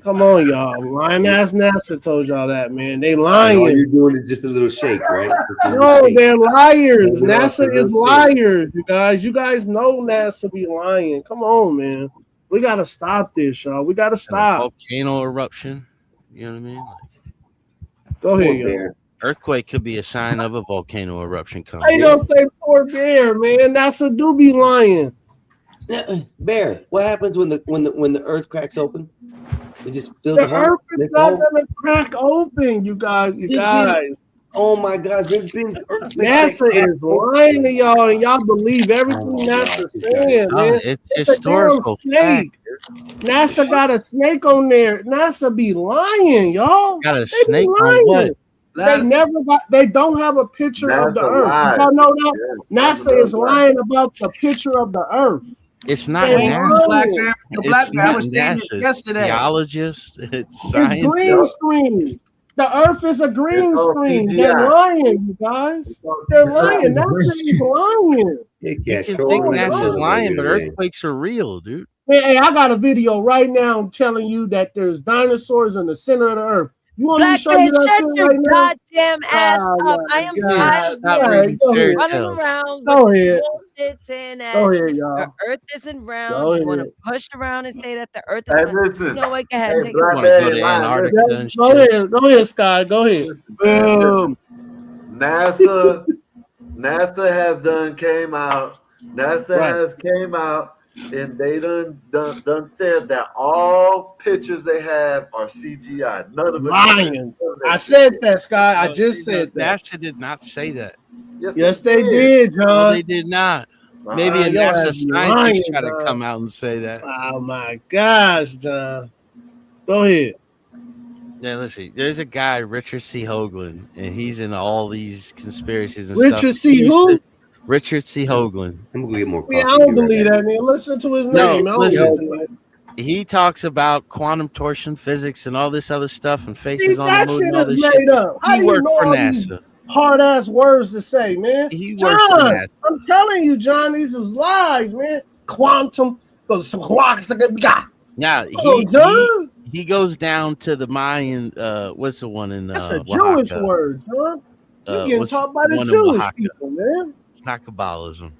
Come on, y'all. Lying ass NASA told y'all that, man. They And all lying. you're doing is just a little shake, right? Just a little No, shake. they're liars. Yeah, NASA it's a is little liars, you guys. You guys know NASA be lying. Come on, man. We gotta stop this, y'all. We gotta And a stop. volcano eruption. You know what I mean? Go ahead, yo. Earthquake could be a sign of a volcano eruption coming. I don't say poor bear, man. NASA do be lying. Bear, what happens when the earth cracks open? It just fills The the hole. earth is not gonna crack open, you guys. You guys. Oh my God, there's been NASA is lying to y'all, and y'all believe everything NASA's saying, No, man. it's a damn historical snake. NASA got a snake on there. NASA be lying, y'all. Got a They be snake on lying. what? They never got. They don't have a picture of the NASA Earth. lied. Y'all know that Yeah, NASA is lying about the picture of the Earth. It's not They NASA. Black lying. Bear, It's Black Bear, I not was saying NASA. it It's yesterday. geologists. It's It's scientists. green screen. The Earth is a green It's all screen. CGI. They're lying, you guys. They're lying. It's NASA is lying. You can think NASA's lying, but earthquakes are real, dude. Man, hey, I got a video right now telling you that there's dinosaurs in the center of the Earth. You want me to Black show Bear, you that shut thing your right now? goddamn ass Oh, up. I am my tired of God. you Yeah, go ahead. running around Go with ahead. bullshit saying that Go ahead, the y'all. earth isn't round. Go You want to ahead. push around and say that the earth is Hey, not. listen. You know what? Go ahead, Hey, take Black it. Want to Bear go ain't to lying. Antarctica and Go shit. ahead. Go ahead, Sky. Go ahead. Boom. NASA has came out. NASA Right. has came out, and they done said that all pictures they have are CGI. None of it. Lying. I said that, Sky. I just said that. NASA did not say that. Yes, they did, No, John. they did not. Maybe a Your NASA ass be scientist lying, tried to John. come out and say that. Oh my gosh, John. Go ahead. Yeah, listen, there's a guy, Richard C. Hoagland, and he's in all these conspiracies and Richard stuff. C. Who? Richard C. Hoagland. I'm gonna get more coffee. Yeah, I don't believe that, man. Listen to his name. No, I don't listen. listen to that. He talks about quantum torsion physics and all this other stuff and See, faces on the that moon shit and all is this made shit. up. How He do you worked know for all these NASA. hard ass words to say, man? He John, worked for NASA. I'm telling you, John, these is lies, man. Quantum, some quarks. Yeah, Oh, John, he goes down to the Mayan. What's the one in that's a Oaxaca? Jewish word, John. You getting What's taught by the one in Jewish Oaxaca? people, man. It's not Kabbalism.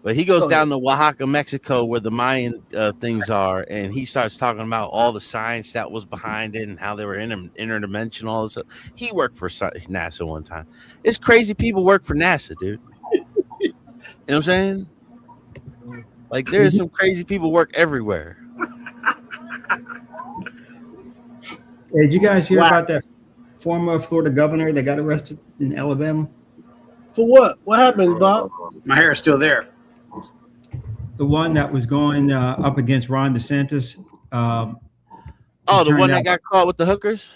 But he goes Go down to Oaxaca, Mexico, where the Mayan things are, and he starts talking about all the science that was behind it and how they were interdimensional. All this stuff. He worked for NASA one time. It's crazy people work for NASA, dude. You know what I'm saying? Like, there's some crazy people work everywhere. Hey, did you guys hear Wow. about that former Florida governor that got arrested in Alabama? For what? What happened, Bob? My hair is still there. The one that was going up against Ron DeSantis. Oh, it the one turned that out- got caught with the hookers?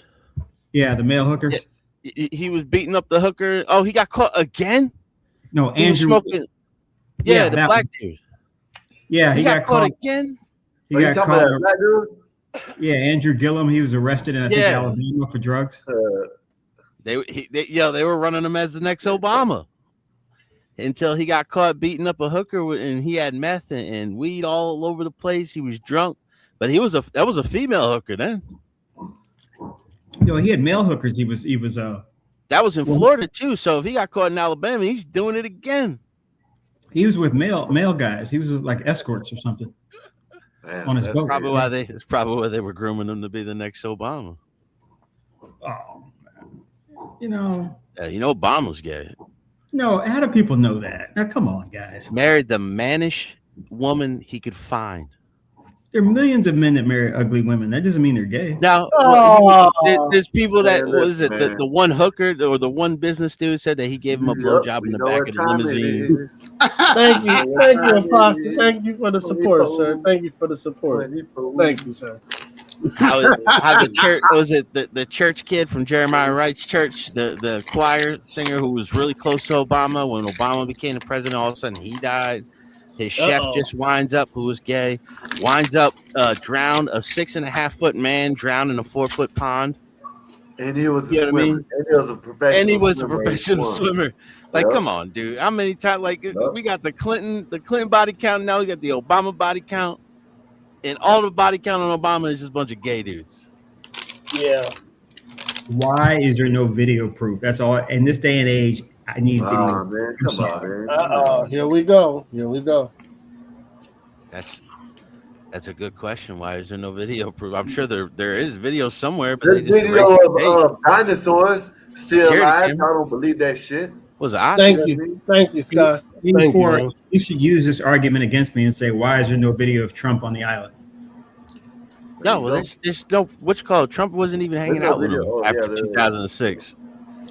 Yeah, the male hookers. He was beating up the hooker. Oh, he got caught again? No, He was Andrew. smoking. Yeah, the that black one. dude. Yeah, He got caught again? He Are you got talking about caught. that black dude? Yeah, Andrew Gillum. He was arrested in I think Yeah. Alabama for drugs. They were running him as the next Obama until he got caught beating up a hooker and he had meth and weed all over the place. He was drunk, but that was a female hooker then. No, he had male hookers. He was That was in Florida too. So if he got caught in Alabama, he's doing it again. he was with male guys. He was with, like escorts or something Man, on his that's boat. Probably why they were grooming him to be the next Obama. Oh, you know, Obama's gay. no. How do people know that? Now, come on, guys. Married the mannish woman he could find. There are millions of men that marry ugly women. That doesn't mean they're gay. Now, Oh. there's people that Man, what is it? listen, The one hooker or the one business dude said that he gave him a blowjob in the back of the limousine. Thank you, Apostle. Thank you for the support, sir. Thank you for the support. Thank you, sir. how the church was it the church kid from Jeremiah Wright's church, the choir singer who was really close to Obama when Obama became the president, all of a sudden he died. His chef just winds up, who was gay, winds up drowned, a 6.5-foot man drowned in a 4-foot pond. And he was a swimmer. And he was a professional swimmer. Like, come on, dude. How many times? Like, we got the Clinton body count now. We got the Obama body count, and all the body count on Obama is just a bunch of gay dudes. Yeah. Why is there no video proof? That's all. In this day and age, I need video. Man, come on, man. Here we go. Here we go. That's a good question. Why is there no video proof? I'm sure there is video somewhere, but There's they just video of dinosaurs still alive. I don't believe that shit. Was it? Thank you, Scott. You should use this argument against me and say, why is there no video of Trump on the island? No, well, there's no what you call it. Trump wasn't even hanging out with him after 2006.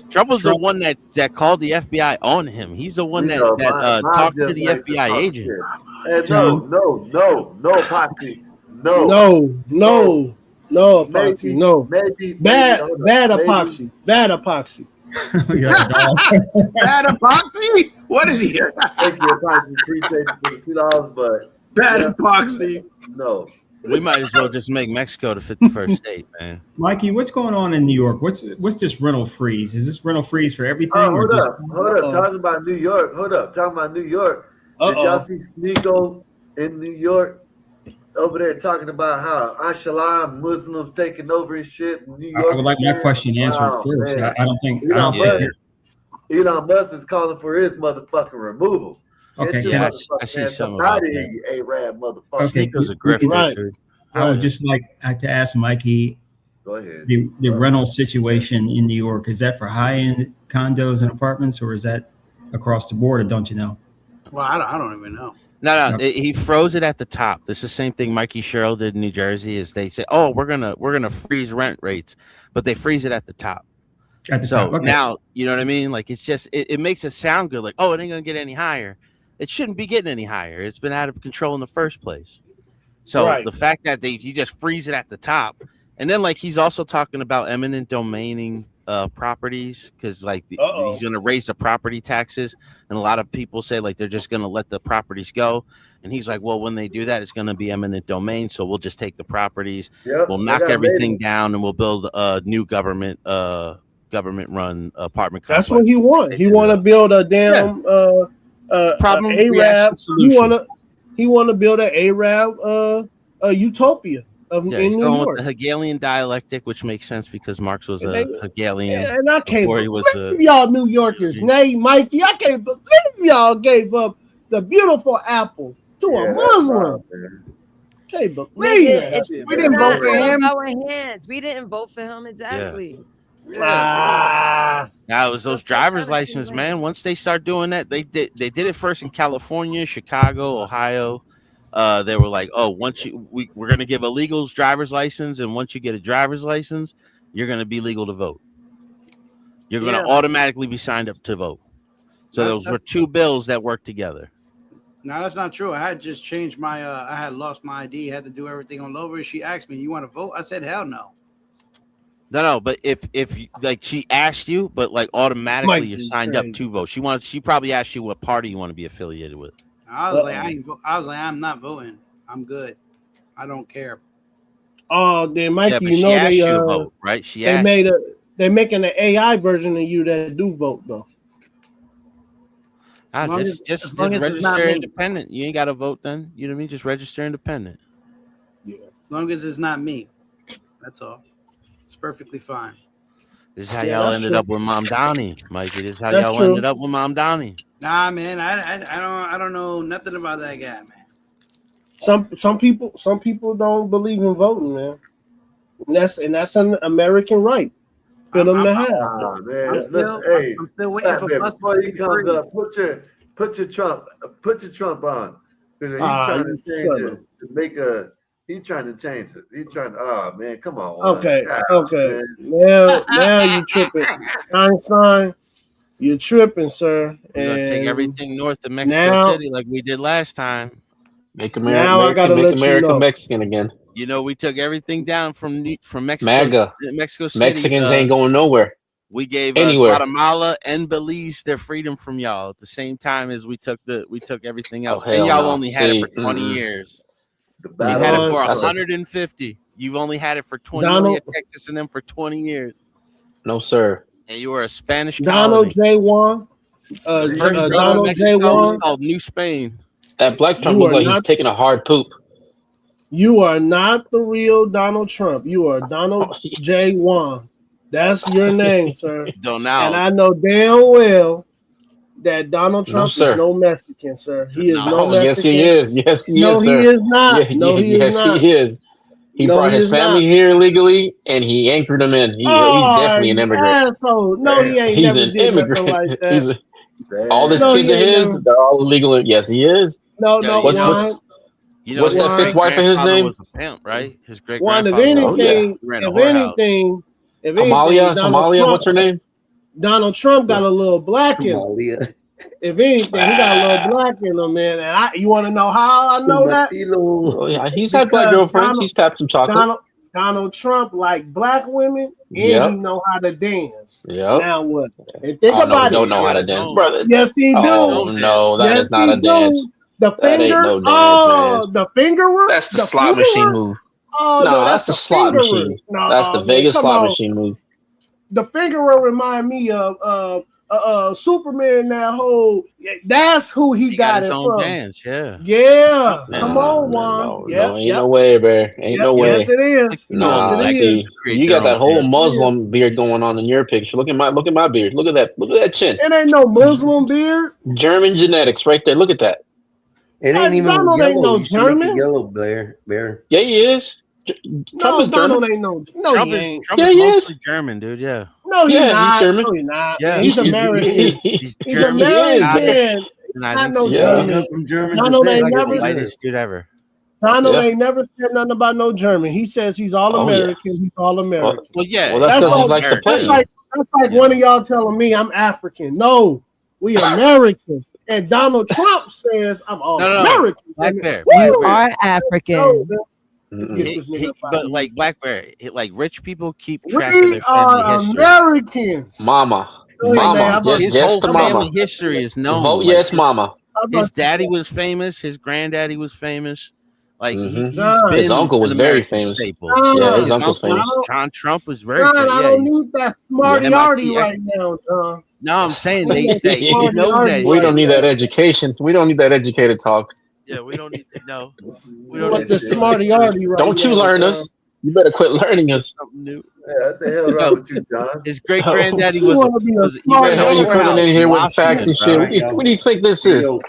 Trump was the one that called the FBI on him. He's the one that talked to the FBI agent. No, Poppy. No, Epoxy. No. Bad epoxy. Bad epoxy. Bad epoxy? What is he here? Thank you, Epoxy. Appreciate it for the $2, but bad epoxy. No. We might as well just make Mexico the 51st state, man. Mikey, what's going on in New York? What's this rental freeze? Is this rental freeze for everything? Hold up. Talking about New York. Did y'all see Sneeko in New York over there talking about how Ashalam Muslims taking over and shit in New York? I would like my question answered first. Man. I don't think Elon Musk is calling for his motherfucking removal. Okay, yeah, I see some about that. You Arab motherfucker. Okay, Sneako's a grifter, dude. I would just like to ask Mikey. Go ahead. The rental situation in New York, is that for high-end condos and apartments, or is that across the board, or don't you know? Well, I don't even know. No, he froze it at the top. This is the same thing Mikey Sherrill did in New Jersey. Is they say, oh, we're gonna freeze rent rates, but they freeze it at the top. At the top. Okay. Now, you know what I mean? Like, it's just it makes it sound good. Like, oh, it ain't gonna get any higher. It shouldn't be getting any higher. It's been out of control in the first place. So the fact that he just freeze it at the top, and then like he's also talking about eminent domaining properties because like he's going to raise the property taxes, and a lot of people say like they're just going to let the properties go, and he's like, well, when they do that, it's going to be eminent domain, so we'll just take the properties, we'll knock everything down, and we'll build a new government run apartment complex. That's what he want. He want to build a damn problem Arab. solution. He want to build an Arab utopia in he's New going York. with the Hegelian dialectic, which makes sense because Marx was a Hegelian. And I can't before he believe was y'all New Yorkers, nay, Mikey. I can't believe y'all gave up the beautiful apple to a Muslim. Can't believe that. We didn't vote for him. Our hands. We didn't vote for him exactly. Now it was those driver's license, man. Once they start doing that, they did it first in California, Chicago, Ohio. They were like, oh, we're gonna give illegals driver's license, and once you get a driver's license, you're gonna be legal to vote. You're gonna automatically be signed up to vote. So those were two bills that worked together. No, that's not true. I had just changed my I had lost my ID, had to do everything all over. She asked me, you want to vote? I said, hell no. No, but if like she asked you, but like automatically you're signed up to vote. She probably asked you what party you want to be affiliated with. I was like, I'm not voting. I'm good. I don't care. Oh, then Mikey, you know they vote, right? They're making an AI version of you that do vote though. Just register independent. You ain't got to vote then. You know what I mean? Just register independent. Yeah. As long as it's not me. That's all. It's perfectly fine. This is how y'all ended up with Mom Downey, Mikey. This is how y'all ended up with Mom Downey. Nah, man, I don't know nothing about that guy, man. Some people don't believe in voting, man. And that's an American right. For them to have. I'm still waiting for before he comes up. Put your Trump on. Because he's trying to change it to make a. He's trying to change it. He's trying to. Oh man, come on. Okay. Man. Now you tripping, Einstein. You're tripping, sir. We're gonna take everything north of Mexico City like we did last time. Make America Mexican again. You know, we took everything down from Mexico. MAGA. Mexico City. Mexicans ain't going nowhere. We gave anywhere. Guatemala and Belize their freedom from y'all at the same time as we took everything else. hell and y'all no. only had See, it for 20 years. The You've battle had it of for That's a- 150. You've only had it for 20. Donald- You only had Texas and them for 20 years. No, sir. And you were a Spanish Donald colony. J. Juan. The first of Donald J. Mexico was Juan. called New Spain. That black Trump You look are like he's not- taking a hard poop. You are not the real Donald Trump. You are Donald J. Juan. That's your name, sir. Donald. And I know damn well that Donald Trump sir. is no Mexican, sir. He is no Oh, Mexican. yes, he is. Yes, he No, is, he sir. is not. No, he is yes, not. he is. He No, brought he his is family not. here illegally, and he anchored them in. He's definitely an immigrant. Asshole. No, he ain't He's never an did nothing immigrant. like that. He's all his No, kids he of ain't his, never- they're all illegal. Yes, he is. No, no, What's Juan. You know, what's his that fifth wife of his great-grandfather name? was a pimp, right? His great Juan, if grandfather anything, ran a if whorehouse. anything, Kamalia, Donald Kamalia, Trump- what's her name? Donald Trump got a little black in him. Somalia. If anything, he got a little black in him, man. And you want to know how I know that? Oh, yeah, he's had black Because girlfriends. He's tapped some chocolate. Donald Trump like black women, and Yep. he know how to dance. Yep. Now what? And think Oh, no, about he it. don't know how to dance, brother. Yes, he do. Oh no, that Yes, is not he a dance. do. The That ain't finger. no dance, Oh, the fingerer. That's the slot fingerer? machine move. Oh, no, that's the slot fingerer. machine. No, That's the man, Vegas come slot on. machine move. The fingerer remind me of Superman. That whole that's who he got got his it own from. dance, yeah. Yeah, No, come no, on, no, Juan. no, Yep, no, ain't yep. no way, bear. Ain't no way. Yes, it is. Nah, yes, it see, is. you got that whole Muslim beard going on in your picture. Look at my beard. Look at that chin. It ain't no Muslim beard. German genetics, right there. Look at that. It ain't even Donald yellow. ain't no You should make it German. yellow, Bear. Yeah, he is. Trump No, is German. Donald ain't no. Trump he is, ain't. Trump Yeah, is he mostly is. German, dude. Yeah. No, he's Yeah, he's not. German. No, he's not. Yeah, He's he- American. He's He's German. American. And I Not think no so. Yeah. German. From German Donald descent, ain't like He's it's the never the whitest dude ever. Donald Yeah. ain't never said nothing about no German. He says he's all Oh, yeah. American. He's all American. Well, yeah. Well, that's That's because he all- likes to play. That's like one of y'all telling me I'm African. No, we American. And Donald Trump says I'm all No. American. Black Bear. Woo! You are African. No, man. Let's Mhm. get this nigga up out But of like Black Bear, like rich people keep here. track of We their family are history. Americans. Mama. Go ahead, man. How about- His Yes whole to family mama. history is known. Vote Like, yes, mama. how about His daddy was famous. His granddaddy was famous. Like Mhm. he's John. been His uncle was an very American famous. staple. Yeah, his His uncle's uncle, famous. John Trump was very John, famous. I Yeah, don't he's- need that smarty MIT right now, John. no, I'm saying We they he knows that. We shit. don't need that education. We don't need that educated talk. Yeah, we don't need to know. We You don't want need the to smarty right Don't you now, learn John. us. You better quit learning us. something new. Yeah, what the hell wrong with you, John? His great granddaddy You was wanna be a he smart What ran the a hell you warehouse coming in here in with facts and Washington, shit? bro. What do you think this Hey, is? yo,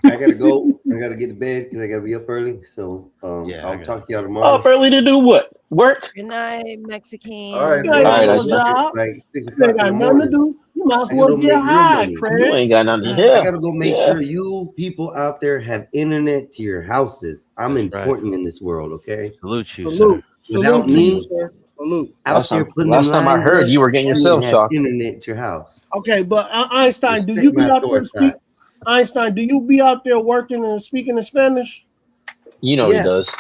I gotta go. I gotta get to bed because I gotta be up early. So Yeah, I I'll got talk to y'all tomorrow. Up early to do what? Work? Good night, Mexican. All right, You ain't man. got Alright, no I see. job. Like 6 You o'clock ain't in got the nothing to morning. do. You might as I well gotta get make real high, money. You Craig. ain't got nothing I here. gotta go make Yeah. sure you people out there have internet to your houses. I'm That's right. important in this world, okay? Salute you, Salute. sir. Without Salute to you, me sir. Salute. out Last there time, putting last them time I lines heard up, you were getting you yourself have shocked. internet at your house. Okay, but Einstein, do Respect you be my out there authority. speak? Einstein, do you be out there working and speaking in Spanish? You know he Yeah. does.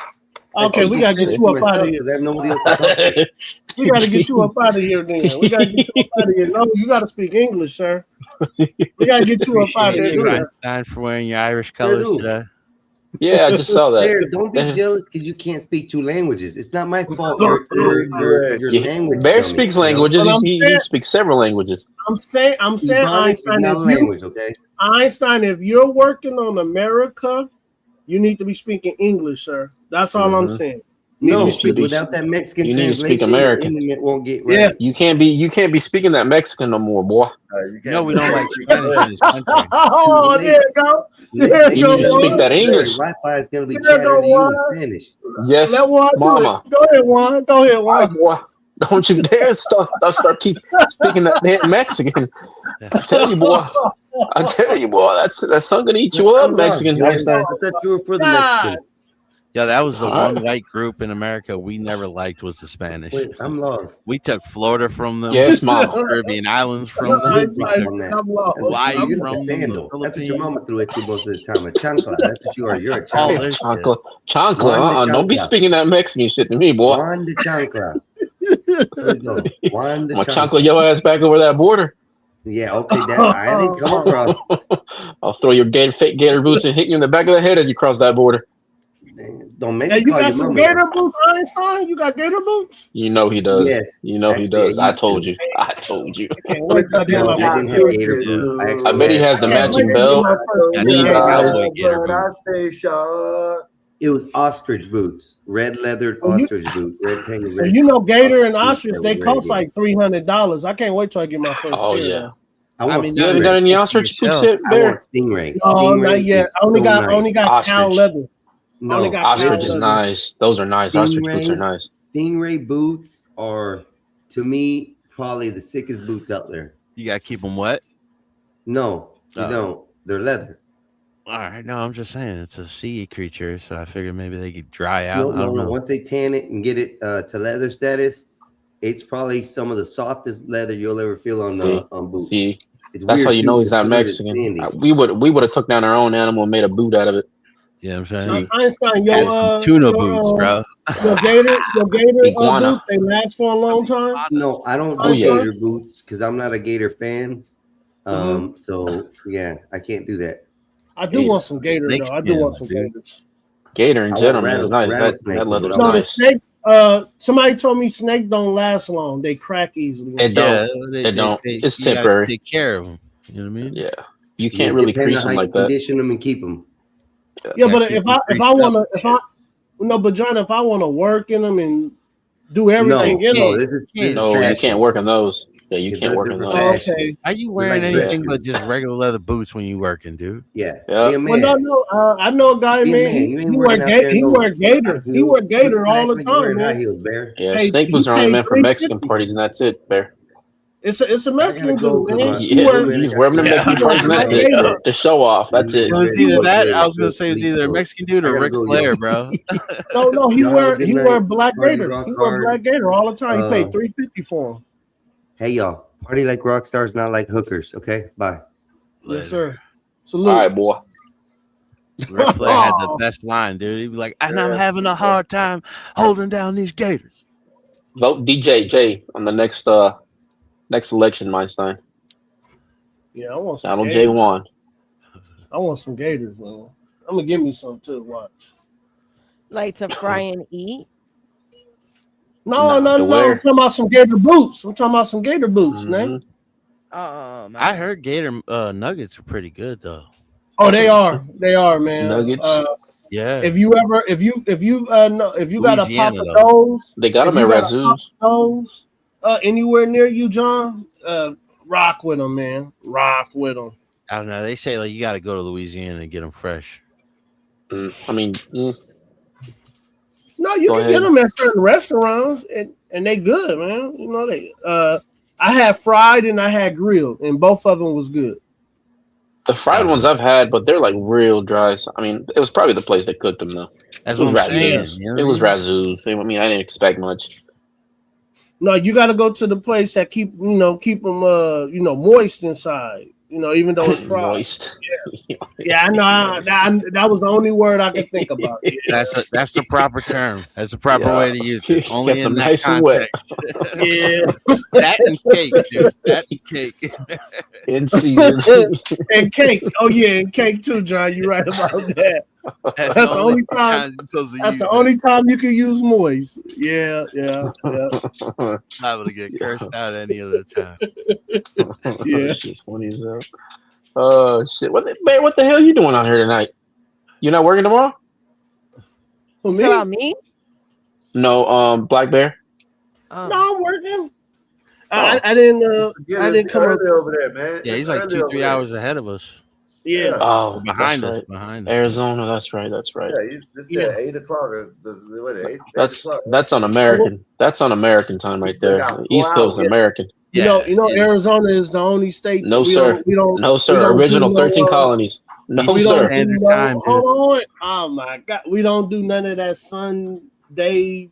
Okay, we gotta get you up out of here. because I have nobody else to talk to. We gotta get you up out of here. Then we gotta get you up out of here. No, you gotta speak English, sir. We gotta get you up out of Thank here. you, Yeah. Einstein, for wearing your Irish colors do. today. Yeah, I just saw Bear, that. don't be jealous because you can't speak 2 languages. It's not my fault. Your Yeah. language. Bear dummy, speaks you know? languages. But I'm He saying- speaks several languages. I'm saying, Ebonics is Einstein, not a if you, language, okay? Einstein, if you're working on America, you need to be speaking English, sir. That's all I'm Mhm. saying. No, need to because be- without that Mexican you need to speak translation, American. the internet won't get right. Yeah. You can't be speaking that Mexican no more, boy. You can't No, we do don't that. like Spanish in this country. Oh, there you go. There You you go. need to speak Juan. that English. Wi-Fi is going to be There you go, chattered to you Juan. in Spanish. Yes, Let Juan do mama. it. Go ahead, Juan. Go ahead, All Juan. right, boy. Don't you dare start keep speaking that damn Mexican. I tell you, boy. That son gonna eat you up, I'm Mexican. wrong, Einstein. I thought you were for the God. Mexican. Yeah, that was the All one right. white group in America we never liked was the Spanish. Wait, I'm lost. We took Florida from them. Yes, we mom. took Caribbean islands from What's the them. hoop brought from that? Hawaii You're from like a them. sandal. The That's what your Philippines. mama threw at you most of the time. A chancla. That's what you are. You're a Oh, chancla. there's Chancla. Chancla. Juan de Don't be chancla. speaking that Mexican shit to me, boy. Juan de chancla. There you go. Juan de I'm gonna chancla. chancla your ass back over that border. Yeah, okay, that I didn't come across. I'll throw your fake gator boots and hit you in the back of the head as you cross that border. Don't make Hey, me you call got your some mama. gator boots, Einstein? You got gator boots? You know he does. Yes, You know he actually, I does. I used told to. you. I told you. Can't wait till I get No, my I didn't have first gator pair. boots. I I actually bet he had. has the I can't wait matching to get belt, my first Yeah, pair. these of are gator cowboy boots. gator When I boots. stay shot. It was ostrich boots, red leathered Well, you, ostrich boots, red painted well, red you know, gator and ostrich boots ostrich, that they was ready cost to go. like $300. I can't wait till I get my first Oh pair. yeah. Though. I I want mean, You haven't stingray. got any think for ostrich boots yourself. yet, I Bear? want stingray. No, not Stingray yet. is so I only nice. got cow Ostrich. leather. I only No, got cow Ostrich is listen. leather. nice. Those are nice. Ostrich boots are nice. Stingray boots are, to me, probably the sickest boots out there. You gotta keep them wet. No, you Oh. don't. They're leather. All right, no, I'm just saying it's a sea creature, so I figured maybe they could dry out. No, I don't know. Once they tan it and get it to leather status, it's probably some of the softest leather you'll ever feel on boots. See, It's that's how weird you too, know he's 'cause not some of it's Mexican. sandy. We would have took down our own animal and made a boot out of it. Yeah, I'm saying. See, Einstein, Had some tuna boots, bro. your gator Iguana. boots, they last for a long time. No, I don't Oh do yeah. gator boots because I'm not a gator fan. So yeah, I can't do that. I do want some gator Snake though. I do want skins, some dude. gators. Gator in I general, want man, is nice. rattlesnake That is leather's what I No, want. the nice. snakes. Somebody told me snake don't last long. They crack easily. It Yeah, don't. It don't. It's you gotta temporary. take care of them. You know what I mean? Yeah. You Yeah, can't really depending crease on them how you like that. condition them and keep them. Yeah, Gotta but keep if them I greased up. no, but John, if I want to work in them and do everything in No, them, this is No, you fashion. can't work on those. Yeah, you It's can't a work on different those. fashion. okay. Are you They're wearing like dress anything but shoes. just regular leather boots when you working, dude? Yeah, Yeah. be a Well, man. no, I know a guy, Be a man. man. You ain't He working out there in he no wear gator. high He wear heels. gator You all act the like you're wearing time, high man. heels, Bear. Yeah, Hey, snake he boots are only paid meant for Mexican $350. parties, and that's it, Bear. It's a I gotta Mexican go dude, because man. my He Yeah, wear man he's got wearing them things Mexican to parties, do. and that's black it. gator. To show off. That's It's it. It was ready to either go that. to I was gonna go say it was sleep, either a so Mexican dude I or gotta Ric go, Flair, y'all. bro. No, he Y'all have a wear good he night. wear black Party gator. rock He wear hard. black gator all the time. He paid Uh, $350 for him. Hey y'all, party like rock stars, not like hookers. Okay, bye. Yes, sir. All Salute. right, boy. Ric Flair had the best line, dude. He'd be like, "And I'm having a hard time holding down these gators." Vote DJ on the next election, Meinstein. Yeah, I want some Donald J. gators. Wan. I want some gators, man. I'm gonna give me some too. Watch. Like to fry and eat. No. To I'm wear. talking about some gator boots. I'm talking about some gator boots, man. Mhm. I heard gator nuggets are pretty good though. Oh, they are, man. Nuggets. Yeah, If you got a Louisiana, Papa though. Do's, They got if them you at got a Papa Razoo's. Do's, anywhere near you, John, rock with them, man. Rock with them. I don't know. They say like you got to go to Louisiana and get them fresh. I mean, No, you Go can ahead. get them at certain restaurants, and they good, man. You know they. I had fried and I had grilled, and both of them was good. the fried ones I've had, but they're like real dry. So, I mean, it was probably the place that cooked them though. That's It was what I'm saying. Razoo's. You know It what was I mean? Razoo's. I mean, I didn't expect much. No, you got to go to the place that keep them moist inside. Even though it's fried. Moist. Yeah, I know. That was the only word I could think about. Yeah. That's the proper term. That's the proper Yeah. way to use it. Kept Only in them that nice and wet. context. Yeah. That and cake, dude. That and cake. In season. And cake. Oh yeah, and cake too, John. You're right about that. That's the only time. you're supposed to That's use the it. only time you can use moist. Yeah. Liable to get cursed out any other time. Yeah. She's funny as hell. Oh shit! What the hell you doing out here tonight? You not working tomorrow? For So about me? No, Black Bear. Oh. No, I'm working. I didn't. Yeah, I didn't come up. early over there, man. Yeah, he's It's like early 2-3 over there. hours ahead of us. Yeah. Oh, Behind that's us. right. Behind us. Arizona. That's right. That's right. Yeah, it's there 8 o'clock. Or, what, 8 That's o'clock? on American. That's on American time right still there. got 4 East Coast hours. American. You know, Arizona is the only state. No, we sir. don't- we don't- No, we sir. don't do Original no, 13 colonies. No, We don't do Standard no, time, dude. hold on. Oh my God. We don't do none of that Sunday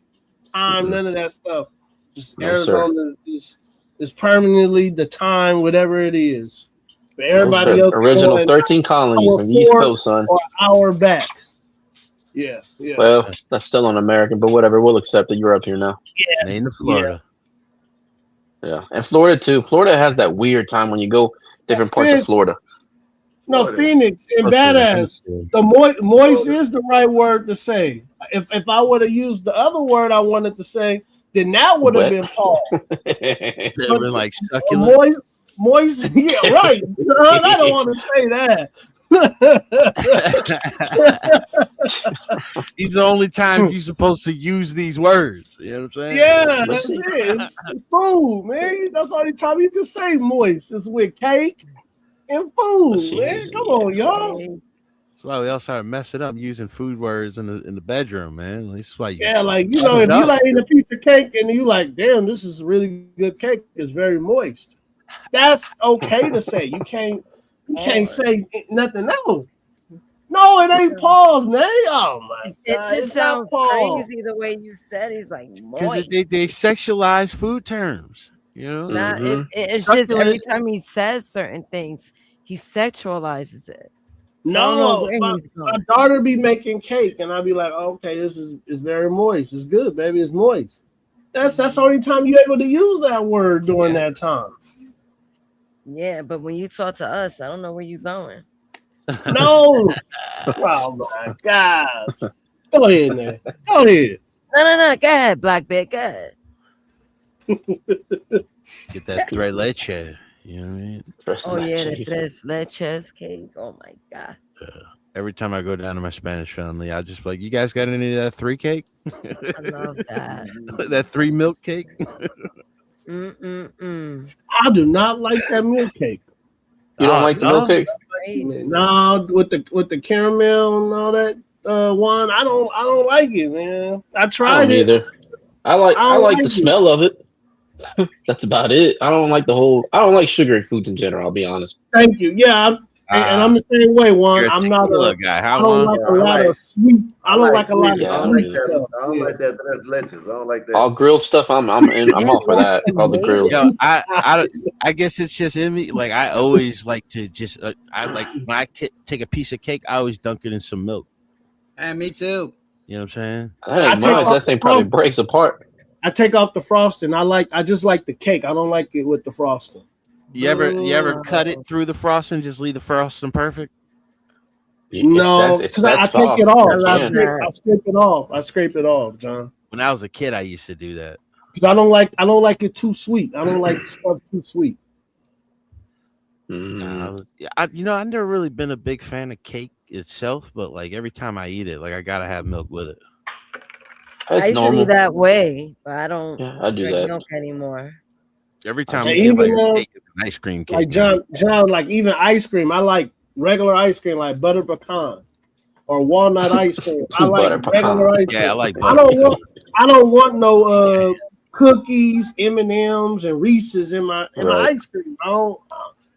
time, none of that stuff. Just No, sir. Arizona is permanently the time, whatever it is. For No, everybody sir. else, Original going 13 colonies hour on the East forward Coast, son. or hour back. Yeah, yeah. Well, that's still on American, but whatever. We'll accept it. You're up here now. Yeah, Maine to Florida. Yeah. And Florida, too. Florida has that weird time when you go different parts of Florida. No, Phoenix and Okay, badass. The moist is the right word to say. If I would have used the other word I wanted to say, then that would have Wet. been Paul. They've been like succulent. Moist, yeah, right. I don't want to say that. He's the only time you're supposed to use these words. You know what I'm saying? Yeah, that's it. It's food, man. That's the only time you can say moist. It's with cake and food, man. Come on, y'all. That's why we all started messing up using food words in the bedroom, man. That's why you Yeah, like if you like eating a piece of cake and you like, damn, this is really good cake. It's very moist. That's okay to say. You can't say nothing else. No, it ain't Paul's name. Oh my It God, just it's not sounds Paul. crazy the way you said. He's like because moist. they sexualize food terms. You know, Nah, Mm-hmm. it's just every Succulent. time he says certain things, he sexualizes it. So I don't know No, where my he's going. daughter be making cake, and I'll be like, okay, this is very moist. It's good, baby. It's moist. That's the only time you're able to use that word during that time. Yeah, but when you talk to us, I don't know where you're going. No. Oh my gosh. Go ahead, man. Go ahead. No. Go ahead, Black Bear. Go ahead. Get that tres leche. You know what I mean? Oh yeah, the tres leches cake. Oh my God. Every time I go down to my Spanish family, I just be like, you guys got any of that 3 cake? I love that. That 3 milk cake? I do not like that milk cake. You don't like the milk cake? No, with the caramel and all that one, I don't like it, man. I I tried don't it. either. I like don't like the it. smell of it. That's about it. I don't like sugary foods in general, I'll be honest. Thank you. Yeah, and I'm the same way, Juan. You're a I'm not tequila a guy. I How don't Juan? like a lot of sweet. I don't like a lot of Yeah, I I don't sweet like that. stuff. I don't like that tres leches. I don't like that. All grilled stuff, I'm all for that. All the grilled. Yo, I guess it's just in me. Like I always like to just I like when I take a piece of cake, I always dunk it in some milk. And me too. You know what I'm saying? Hey, mine, that thing probably breaks apart. I take off the frosting. I just like the cake. I don't like it with the frosting. You ever cut it through the frosting, just leave the frosting perfect? No, because I take it off. I scrape it off. I scrape it off, John. When I was a kid, I used to do that. Because I don't like it too sweet. I don't like stuff too sweet. Nah, I've never really been a big fan of cake itself, but like every time I eat it, like I gotta have milk with it. I used to be that way, but I don't I do drink that. milk anymore. Every time And we get like even, a cake, it's an ice cream cake. Like John, like even ice cream. I like regular ice cream, like butter pecan or walnut ice cream. I like Butter regular ice cream. Yeah, I like I butter don't want no cookies, M&Ms, and Reese's in my Right. ice cream.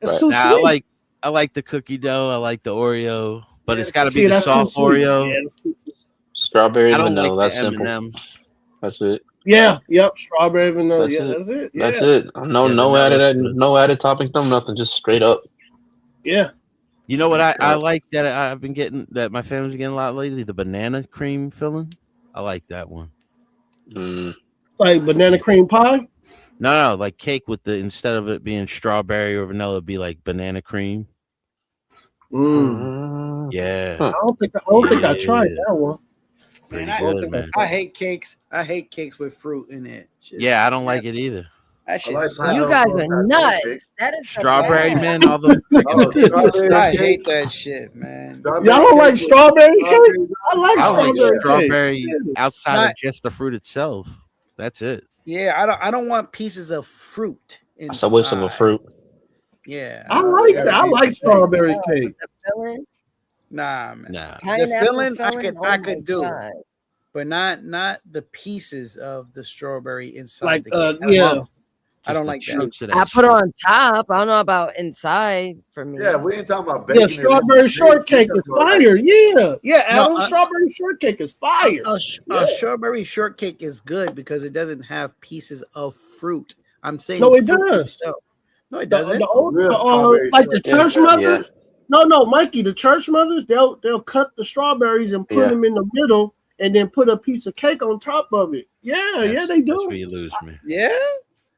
It's too Nah, sweet. I like the cookie dough. I like the Oreo, but it's got to See, be the that's too soft sweet. Oreo. Yeah, that's too sweet. Strawberry I and don't vanilla. like That's the simple. M&Ms. That's it. Yeah, yep, strawberry vanilla. That's Yeah, it. that's it. Yeah. That's it. No added toppings, no nothing. Just straight up. Yeah. You know what I like that I've been getting, that my family's getting a lot lately? The banana cream filling. I like that one. Like banana cream pie. No, like cake with instead of it being strawberry or vanilla, it'd be like banana cream. Yeah. I don't think I tried that one. Pretty Man, good, man. I hate cakes. I hate cakes with fruit in it. Shit. Yeah, I don't like it either. That shit You guys are nuts. That is Strawberry, bad. man, all the freaking I hate that shit, man. Y'all don't like strawberry cake? I like I like strawberry strawberry cake. outside Not- of just the fruit itself. That's it. Yeah, I don't want pieces of fruit inside. That's a waste of a fruit. Yeah. I like that. I like strawberry cake. Nah, man. Nah. The Pineapple filling I filling? could Oh I my could do, God. but not the pieces of the strawberry inside Like the cake. yeah. I don't like that. chunks of that I put shit. it on top. I don't know about inside for me. Yeah, we ain't talking about bacon. Yeah, strawberry shortcake is fire. Yeah, yeah, Adam. No, strawberry shortcake is fire. A strawberry shortcake is good because it doesn't have pieces of fruit. I'm saying No, it fruit does. itself. No, it The doesn't. like the church mothers. No, Mikey. The church mothers, they'll cut the strawberries and put them in the middle, and then put a piece of cake on top of it. Yeah, yeah, they do. That's where you lose me. Yeah,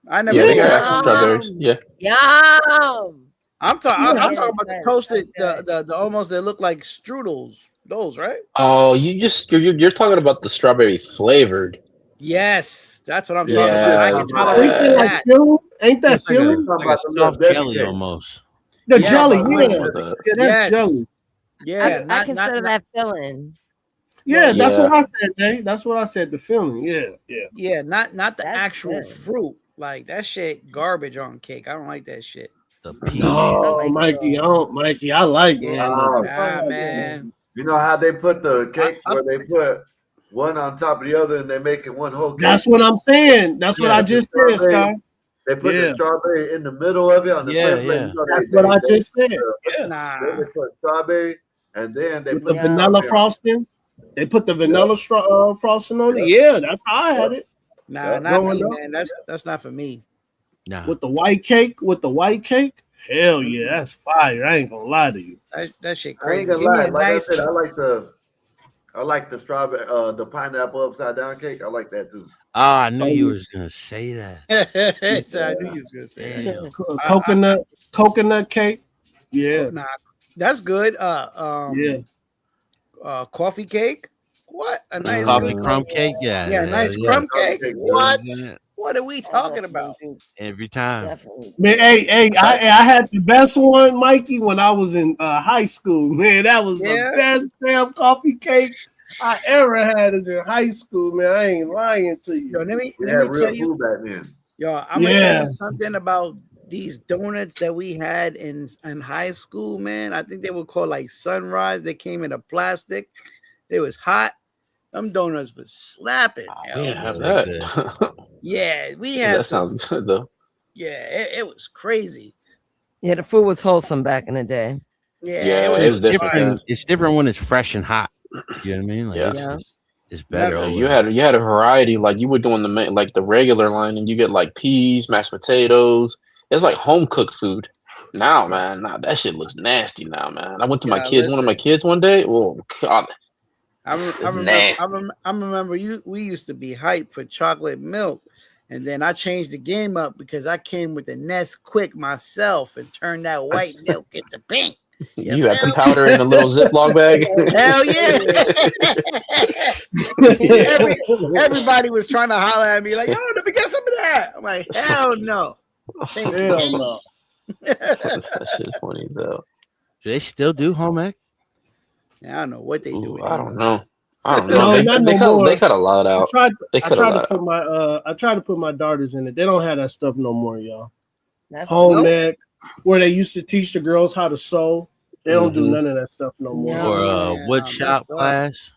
I never. Yeah, they seen got that. actual strawberries. Yeah. Yum. I'm talking. Yeah, I'm talking about the that's toasted, the almost that look like strudels. Those, right? Oh, you're talking about the strawberry flavored. Yes, that's what I'm Yeah. talking about. I can Ain't tolerate that like that. filling? Ain't that It's like a, filling? like a soft jelly almost. The Yes. jelly, I yeah. like that. Yeah, that's Yes. jelly. Yeah, I consider that filling. Yeah, that's Yeah. what I said, man. That's what I said. The filling. Yeah, yeah. Yeah, not the That's actual good. fruit. Like that shit, garbage on cake. I don't like that shit. The peach. No, like Mikey, Mikey, I like it. Ah, man. You know how they put the cake where they put one on top of the other and they make it one whole cake? That's what I'm saying. That's what Yeah, I the just said, strawberry- Scott. They put Yeah. the strawberry in the middle of it on the Yeah, first layer. yeah. You know, That's what I just said. Yeah. Nah. They put strawberry and then they With put the vanilla strawberry on frosting. They put the vanilla frosting on it. Yeah, that's how I had it. Nah, Yeah. not me, Growing up. man. That's not for me. Nah. With the white cake, hell yeah, that's fire. I ain't gonna lie to you. That shit I crazy. ain't gonna Give me lie. a Like nice. I said, I like the strawberry, the pineapple upside down cake. I like that too. Ah, I knew you was gonna say that. So I knew you was gonna say that. Damn. Coconut cake. Yeah. Nah, that's good. Yeah. Coffee cake. What a nice Coffee good- crumb cake. Yeah. Yeah, nice yeah. crumb cake. cake, What? yeah. What are we talking about? Every time. Definitely. Man, I had the best one, Mikey, when I was in high school. Man, that was Yeah? the best damn coffee cake I ever had is in high school, man. I ain't lying to you. Yo, let me We let had me real tell you. food back then. Yo, I'm gonna tell Yeah. you something about these donuts that we had in high school, man. I think they were called like Sunrise. They came in a plastic. They was hot. Them donuts was slapping. yo. Yeah, have they're that. Yeah, we Yeah, had that some. sounds good though. Yeah, it was crazy. Yeah, the food was wholesome back in the day. Yeah, Yeah, it it's was different. fire. then. It's different when it's fresh and hot. You know what I mean? Like Yeah. it's, Yeah. it's better. Yeah, over- you had a variety. Like you were doing like the regular line, and you get like peas, mashed potatoes. It's like home cooked food. Now, man, that shit looks nasty. Now, man, I went to my Yeah, kids. One of my listen. kids one day. Oh God, I it's remember. nasty. I remember you. We used to be hyped for chocolate milk, and then I changed the game up because I came with the Nesquik myself and turned that white milk into pink. You got the powder in a little Ziploc bag. Hell yeah! Everybody was trying to holler at me like, "Yo, let me get some of that." I'm like, "Hell no!" Change the Hell game. no. That shit's funny as hell. Do they still do home ec? Yeah, I don't know what they do. Ooh, I don't know. No, not no more. They cut a lot I out. tried, They I cut a tried to lot put out. I tried to put my daughters in it. They don't have that stuff no more, y'all. That's Home Nope. ec, where they used to teach the girls how to sew. They don't do Mhm. none of that stuff no more. Yeah. Or Yeah, wood that shop sucks. class?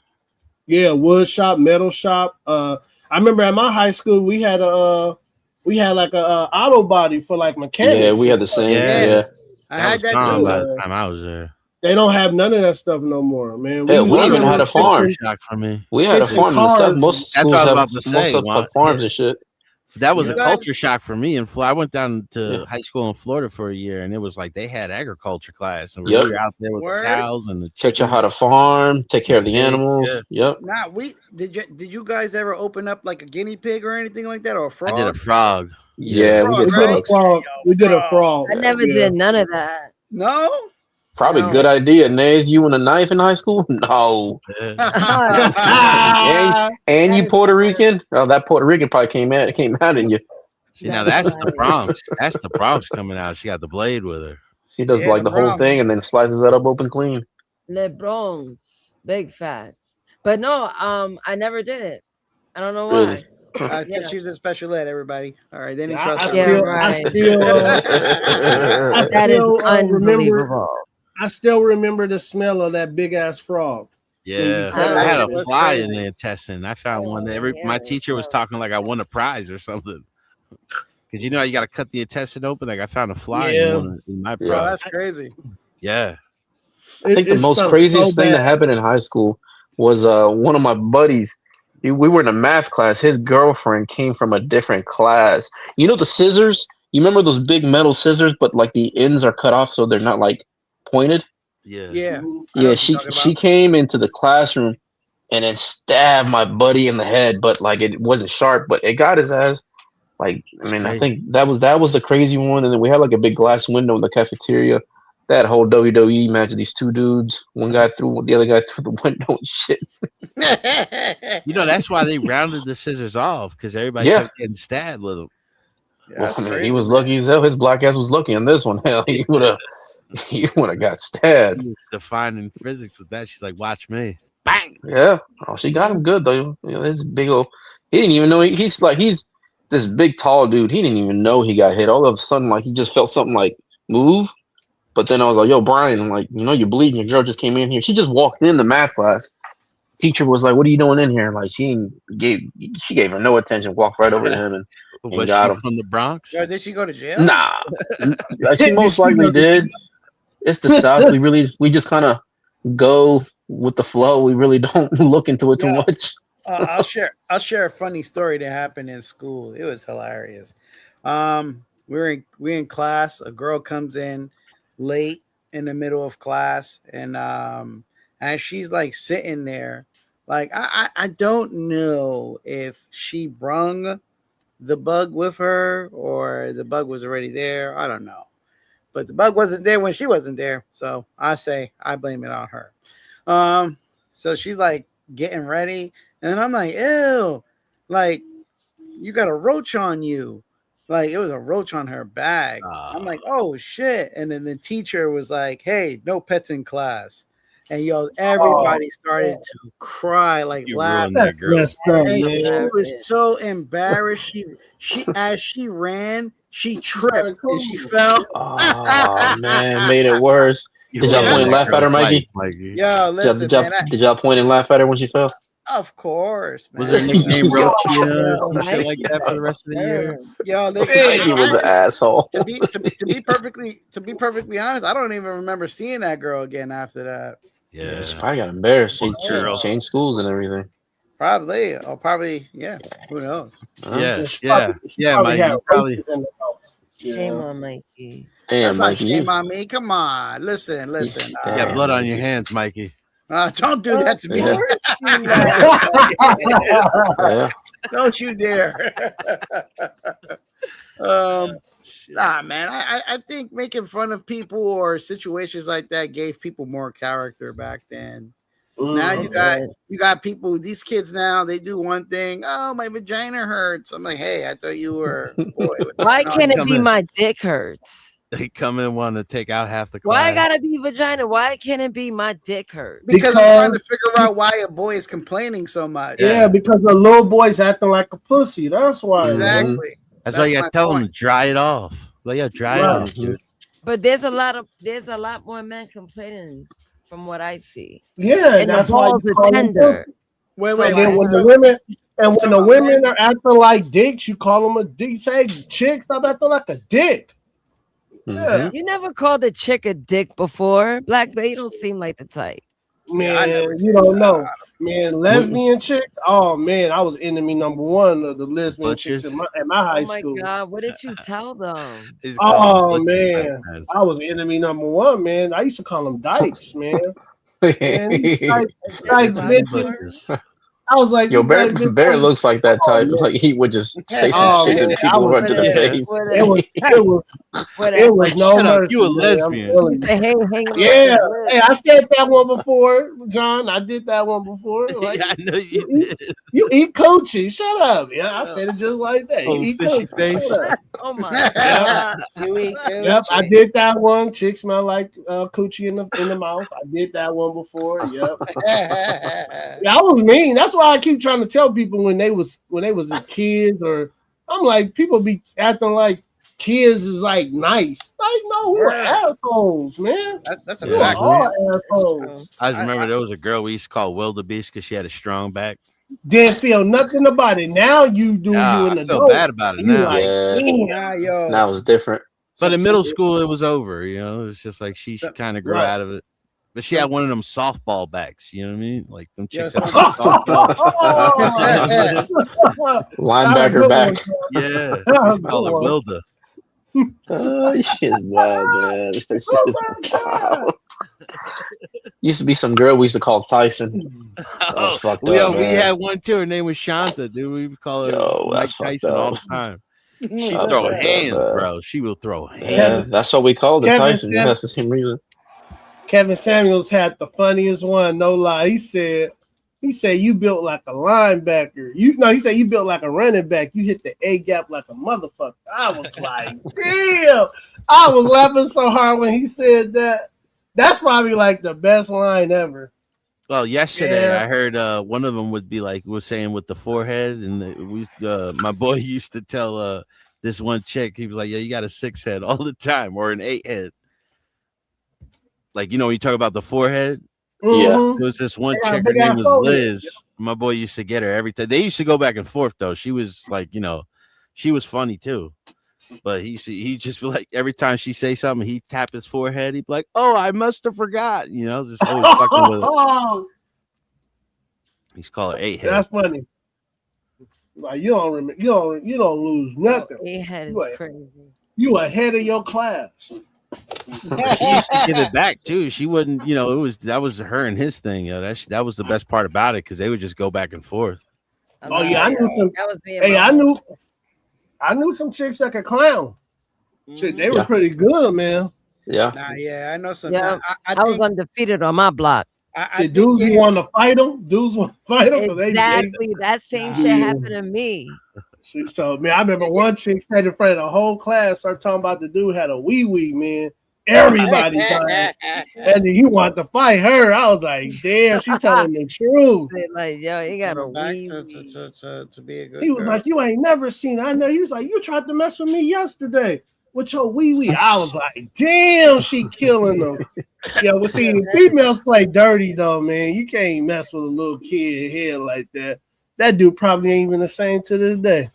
Yeah, wood shop, metal shop. I remember at my high school we had like a auto body for like mechanics. Yeah, we and had the stuff. same. Yeah. Yeah. I That had was that gone too. by the time I was there. They don't have none of that stuff no more, man. Hell, we used to even had a fix farm. them- Shock for me. We had a fixing farm in the cars south. and- Most That's schools what I was have about to say. have farms and shit. That was You a guys- culture shock for me in Florida. I went down to Yeah. high school in Florida for a year, and it was like they had agriculture class, and Yep. we were out there with Word. the cows and the Teach you how to chickens. farm, take care of the Pigs, animals. yeah. Yep. Nah, did you guys ever open up like a guinea pig or anything like that or a frog? I did a frog. Yeah, we frog, did We did a frogs. frog. We did a frog. I never Yeah. did none of that. No. Probably No. good idea. Nays, you and a knife in high school? No. And you Puerto Rican? Oh, that Puerto Rican probably came out in you. See, now that's the Bronx. That's the Bronx coming out. She got the blade with her. She does Yeah, like the the whole Bronx. thing and then slices that up open clean. LeBron's big fats. But no, I never did it. I don't know why. Really? Yeah. She's a special ed, everybody. All right, they didn't I trust her. still, right. I still, I That is still remember. unbelievable. I still remember the smell of that big ass frog. Yeah, cut it I had out. a It was fly crazy. in the intestine. I found one. Oh, That my yeah, teacher was talking like I won a prize or something. Because you know you got to cut the intestine open. Like I found a fly Yeah. in my Oh, frog. that's crazy. Yeah. I think the most craziest thing that happened in high school was one of my buddies. We were in a math class. His girlfriend came from a different class. You know the scissors? You remember those big metal scissors, but like the ends are cut off so they're not like pointed? Yeah. Yeah. I know Yeah, what you're talking she about. came into the classroom and then stabbed my buddy in the head, but like it wasn't sharp, but it got his ass. Like, I mean, I think that was the crazy one. And then we had like a big glass window in the cafeteria. That whole WWE match of these two dudes. One guy threw the other guy through the window and shit. You know, that's why they rounded the scissors off because everybody Yeah. kept getting stabbed with them. Well, I mean, he was lucky as hell. His black ass was lucky on this one. Hell, he would have got stabbed. He was defining physics with that. She's like, watch me. Yeah. Oh, she got him good though. You know, this big old. He didn't even know he's this big tall dude. He didn't even know he got hit. All of a sudden, like he just felt something like move. But then I was like, "Yo, Brian, I'm like, you know, you're bleeding. Your girl just came in here. She just walked in the math class. Teacher was like, "What are you doing in here?" Like she gave her no attention. Walked right over to him and Was got she him. from the Bronx? Yo, did she go to jail? Nah, she most likely did. It's the South. We just kind of go with the flow. We really don't look into it too much. I'll share a funny story that happened in school. It was hilarious. We're in class. A girl comes in late in the middle of class, and she's like sitting there, like I don't know if she brung the bug with her or the bug was already there. I don't know, but the bug wasn't there when she wasn't there, so I blame it on her. So she's like getting ready. And I'm like, ew, like you got a roach on you. Like it was a roach on her bag. I'm like, oh shit. And then the teacher was like, hey, no pets in class. And everybody started to cry, like laugh. that girl. That's right, And man. she was so embarrassed. She as she ran, she tripped and she fell. Oh man, made it worse. Did y'all point and laugh at her, Mikey? Yo, listen, man. Did y'all point and laugh at her when she fell? Of course, man. Was her nickname Roachia or some shit like that for the rest of the year? Yo, He was an asshole. To be perfectly honest, I don't even remember seeing that girl again after that. Yeah, she probably got embarrassed. She changed schools and everything. Probably, yeah. Who knows? Yeah, Mikey. Probably. Shame on Mikey. Damn, That's not Mikey. shame on me. Come on, listen. You got blood on your hands, Mikey. Don't do that to me. Yeah. Don't you dare. Nah, man. I think making fun of people or situations like that gave people more character back then. Now you got people, these kids now, they do one thing. Oh, my vagina hurts. I'm like, hey, I thought you were a boy. Why can't it be my dick hurts? They come in wanting to take out half the class. Why I gotta be vagina? Why can't it be my dick hurt? Because I'm trying to figure out why a boy is complaining so much. Yeah, because the little boy's acting like a pussy. That's why. Exactly. That's why you gotta tell them to dry it off. Like, yeah, dry it off, dude. But there's a lot more men complaining from what I see. Yeah, and that's the why balls you are call them tender. Wait, So then when the women are acting like dicks, you call them a dick. You say, chick, stop acting like a dick. Yeah. You never called a chick a dick before. Black Bay don't seem like the type. Man, you don't know. Man, lesbian chicks. Oh man, I was enemy number one of the lesbian chicks in my high school. Oh my god, what did you tell them? Oh man, I was enemy number one, man. I used to call them dykes, man. Dykes bitches. I was like, yo, Bear looks like that type. Like he would just say some shit to people right to the face. It was no mercy. You a lesbian? Yeah, hey, I said that one before, John. I did that one before. Like, I know you did. You eat coochie. Shut up. Yeah, I said it just like that. You eat fishy coochie. face. Shut up. Oh my god. You eat coochie. Yep, I did that one. Chicks smell like coochie in the mouth. I did that one before. Yep. Yeah, I was mean. That's why I keep trying to tell people when they was kids, or I'm like, people be acting like kids is like nice. Like, no, we're assholes, man. That's a we're fact. all assholes. I just remember there was a girl we used to call Wildebeest because she had a strong back. Didn't feel nothing about it. Now you do. Nah, You an I feel adult. bad about it You now. like, damn. Nah, yo. Now it's different. But in middle school, it was over. You know, it's just like she kind of grew Right. out of it. But she had one of them softball backs. You know what I mean? Like them Yeah, chicks that play softball. Linebacker back. Yeah, That was we call her cool. Wilda. She's wild, man. This is wild. Used to be some girl we used to call Tyson. That was fucked we up, man. had one too. Her name was Shanta, dude. We would call her Yo, Mike that's fucked Tyson all up. the time. That's She fucked throw up, hands, man. bro. She will throw hands. Yeah, that's what we called her, Kevin Tyson. Sam- That's the same reason. Kevin Samuels had the funniest one, no lie. He said you built like a linebacker. He said you built like a running back. You hit the A gap like a motherfucker. I was like, damn. I was laughing so hard when he said that. That's probably like the best line ever. Well, yesterday Yeah. I heard one of them would be like was saying with the forehead, and my boy used to tell this one chick, he was like, "Yeah, you got a 6 head all the time or an 8 head." Like, you know, when you talk about the forehead, Yeah. there was this one They got a chick, her big ass name was forehead. Liz. My boy used to get her every time. They used to go back and forth though. She was like, you know, she was funny too. But he just be like, every time she say something, he tap his forehead. He'd be like, "Oh, I must have forgot." You know, just always fucking with it. He's called her 8 head. That's funny. Like you don't remember, you don't lose nothing. 8 head is You a- crazy. You ahead of your class. She used to give it back too. She wouldn't, you know, that was her and his thing. You know, that was the best part about it because they would just go back and forth. Oh yeah, I knew some. That was being Hey, my- I knew some chicks that could clown. Shit, they were Yeah. pretty good, man. Yeah. Nah, yeah, I know some. Yeah, I I was think, undefeated on my block. I Shit, think dudes yeah, who want to fight them, dudes want to fight them. Exactly. That same shit Yeah. happened to me. So, man, I remember one chick sat in front of the whole class, started talking about the dude had a wee, man. Everybody died. And then he wanted to fight her. I was like, damn, she telling the truth. They like, yo, you got a back wee. to be a good. He was girl. like, you ain't never seen it. I know. He was like, you tried to mess with me yesterday with your wee. I was like, damn, she killing them. Yeah, well, see, females play dirty though, man. You can't mess with a little kid head like that. That dude probably ain't even the same to this day.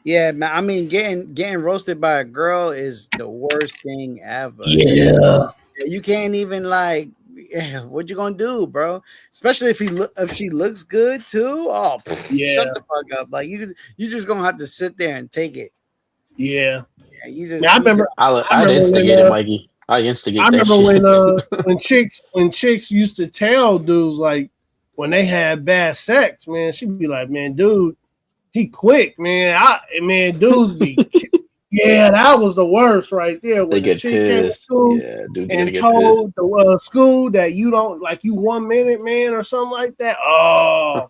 Yeah, man. I mean, getting roasted by a girl is the worst thing ever. Yeah. You can't even like. Yeah, what you gonna do, bro? Especially if she looks good too. Oh, Yeah. shut the fuck up! Like you just gonna have to sit there and take it. Yeah. Yeah, you just. Yeah, I remember. I'd remember instigate when, it, Mikey. I instigate I that remember shit. when chicks used to tell dudes like when they had bad sex, man, she'd be like, "Man, dude, he quick, man. Dudes be." Yeah, that was the worst right there. When They the get chick came to pissed. school Yeah, dude, and they get told pissed. the school that you don't like you 1 minute, man, or something like that. Oh,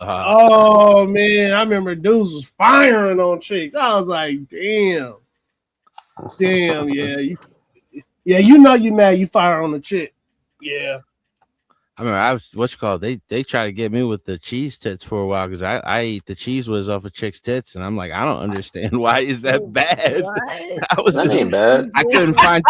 oh man, I remember dudes was firing on chicks. I was like, damn, yeah, you know you mad you fire on the chick. Yeah. I remember they try to get me with the cheese tits for a while because I eat the cheese whiz off of chicks' tits, and I'm like, I don't understand why is that bad. That ain't bad. I couldn't find.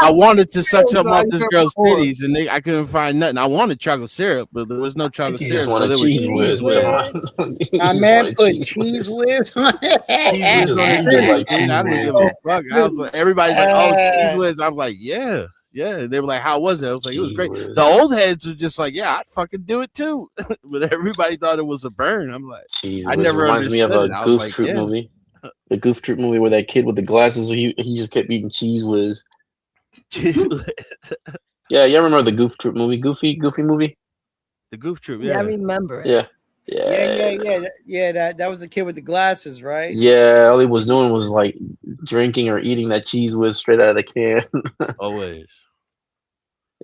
I wanted to suck That was something off like this number girl's four. titties, and I couldn't find nothing. I wanted chocolate syrup, but there was no chocolate You syrup. just want so a there was cheese whiz. Come on. My man put cheese whiz. cheese whiz on the just like titties. dude. I didn't cheese give a whiz. fuck. I was like, everybody's like, oh, cheese whiz. I'm like, yeah. Yeah, they were like, "How was it?" I was like, "It was Cheese great." whiz. The old heads were just like, "Yeah, I'd fucking do it too," but everybody thought it was a burn. I'm like, Cheese I whiz never reminds me understood of it. a I was Goof like, Troop yeah. movie. The Goof Troop movie where that kid with the glasses, he just kept eating cheese whiz. Yeah, you remember the Goof Troop movie? Goofy movie? The Goof Troop, Yeah, I yeah. remember it. Yeah. That was the kid with the glasses, right? Yeah, all he was doing was like drinking or eating that cheese whiz straight out of the can. Always.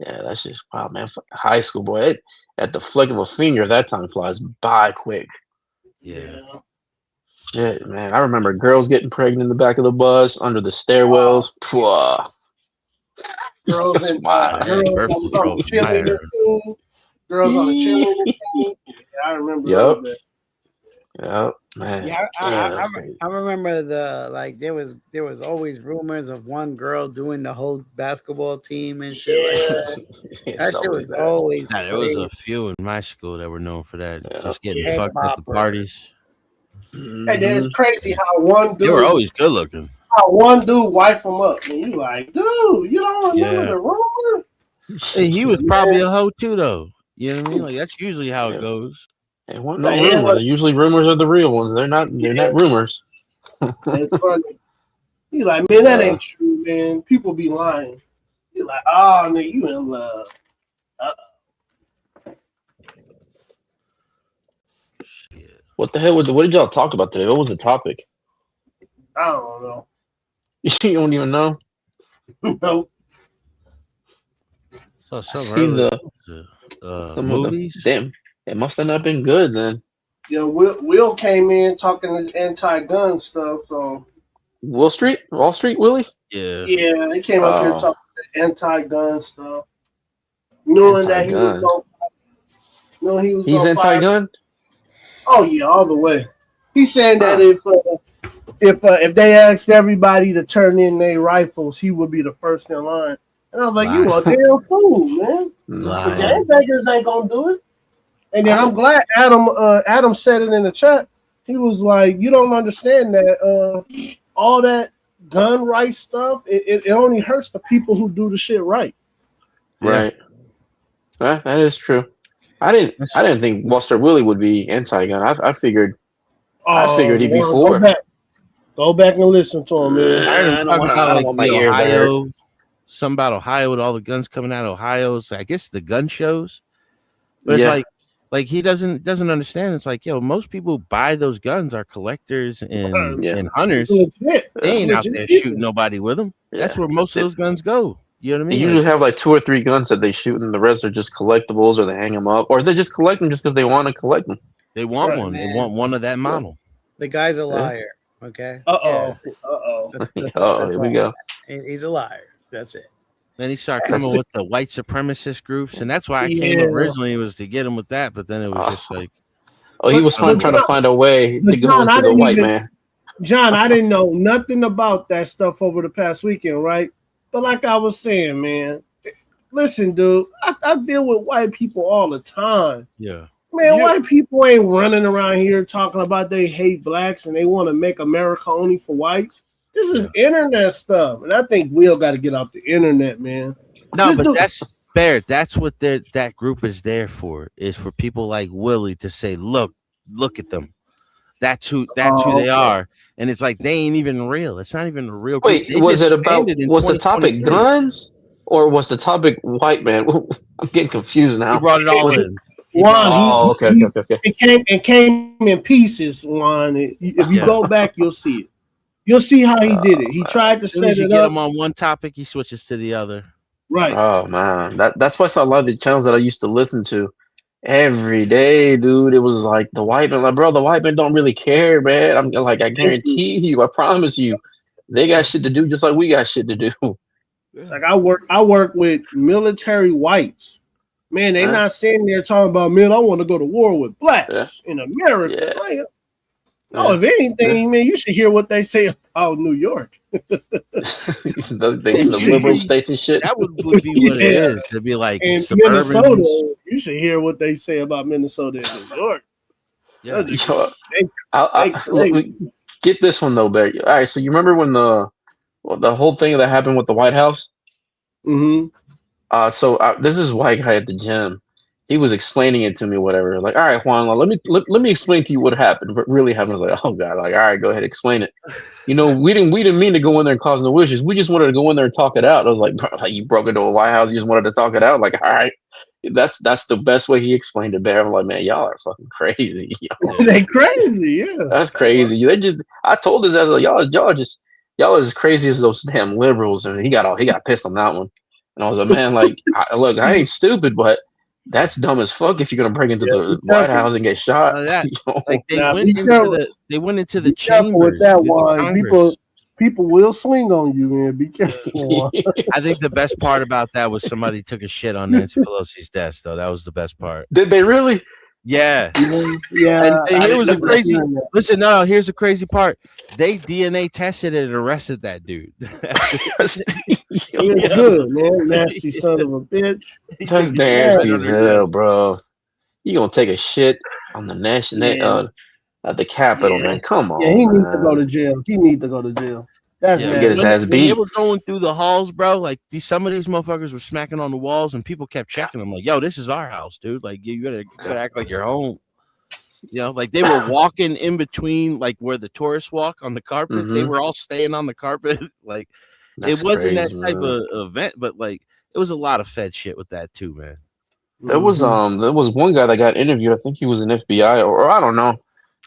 Yeah, that's just wow, man. High school boy, at the flick of a finger, that time flies by quick. Yeah. Shit, man. I remember girls getting pregnant in the back of the bus, under the stairwells. Pwah. Girls That's and wild. Yeah, girls birth on the control cheerleader fire. team. Girls on the cheerleader team. Yeah, I remember Yup. that. Yeah, man. Yeah, I remember there was always rumors of one girl doing the whole basketball team and shit like that. That shit was always Nah, there was crazy. a few in my school that were known for that, just getting Yeah. fucked at the parties. And then it's crazy how one dude They were always good looking. how one dude wife him up, and you like, dude, you don't remember Yeah. the rumor? Hey, he was probably a hoe too, though. You know what I mean? Like that's usually how it goes. It wasn't no rumors. Usually rumors are the real ones. They're not rumors. It's funny. You like, man, that ain't true, man. People be lying. You like, oh, nigga, you in love. What the hell? What did y'all talk about today? What was the topic? I don't know. You don't even know? Nope. So I some see early some movies. Of the, damn, it must have not been good then. Yeah, Will came in talking this anti-gun stuff, so Wall Street, Willie. Yeah, he came up here talking anti-gun stuff, knowing that he was Anti-gun. knowing he was. He's gonna fire- anti-gun. Oh yeah, all the way. He's saying that if they asked everybody to turn in their rifles, he would be the first in line. And I was like, you a damn fool, man. The gangbangers ain't gonna do it. And then I'm glad Adam said it in the chat. He was like, you don't understand that all that gun rights stuff, it only hurts the people who do the shit right. Right. That is true. I didn't think Buster Willie would be anti-gun. I figured he'd be for. Go back and listen to him, man. I heard him talk about like my the ears to hurt. Ohio, something about Ohio with all the guns coming out of Ohio. So I guess the gun shows, but it's like he doesn't understand. It's like, yo, most people who buy those guns are collectors and hunters. They ain't out there shooting nobody with them. That's where most of those guns go. You know what I They mean? usually have like 2 or 3 guns that they shoot, and the rest are just collectibles, or they hang them up, or they just collect them just because they want to collect them. They want Right, one. man. They want one of that model. The guy's a liar. Okay. Uh-oh. Oh, here we go. He's a liar. That's it. Then he started coming with the white supremacist groups, and that's why I came originally was to get him with that. But then it was just like, Oh, he was trying to find a way to go John, I into the didn't white even- man. John, I didn't know nothing about that stuff over the past weekend, right? But like I was saying, man, listen, dude, I deal with white people all the time. yeah, Man, white people ain't running around here talking about they hate blacks and they want to make America only for whites. This is internet stuff. And I think Will got to get off the internet, man. no, Just but do- that's fair. That's what that group is there for. Is for people like Willie to say, look at them. That's who they are. And it's like they ain't even real. It's not even a real group. Wait, They was it about? disbanded in Was the topic 2023. guns, or was the topic white man? I'm getting confused now. He brought it all Was in. Oh, okay. It came in pieces, Juan. If you go back, you'll see it. You'll see how he did it. He tried to As soon as set you it get up. him on one topic, he switches to the other. Right. Oh man, that's why I saw a lot of the channels that I used to listen to every day, dude. It was like the white man, like, bro, the white men don't really care, man. I'm like, I guarantee you, I promise you, they got shit to do just like we got shit to do. It's like I work with military whites. Man, they not sitting there talking about, man, I want to go to war with blacks in America. Like, no, if anything, man, you should hear what they say about New York. the liberal states and shit. That would be what it is. It'd be like And suburban. Minnesota, you should hear what they say about Minnesota and New York. Yeah. Look, get this one though, Barry. All right, so you remember when the whole thing that happened with the White House? Mm-hmm. This is white guy at the gym. He was explaining it to me, whatever. Like, all right, Juan, let me explain to you what happened. What really happened? I was like, oh god, like, all right, go ahead, explain it. You know, we didn't mean to go in there and cause no issues. We just wanted to go in there and talk it out. I was like, bro, like you broke into a White House, you just wanted to talk it out. Like, all right, that's the best way he explained it. Bear, I'm like, man, y'all are fucking crazy. They crazy, yeah. That's crazy. I told his ass, like, y'all are as crazy as those damn liberals, and he got pissed on that one. And I was like, man, like, look, I ain't stupid, but that's dumb as fuck if you're gonna break into the White House and get shot. Like they Nah, went be into careful. they went into the Be careful chambers. with that with the one. Congress. People will swing on you, man. Be careful. I think the best part about that was somebody took a shit on Nancy Pelosi's desk, though. That was the best part. Did they really? Yeah. Yeah. And I here was didn't a crazy. understand that. Listen, no, here's the crazy part. They DNA tested and arrested that dude. It's good, man. Nasty son of a bitch. That's nasty as hell, bro. You gonna take a shit on the national Yeah. at the Capitol, man? Come on, Yeah, he needs to man. go to jail. He needs to go to jail. That's Yeah, Get his nasty. ass when they beat. were going through the halls, bro, like some of these motherfuckers were smacking on the walls, and people kept checking them. Like, yo, this is our house, dude. Like, you gotta act like you're home. You know, like they were walking in between, like where the tourists walk on the carpet. They Mhm. were all staying on the carpet. Like, That's it wasn't crazy, that type man. of event, but like it was a lot of Fed shit with that too, man. There was one guy that got interviewed. I think he was an FBI or I don't know, A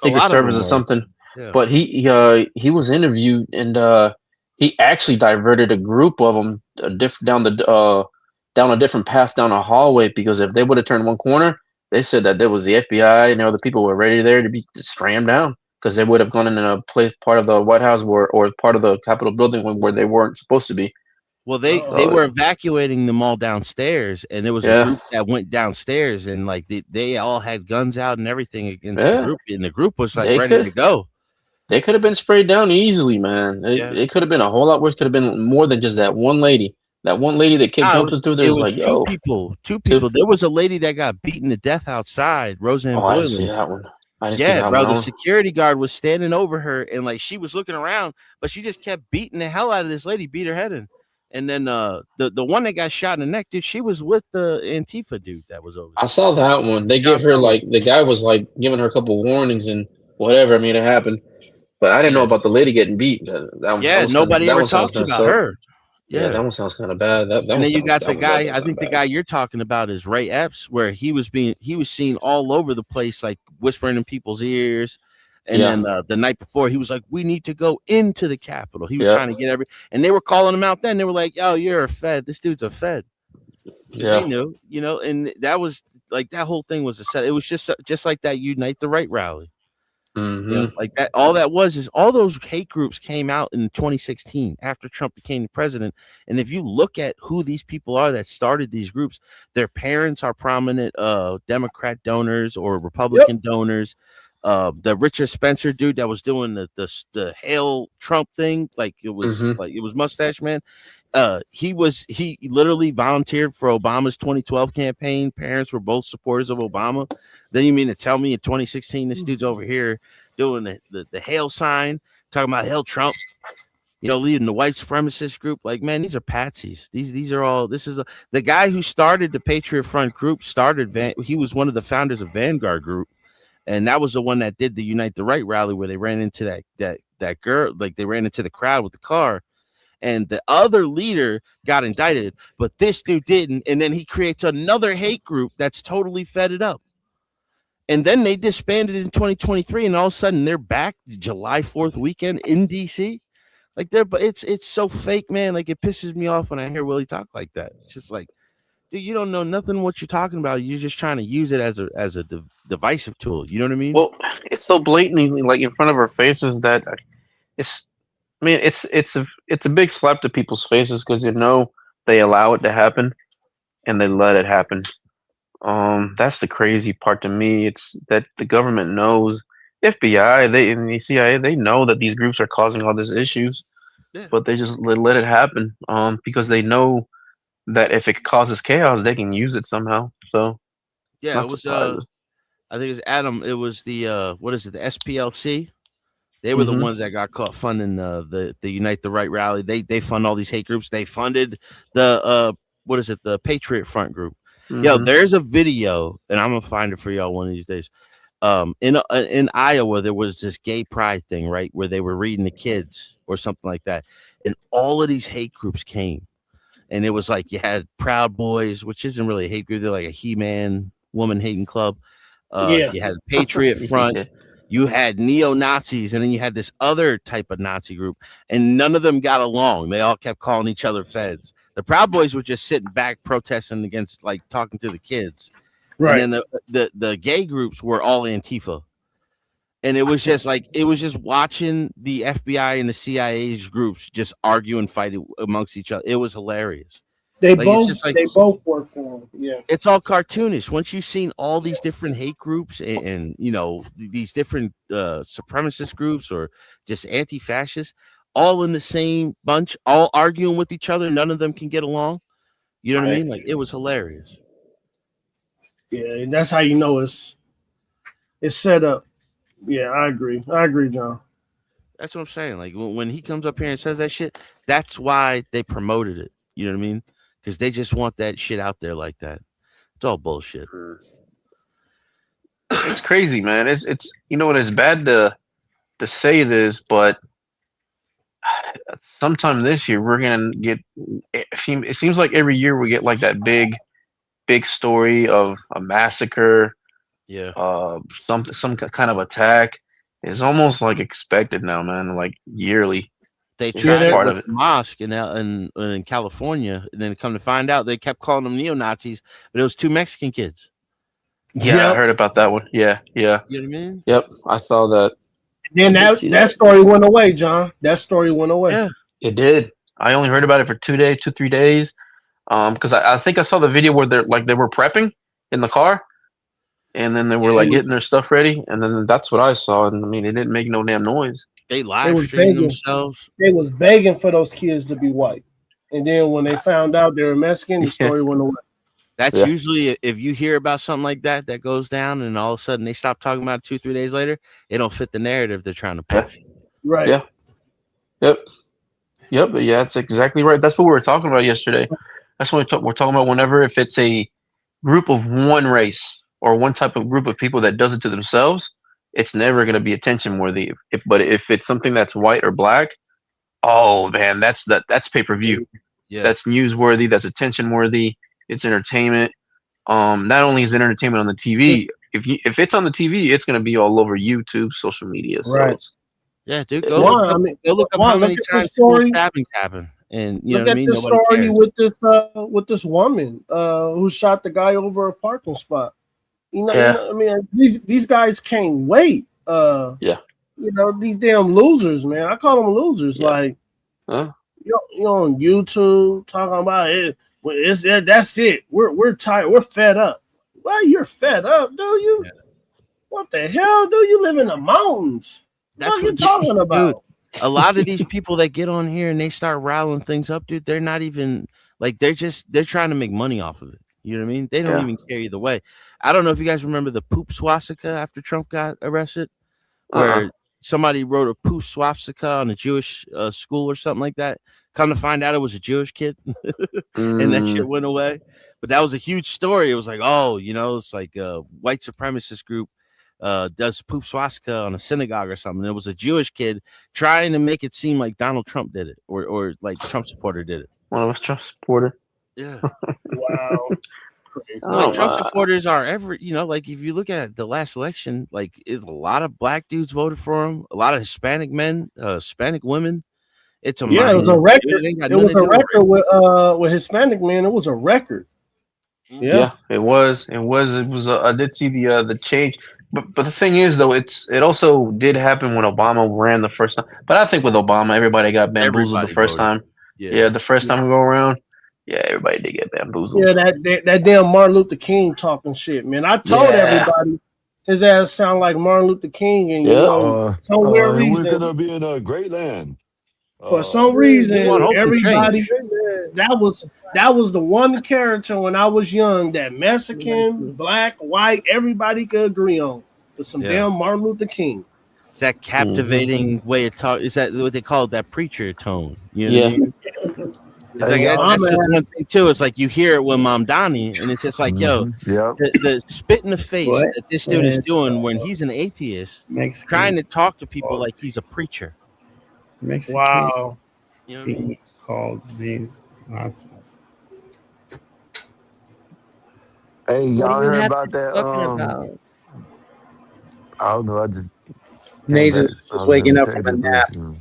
Secret lot of Service them or were. something. Yeah. But he was interviewed and he actually diverted a group of them down a different path down a hallway because if they would have turned one corner, they said that there was the FBI and the people were ready there to be spray them down because they would have gone in a place part of the White House or part of the Capitol building where they weren't supposed to be. Well, they were evacuating them all downstairs, and there was a Yeah. group that went downstairs, and like they all had guns out and everything against Yeah. the group, and the group was like They ready could- to go. They could have been sprayed down easily, man. It could have been a whole lot worse. Could have been more than just that one lady. That one lady that kept Nah, jumping through there it was was like, yo. two people. There was a lady that got beaten to death outside, Roseanne Oh, I didn't see Boylan. that one. I didn't see Yeah, that bro. one. The security guard was standing over her, and like she was looking around, but she just kept beating the hell out of this lady, beat her head in. And then the one that got shot in the neck, dude, she was with the Antifa dude that was over I saw that one. They gave her like the guy was like giving her a couple warnings and whatever. I mean, it happened, but I didn't know about the lady getting beat. Yeah, nobody ever talks about her. Yeah, that one sounds kind of bad. That And one then you sounds- got that the one guy. does I think sound the bad. guy you're talking about is Ray Epps, where he was seen all over the place, like whispering in people's ears. And Yeah. then the night before, he was like, "We need to go into the Capitol." He was Yeah. trying to get and they were calling him out. Then they were like, "Yo, you're a Fed. This dude's a Fed." 'Cause Yeah. they knew, and that was like that whole thing was a set. It was just like that Unite the Right rally. Mhm. Like that, all that was is all those hate groups came out in 2016 after Trump became the president. And if you look at who these people are that started these groups, their parents are prominent Democrat donors or Republican donors. The Richard Spencer dude that was doing the Hail Trump thing, like it was Mhm. like it was Mustache Man. He literally volunteered for Obama's 2012 campaign. Parents were both supporters of Obama. Then you mean to tell me in 2016 this dude's over here doing the hail sign, talking about Hail Trump, leading the white supremacist group? Like, man, these are patsies. These are all. The guy who started the Patriot Front group he was one of the founders of Vanguard Group, and that was the one that did the Unite the Right rally where they ran into that girl, like they ran into the crowd with the car. And the other leader got indicted, but this dude didn't. And then he creates another hate group that's totally fed it up. And then they disbanded in 2023, and all of a sudden they're back July 4th weekend in DC. Like it's so fake, man. Like it pisses me off when I hear Willie talk like that. It's just like, dude, you don't know nothing what you're talking about. You're just trying to use it as a divisive tool. You know what I mean? Well, it's so blatantly like in front of our faces that it's. I mean, it's a big slap to people's faces because they allow it to happen, and they let it happen. That's the crazy part to me. It's that the government knows, FBI, and the CIA, they know that these groups are causing all these issues, but they just let it happen. Because they know that if it causes chaos, they can use it somehow. So yeah, not it was. surprised. I think it was Adam. It was the what is it? The SPLC. They were the Mhm. ones that got caught funding the Unite the Right rally. They fund all these hate groups. They funded the what is it? The Patriot Front group. Yo, Mhm. there's a video, and I'm gonna find it for y'all one of these days. In Iowa, there was this gay pride thing, right, where they were reading the kids or something like that, and all of these hate groups came, and it was like you had Proud Boys, which isn't really a hate group; they're like a He-Man woman hating club. Yeah. You had Patriot Front. Yeah. You had neo-Nazis, and then you had this other type of Nazi group, and none of them got along. They all kept calling each other feds. The Proud Boys were just sitting back protesting against, like, talking to the kids. Right. And then the gay groups were all Antifa. And it was just watching the FBI and the CIA's groups just argue and fight amongst each other. It was hilarious. They Like, it's both just like they both work for him. Yeah. it's all cartoonish. Once you've seen all these different hate groups and you know these different supremacist groups or just anti-fascists, all in the same bunch, all arguing with each other, none of them can get along. You know what I mean? Like, it was hilarious. Yeah, and that's how you know it's set up. Yeah, I agree, John. That's what I'm saying. Like, when he comes up here and says that shit, that's why they promoted it. You know what I mean? Because they just want that shit out there like that. It's all bullshit. It's crazy, man. It's you know what? It's bad to say this, but sometime this year we're gonna get. It seems like every year we get like that big story of a massacre. Yeah. Some kind of attack. It's almost like expected now, man. Like yearly. They It's tried just it part with of it. the mosque in California, and then come to find out they kept calling them neo-Nazis, but it was 2 Mexican kids. Yeah, I heard about that one. Yeah. You know what I mean? Yep, I saw that. Then that story went away, John. That story went away. Yeah, it did. I only heard about it for 2-3 days. Because I think I saw the video where they were prepping in the car, and then they were like getting their stuff ready, and then that's what I saw. And I mean, it didn't make no damn noise. They They live was streamed begging. themselves. They was begging for those kids to be white, and then when they found out they were Mexican, the story went away. That's Yeah. usually, if you hear about something like that goes down, and all of a sudden they stop talking about it 2-3 days later, it don't fit the narrative they're trying to push. Right. Yeah. Yep. But yeah, that's exactly right. That's what we were talking about yesterday. That's what we're talking about. Whenever if it's a group of one race or one type of group of people that does it to themselves, it's never going to be attention worthy. But if it's something that's white or black, oh man, that's pay per view. Yeah. That's newsworthy. That's attention worthy. It's entertainment. Not only is it entertainment on the TV, if it's on the TV, it's going to be all over YouTube, social media. So Right. it's Yeah, dude, Go go look look, up- go look up Juan, how look many at the times school story. stabbings happen, and you Look know what I at mean. the Nobody story cares. with this woman who shot the guy over a parking spot. Yeah. I mean, these guys can't wait. Yeah. You know, these damn losers, man. I call them losers. Yeah. Like Huh? you're on YouTube talking about it. Well, that's it. We're tired. We're fed up. Well, you're fed up, do you? What the hell? Do you live in the mountains? That's what you what talking about? Dude, a lot of these people that get on here and they start riling things up, dude, they're not even like they're trying to make money off of it. You know what I mean? They don't Yeah. even care either way. I don't know if you guys remember the poop swastika after Trump got arrested, where somebody wrote a poop swastika on a Jewish school or something like that. Come to find out it was a Jewish kid, and that shit went away. But that was a huge story. It was like, oh, you know, it's like a white supremacist group does poop swastika on a synagogue or something. It was a Jewish kid trying to make it seem like Donald Trump did it, or like Trump supporter did it. One of us Trump supporter. Yeah. Wow. Like Trump supporters are like if you look at the last election, like a lot of black dudes voted for him, a lot of Hispanic men, Hispanic women. It's a Yeah, it was a mindset. record. ain't got It nothing was to a do with record with Hispanic men. It was a record. Yeah, it was. I did see the change, but the thing is though, it also did happen when Obama ran the first time. But I think with Obama, everybody got bamboozled Everybody the first voted. time. Yeah. The first time we go around, everybody did get bamboozled. Yeah, that damn Martin Luther King talking shit, man. I told Yeah. everybody his ass sound like Martin Luther King, and you Yeah. know, some weird We're reason, gonna be in a great land. for some reason, want hope to everybody change. that was the one character when I was young that Mexican, black, white, everybody could agree on. Was some Yeah. damn Martin Luther King. It's that captivating way of talk. Is that what they call it? That preacher tone? You know what I Yeah. mean? It's like that's the one thing too. It's like you hear it with Mamdani, and it's just like, yo, Yep. the spit in the face What? that this dude is doing when he's an atheist, Mexican. trying to talk to people like he's a preacher. Mexican Wow. You know what I mean? being called these nonsense. Hey, What y'all do you heard have about to that? talking about? I don't know. I just Nays came is back. I just was waking gonna up say from a that nap.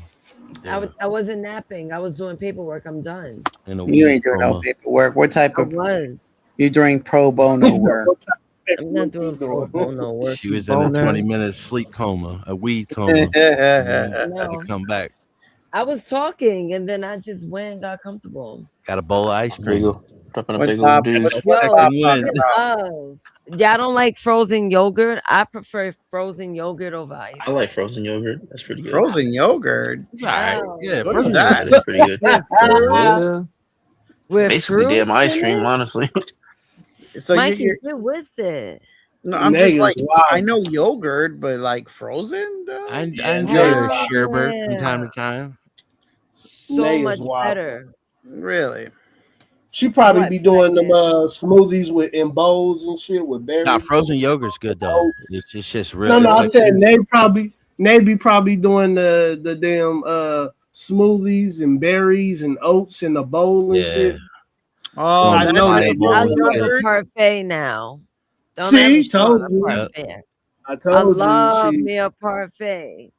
this, I wasn't napping. I was doing paperwork. I'm done. In a You weed ain't doing no coma. paperwork. What type I of was. you doing pro bono work? I'm not doing pro bono work. She you was in a boner. 20-minute sleep coma, a weed coma. No. Had to come back. I was talking and then I just went and got comfortable. Got a bowl of ice There you cream. go. Dropping a What big top- old dude. what Yo, top Second talking win. about? Yeah, I don't like frozen yogurt. I prefer frozen yogurt over ice. I like frozen yogurt. That's pretty good. Frozen yogurt. It's all right. Wow. Yeah, What frozen is that? That's pretty good. Yeah. With Basically, fruit damn ice in cream, it? honestly. So Mikey, you're get with it. no, I'm Niggas just like wild. I know yogurt, but like frozen. Though? I Yeah, enjoy your Hell sherbet from time yeah. to time. So Niggas much wild. better. Really? She probably What, be doing them Batman? smoothies with in bowls and shit with berries. Nah, frozen yogurt's good though. It's just real. No, It's I like said they be probably doing the damn smoothies and berries and oats in a bowl and yeah. shit. Oh, I that's know like they a do. I frozen love a yogurt? parfait now. Don't See, ever start told a you. parfait. I I told love you. me a parfait.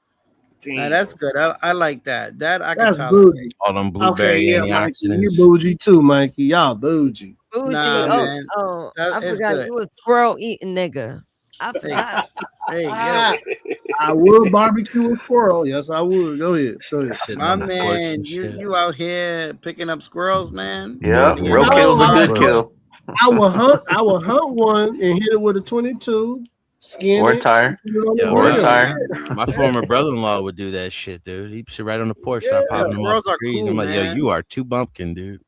Now, that's good. I like that. That I can That's tolerate. bougie. All them Okay, blueberry yeah, Mikey, you antioxidants. bougie too, Mikey. Y'all bougie. Bougie. Nah, Oh, man. oh, I It's forgot good. you a squirrel eating nigga. I forgot. Hey, Ah, yo, I would barbecue a squirrel. Yes, I would. Go ahead. Go ahead. Sitting my on the porch man, and you shit. you out here picking up squirrels, man? Yeah, Yeah. roadkill's a No, good kill. I would hunt one and hit it with a 22, skin Or a it, tire. put it on the Yo, Or a grill. tire. My former brother-in-law would do that shit, dude. He'd sit right on the porch, start Yeah. popping them off Squirrels the are trees. cool, I'm like, yo, man. you are too bumpkin, dude.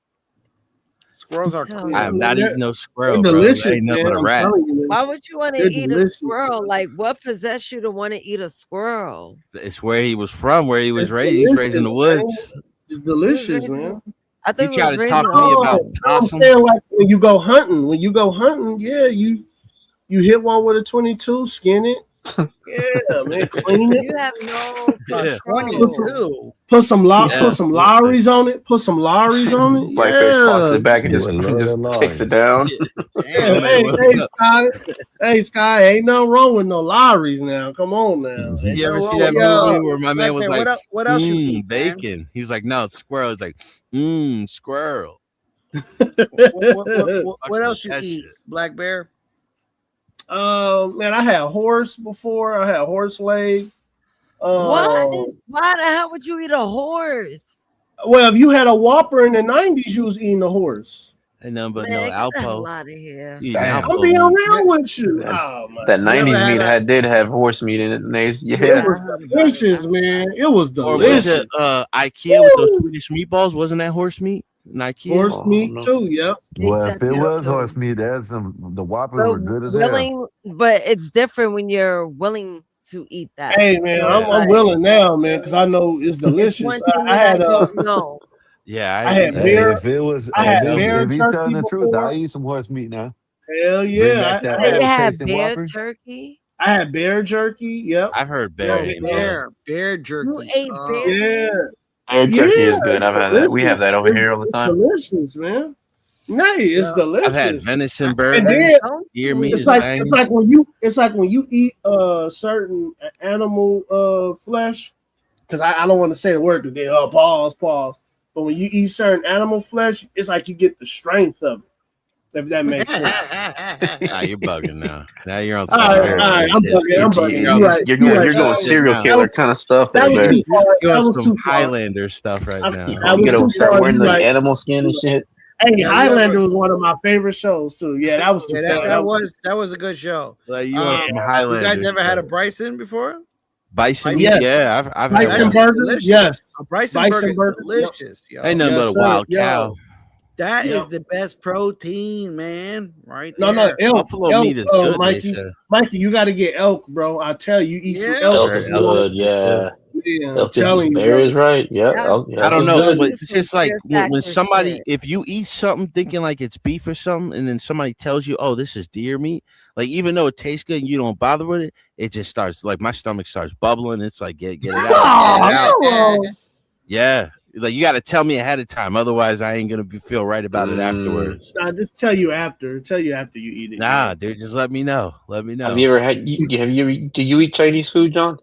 Squirrels are Hell cool. I yeah. am not They're- eating no They're squirrel, bro. That delicious, ain't nothing man. but a I'm rat. telling you. Why would you want They're to eat a delicious. squirrel? Like, what possessed you to want to eat a squirrel? It's where he was from, where he was It's raised. He's raised in the delicious, woods. man. It's delicious, man. I He thought it tried was to raised talk in to me about Oh, I'm possum. saying like when you go hunting, yeah, you hit one with a 22, skin it. Yeah, man, clean it. You have no Yeah. control. Put some Yeah. put some Lowry's on it. Put some Lowry's on it. Like they clocks Yeah. it back and You just, would love just the takes it lines. down. Yeah, Man, hey, Sky, ain't nothing wrong with no Lowry's now. Come on now. Ain't You ever nothing see wrong that with movie where my man was Black like, man, what else you eat, man? bacon? He was like, no, it's squirrel. He's like, squirrel. What else you That eat, shit. Black Bear? Man, I had horse before. I had horse leg. What? Why the hell would you eat a horse? Well, if you had a Whopper in the 90s, you was eating a horse. Ain't nothing but Man, no get the hell Alpo. out of here. You eating Damn. I'm Alpo being meat. real with you. That- Oh, my That God. 90s had meat a- did have horse meat in it. Nays. It Yeah. was delicious, man. It was Or was delicious. it IKEA with those Swedish meatballs? Wasn't that horse meat? In IKEA? Horse Oh, meat no. too. Yep. Well, if it Exactly. was horse meat, there's the Whoppers But were good as hell. willing, but it's different when you're willing to eat that. Hey, man, So I'm it's like, willing now, man, because I know it's it's delicious. one thing I that I had don't know. Yeah, I had eat Hey, beer. if it was, I had if, bear if he's turkey telling the truth, before. I eat some horse meat now. Hell Bring yeah. back that So you old had tasting bear Whopper. turkey? I had bear jerky. Yep. I've heard bear. Yeah, ain't bad. Bear jerky. You ate Oh. bear? Yeah. Bear jerky is Yeah, good. I've had that. We have that over here all the It's time. delicious, man. Nay, it's Yeah. delicious. I've had venison And burgers. then Deer meat it's is like banging. it's like when you eat certain animal flesh, because I don't want to say the word today. Pause. But when you eat certain animal flesh, it's like you get the strength of it. If that makes sense. Nah, you're bugging now. Now you're on All some right, weird all right, I'm shit. bugging, I'm bugging. You're on You're this- right, You're you're going, right. you're going serial now. killer kind of stuff That there, was Bear. too far. You're That on was some too far. Highlander stuff right I- now. I You was get too to start far. wearing You're like right. animal skin and shit. Hey, Yeah, Highlander was one of my favorite shows too. Yeah, that was too Yeah, far. that was a good show. Like you on some You Highlander guys ever had a stuff. Bryson before? Bison? Yes. Yeah, I've had Bison one. burger. Delicious. Yes. A Bryson, Bison burger is burger, delicious. Yo. Ain't nothing Yes, but a sir. wild Yo, cow. that Yo. is the best protein, man. Right No, there. elk. Buffalo meat is good, they Mikey. say. Mikey, you got to get elk, bro. I tell you, eat some Yeah. elk. Elk is Elk good. Yeah. Yeah, I'm Elk is, telling you, Bear bro. is right. Yeah. Yeah. Elk, I elk don't is know, good. but it's just like when Factors somebody, to it. if you eat something thinking like it's beef or something, and then somebody tells you, "Oh, this is deer meat," like even though it tastes good and you don't bother with it, it just starts like my stomach starts bubbling. It's like get it out, get it out. Oh, Yeah, like you got to tell me ahead of time, otherwise I ain't gonna feel right about it afterwards. nah, just tell you after. Tell you after you eat it. Nah, dude, just let me know. Let me know. Have you ever had? Do you eat Chinese food, John?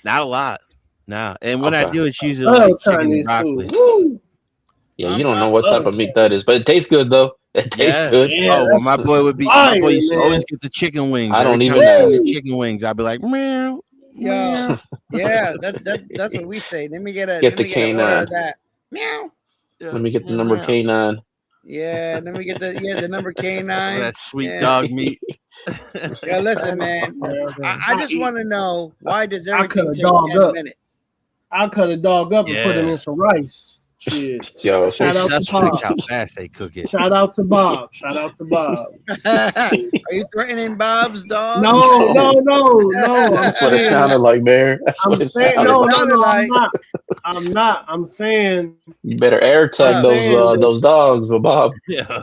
Not a lot. Nah, and when I Okay. do, it's usually Oh, like chicken and Chinese broccoli. food. Woo. Yeah, you don't know what type of meat that is, but it tastes good though. It tastes Yeah. good. Yeah, Oh, well, my boy would be. fire, My boy used to man. always get the chicken wings. I don't Every even time he know. had the chicken wings. I'd be like, meow. Yo, yeah, that's what we say. Let me get a Get let the me get an order canine. of that. Meow. Let me get the number K9. Yeah, let me get the number Some of K9. that sweet Yeah. dog meat. Yeah, listen, man. I just want to know, why does I cut everything a take dog 10 up. minutes? I'll cut a dog up and put him Yeah. in some rice. Shit. Yo. Shout out to It's quick how Bob. fast they cook it. Shout out to Bob. Shout out to Bob. Are you threatening Bob's dog? No. I'm That's what it saying, sounded like, Bear. That's what it saying sounded no, like. I'm not. I'm saying You better air tag those dogs, Bob. Yeah.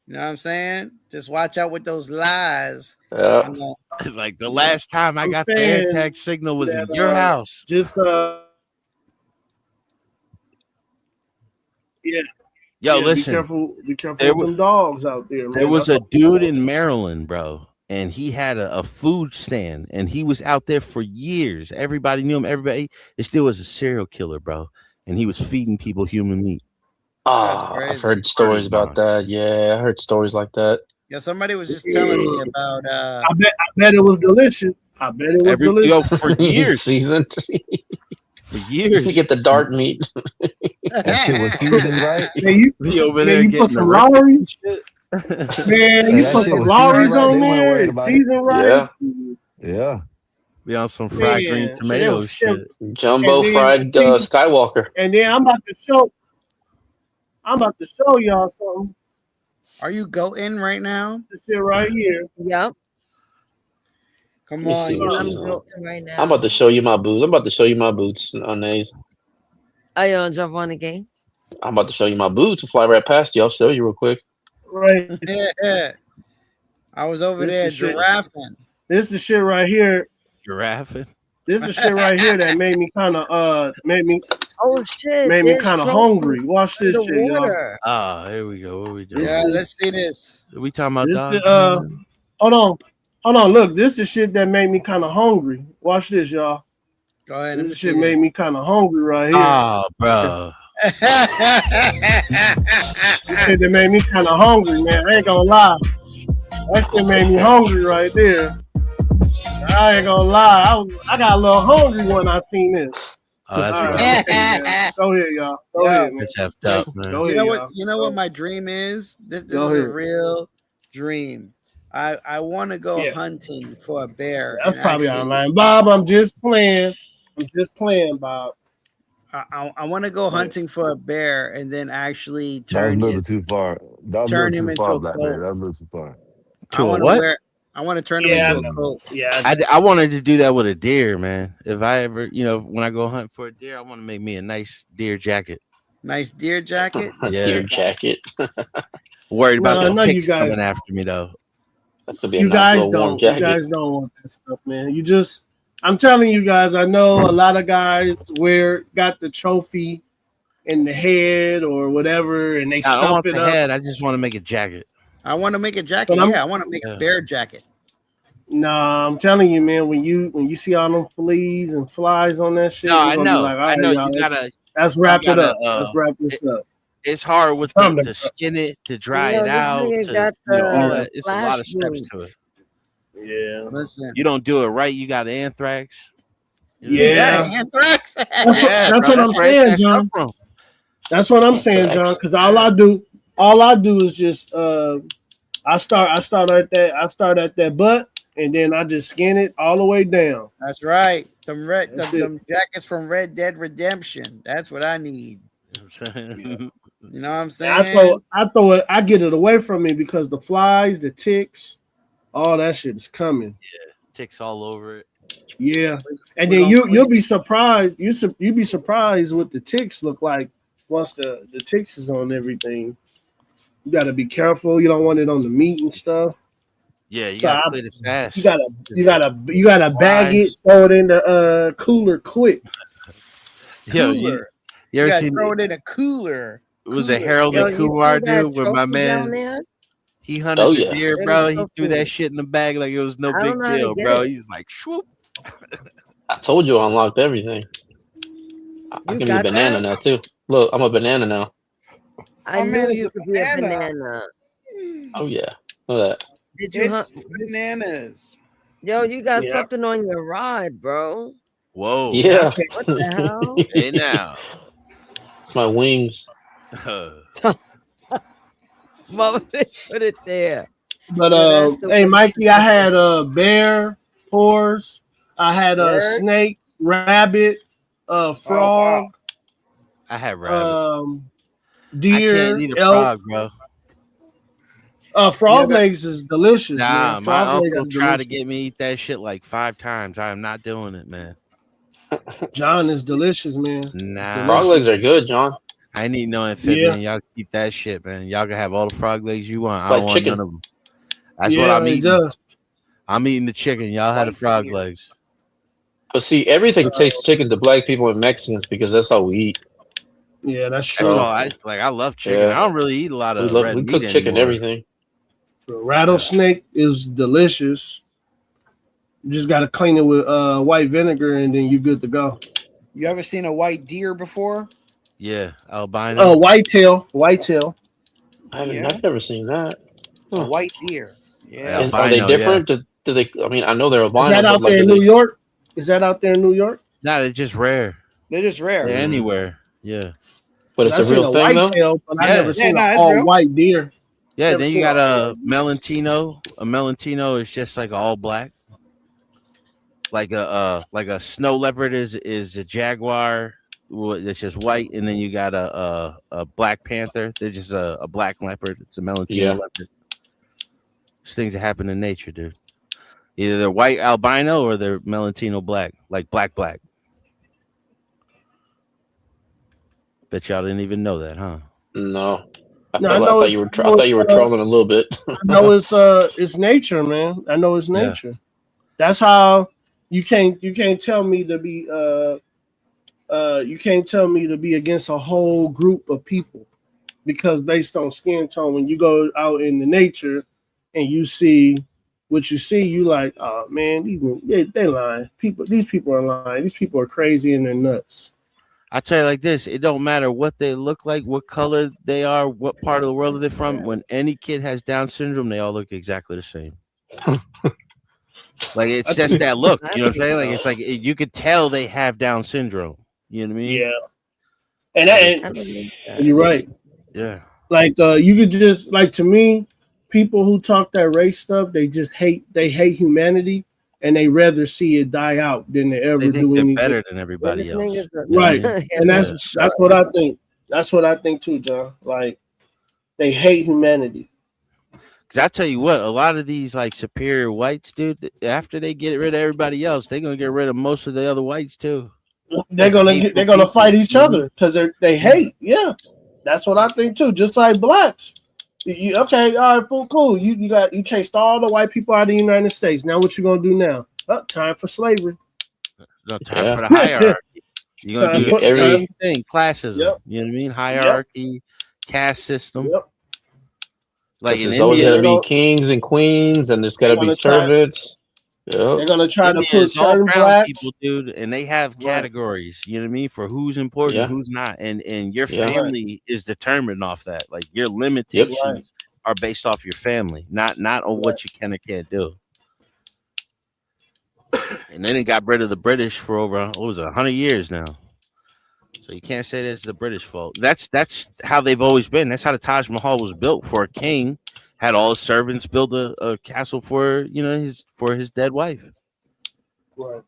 You know what I'm saying? Just watch out with those lies. Yeah. It's like the last time I I'm got the saying AirTag signal was in that, your house. Just yeah. Yo, Yeah, listen. Be careful There with them dogs out there, man. There was That's a dude in Maryland, bro, and he had a food stand, and he was out there for years. Everybody knew him. Everybody, it still was a serial killer, bro, and he was feeding people human meat. I've heard stories about that. Yeah, I heard stories like that. Yeah, somebody was just telling me about. I bet it was delicious. I bet it was delicious. For years, seasoned. For years, You get the dark meat. That shit was seasoned, right? Man, you, He over man, there you getting put some the recipe Lowry. and shit. Man, you that put shit some was Lowry's seasoned right. on They weren't there worried and about season right. Yeah. Be on some fried green Man, tomato shit. Jumbo And then, fried see, Skywalker. And then I'm about to show y'all something. Are you going right now? This shit right here. Yep. Come Let me on, see what I'm she's on. joking right now. I'm about to show you my boots. I'm about to show you my boots on these. Are you on jump on the game? I'm about to show you my boots. Fly right past you. I'll show you real quick. Right. Yeah. I was over there This is shit. giraffing. This is shit right here. Giraffing. This is shit right here that made me kind of Oh shit! made me there's kind of trophy hungry. Watch this shit, y'all. underwater. Oh, here we go. What we doing? Yeah, let's see this. We talking about This dogs? hold on. Look, this is shit that made me kind of hungry. Watch this, y'all. Go ahead. This shit made me kind of hungry right here. Oh, bro. This shit that made me kind of hungry, man. I ain't gonna lie. That shit made me hungry right there. I ain't gonna lie. I got a little hungry when I seen this. Oh, that's All rough. right, okay, man. Go ahead, y'all. Go ahead, man. It's effed up, man. Go You ahead, know y'all. what my dream is? This Go is a ahead. real dream. I want to go hunting for a bear. That's and probably actually- online. Bob, I'm just playing. Bob. I want to go hunting for a bear and then actually That was a turn little him, too far. That was a turn little him too into far, a Black goat. Man. That was a little too far. I To a want what? to turn him Yeah, into a goat. Yeah. I wanted to do that with a deer, man. If I ever, when I go hunt for a deer, I want to make me a nice deer jacket. Nice deer jacket. Yeah. Deer jacket. Worried about No, the no, you ticks guys- coming after me, though. That's gonna be a You nice guys little warm don't. You jacket. guys don't want that stuff, man. I'm telling you guys, I know a lot of guys got the trophy in the head or whatever, and they I don't stump want it the up. head. I just want to make a jacket. I want to make a jacket. But I'm- Yeah, I want to make a bear jacket. Nah, I'm telling you, man. When you see all them fleas and flies on that shit, No, you're I gonna be know. like, all I right, know. y'all, You let's- gotta. let's wrap you it gotta, up. Let's wrap this up. It's hard with Time to skin it, to dry Yo, it this out, nigga to got all the that. It's a lot of flash steps to it. boots. Yeah. Listen. You don't do it right, you got anthrax. Yeah. Anthrax. That's what I'm that's where saying, anthrax John. come from. That's what I'm saying, John. Because all I do is just I start at that butt, and then I just skin it all the way down. That's right. That's Them jackets from Red Dead Redemption. That's what I need. You know what I'm saying? I get it away from me because the flies, the ticks, all that shit is coming. Ticks all over it. Yeah, and then you'll be surprised. You'd be surprised what the ticks look like once the ticks is on everything. You got to be careful. You don't want it on the meat and stuff. Yeah, you So gotta clean it fast. You gotta bag it, throw it in the cooler quick. Yo, Cooler. you ever gotta seen throw it in a cooler. it was a Cooler. Harold Yo, and you Kumar see that dude with my trophy down man. there? He hunted Oh, the yeah. deer, It bro. is He so threw that cool. shit in the bag like it was no I big don't know how to deal, get bro. it. He's like, swoop. I told you I unlocked everything. I You can be a got banana that? now too. Look, I'm a banana now. I Oh, man, knew it's you a could be a banana. banana. Oh yeah. Look at that. Did you It's hunt? bananas. Yo, you got Yeah. something on your rod, bro. Whoa. Yeah. What the hell? Hey now. It's my wings. Mama, put it there. But Yeah, that's the hey, way- Mikey, I had a bear, horse. I had a Bird? snake, rabbit, frog, I had rabbit. deer, I can't eat a elk. frog, bro. Frog legs is delicious, Nah, man. my Frog legs uncle is tried to delicious. get me to eat that shit like 5 times. I am not doing it, man. John is delicious, man. Nah. Frog legs are good, John. I need no amphibian. Yeah. Y'all keep that shit, man. Y'all can have all the frog legs you want. I Like don't want chicken. none of them. That's Yeah, what I'm it eating. does. I'm eating the chicken. Y'all had the frog legs. But see, everything tastes chicken to black people and Mexicans because that's how we eat. Yeah, that's true. That's all I love chicken. Yeah. I don't really eat a lot of red We meat cook chicken anymore. everything. The rattlesnake is delicious. You just got to clean it with white vinegar, and then you're good to go. You ever seen a white deer before? Yeah, albino. Oh, whitetail. I've never seen that. A white deer. Yeah. Are they different? Do they? I mean, I know they're albino. Is that out but there in do New they- York? Is that out there in New York? Nah, they're just rare. They're just rare. They're anywhere. Yeah. But it's I've a seen real thing, though. whitetail, but I've Yeah. never seen nah, an it's all real. white deer. Yeah, Never then you seen got a- a melantino. A melantino is just like all black. Like a snow leopard is a jaguar. It's just white, and then you got a black panther. They're just a black leopard. It's a melantino Yeah. leopard. There's things that happen in nature, dude. Either they're white albino or they're melantino black, like black. Bet y'all didn't even know that, huh? No. I No, thought, I know I thought it's- you were. I know I thought you were it's, trolling a little bit. I know it's nature, man. I know it's Yeah. nature. That's how you can't tell me to be you can't tell me to be against a whole group of people because based on skin tone, when you go out in the nature and you see what you see, you like, oh man, they lying. These people are lying. These people are crazy and they're nuts. I tell you like this: it don't matter what they look like, what color they are, what part of the world they're from. When any kid has Down syndrome, they all look exactly the same. Like it's just that look, you know what I'm saying? Like it's like you could tell they have Down syndrome. You know what I mean? Yeah, and you're right. Yeah. Like you could just like to me, people who talk that race stuff, they hate humanity and they rather see it die out than they ever They think do they're anything. better than everybody else. Right. Yeah. And that's what I think. That's what I think too, John. Like they hate humanity. Cause I tell you what, a lot of these like superior whites, dude, after they get rid of everybody else, they're gonna get rid of most of the other whites too. They're gonna fight each other because they hate. Yeah, that's what I think too. Just like blacks. Okay, all right, cool. You chased all the white people out of the United States. Now what you gonna do now? Time for slavery. No time for the hierarchy. You're gonna Time do for- the same thing, classism. Yep. You know what I mean? Hierarchy, caste system. Yep. Like in there's always India, got to be kings and queens, and there's got to be gonna try- servants. Yep. They're gonna try to India put is all certain brown blacks. people, dude, and they have categories. You know what I mean? For who's important, Yeah. who's not, and your Yeah. family is determined off that. Like your limitations are based off your family, not on what you can or can't do. And then they got rid of the British for over 100 years now. So you can't say that's the British fault. That's how they've always been. That's how the Taj Mahal was built, for a king. Had all his servants build a castle for his dead wife. Right.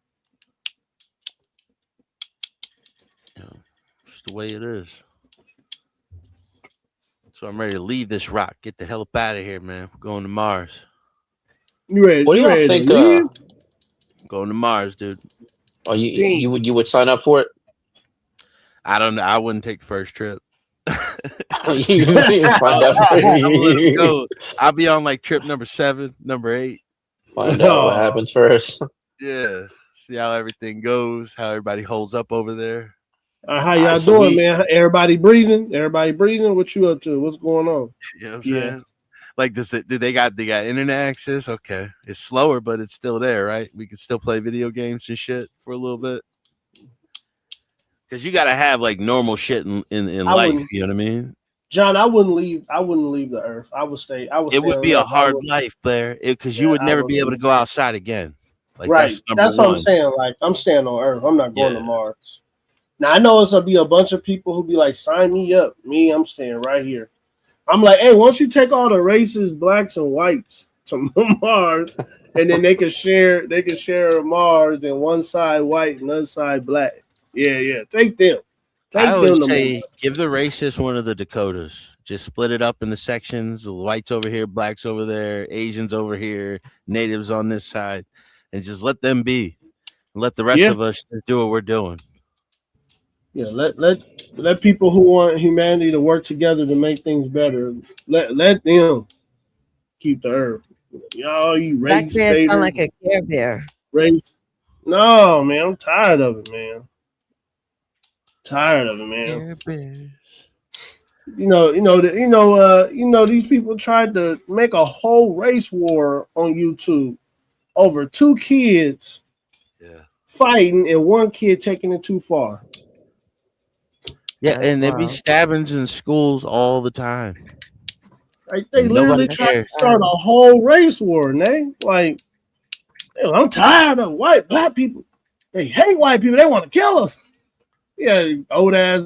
It's the way it is. So I'm ready to leave this rock. Get the hell up out of here, man. We're going to Mars. You ready? What do you y'all ready think? to leave? Going to Mars, dude. Oh, you would sign up for it? I don't know. I wouldn't take the first trip. You find out. I'll be on like trip number 7, number 8. Find out what happens first. Yeah. See how everything goes, how everybody holds up over there. How y'all so doing, man? Everybody breathing? Everybody breathing? What you up to? What's going on? You know what I'm saying? Like they got internet access? Okay. It's slower, but it's still there, right? We can still play video games and shit for a little bit. Because you gotta have like normal shit in life, wouldn't- you know what I mean? John, I wouldn't leave the earth. I would stay. It would be a hard life, Blair, because you would never be able to go outside again. Like Right. number That's what I'm one. saying. Like, I'm staying on Earth. I'm not going to Yeah. Mars. Now I know it's gonna be a bunch of people who be like, "Sign me up." Me, I'm staying right here. I'm like, "Hey, why don't you take all the races, blacks and whites, to Mars, and then they can share Mars, and one side white and other side black." Yeah. Take them. Take I them always to say Mars. give the racist one of the Dakotas. Just split it up in the sections. The whites over here, blacks over there, Asians over here, natives on this side, and just let them be. Let the rest Yeah. of us do what we're doing. Yeah, let people who want humanity to work together to make things better. Let them keep the Earth. Y'all, you Black race bear sound baiters, like a Care Bear. race. No, man, I'm tired of it, man. Tired of it, man. These people tried to make a whole race war on YouTube over two kids fighting and one kid taking it too far. Yeah, and there be stabbings in schools all the time. Like they And literally nobody tried to cares. start a whole race war, Nate. Like, I'm tired of black people. They hate white people. They want to kill us. Yeah, old ass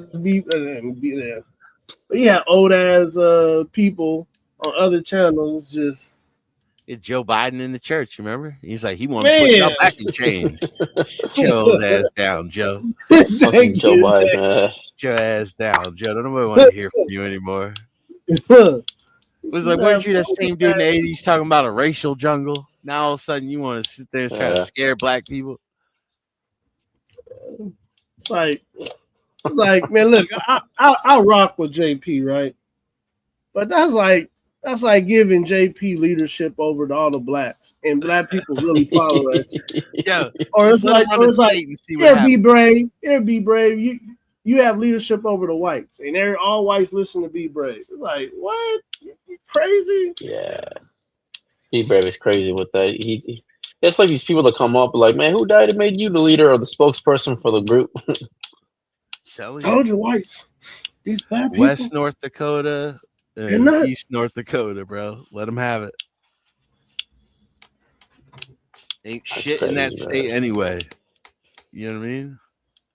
old ass people on other channels just. It's Joe Biden in the church, remember? He's like, he wanted to put Man. y'all back in chains. Sit your old ass down, Joe. Fucking Joe Biden. Sit your ass down, Joe. Nobody want to hear from you anymore. It was like, weren't you that same dude in the 80s talking about a racial jungle? Now all of a sudden you want to sit there and try to scare black people? It's like, man, look, I rock with JP, right? But that's like giving JP leadership over to all the blacks, and black people really follow that. Yeah, Or it's let like, him run the state and see what be happens. brave. Be brave. You have leadership over the whites, and all whites listen to Be Brave. It's like, what? You crazy? Yeah. Be Brave is crazy with that. It's like these people that come up like, man, who died and made you the leader or the spokesperson for the group? Told you whites. These bad people. West North Dakota They're and nuts. East North Dakota, bro. Let them have it. Ain't shit in that crazy, state anyway. You know what I mean?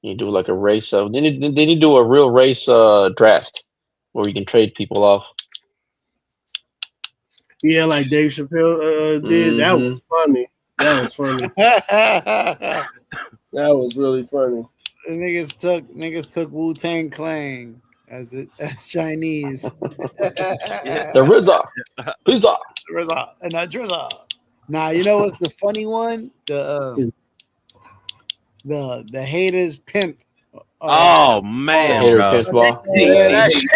You do like a race of they need to do a real race draft where you can trade people off. Yeah, like Dave Chappelle did. That was funny. That was funny. That was really funny. The niggas took Wu-Tang Clan as Chinese. The RZA. Pizza. RZA and not Drizza. Nah, you know what's the funny one? The haters pimp. Oh man, Hater bro. pitch ball. Yeah, that shit.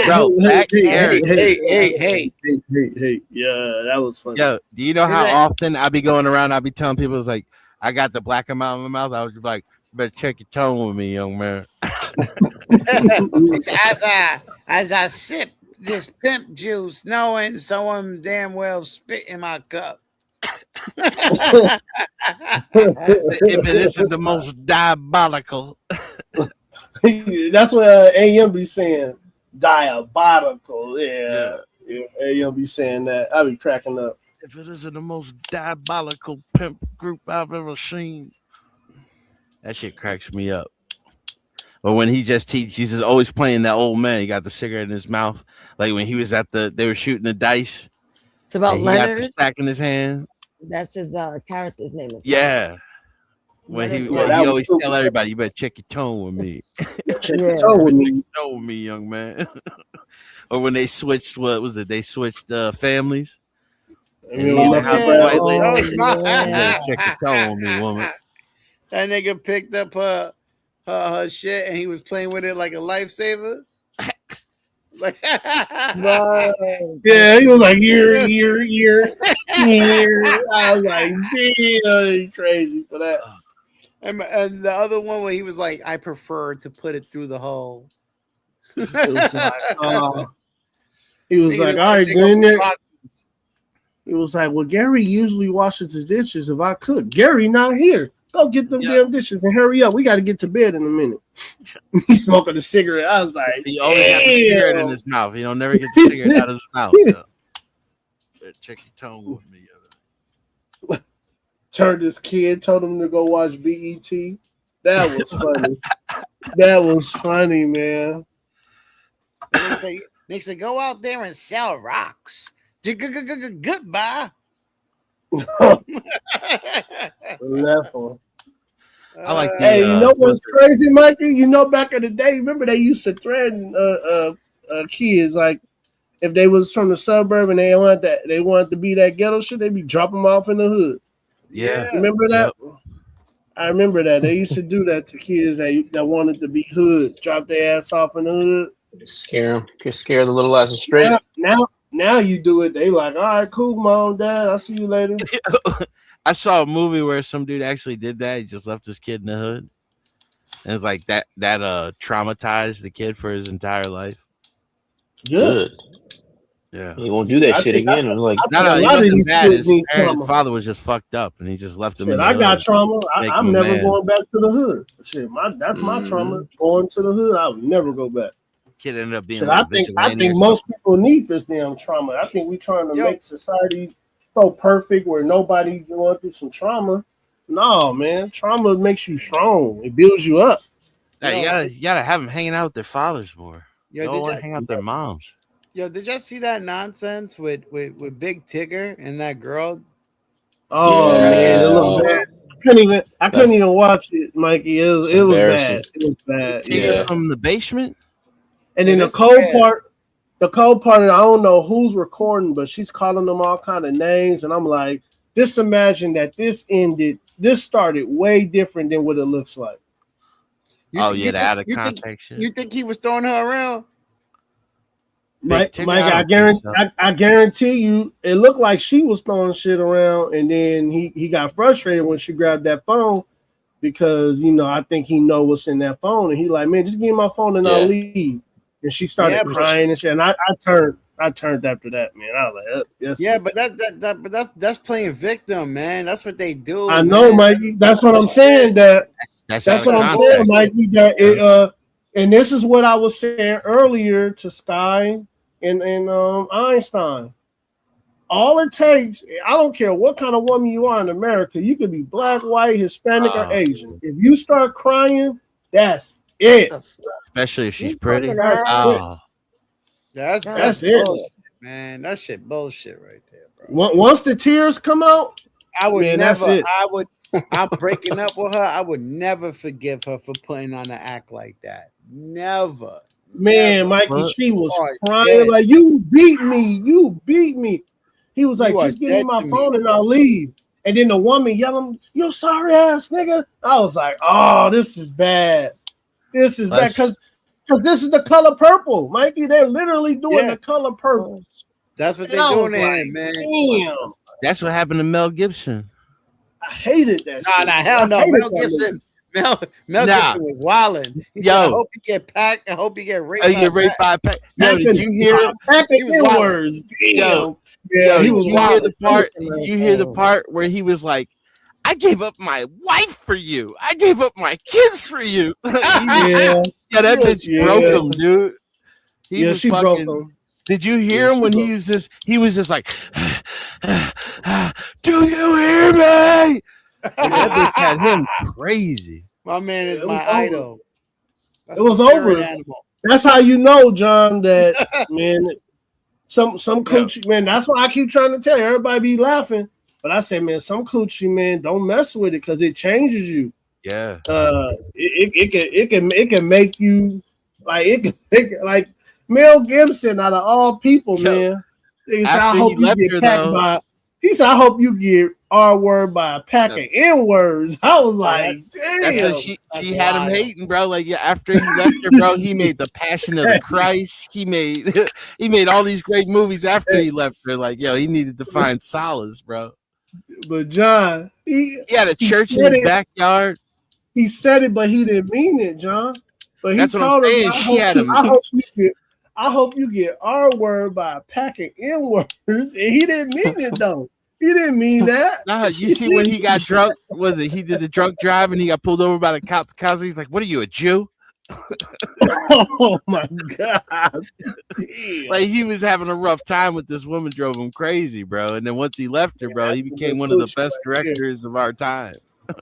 Bro, back hey, Eric. hey. Yeah, that was funny. Yo, do you know how often I be going around? I be telling people it's like I got the black amount in my mouth. I was just like, you better check your tone with me, young man. as I sip this pimp juice, knowing someone damn well spit in my cup. If it isn't the most diabolical. That's what AM be saying. Diabolical. Yeah. AM be saying that. I be cracking up. If it isn't the most diabolical pimp group I've ever seen. That shit cracks me up. But when he just teaches, he's just always playing that old man. He got the cigarette in his mouth. Like when he was they were shooting the dice. It's about and he got the Leonard. stack in his hand. That's his character's name. Is Yeah. When he always tell everybody, you better check your tone with me. Check your tone with me. Tone with me, young man. Or when they switched, what was it? They switched families. And he in the house with white lady. Yeah, check your tone with me, woman. That nigga picked up her shit and he was playing with it like a lifesaver. Like, yeah, he was like here. I was like, damn, you crazy for that. And the other one where he was like, I prefer to put it through the hole. He was like, all right, go in there. He was like, well, Gary usually washes his dishes if I cook. Gary not here. Go get them damn dishes and hurry up. We got to get to bed in a minute. He's smoking a cigarette. I was like, he always got the cigarette in his mouth. He don't never get the cigarette out of his mouth. Better check your tone with me. turned his kid, told him to go watch BET. That was funny. That was funny, man. They say, go out there and sell rocks. Goodbye. Left one. I like the, Hey, you know what's crazy, Mikey? You know, back in the day, remember they used to threaten kids, like if they was from the suburb and they wanted to be that ghetto shit, they'd be dropping them off in the hood. Yeah. Remember that? Yep. I remember that. They used to do that to kids that wanted to be hood, drop their ass off in the hood. Scare them. You scare the little asses straight. Now you do it. They like, all right, cool, mom, dad. I'll see you later. I saw a movie where some dude actually did that. He just left his kid in the hood, and it's like that traumatized the kid for his entire life. Good. Yeah, he won't do that shit again. Like, no, he wasn't bad. His father was just fucked up, and he just left him. Shit, in the I hood. got trauma. I'm never man. going back to the hood. Shit, that's my trauma. Going to the hood, I would never go back. Kid ended up being. Shit, like I think most people need this damn trauma. I think we're trying to make society so perfect where nobody going through some trauma. No, man, trauma makes you strong. It builds you up. Yeah, you gotta have them hanging out with their fathers more. Yo, Don't want to hang out with their moms. Yo, did y'all see that nonsense with Big Tigger and that girl? Oh man, it looked bad. I couldn't even watch it, Mikey. It was bad. It was bad. Tigger from the basement. And then the cold part, I don't know who's recording, but she's calling them all kind of names, and I'm like, just imagine that this started way different than what it looks like. The out of context shit. You think he was throwing her around? Mike, I guarantee you, it looked like she was throwing shit around, and then he got frustrated when she grabbed that phone because I think he know what's in that phone, and he like, man, just give me my phone and I'll leave. And she started crying and shit, and I turned after that, man. I was like, yes. Yeah, but that's playing victim, man. That's what they do. I know, Mikey. That's what I'm saying. That's what I'm saying, Mikey. That it, and this is what I was saying earlier to Sky and Einstein. All it takes, I don't care what kind of woman you are in America, you could be black, white, Hispanic, or Asian. If you start crying, that's it. Especially if she's pretty. That's it, bullshit, man. That shit bullshit right there, bro. Once the tears come out, I would that's it. I'm breaking up with her. I would never forgive her for putting on an act like that. Never. Man, Mikey, she was crying like, you beat me. He was like, just give me my phone and I'll leave. And then the woman yelling, you sorry ass nigga. I was like, oh, this is bad. This is bad because this is the color purple, Mikey. They're literally doing the color purple. That's what they're doing to him, man. Damn. That's what happened to Mel Gibson. I hated that. Nah, hell no. Mel Gibson was wilding. He said, I hope you get packed. I hope you get raped. You get raped by a pack. Yo, did you hear? Words. Yo, he was wild. You hear the part where he was like, I gave up my wife for you. I gave up my kids for you. That bitch broke him, dude. She broke him. Did you hear him when he was just like, do you hear me? And that bitch had him crazy. My man is my idol. It was over. That's how you know, John, that man, some coochie, man. That's what I keep trying to tell you. Everybody be laughing. But I say, man, some coochie, man, don't mess with it because it changes you. Yeah. It can make you like Mel Gibson out of all people, man. He said, I hope you get packed by. He said, I hope you get R word by a pack of N words. I was like, damn. That's what she had him hating, bro. Like after he left her, bro, he made The Passion of the Christ. He made all these great movies after he left her. Like, yo, he needed to find solace, bro. But John, he had a church in his backyard. He said it, but he didn't mean it, John. But he That's what told I'm saying. him, I hope you get R word by a pack of N words. And he didn't mean it though. He didn't mean that. Nah, you see when he got drunk, he did the drunk drive and he got pulled over by the cops. He's like, what are you, a Jew? Oh my god! Like he was having a rough time with this woman, drove him crazy, bro. And then once he left her, bro, he became one of the best directors of our time.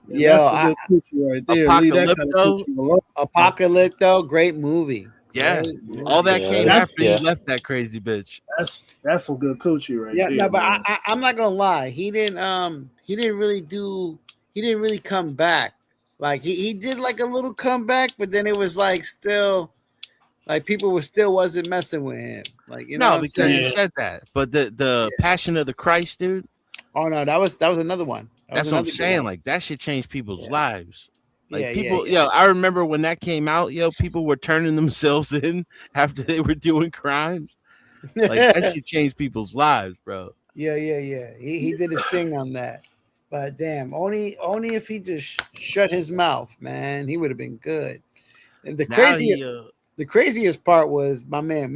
Yo, That's a good coochie right there. Leave that kind of coochie alone. Apocalypto, great movie. Yeah, Great movie. all that Yeah, came that's- after yeah. he left that crazy bitch. That's some good coochie right Yeah, there. no, but man. I'm not gonna lie. He didn't really come back. Like he did like a little comeback, but then it was like still like people wasn't messing with him. Like you know No, what I'm because saying? you said that. But the Passion of the Christ, dude. Oh no, that was another one. That That's was what I'm another good saying. one. Like that shit changed people's lives. Like Yeah, people, yeah. yo, I remember when that came out, yo, people were turning themselves in after they were doing crimes. Like that shit changed people's lives, bro. Yeah. He did his thing on that. But damn, only if he just shut his mouth, man, he would have been good. And the Now he, craziest part was my man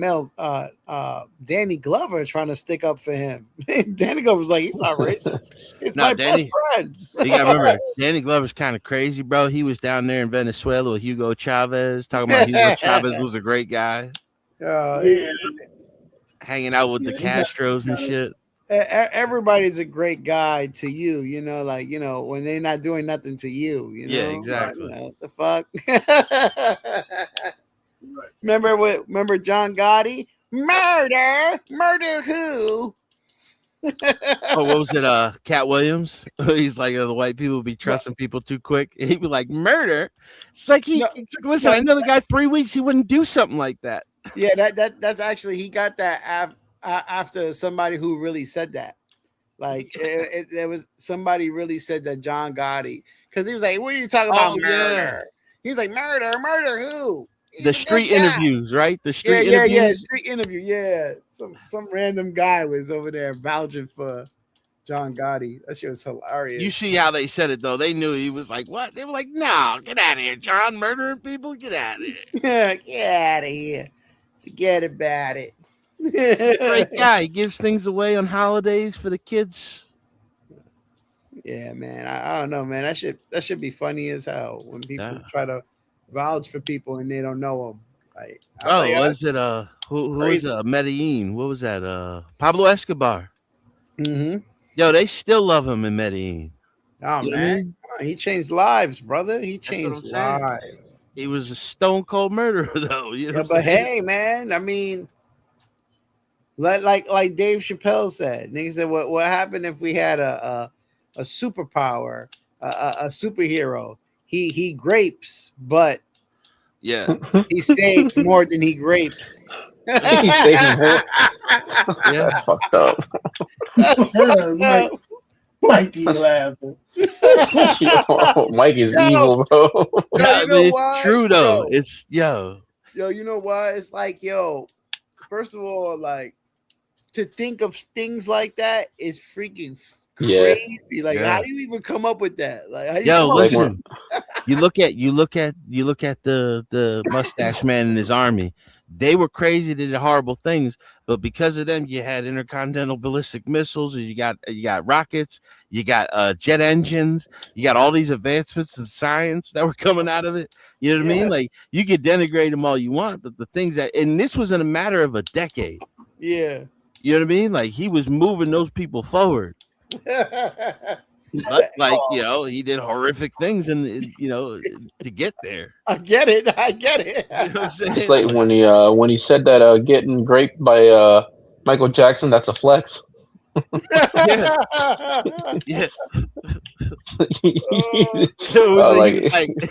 Danny Glover trying to stick up for him. Danny Glover was like, he's not racist. He's No, my Danny- best friend. You gotta remember, Danny Glover's kind of crazy, bro. He was down there in Venezuela with Hugo Chavez, talking about Hugo Chavez was a great guy, hanging out with the Castros and shit. Everybody's a great guy to you, you know, like, you know, when they're not doing nothing to you, you know. Yeah, exactly. You know, the fuck. Remember John Gotti? Murder who? Oh, what was it? Cat Williams. He's like, the white people be trusting people too quick. He'd be like, murder. It's like he's like, listen, I know the guy 3 weeks. He wouldn't do something like that. Yeah, that's actually he got that after somebody who really said that. Like there was somebody really said that John Gotti, because he was like, "What are you talking about, murder?" He was like, "Murder who?" The street interviews, right? The street Yeah, interviews. street interview. Yeah, some random guy was over there vouching for John Gotti. That shit was hilarious. You see how they said it though? They knew he was like, what? They were like, no, get out of here, John, murdering people. Get out of here. Yeah, get out of here. Forget about it. Great guy. He gives things away on holidays for the kids. Yeah, man. I don't know, man. That should be funny as hell when people try to vouch for people and they don't know them. Like, Was it who was Medellin? What was that? Pablo Escobar. Mm-hmm. Yo, they still love him in Medellin. Oh You know what I man, mean? he changed lives, brother. He That's what I'm changed saying. lives. He was a stone cold murderer, though. You know Yeah, what but I'm saying? hey, man, I mean, like Dave Chappelle said, he said, what happened if we had a superpower, a superhero? He grapes, but Yeah. he saves more than he grapes. He saved more. Yeah. That's fucked up. That's fucked up. Mikey laughing. Yo, Mike is Yo. evil, bro. Yeah, you but know it's why? true though. Yo. It's Yo, you know why? It's like, yo, first of all, like to think of things like that is freaking Yeah. crazy. Like, Yeah. how do you even come up with that? Like, how do you Yo, come up with listen. You look at the mustache man and his army. They were crazy, they did horrible things, but because of them, you had intercontinental ballistic missiles, or you got rockets, you got jet engines, you got all these advancements in science that were coming out of it. You know what I mean? Like you could denigrate them all you want, but the things that, and this was in a matter of a decade. Yeah. You know what I mean? Like he was moving those people forward. But like, you know, he did horrific things and to get there. I get it. You know what I'm saying? It's like when he said that getting raped by Michael Jackson, that's a flex. Yeah. Yeah.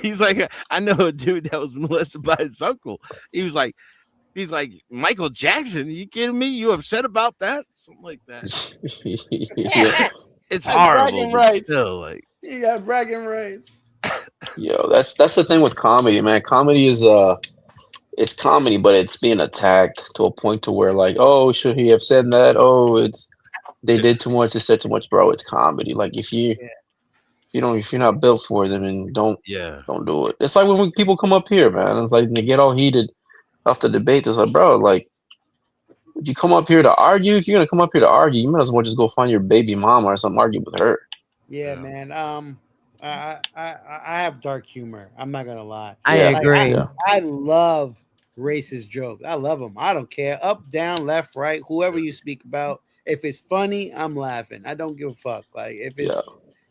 He's like, I know a dude that was molested by his uncle. He's like, Michael Jackson, are you kidding me? You upset about that? Something like that. Yeah. It's That's horrible, bragging but rights. still, like, You got bragging rights. Yo, that's the thing with comedy, man. Comedy is it's comedy, but it's being attacked to a point to where like, oh, should he have said that? Oh, they did too much, they said too much, bro. It's comedy. Like if you're not built for it, then don't do it. It's like when people come up here, man. It's like they get all heated off the debate. It's like, bro, like you come up here to argue. If you're gonna come up here to argue, you might as well just go find your baby mama or something, argue with her. Yeah, man. I have dark humor. I'm not gonna lie. I Yeah. agree. Yeah. I love racist jokes. I love them. I don't care. Up, down, left, right, whoever you speak about. If it's funny, I'm laughing. I don't give a fuck. Like if it's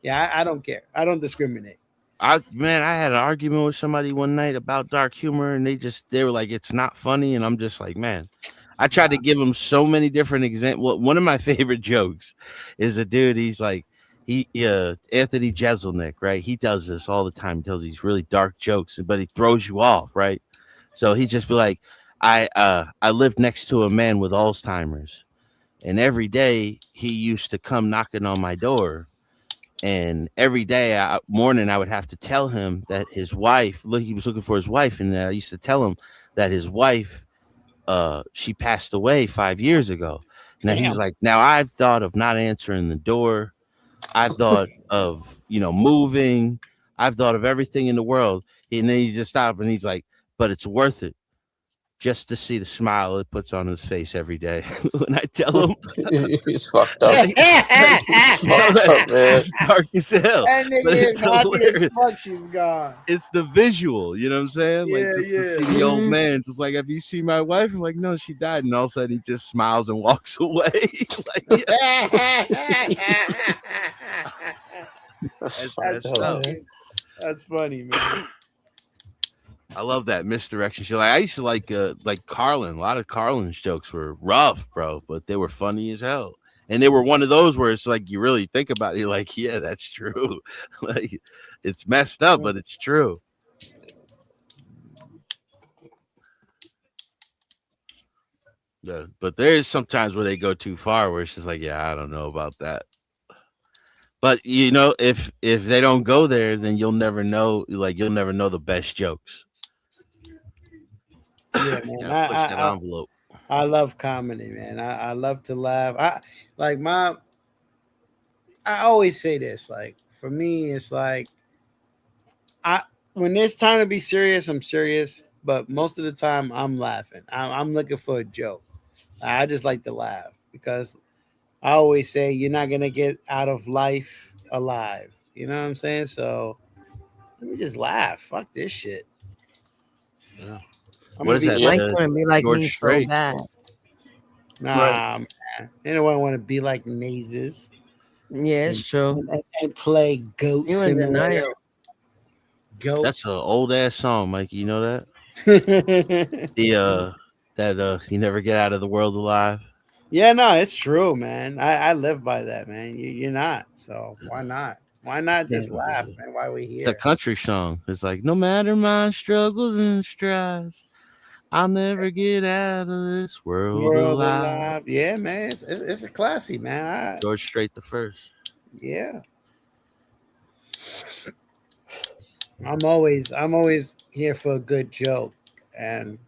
I don't care. I don't discriminate. I had an argument with somebody one night about dark humor, and they were like, "It's not funny," and I'm just like, man. I tried to give them so many different examples. One of my favorite jokes is a dude. He's like, Anthony Jeselnik, right? He does this all the time. He tells these really dark jokes, but he throws you off, right? So he just be like, I lived next to a man with Alzheimer's, and every day he used to come knocking on my door. And every morning I would have to tell him that his wife, he was looking for his wife. And I used to tell him that his wife, she passed away 5 years ago. Now he was like, now I've thought of not answering the door. I've thought of, moving. I've thought of everything in the world. And then he just stopped and he's like, but it's worth it. Just to see the smile it puts on his face every day. When I tell him He's fucked up. Fucked up, man. It's dark as hell. That but nigga it's is happy as hilarious. fuck. She's gone. It's the visual, you know what I'm saying? Like Yeah, just to yeah. see the old man. Just like, have you seen my wife? I'm like, no, she died. And all of a sudden he just smiles and walks away. Like, that's messed up. That's funny, man. I love that misdirection shit. Like I used to like Carlin. A lot of Carlin's jokes were rough, bro, but they were funny as hell. And they were one of those where it's like you really think about it, you're like, yeah, that's true. Like it's messed up, but it's true. Yeah, but there is sometimes where they go too far where it's just like, yeah, I don't know about that. But if they don't go there, then you'll never know. Like you'll never know the best jokes. Yeah, man. Push that envelope. I love comedy, man. I love to laugh. I always say this. Like for me, it's like when it's time to be serious, I'm serious. But most of the time, I'm laughing. I'm looking for a joke. I just like to laugh because I always say you're not gonna get out of life alive. You know what I'm saying? So let me just laugh. Fuck this shit. Yeah. What is that? Mike's gonna be like George me Strait. so bad. Nah, man. Anyone want to be like Nazes? Yeah, it's true. And play Goat You in Simulator. denial. Goat. That's an old ass song, Mikey. You know that? You never get out of the world alive. Yeah, no, it's true, man. I live by that, man. You're not. So why not? Why not just laugh, man? Why we here? It's a country song. It's like, no matter my struggles and strides, I'll never get out of this world alive. Yeah, man. It's a classy, man. George Strait the first. Yeah. I'm always here for a good joke. And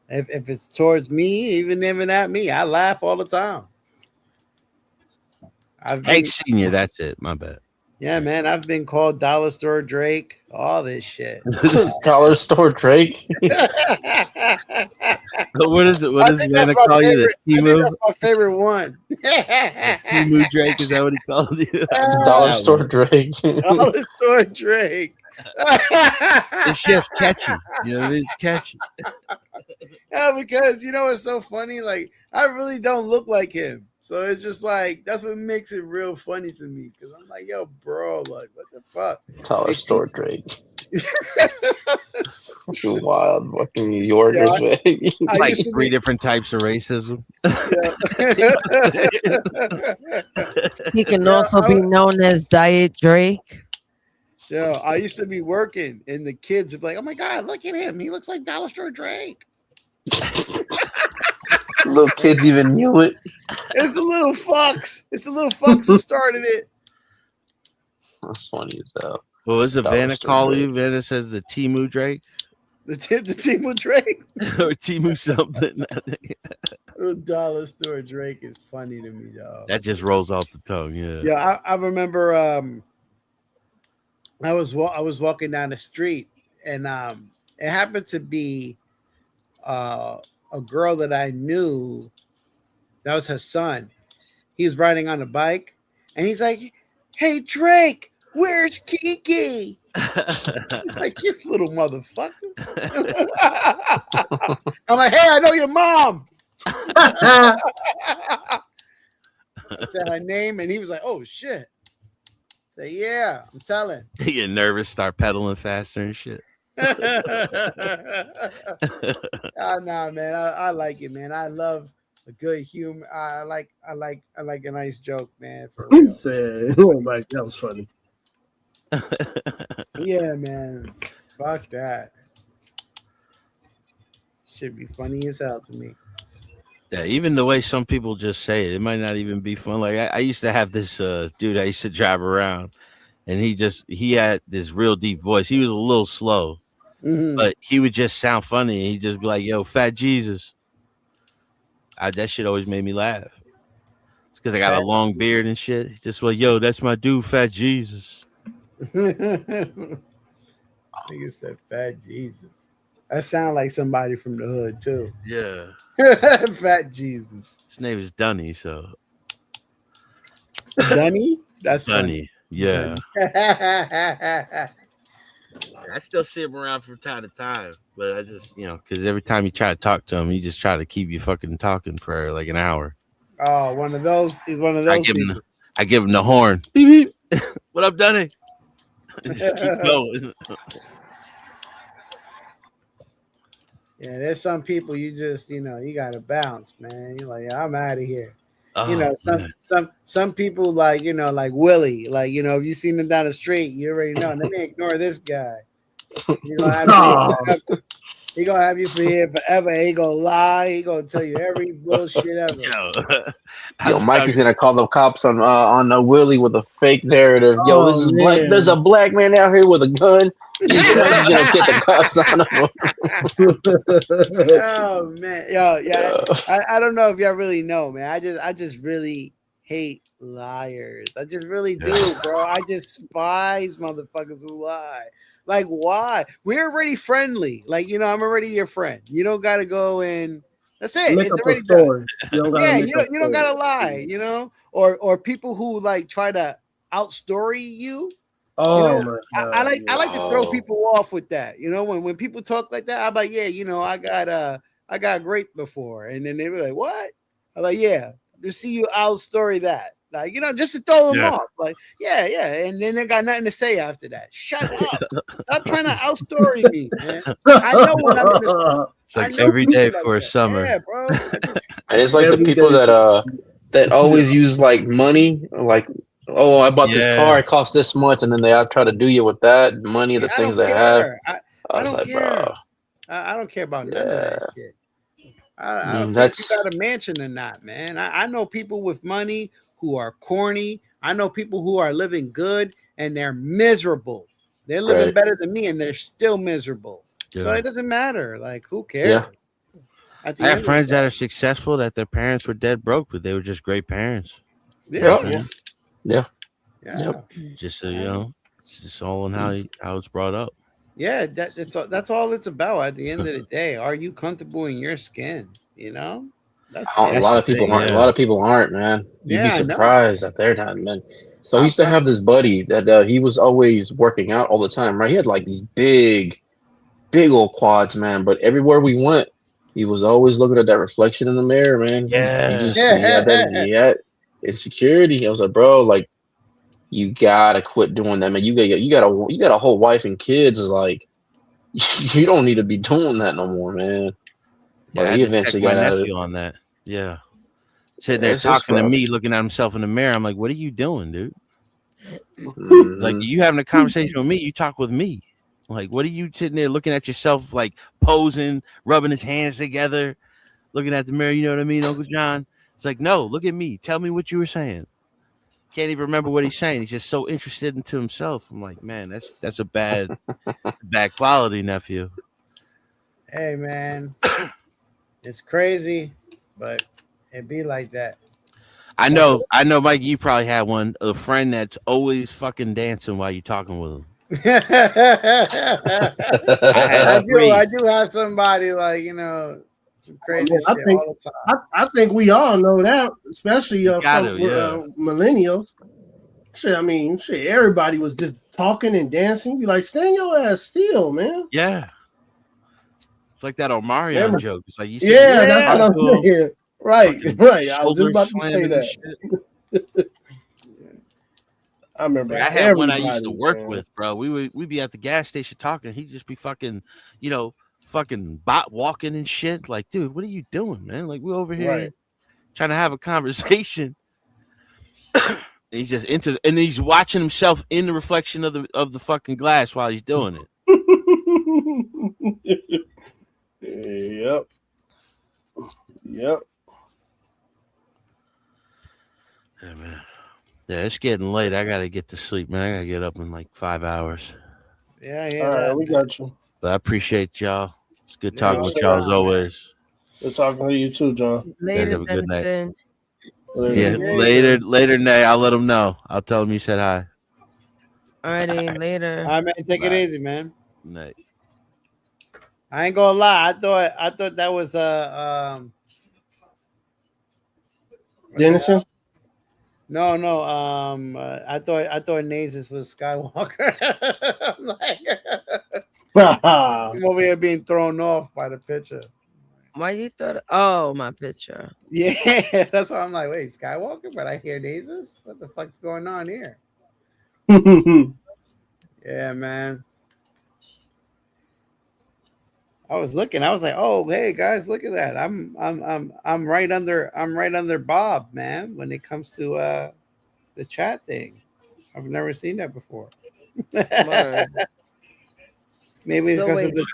if it's towards me, even at me, I laugh all the time. Hank Senior, that's it. My bad. Yeah, man. I've been called Dollar Store Drake, all this shit. Dollar Store Drake. What is it? What is man to call you? The Timu? That's my favorite one. Timu Drake, is that what he called you? Dollar Store Drake. Dollar Store Drake. It's just catchy. You know, it's catchy. Yeah, because it's so funny. Like I really don't look like him, so it's just like that's what makes it real funny to me. Because I'm like, yo, bro, like what the fuck? Dollar Store Drake. You wild fucking New Yorkers, man. Like three different types of racism. He can also be known as Diet Drake. Yo, I used to be working, and the kids would be like, "Oh my god, look at him! He looks like Dollar Store Drake." Little kids even knew it. It's the little fucks. It's the little fucks who started it. That's funny as hell. What was it? Dollar Vanna Store call Drake. you? Vanna says the Timu Drake The Timu Drake. or Timu something. Dollar Store Drake is funny to me, dog. That just rolls off the tongue. Yeah. Yeah, I remember. I was walking down the street, and it happened to be a girl that I knew. That was her son. He was riding on a bike, and he's like, "Hey Drake, Where's Kiki? Like, you little motherfucker. I'm like, hey, I know your mom. I said her name, and he was like, oh, shit. I said, yeah, I'm telling. You get nervous, start pedaling faster and shit. Oh, no, man. I like it, man. I love a good humor. I like a nice joke, man. For He real. said, oh my, that was funny. Yeah, man. Fuck that. Should be funny as hell to me. Yeah, even the way some people just say it, it might not even be fun. Like I used to have this dude I used to drive around, and he had this real deep voice. He was a little slow, but he would just sound funny. And he'd just be like, "Yo, Fat Jesus." That shit always made me laugh. It's because I got a long beard and shit. He's just like, "Yo, that's my dude, Fat Jesus." Nigga said Fat Jesus. That sounds like somebody from the hood too. Yeah. Fat Jesus. His name is Dunny, so Dunny? That's Dunny. Yeah. funny. I still see him around from time to time, but I just, because every time you try to talk to him, he just try to keep you fucking talking for like an hour. Oh, one of those. He's one of those. I give him the horn. Beep, beep. What up, Dunny? Just keep going. Yeah, there's some people you just, you gotta bounce, man. You're like, yeah, I'm out of here. Oh, some people like, like Willie, like, if you seen him down the street, you already know. Let me ignore this guy. He gonna have you for here forever. He gonna lie. He gonna tell you every bullshit ever. Yo, Mikey's gonna call the cops on Willie with a fake narrative. Yo, this is black. There's a black man out here with a gun. He's gonna get the cops on him. Oh man, yo, yeah. I don't know if y'all really know, man. I just really hate liars. I just really do, bro. I despise motherfuckers who lie. Like, why? We're already friendly. Like, I'm already your friend. You don't gotta go and that's it. Make It's up already a story. done. You don't gotta lie, or people who like try to outstory you. Oh my God. I like to throw people off with that. When people talk like that, I'm like, yeah, I got raped before, and then they were like, what? I'm like, yeah, to see you outstory that, like, just to throw them off, like, yeah, and then they got nothing to say after that. Shut up! Stop trying to outstory me, man. I know what I'm gonna. It's like every day for a summer. Yeah, bro. And it's like the people that always use like money, like, oh, I bought this car, it costs this much, and then they try to do you with that money, the things they have. I don't care. Bro. I don't care about none of that shit. I don't care if you got a mansion or not, man. I know people with money who are corny. I know people who are living good and they're miserable. They're living better than me and they're still miserable. So it doesn't matter. Like, who cares? Yeah. I have friends that are successful that their parents were dead broke, but they were just great parents. Yeah. Just so it's just all in how it's brought up. Yeah, that's all it's about at the end of the day. Are you comfortable in your skin? That's a lot of people aren't. A lot of people aren't, man. You'd be surprised that they're not, man. So I used to have this buddy that he was always working out all the time, right? He had like these big old quads, man. But everywhere we went, he was always looking at that reflection in the mirror, man. He had insecurity. I was like, bro, like, you gotta quit doing that, man. You got a whole wife and kids. Is like, you don't need to be doing that no more, man. Yeah, But he eventually got out of it. on that. Yeah, sitting there talking to me, looking at himself in the mirror. I'm like, what are you doing, dude? It's like, you having a conversation with me, you talk with me. Like, what are you sitting there looking at yourself, like posing, rubbing his hands together, looking at the mirror? You know what I mean, Uncle John? It's like, no, look at me. Tell me what you were saying. Can't even remember what he's saying. He's just so interested into himself. I'm like, man, that's a bad quality, nephew. Hey, man, it's crazy, but it be like that. I know, Mike. You probably had a friend that's always fucking dancing while you're talking with him. I do have somebody like, some crazy shit all the time. I think we all know that, especially millennials. Shit, I mean, shit, everybody was just talking and dancing. You like, stand your ass still, man. Yeah. It's like that Omarion Remember? joke. It's like you Yeah, that's what I'm saying. Right, right. I was just about to say slamming and that. I remember. I had one I used to everybody, work man. with, bro. We'd be at the gas station talking. He'd just be fucking, fucking bot walking and shit. Like, dude, what are you doing, man? Like, we're over here Right. trying to have a conversation. And he's just and he's watching himself in the reflection of the fucking glass while he's doing it. Yep. Yep. Yeah, man. Yeah, it's getting late. I gotta get to sleep, man. I gotta get up in like 5 hours. Yeah, All right, we got you. But I appreciate y'all. It's good talking with y'all as always. Good talking to you too, John. You guys have a good night. Denison. Yeah, later, Nay. I'll let him know. I'll tell him you said hi. Alrighty, later. All right, man. Take it Bye. easy, man. Night. I ain't gonna lie. I thought that was Denison? No. I thought Nasus was Skywalker. I'm like, I'm over here being thrown off by the picture. Why you thought? Oh, my picture. Yeah, that's why I'm like, wait, Skywalker, but I hear Nasus. What the fuck's going on here? Yeah, man. I was looking. I was like, "Oh, hey guys, look at that! I'm right under Bob, man. When it comes to the chat thing, I've never seen that before. Maybe So because wait, of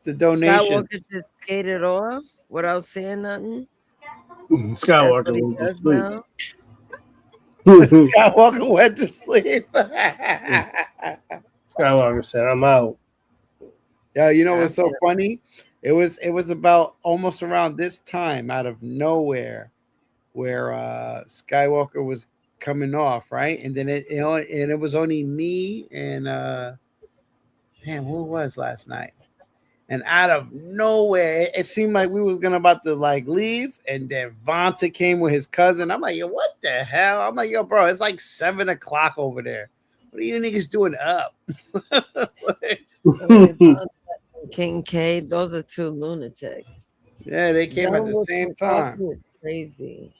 the donation. Skywalker just skated off without saying nothing. Skywalker went to Does sleep. now? Skywalker went to sleep. Skywalker said, "I'm out." Yeah, you know what's so funny? It was about almost around this time, out of nowhere, where Skywalker was coming off, right? And then it was only me and damn, who it was last night? And out of nowhere, it seemed like we was about to like leave, and then Vonta came with his cousin. I'm like, yo, what the hell? I'm like, yo, bro, it's like 7 o'clock over there. What are you niggas doing up? Kincaid, those are two lunatics. Yeah, they came at the same time. Crazy.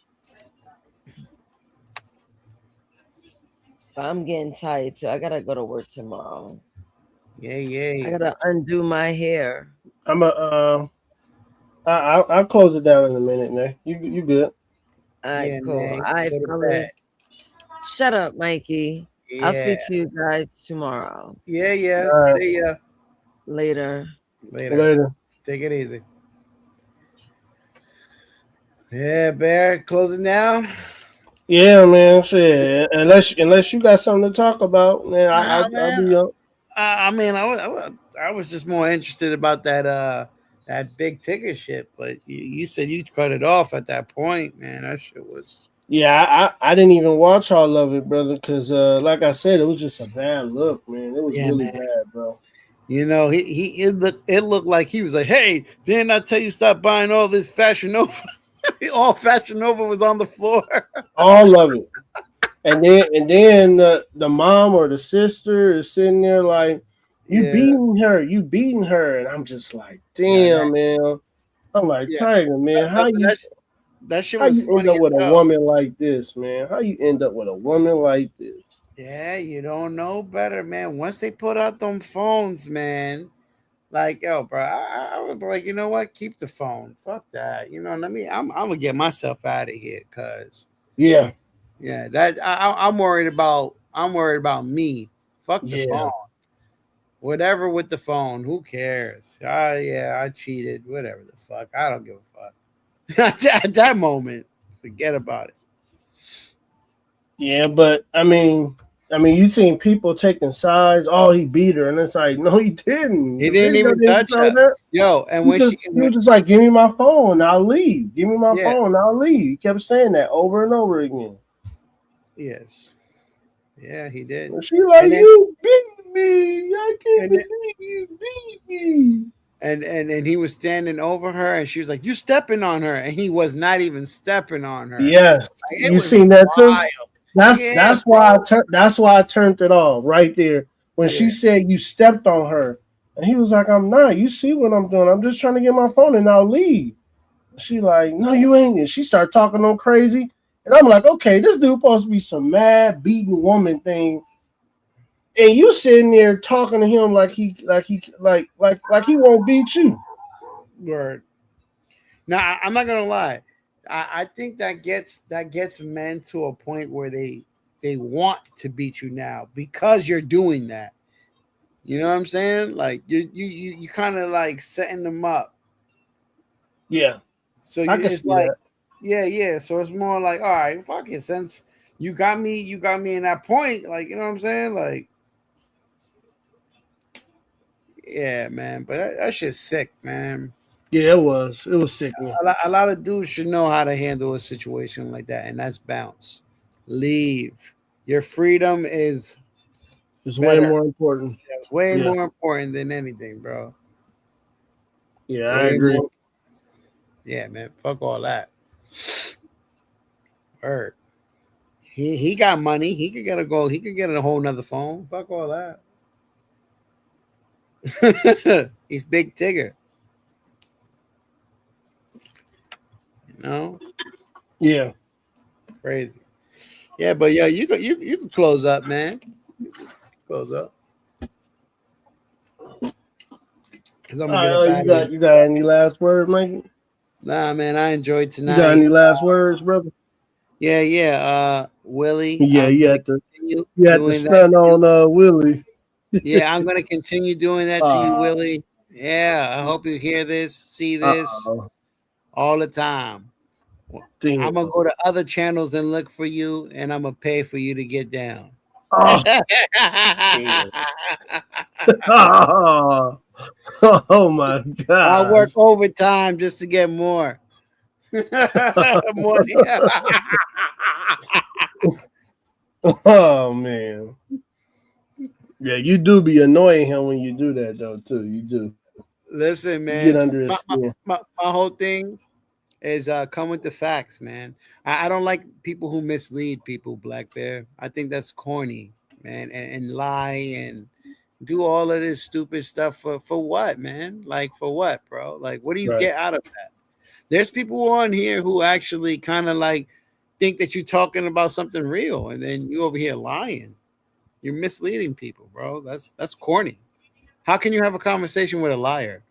But I'm getting tired too. I gotta go to work tomorrow. Yeah. I gotta undo my hair. I'll close it down in a minute, Nay. You good? All right, Yeah, cool. man. All right, Go to fellas. bed. Shut up, Mikey. I'll speak Yeah. to you guys tomorrow. Yeah. All right. See ya. Later. Later. Take it easy. Yeah, Bear, closing down. Yeah, man. Shit. Unless you got something to talk about, man, I'll be up. I mean, I was just more interested about that big ticket shit, but you said you cut it off at that point, man. That shit was. Yeah, I didn't even watch all of it, brother, because like I said, it was just a bad look, man. It was really man. bad, bro. You know, it looked like he was like, "Hey, didn't I tell you stop buying all this Fashion Nova?" All Fashion Nova was on the floor. All of it. And then the mom or the sister is sitting there like, you beating her. And I'm just like, damn, man. I'm like, Tiger, man, how you that shit how was you funny end up with as a hell. woman like this, man? How you end up with a woman like this? Yeah, you don't know better, man. Once they put out them phones, man, like, yo, bro, I was like, you know what? Keep the phone. Fuck that. You know what I mean? I'm gonna get myself out of here, cause Yeah. that I'm worried about. I'm worried about me. Fuck the phone. Whatever with the phone. Who cares? I cheated. Whatever the fuck. I don't give a fuck. At that moment, forget about it. Yeah, but I mean, you seen people taking sides. Oh, he beat her, and it's like, no, he didn't. He The didn't video even touch show her. that. Yo, and He when just, he was just like, give me my phone, I'll leave. Give me my phone, I'll leave. He kept saying that over and over again. Yes. Yeah, he did. She like, And then- you beat me. I can't believe you beat me. And he was standing over her, and she was like, "You stepping on her," and he was not even stepping on her. Yes, Like, it you was seen that too? wild. That's why I turned it off right there when she said you stepped on her, and he was like, "I'm not. You see what I'm doing? I'm just trying to get my phone and I'll leave." She like, "No, you ain't." And she started talking on crazy, and I'm like, "Okay, this dude supposed to be some mad beaten woman thing." And you sitting there talking to him like he won't beat you. Word. Now I'm not gonna lie. I think that gets men to a point where they want to beat you now because you're doing that. You know what I'm saying? Like you kind of like setting them up. Yeah. So I can it's see like, that. yeah. So it's more like, all right, fuck it. Since you got me in that point. Like, you know what I'm saying? Like, yeah, man. But that shit's sick, man. Yeah, it was sickening. A lot of dudes should know how to handle a situation like that, and that's bounce. Leave. Your freedom is way more important. It's way more important than anything, bro. Yeah, I agree. Yeah, man. Fuck all that. Word. He got money. He could get a goal. He could get a whole nother phone. Fuck all that. He's Big Tigger. You know? Yeah. Crazy. Yeah, but yeah, you can close up, man. Close up. You got any last words, Mike? Nah, man, I enjoyed tonight. You got any last words, brother? Yeah. Willie. Yeah, you had to doing stun on Willie. Yeah, I'm gonna continue doing that to you, Willie. Yeah, I hope you hear this, see this all the time. I'm gonna go to other channels and look for you, and I'm gonna pay for you to get down. Oh my god! I'll work overtime just to get more. Money. Oh man. Yeah, you do be annoying him when you do that though, too. You do. Listen, man. Get under his skin. My whole thing is come with the facts, man. I don't like people who mislead people, Black Bear. I think that's corny, man, and lie and do all of this stupid stuff for what, man? Like, for what, bro? Like, what do you get out of that? There's people on here who actually kind of like think that you're talking about something real, and then you over here lying. You're misleading people, bro. That's corny. How can you have a conversation with a liar?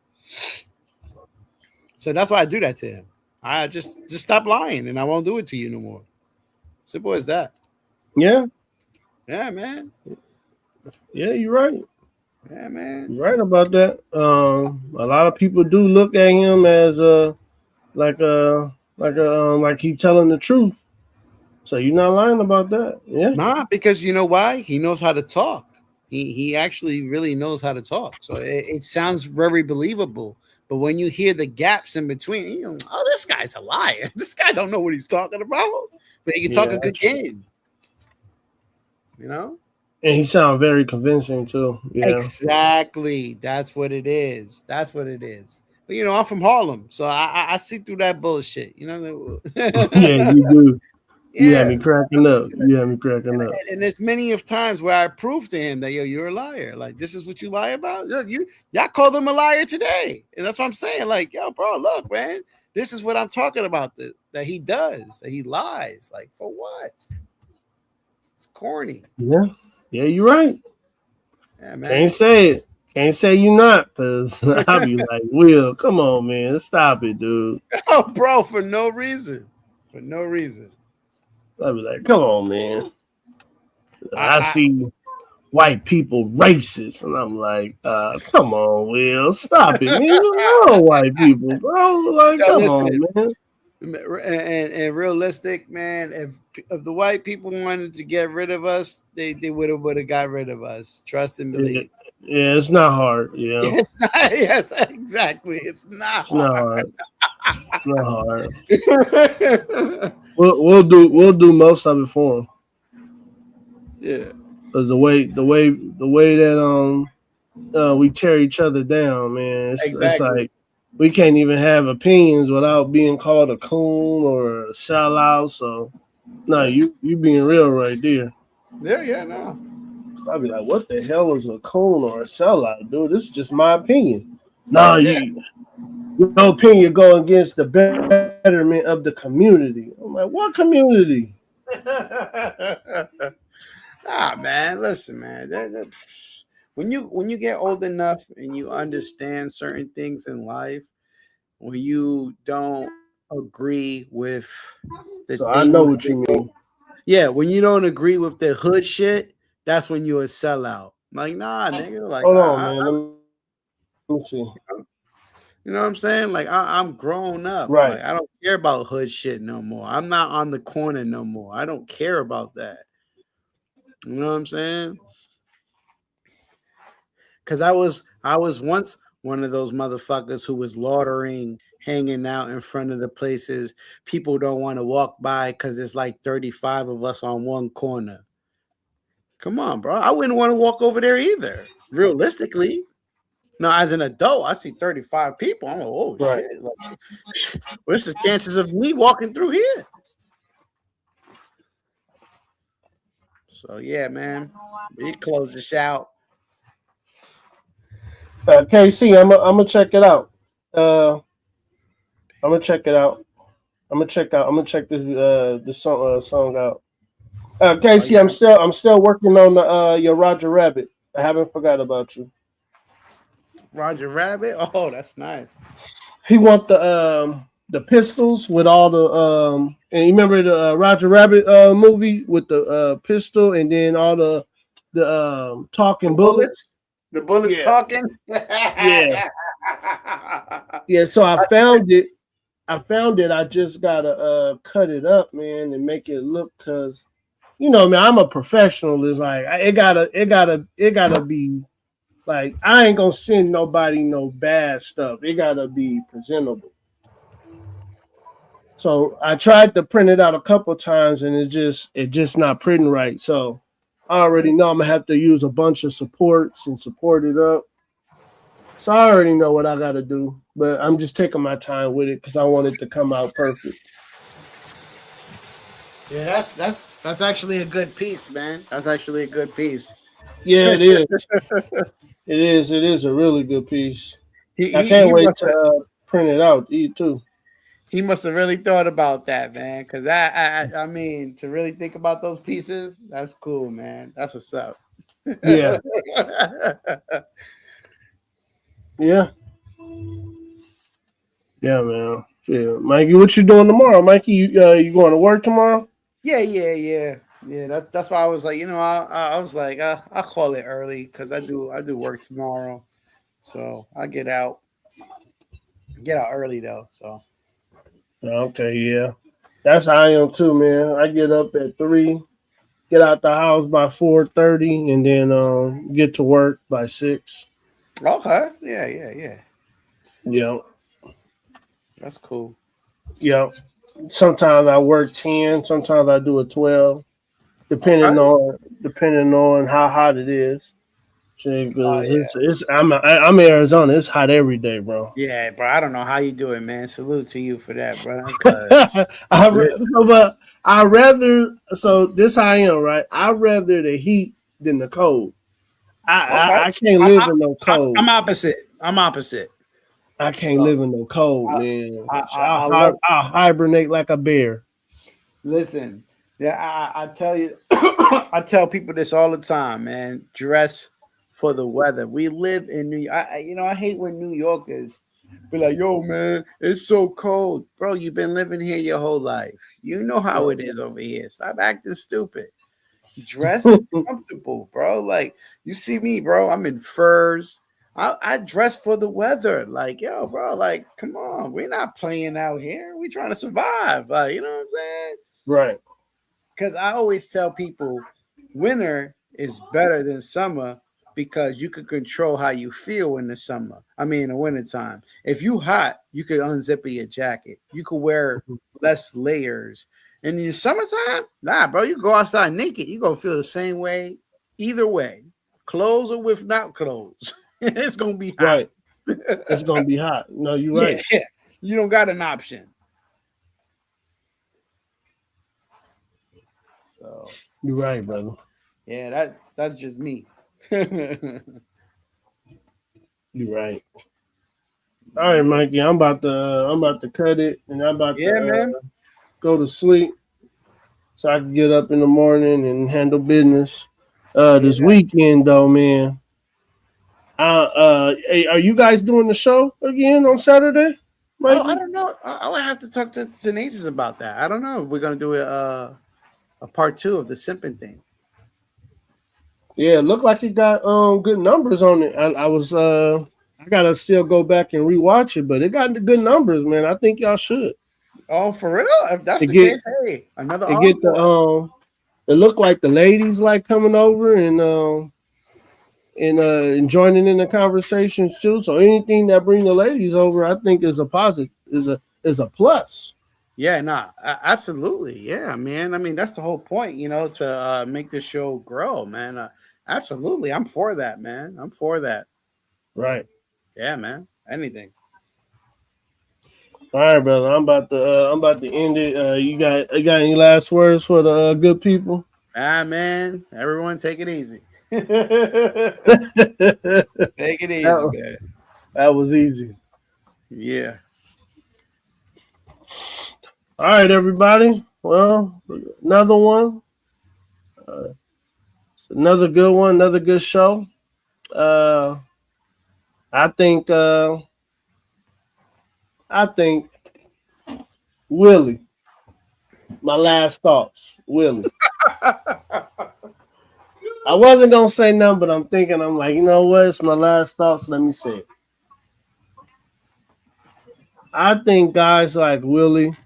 So that's why I do that to him. I just stop lying, and I won't do it to you no more. Simple as that. Yeah. Yeah, man. Yeah, you're right. Yeah, man. You're right about that. A lot of people do look at him as like he telling the truth. So you're not lying about that. Yeah. Nah, because you know why? He knows how to talk. He actually really knows how to talk. So it sounds very believable. But when you hear the gaps in between, you know, oh, this guy's a liar. This guy don't know what he's talking about. But he can talk a good game. You know? And he sounds very convincing too. Yeah. Exactly. That's what it is. That's what it is. But you know, I'm from Harlem, so I see through that bullshit. You know? Yeah, you do. You had me cracking up. And there's many of times where I prove to him that you're a liar. Like, this is what you lie about. Look, y'all called him a liar today, and that's what I'm saying. Like, yo, bro, look, man, this is what I'm talking about. That he does. That he lies. Like, for what? It's corny. Yeah, you're right. Yeah, man. Can't say you're not, because I'll be like, Will, come on, man, stop it, dude. Oh, bro, for no reason. For no reason. I'll be like, come on, man. I see white people racist, and I'm like, come on, Will, stop it, man. You know white people, bro. Like, come on, man. And realistic, man, if the white people wanted to get rid of us, they would have got rid of us. Trust and believe. Yeah, it's not hard. Yeah, it's not. Yes, exactly. It's not hard. It's not hard. We'll do most of it for them. Yeah, because the way that we tear each other down, man. It's like we can't even have opinions without being called a coon or a sellout. So No, you being real right there. Yeah, no. I'd be like, what the hell is a coon or a sellout, dude? This is just my opinion. No, your opinion go against the betterment of the community. I'm like, what community? Man, listen, man. When you get old enough and you understand certain things in life, when you don't agree with the So things, I know what you mean. Yeah, when you don't agree with the hood shit, that's when you're a sellout. Like, nah, nigga. Like, Hold on, man. Let me see. You know what I'm saying? Like, I'm grown up. Right. Like, I don't care about hood shit no more. I'm not on the corner no more. I don't care about that. You know what I'm saying? Because I was once one of those motherfuckers who was loitering, hanging out in front of the places people don't want to walk by because there's like 35 of us on one corner. Come on, bro. I wouldn't want to walk over there either. Realistically. No, as an adult, I see 35 people. I'm like, oh shit. Like, what's the chances of me walking through here? So yeah, man. We close this out. KC, I'm gonna check it out. I'm gonna check it out. I'm gonna check this song out. KC, I'm still working on the your Roger Rabbit. I haven't forgot about you. Roger Rabbit. Oh, that's nice. He want the pistols with all the and you remember the Roger Rabbit movie with the pistol and then all the talking bullets. The bullets talking. Yeah. Yeah, so I found it. I just gotta cut it up, man, and make it look, cause you know, man, I'm a professional. It's like it gotta be like, I ain't gonna send nobody no bad stuff. It gotta be presentable. So I tried to print it out a couple times and it just not printing right. So I already know I'm gonna have to use a bunch of supports and support it up. So I already know what I gotta do, but I'm just taking my time with it because I want it to come out perfect. Yeah, that's actually a good piece, man. That's actually a good piece. Yeah, it is. It is a really good piece. I can't wait to print it out too. He must have really thought about that, man. Because I mean, to really think about those pieces, that's cool, man. That's what's up. Yeah. Yeah. Yeah, man. Yeah, Mikey, what you doing tomorrow, Mikey? You going to work tomorrow? Yeah. That's why I was like, you know, I was like, I'll call it early because I do work tomorrow, so I get out early though. So. Okay, yeah. That's how I am too, man. I get up at 3, get out the house by 4:30, and then get to work by 6. Okay. Yeah. Yeah. That's cool. Yeah. Sometimes I work 10, sometimes I do a 12, depending on how hot it is. I'm in Arizona. It's hot every day, bro. Yeah, bro. I don't know how you do it, man. Salute to you for that, bro. I rather, so this how I am, right? I rather the heat than the cold. I can't live in no cold. I'm opposite. I can't live in no cold, man. I'll hibernate like a bear. Listen, yeah, I tell you, I tell people this all the time, man. Dress for the weather. We live in New York. I hate when New Yorkers be like, yo, man, it's so cold. Bro, you've been living here your whole life. You know how it is over here. Stop acting stupid. Dress comfortable, bro. Like, you see me, bro. I'm in furs. I dress for the weather. Like, yo, bro, like, come on. We're not playing out here. We're trying to survive. Like, you know what I'm saying? Right. Because I always tell people winter is better than summer because you can control how you feel in the summer. I mean, in the wintertime. If you hot, you could unzip your jacket. You could wear less layers. And in the summertime, nah, bro, you go outside naked. You're going to feel the same way either way. Clothes or without clothes. It's going to be hot. Right. It's going to be hot. No, you're right. Yeah. You don't got an option. You're right, brother. Yeah, that's just me. You're right. All right, Mikey. I'm about to cut it, and I'm about Yeah, to man. go to sleep so I can get up in the morning and handle business. This weekend, though, man. Hey, are you guys doing the show again on Saturday? Oh, I don't know. I would have to talk to Tenacious about that. I don't know if we're gonna do a part 2 of the simping thing. Yeah, it looked like it got good numbers on it. I gotta still go back and rewatch it, but it got the good numbers, man. I think y'all should. Oh, for real? If that's the Get- case, hey, another It get encore. it looked like the ladies like coming over and joining in the conversations too. So anything that bring the ladies over, I think is a positive, is a plus. Yeah, absolutely. Yeah, man. I mean, that's the whole point, to make this show grow, man. Absolutely. I'm for that, man. I'm for that. Right. Yeah, man. Anything. All right, brother. I'm about to end it. You got any last words for the good people? Man. Everyone take it easy. Take it easy, man. That was easy. Yeah. All right, everybody. Well, another one. Another good one. Another good show. I think Willie. My last thoughts, Willie. I wasn't gonna say nothing, but I'm like, you know what? It's my last thoughts. Let me say it. I think guys like Willie,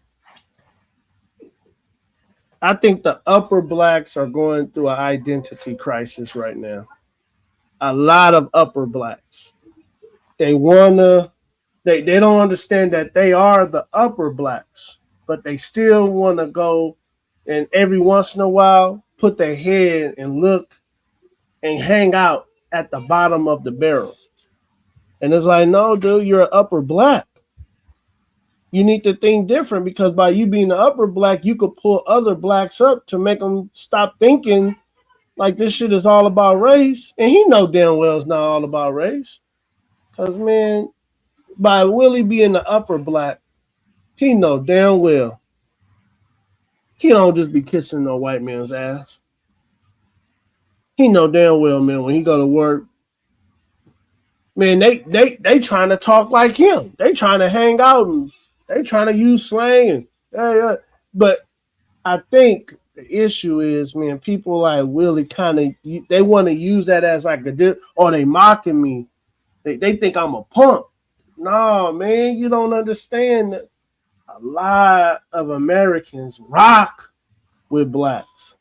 I think the upper blacks are going through an identity crisis right now. A lot of upper blacks. They don't understand that they are the upper blacks, but they still want to go and every once in a while put their head and look and hang out at the bottom of the barrel. And it's like, no, dude, you're an upper black. You need to think different because by you being an upper black, you could pull other blacks up to make them stop thinking like this shit is all about race. And he know damn well it's not all about race. Because, man, by Willie being the upper black, he know damn well he don't just be kissing no white man's ass. He know damn well, man, when he go to work, man, they trying to talk like him. They trying to hang out and they trying to use slang and but I think the issue is, man, people like Willie kind of they want to use that as like or they mocking me. They think I'm a punk. No, man, you don't understand that a lot of Americans rock with blacks.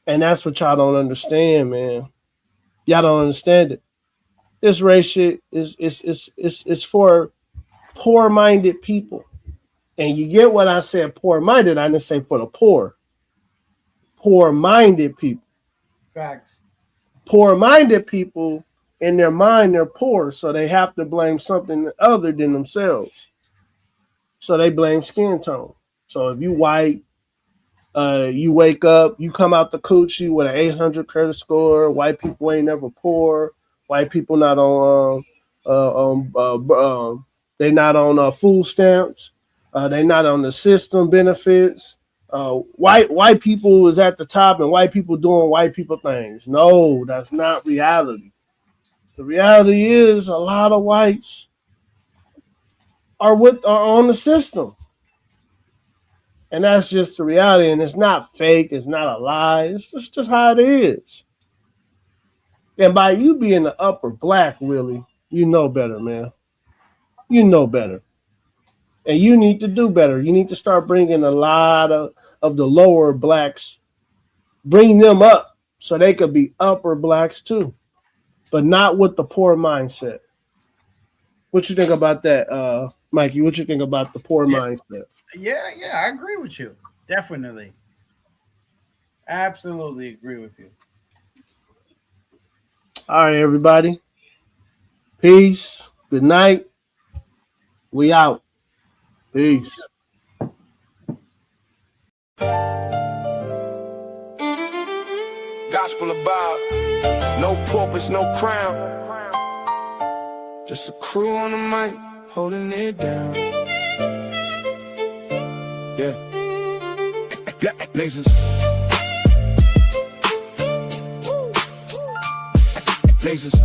And that's what y'all don't understand, man. Y'all don't understand it. This race shit is for poor-minded people. And you get what I said, poor-minded. I didn't say for the poor. Poor-minded people. Facts. Poor-minded people, in their mind, they're poor, so they have to blame something other than themselves. So they blame skin tone. So if you white, you wake up, you come out the coochie with an 800 credit score. White people ain't never poor. White people not on they not on food stamps. They not on the system benefits. White people is at the top and white people doing white people things. No, that's not reality. The reality is a lot of whites are on the system. And that's just the reality. And it's not fake. It's not a lie. It's just how it is. And by you being the upper black, Willie, you know better, man. You know better. And you need to do better. You need to start bringing a lot of the lower blacks, bring them up so they could be upper blacks too, but not with the poor mindset. What you think about that, Mikey? What you think about the poor mindset? Yeah, I agree with you. Definitely. Absolutely agree with you. All right, everybody. Peace. Good night. We out. Peace. gospel of Bob. No purpose, no crown. Just a crew on the mic, holding it down. Yeah. Lasers. Lasers.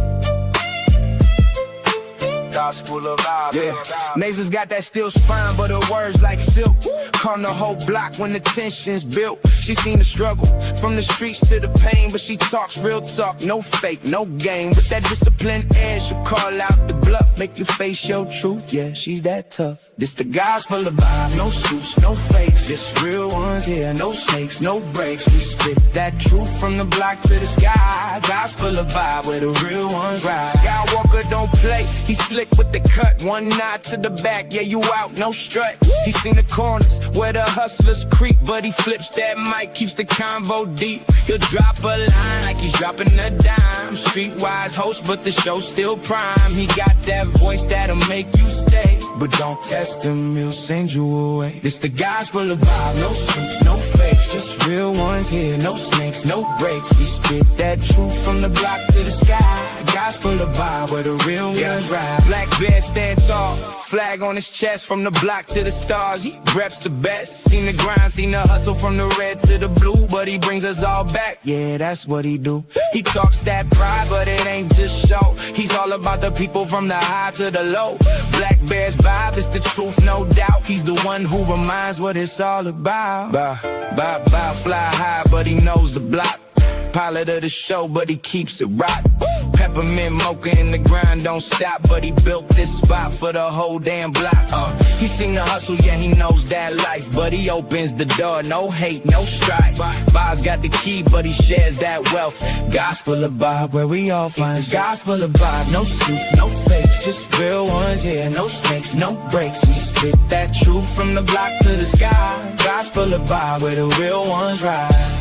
Gospel of God. Yeah, Nasers got that steel spine, but her words like silk. Calm the whole block when the tension's built. She seen the struggle from the streets to the pain, but she talks real talk, no fake, no game. With that disciplined air, she'll call out the bluff, make you face your truth. Yeah, she's that tough. This the gospel of Bob, no suits, no fakes, just real ones here, no snakes, no breaks. We spit that truth from the block to the sky. Gospel of Bob, where the real ones ride. Skywalker don't play, he slick with the cut, one nod to the back, yeah, you out, no strut. He seen the corners where the hustlers creep, but he flips that mic, keeps the convo deep. He'll drop a line like he's dropping a dime. Streetwise host, but the show's still prime. He got that voice that'll make you stay, but don't test him, he'll send you away. This the gospel of Bob, no suits, no fakes, just real ones here, no snakes, no breaks. We spit that truth from the block to the sky. Gospel of Bob, where the real ones ride. Black bear stand tall, flag on his chest, from the block to the stars. He reps the best. Seen the grind, seen the hustle from the red to the blue, but he brings us all back. Yeah, that's what he do. He talks that pride, but it ain't just show. He's all about the people from the high to the low. Black Bear's vibe is the truth, no doubt. He's the one who reminds what it's all about. Bob, fly high, but he knows the block. Pilot of the show, but he keeps it rock. Peppermint mocha in the grind, don't stop. But he built this spot for the whole damn block. He seen the hustle, yeah, he knows that life. But he opens the door, no hate, no strife. Bob's got the key, but he shares that wealth. Gospel of Bob, where we all find the gospel of Bob. No suits, no fakes, just real ones here, no snakes, no breaks. We spit that truth from the block to the sky. Gospel of Bob, where the real ones ride.